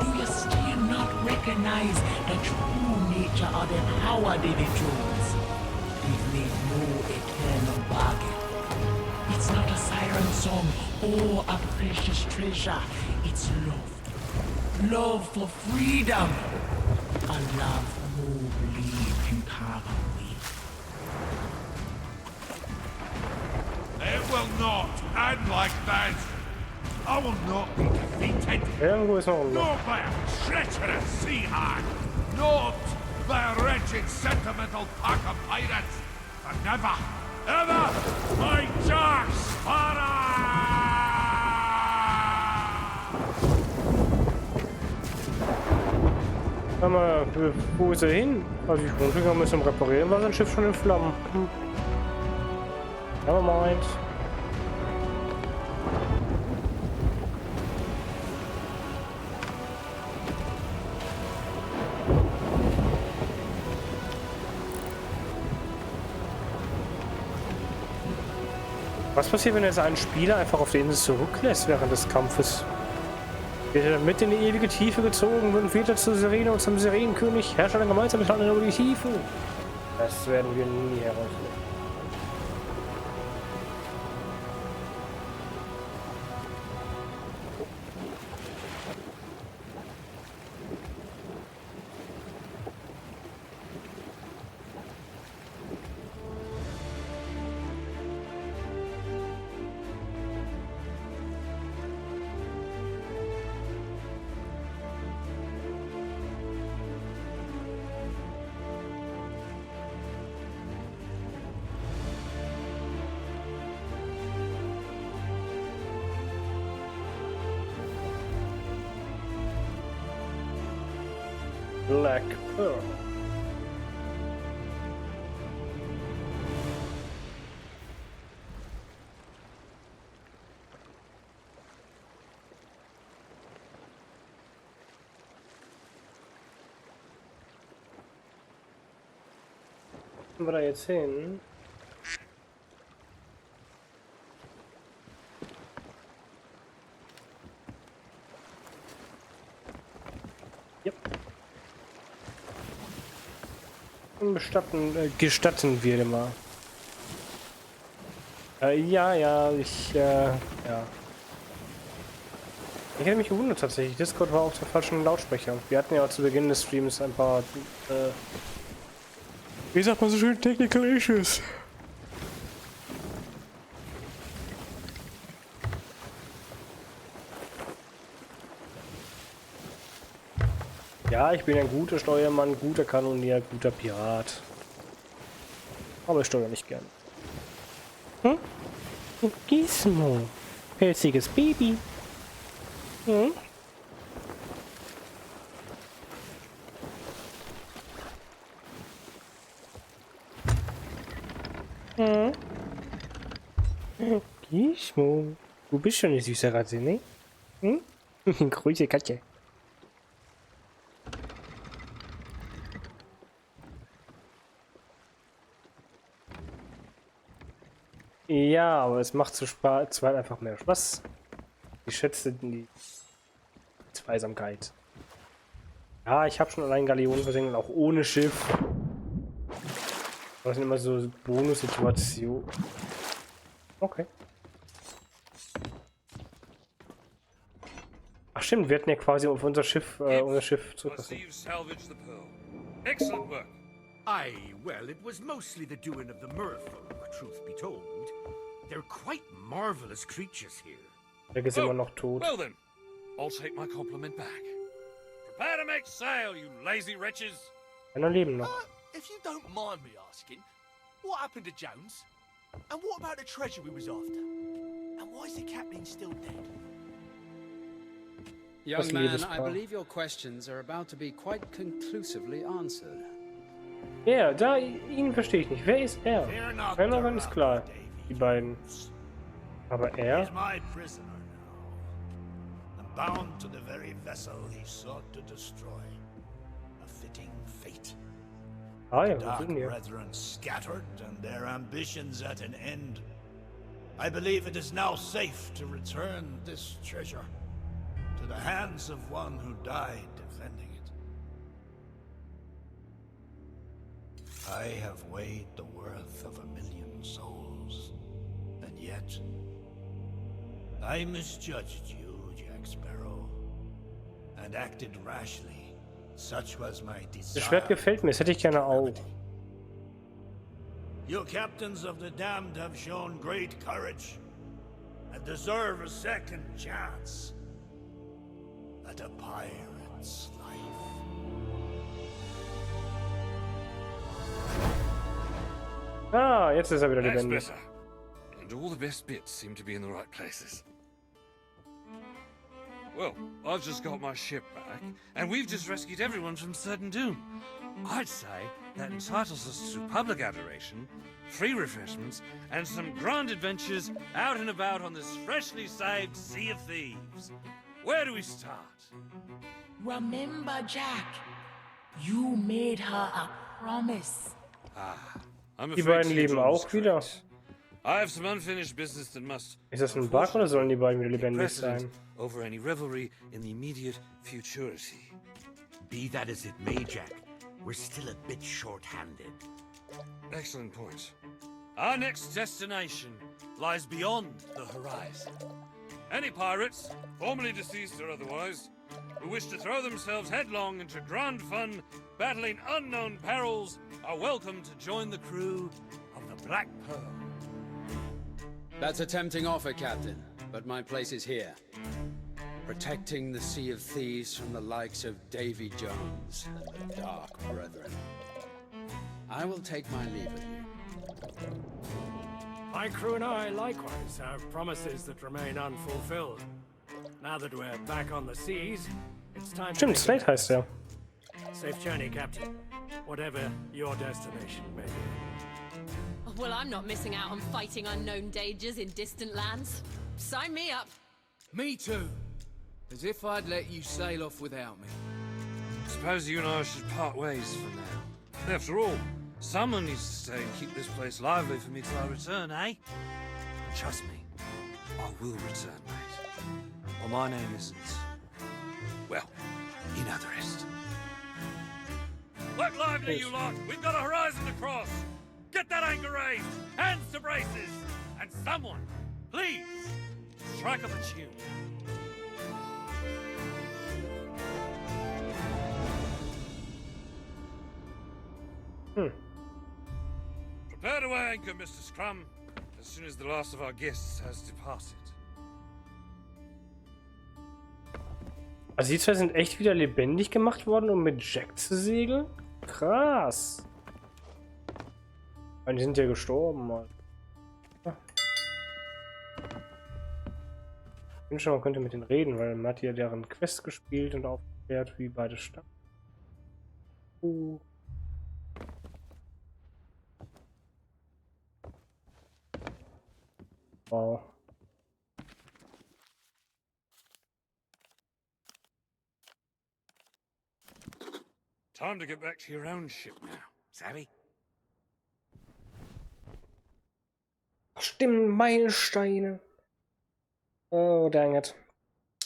Do you still not recognize the true nature of the power they choose? They've made no eternal bargain. It's not a siren song or a precious treasure. It's love. Love for freedom. A love no believe can carve away. It will not end like this. I will not be defeated. Irgendwo ist noch ein Loch. Not by a treacherous sea hag. Not by a wretched, sentimental pack of pirates. But never, ever, my Jack Sparrow! Sag mal, wo ist er hin? Als ich runtergegangen bin zum Reparieren, war sein Schiff schon in Flammen. Never mind. Was passiert, wenn er jetzt einen Spieler einfach auf der Insel zurücklässt während des Kampfes? Wird er mit in die ewige Tiefe gezogen und wird er zur Sirene und zum Sirenenkönig Herrscher dann gemeinsam miteinander über die Tiefe? Das werden wir nie herausfinden. Black Pearl. Wo wir da jetzt hin? Yep. Gestatten wir mal. Ja, ja. Ich hätte mich gewundert tatsächlich. Discord war auf der falschen Lautsprecher. Wir hatten ja auch zu Beginn des Streams ein paar, wie sagt man so schön, Technical Issues. Ja, ich bin ein guter Steuermann, guter Kanonier, guter Pirat. Aber ich steuere nicht gern. Hm? Gizmo. Pelziges Baby. Hm? Hm? Gizmo. Du bist schon eine süße Ratze, ne? Hm? Grüße Katze. Ja, aber es macht zu zweit einfach mehr Spaß. Ich schätze die Zweisamkeit. Ja, ich habe schon allein Galeonen versenkt, auch ohne Schiff. Das sind immer so Bonussituationen. Okay. Ach stimmt, wir hatten ja quasi auf unser Schiff zurücklassen. Excellent work. Aye, well, it was mostly the doing of the merfolk, truth be told. They're quite marvelous creatures here. Der ist immer noch tot. Well then, I'll take my compliment back. Prepare to make sail, you lazy wretches. Einer leben noch. If you don't mind me asking, what happened to Jones? And what about the treasure we was after? And why is the captain still dead? Young man, I believe your questions are about to be quite conclusively answered. Ja, ihn verstehe ich nicht. Wer ist er? Rennerin ist klar. Die beiden. Aber er? Bound to the very vessel he sought to destroy. A fitting fate. Ja, the dark brethren scattered and their ambitions at an end. I believe it is now safe to return this treasure to the hands of one who died defending it. I have weighed the worth of 1,000,000 souls, and yet I misjudged you, Jack Sparrow, and acted rashly. Such was my desire. Das Schwert gefällt mir, das hätte ich gerne auch. You captains of the damned have shown great courage and deserve a second chance at a pirate's life. Ah, jetzt ist er wieder That's lebendig. better. And all the best bits seem to be in the right places. Well, I've just got my ship back, and we've just rescued everyone from certain doom. I'd say that entitles us to public adoration, free refreshments, and some grand adventures out and about on this freshly saved Sea of Thieves. Where do we start? Remember, Jack, you made her a promise. I'm Die afraid beiden she leben draws auch wieder. correct. I have some unfinished business that must. Ist das ein Bug oder sollen die beiden wieder lebendig precedent sein? Over any revelry in the immediate futurity. Be that as it may, Jack, we're still a bit short-handed. Excellent point. Our next destination lies beyond the horizon. Any pirates, formerly deceased or otherwise, who wish to throw themselves headlong into grand fun, battling unknown perils, are welcome to join the crew of the Black Pearl. That's a tempting offer, Captain, but my place is here. Protecting the Sea of Thieves from the likes of Davy Jones and the Dark Brethren. I will take my leave of you. My crew and I likewise have promises that remain unfulfilled. Now that we're back on the seas, it's time to Stimmt, Slate heißt er. Safe journey, Captain. Whatever your destination may be. Well, I'm not missing out on fighting unknown dangers in distant lands. Sign me up. Me too. As if I'd let you sail off without me. Suppose you and I should part ways for now. After all, someone needs to stay and keep this place lively for me till I return, eh? Trust me, I will return, mate. Well, my name isn't... Well, you know the rest. Look lively, you lot! We've got a horizon to cross! Get that anchor raised! Hands to braces! And someone, please, strike up a tune. Prepare to anchor, Mr. Scrum, as soon as the last of our guests has departed. Also die zwei sind echt wieder lebendig gemacht worden, um mit Jack zu segeln? Krass. Die sind ja gestorben, Mann. Ich wünschte, man könnte mit denen reden, weil man hat ja deren Quest gespielt und aufgeklärt, wie beide standen. Wow. Time to get back to your own ship now, savvy? Stimmt, Meilensteine. Oh, dang it.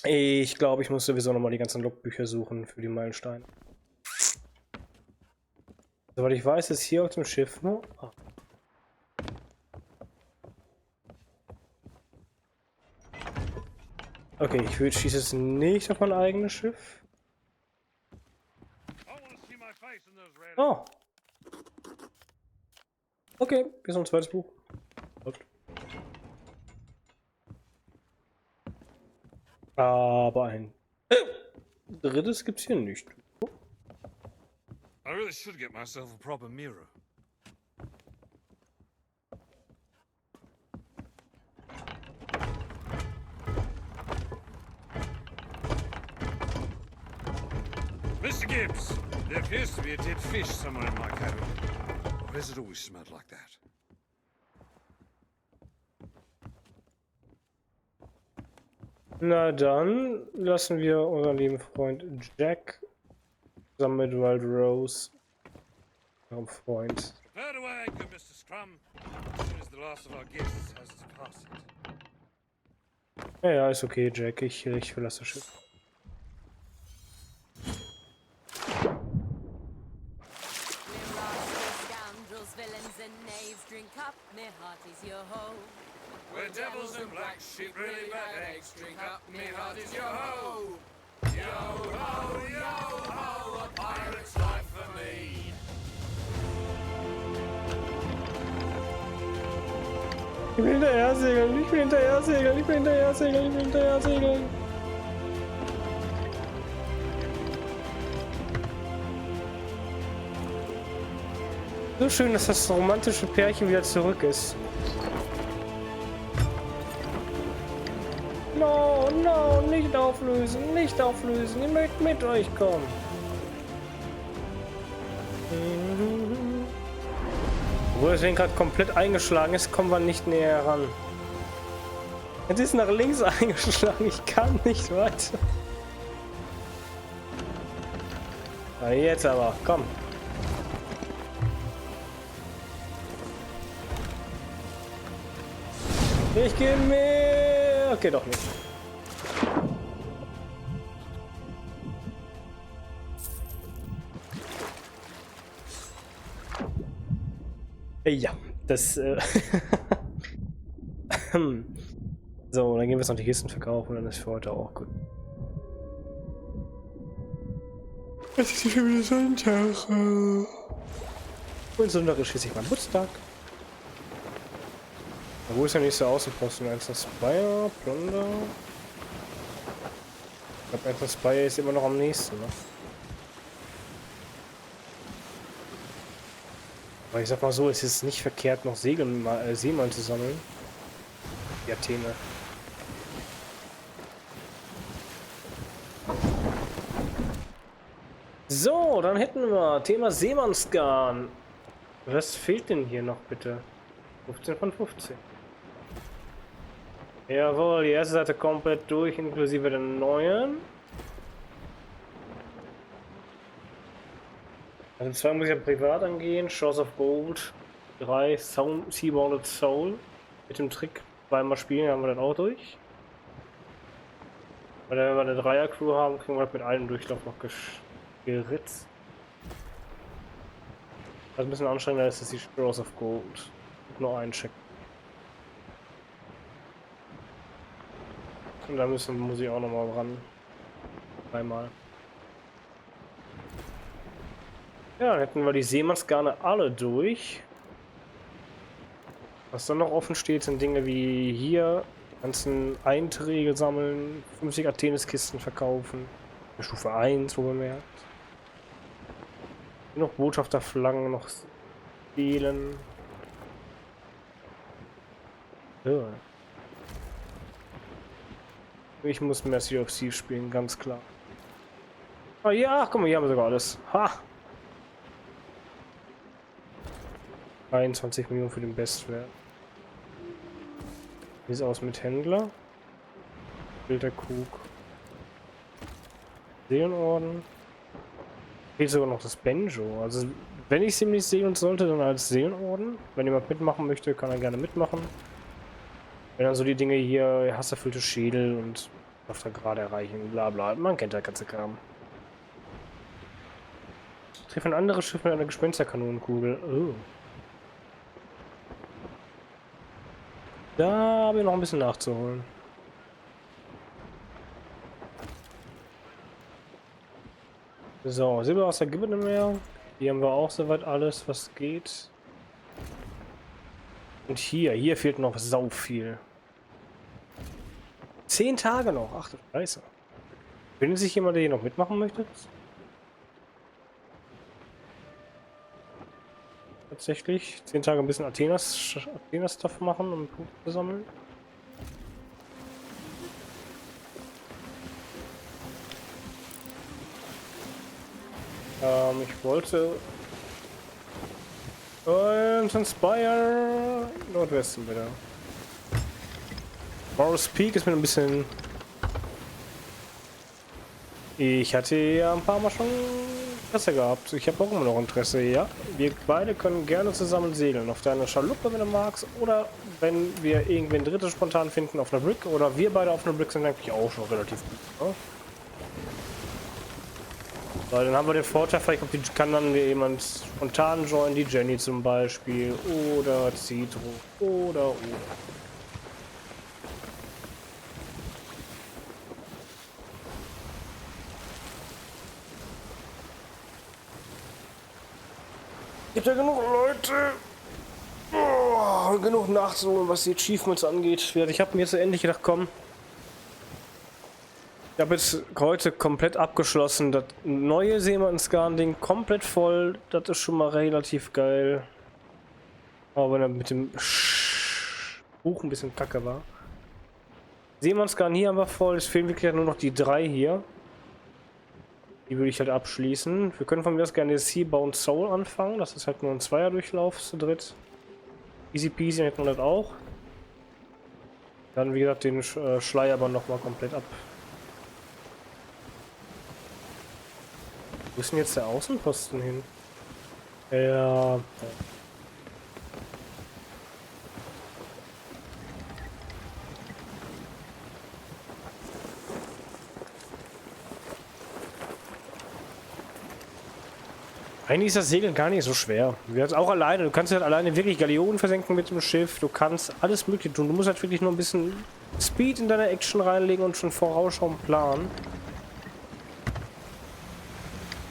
Ich glaube, ich muss sowieso nochmal die ganzen Logbücher suchen für die Meilensteine. Soweit ich weiß, ist hier auf dem Schiff nur... Oh. Okay, ich schieße es nicht auf mein eigenes Schiff. Oh. Okay, hier ist noch ein zweites Buch. Aber ein drittes gibt's hier nicht. I really should get myself a proper mirror. Mr. Gibbs, there appears to be a dead fish somewhere in my cabin. Or has it always smelled like that? Na dann lassen wir unseren lieben Freund Jack zusammen mit Wild Rose, ihrem Freund. Prepare to anchor, Mr. Scrum, as soon as the last of our guests has departed. Ja, ja, ist okay, Jack. Ich verlasse das Schiff. We're devils and black sheep, really bad eggs. Drink up, me heart is yo ho. Yo ho, yo ho, a pirate's life for me. Ich will hinterher segeln, ich will hinterher segeln, ich will hinterher segeln, ich will hinterher segeln. So schön, dass das romantische Pärchen wieder zurück ist. No, no, nicht auflösen, nicht auflösen. Ihr mögt mit euch kommen. Obwohl das Lenkrad komplett eingeschlagen ist, kommen wir nicht näher ran. Jetzt ist nach links eingeschlagen, ich kann nicht weiter. Na jetzt aber, komm. Ich gehe mehr. Okay, doch nicht. Ja, das so, dann gehen wir jetzt noch die Kisten verkaufen und dann ist für heute auch gut. Es ist schon wieder Sonntag. Und Sonntag ist schließlich mein Geburtstag. Wo ist der nächste Außenposten? Einzelner Spire, Plunder. Ich glaube, Einzelner Spire ist immer noch am nächsten, ne? Aber ich sag mal so, es ist nicht verkehrt, noch Seemann zu sammeln. Die Athene. So, dann hätten wir Thema Seemannsgarn. Was fehlt denn hier noch bitte? 15 von 15. Jawohl, die erste Seite komplett durch, inklusive der neuen. Also 2 muss ich ja privat angehen. Shores of Gold. 3 Seabounded Soul. Mit dem Trick zweimal spielen, haben wir dann auch durch. Weil wenn wir eine Dreier-Crew haben, kriegen wir halt mit einem Durchlauf noch geritzt. Was ein bisschen anstrengender ist, ist die Shores of Gold. Nur einen Check. Und da muss ich auch nochmal ran. Einmal. Ja, dann hätten wir die Seemannsgarne alle durch. Was dann noch offen steht, sind Dinge wie hier ganzen Einträge sammeln, 50 Athenes-Kisten verkaufen. Stufe 1, wo man merkt. Hier noch Botschafterflaggen noch stehlen. Ja. Ich muss mehr Sea of Thieves spielen, ganz klar. Ah ja, guck mal, hier haben wir sogar alles. Ha! 21 Millionen für den Bestwert. Wie sieht es aus mit Händler? Wilder Krug. Seelenorden. Fehlt sogar noch das Banjo. Also, wenn ich sie nicht sehen sollte, dann als Seelenorden. Wenn jemand mitmachen möchte, kann er gerne mitmachen. Wenn dann so die Dinge hier, hasserfüllte Schädel und auf der Gerade erreichen, bla bla. Man kennt der ganze Kram. Treffe ein anderes Schiff mit einer Gespensterkanonenkugel. Oh. Da habe ich noch ein bisschen nachzuholen. So, Silberwasser gibt es nicht mehr. Hier haben wir auch soweit alles, was geht. Und hier fehlt noch sau viel. 10 Tage noch. Ach du Scheiße. Findet sich jemand, der hier noch mitmachen möchte? Tatsächlich 10 Tage ein bisschen Athena-Stuff machen, um Punkte zu sammeln. Ich wollte Inspire Nordwesten bitte. Morris Peak ist mir ein bisschen. Ich hatte ja ein paar Mal schon Interesse gehabt. Ich habe auch immer noch Interesse, ja. Wir beide können gerne zusammen segeln. Auf deiner Schaluppe, wenn du magst. Oder wenn wir irgendwen drittes spontan finden auf einer Brick. Oder wir beide auf einer Brick sind eigentlich auch schon relativ gut. Ne? Weil dann haben wir den Vorteil, vielleicht kann dann jemand spontan joinen, die Jenny zum Beispiel. Oder Citro. Oder. Gibt ja genug Leute, genug nachzuholen, was die Achievements angeht. Ich habe mir jetzt endlich gedacht, komm, ich habe jetzt heute komplett abgeschlossen. Das neue Seemannsgarn-Ding komplett voll. Das ist schon mal relativ geil. Aber wenn er mit dem Buch ein bisschen kacke war. Seemannsgarn hier haben wir voll. Es fehlen wirklich nur noch die 3 hier. Die würde ich halt abschließen. Wir können von mir aus gerne Seabound Soul anfangen. Das ist halt nur ein Zweierdurchlauf zu dritt. Easy peasy hätten wir das auch. Dann wie gesagt den Schleier aber nochmal komplett ab. Wo ist denn jetzt der Außenposten hin? Ja. Eigentlich ist das Segeln gar nicht so schwer. Wir haben auch alleine. Du kannst halt alleine wirklich Galeonen versenken mit dem Schiff. Du kannst alles Mögliche tun. Du musst halt wirklich nur ein bisschen Speed in deine Action reinlegen und schon vorausschauend planen.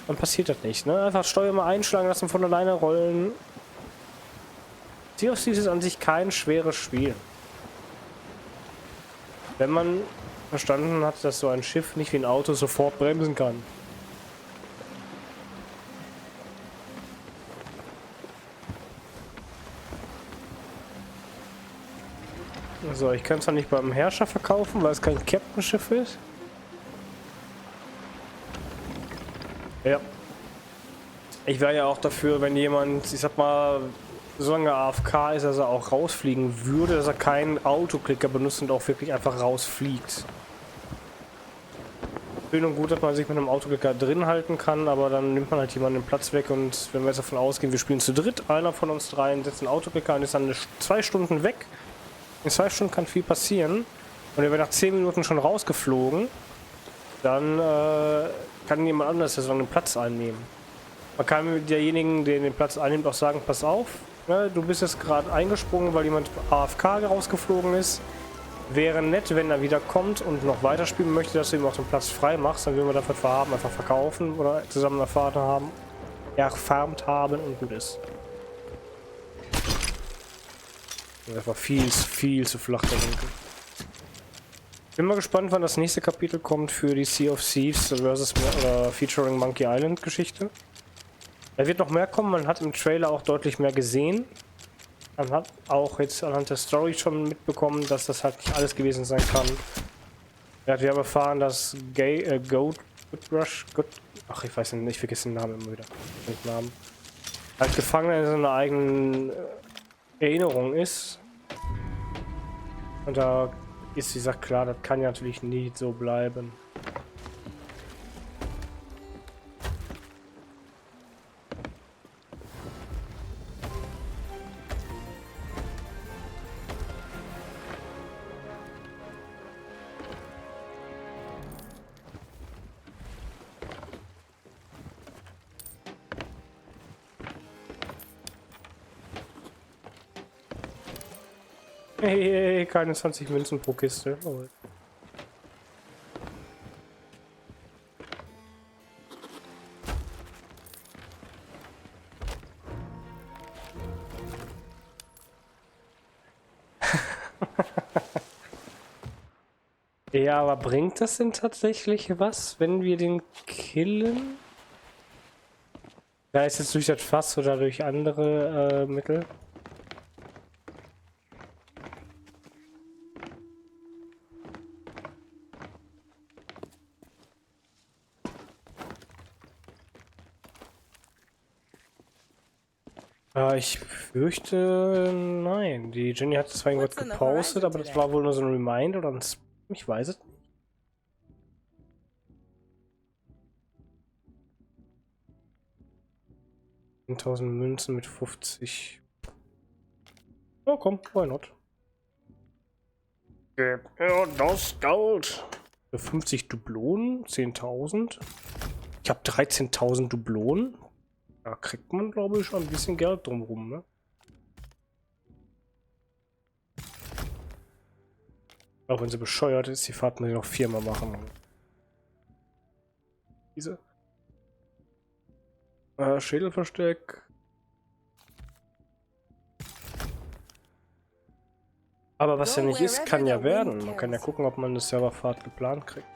Dann passiert das nicht, ne? Einfach Steuer mal einschlagen lassen, von alleine rollen. Sea of Thieves ist an sich kein schweres Spiel. Wenn man verstanden hat, dass so ein Schiff nicht wie ein Auto sofort bremsen kann. So, ich kann es zwar nicht beim Herrscher verkaufen, weil es kein Captain-Schiff ist. Ja. Ich wäre ja auch dafür, wenn jemand, ich sag mal, solange er AFK ist, dass er auch rausfliegen würde, dass er keinen Autoklicker benutzt und auch wirklich einfach rausfliegt. Schön und gut, dass man sich mit einem Autoklicker drin halten kann, aber dann nimmt man halt jemanden den Platz weg und wenn wir jetzt davon ausgehen, wir spielen zu dritt, einer von uns dreien setzt einen Autoklicker und ist dann 2 Stunden weg. In 2 Stunden kann viel passieren und er wird nach 10 Minuten schon rausgeflogen, dann kann jemand anderes so einen Platz einnehmen. Man kann mit derjenigen, der den Platz einnimmt, auch sagen, pass auf, ne, du bist jetzt gerade eingesprungen, weil jemand AFK rausgeflogen ist. Wäre nett, wenn er wieder kommt und noch weiterspielen möchte, dass du ihm auch den Platz frei machst, dann würden wir dafür vorhaben, einfach verkaufen oder zusammen erfarmt haben und gut ist. Das war viel zu flach der Winkel. Bin mal gespannt, wann das nächste Kapitel kommt für die Sea of Thieves versus featuring Monkey Island Geschichte. Da wird noch mehr kommen, man hat im Trailer auch deutlich mehr gesehen. Man hat auch jetzt anhand der Story schon mitbekommen, dass das halt nicht alles gewesen sein kann. Ja, wir haben erfahren, dass ach, ich weiß nicht, ich vergesse den Namen immer wieder. Den Namen. Als Gefangener in seiner eigenen Erinnerung ist. Und da ist die Sache klar, das kann ja natürlich nicht so bleiben. Hey, keine 20 Münzen pro Kiste. Oh. Ja, aber bringt das denn tatsächlich was, wenn wir den killen? Da ist jetzt durch das Fass oder durch andere Mittel? Ich fürchte, nein. Die Jenny hat zwar irgendwas gepostet, aber das war wohl nur so ein Reminder oder ein Spam. Ich weiß es nicht. $1000 Münzen mit 50. Oh komm, why not? Ja, das Gold. Für 50 Dublonen, 10.000. Ich habe 13.000 Dublonen. Da kriegt man, glaube ich, schon ein bisschen Geld drumherum, ne? Auch wenn sie bescheuert ist, die Fahrt muss ich noch 4-mal machen. Diese. Schädelversteck. Aber was ja nicht ist, kann ja werden. Man kann ja gucken, ob man eine Serverfahrt geplant kriegt.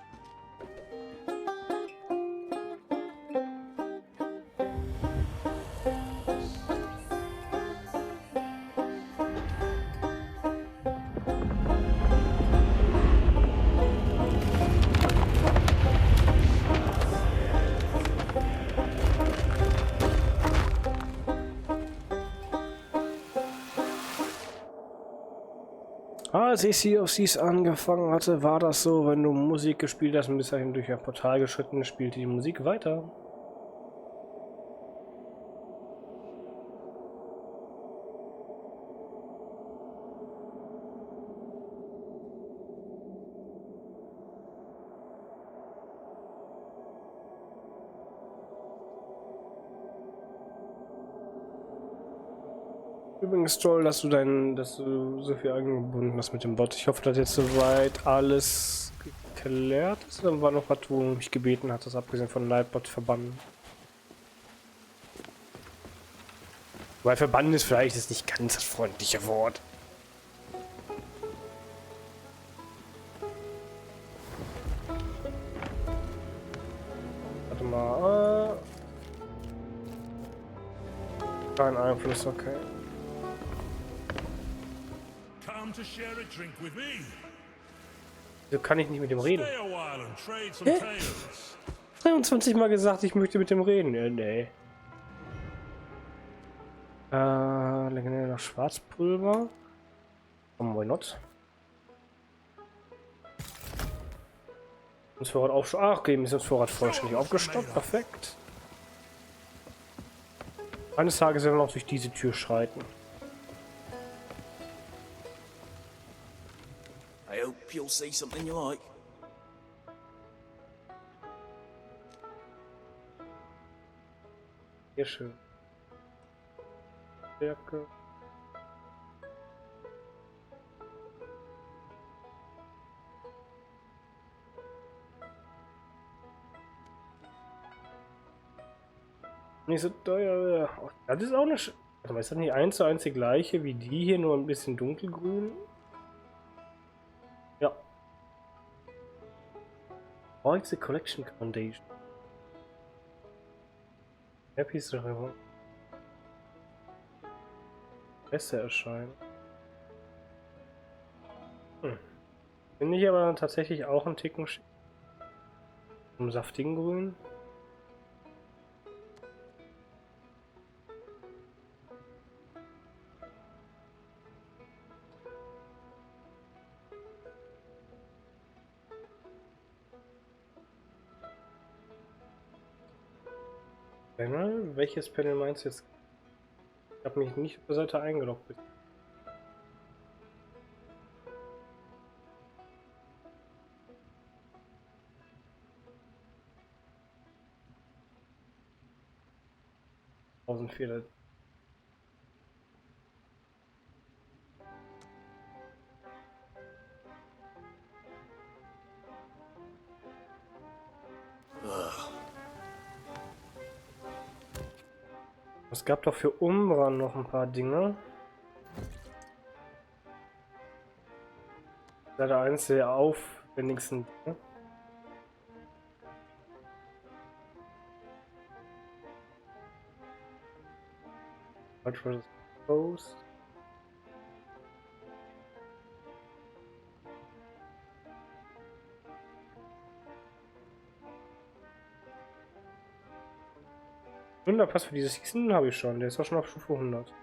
Als ich Sea of Thieves angefangen hatte, war das so, wenn du Musik gespielt hast und bis dahin durch ein Portal geschritten, spielte die Musik weiter. Übrigens toll, dass du so viel angebunden hast mit dem Bot. Ich hoffe, dass jetzt soweit alles geklärt ist. Dann war noch was, wo mich gebeten hat, das abgesehen von Nightbot verbannen. Weil verbannen ist vielleicht ist nicht ganz das freundliche Wort. Warte mal. Kein Einfluss, okay. To share a drink with me. So kann ich nicht mit dem reden. Stay a while and trade some tales. 23 Mal gesagt, ich möchte mit dem reden. Ja, nee. Legendär noch Schwarzpulver. Oh, why not? Das Vorrat auf. Ach, okay, ist das Vorrat vollständig aufgestockt. Perfekt. Eines Tages werden wir noch durch diese Tür schreiten. I hope you'll see something you like. Sehr schön. Stärke. Nicht so teuer. Das ist auch eine. Warte mal, ist das nicht 1:1 die gleiche wie die hier, nur ein bisschen dunkelgrün? Ja. Like the Collection Foundation. Happy is darüber. Besser erscheinen. Finde ich aber tatsächlich auch einen Ticken im saftigen Grün. Panel? Welches Panel meinst du jetzt? Ich habe mich nicht auf der Seite eingeloggt. Bitte. Fehler. Es gab doch für Umbra noch ein paar Dinge. Leider eins der aufwendigsten Dinge. Was war das? Post. Wunderpass für dieses Season habe ich schon. Der ist auch schon auf Stufe 100.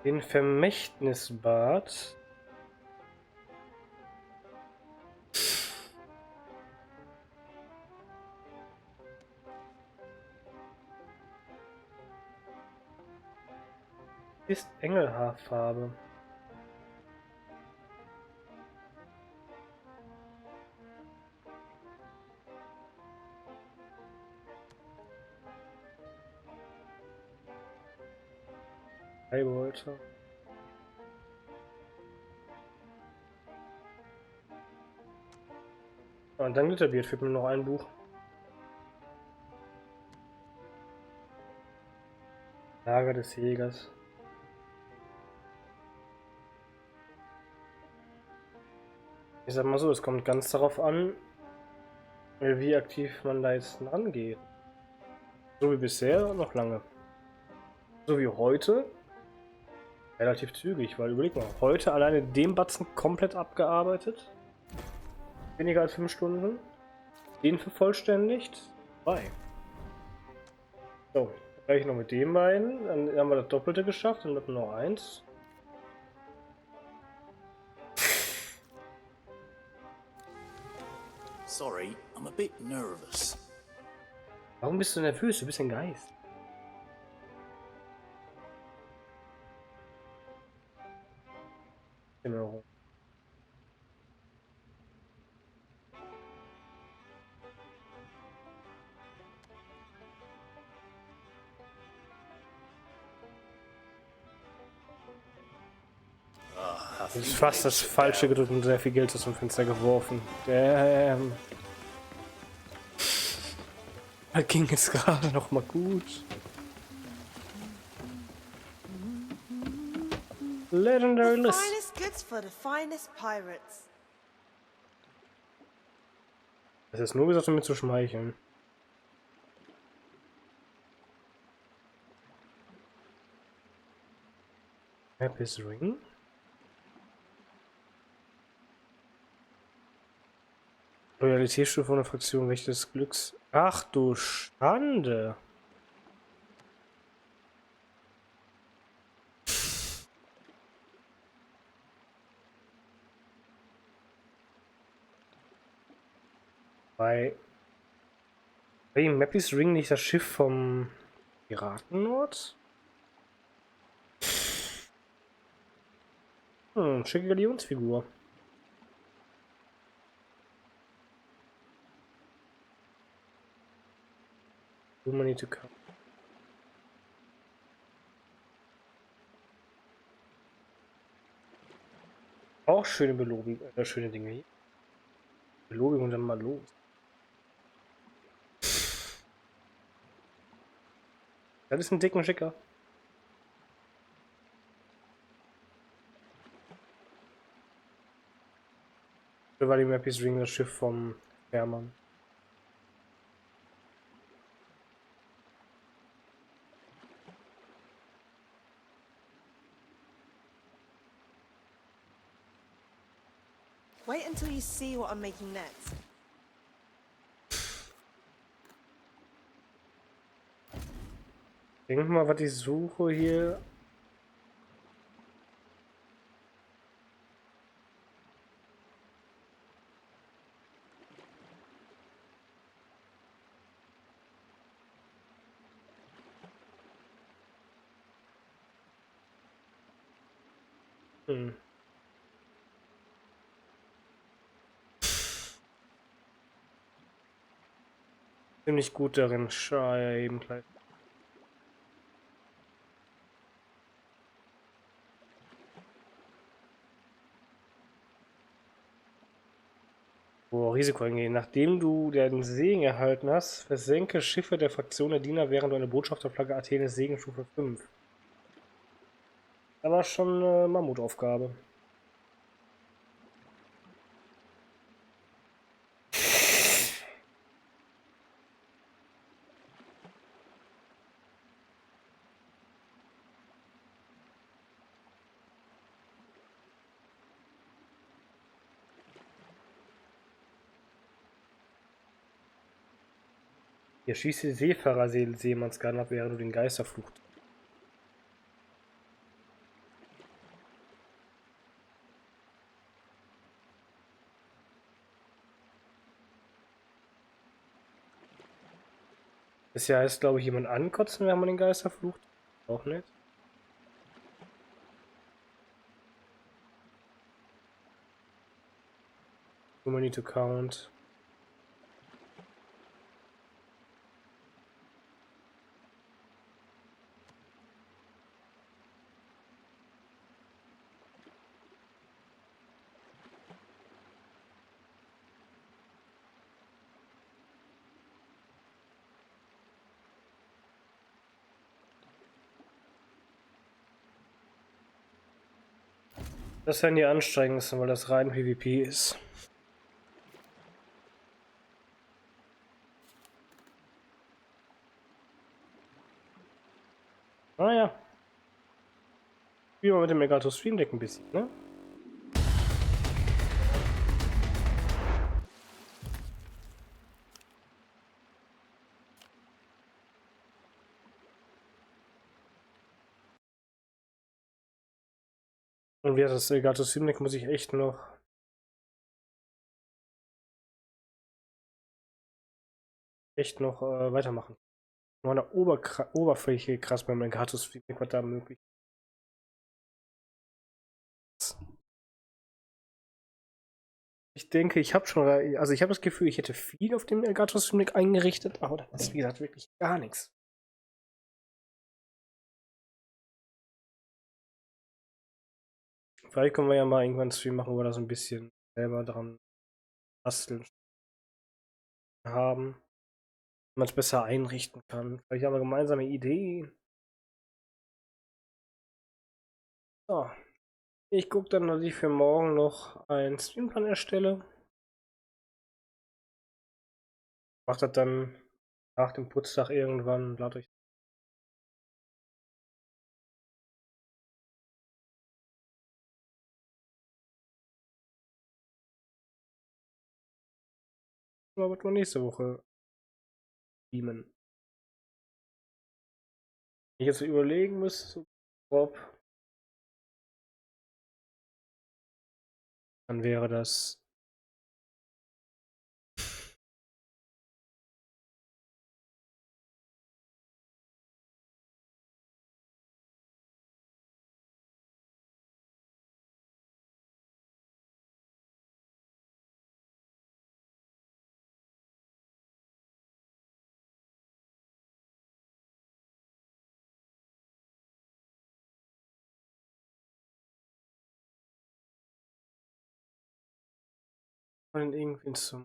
Den Vermächtnisbad. Ist Engelhaarfarbe. Wollte. Und dann Glitterbeard fehlt mir noch ein Buch. Lager des Jägers. Ich sag mal so, es kommt ganz darauf an, wie aktiv man da jetzt rangeht. So wie bisher noch lange. So wie heute. Relativ zügig, weil überleg mal, heute alleine den Batzen komplett abgearbeitet. Weniger als 5 Stunden. Den vervollständigt. 2. So, Gleich noch mit den beiden. Dann haben wir das Doppelte geschafft. Dann bleibt nur noch eins. Sorry, I'm a bit nervous. Warum bist du nervös? Du bist ein Geist. Genau. Das ist fast das Falsche gedrückt und sehr viel Geld aus dem Fenster geworfen. Damn. Das ging jetzt gerade noch mal gut. Legendary The List. finest goods for the finest pirates. Das ist nur gesagt, um mir zu schmeicheln. Happy's Ring. Loyalitätsstufe von der Fraktion Wächter des Glücks. Ach du Schande. Bei Mappy's Ring nicht das Schiff vom Piratennord? Schicke Galionsfigur. Money to come. Auch schöne Belobigung, schöne Dinge hier. Belobigung und dann mal los. Das ist ein dicken Schicker. Da war die Mappy's Ring das Schiff vom Fährmann. Wait until you see what I'm making next. Denk mal, was ich suche hier. Ziemlich gut darin. Scheiße, eben gleich. Risiko eingehen. Nachdem du den Segen erhalten hast, versenke Schiffe der Fraktion der Diener, während du eine Botschafterflagge Athenes Segenstufe 5. Das war schon eine Mammutaufgabe. Hier schießt die Seefahrer-Seemannsgarn ab, während du den Geisterfluch. Das hier heißt, glaube ich, jemand ankotzen, wenn man den Geister flucht. Auch nicht. We need to count. Das werden die anstrengendsten, weil das rein PvP ist. Naja. Wie wir mit dem Megato Stream Deck ein bisschen, ne? Und wie hat das Elgato Simnek muss ich echt noch weitermachen. Nur an der Oberfläche krass beim Elgato Simnek, was da möglich ist. Ich denke, ich habe schon, also ich habe das Gefühl, ich hätte viel auf dem Elgato Simnek eingerichtet, aber das ist, wie gesagt, wirklich gar nichts. Vielleicht können wir ja mal irgendwann einen Stream machen, wo wir da so ein bisschen selber dran basteln haben, wie man es besser einrichten kann. Vielleicht haben wir gemeinsame Ideen. So. Ich gucke dann, dass ich für morgen noch einen Streamplan erstelle. Macht das dann nach dem Putztag irgendwann. Lade euch. Aber wird nur nächste Woche streamen. Wenn ich jetzt überlegen müsste, so grob, dann wäre das dann irgendwie zum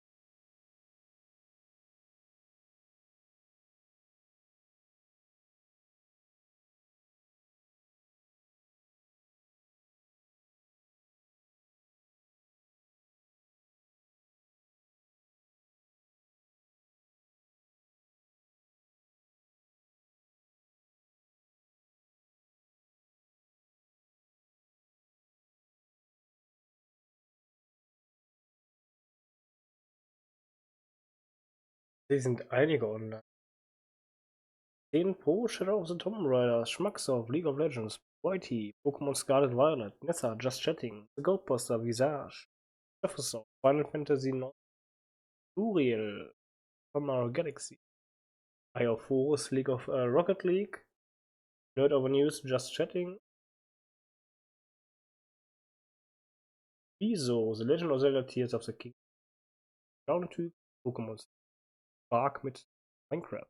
Die sind einige online. 10 Pro, Shadow of the Tomb Raider, Schmacksoft, League of Legends, Whitey, Pokémon Scarlet Violet, Nessa, Just Chatting, The Goatbuster, Visage, Jefferson, Final Fantasy 9, Uriel, Mario Galaxy, Eye of Horus, League of Rocket League, Nerd Over News, Just Chatting, Wieso, The Legend of Zelda Tears of the King, Typ, Pokémon Spark mit Minecraft.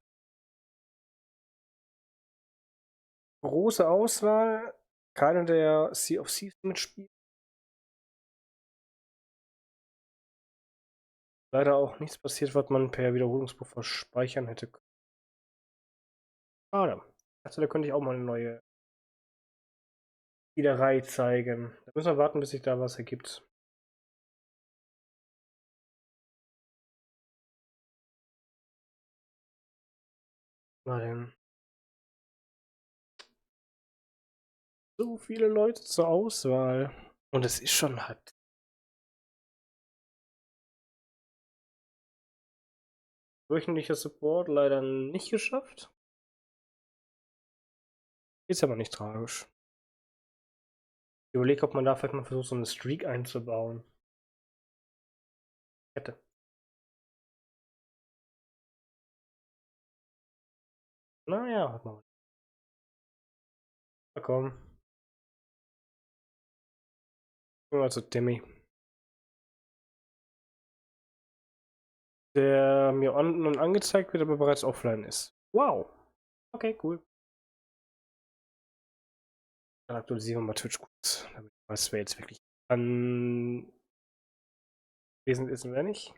Große Auswahl, keiner der Sea of Thieves mitspielt. Leider auch nichts passiert, was man per Wiederholungspuffer speichern hätte können. Schade. Also da könnte ich auch mal eine neue Spielerei zeigen. Da müssen wir warten, bis sich da was ergibt. Mal denn. So viele Leute zur Auswahl. Und es ist schon halb. Wöchentlicher Support leider nicht geschafft. Ist aber nicht tragisch. Ich überlege, ob man da vielleicht mal versucht, so eine Streak einzubauen. Hätte. Naja, warte mal. Na komm. Gehen wir mal zu Timmy. Der mir unten angezeigt wird, aber bereits offline ist. Wow. Okay, cool. Dann aktualisieren wir mal Twitch kurz, damit ich weiß, wer jetzt wirklich anwesend ist und wer nicht.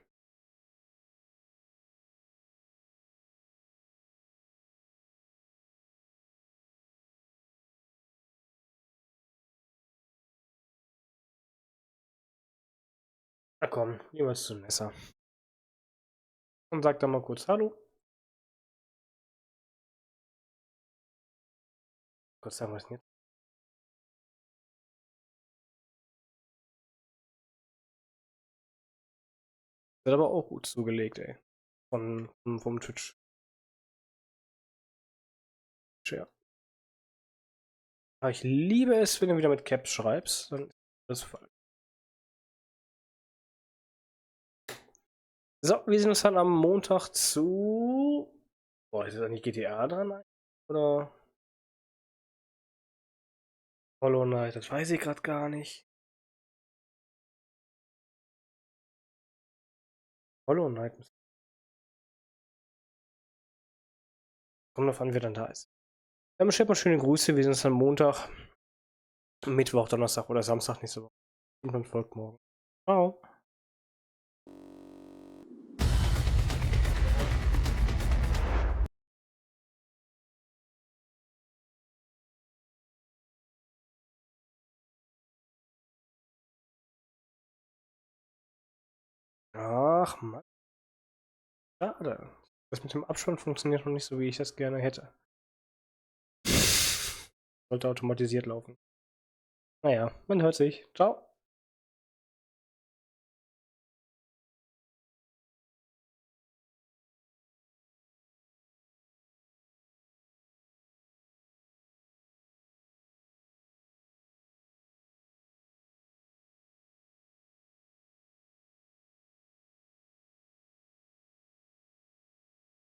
Na komm, jeweils zum Messer. Und sag dann mal kurz Hallo. Kurz sagen, was denn jetzt? Wird aber auch gut zugelegt, ey. Vom Twitch. Ja. Aber ich liebe es, wenn du wieder mit Caps schreibst. Dann ist das voll. So, wir sehen uns dann am Montag zu. Boah, ist das nicht GTA dran? Oder Hollow Knight? Das weiß ich gerade gar nicht. Hollow Knight. Kommt drauf an, wer dann da ist. Dann bestellt mal schöne Grüße. Wir sehen uns dann Montag, Mittwoch, Donnerstag oder Samstag nächste Woche. Und dann folgt morgen. Ciao. Ach Mann. Schade. Das mit dem Abspann funktioniert noch nicht so, wie ich das gerne hätte. Sollte automatisiert laufen. Naja, man hört sich. Ciao.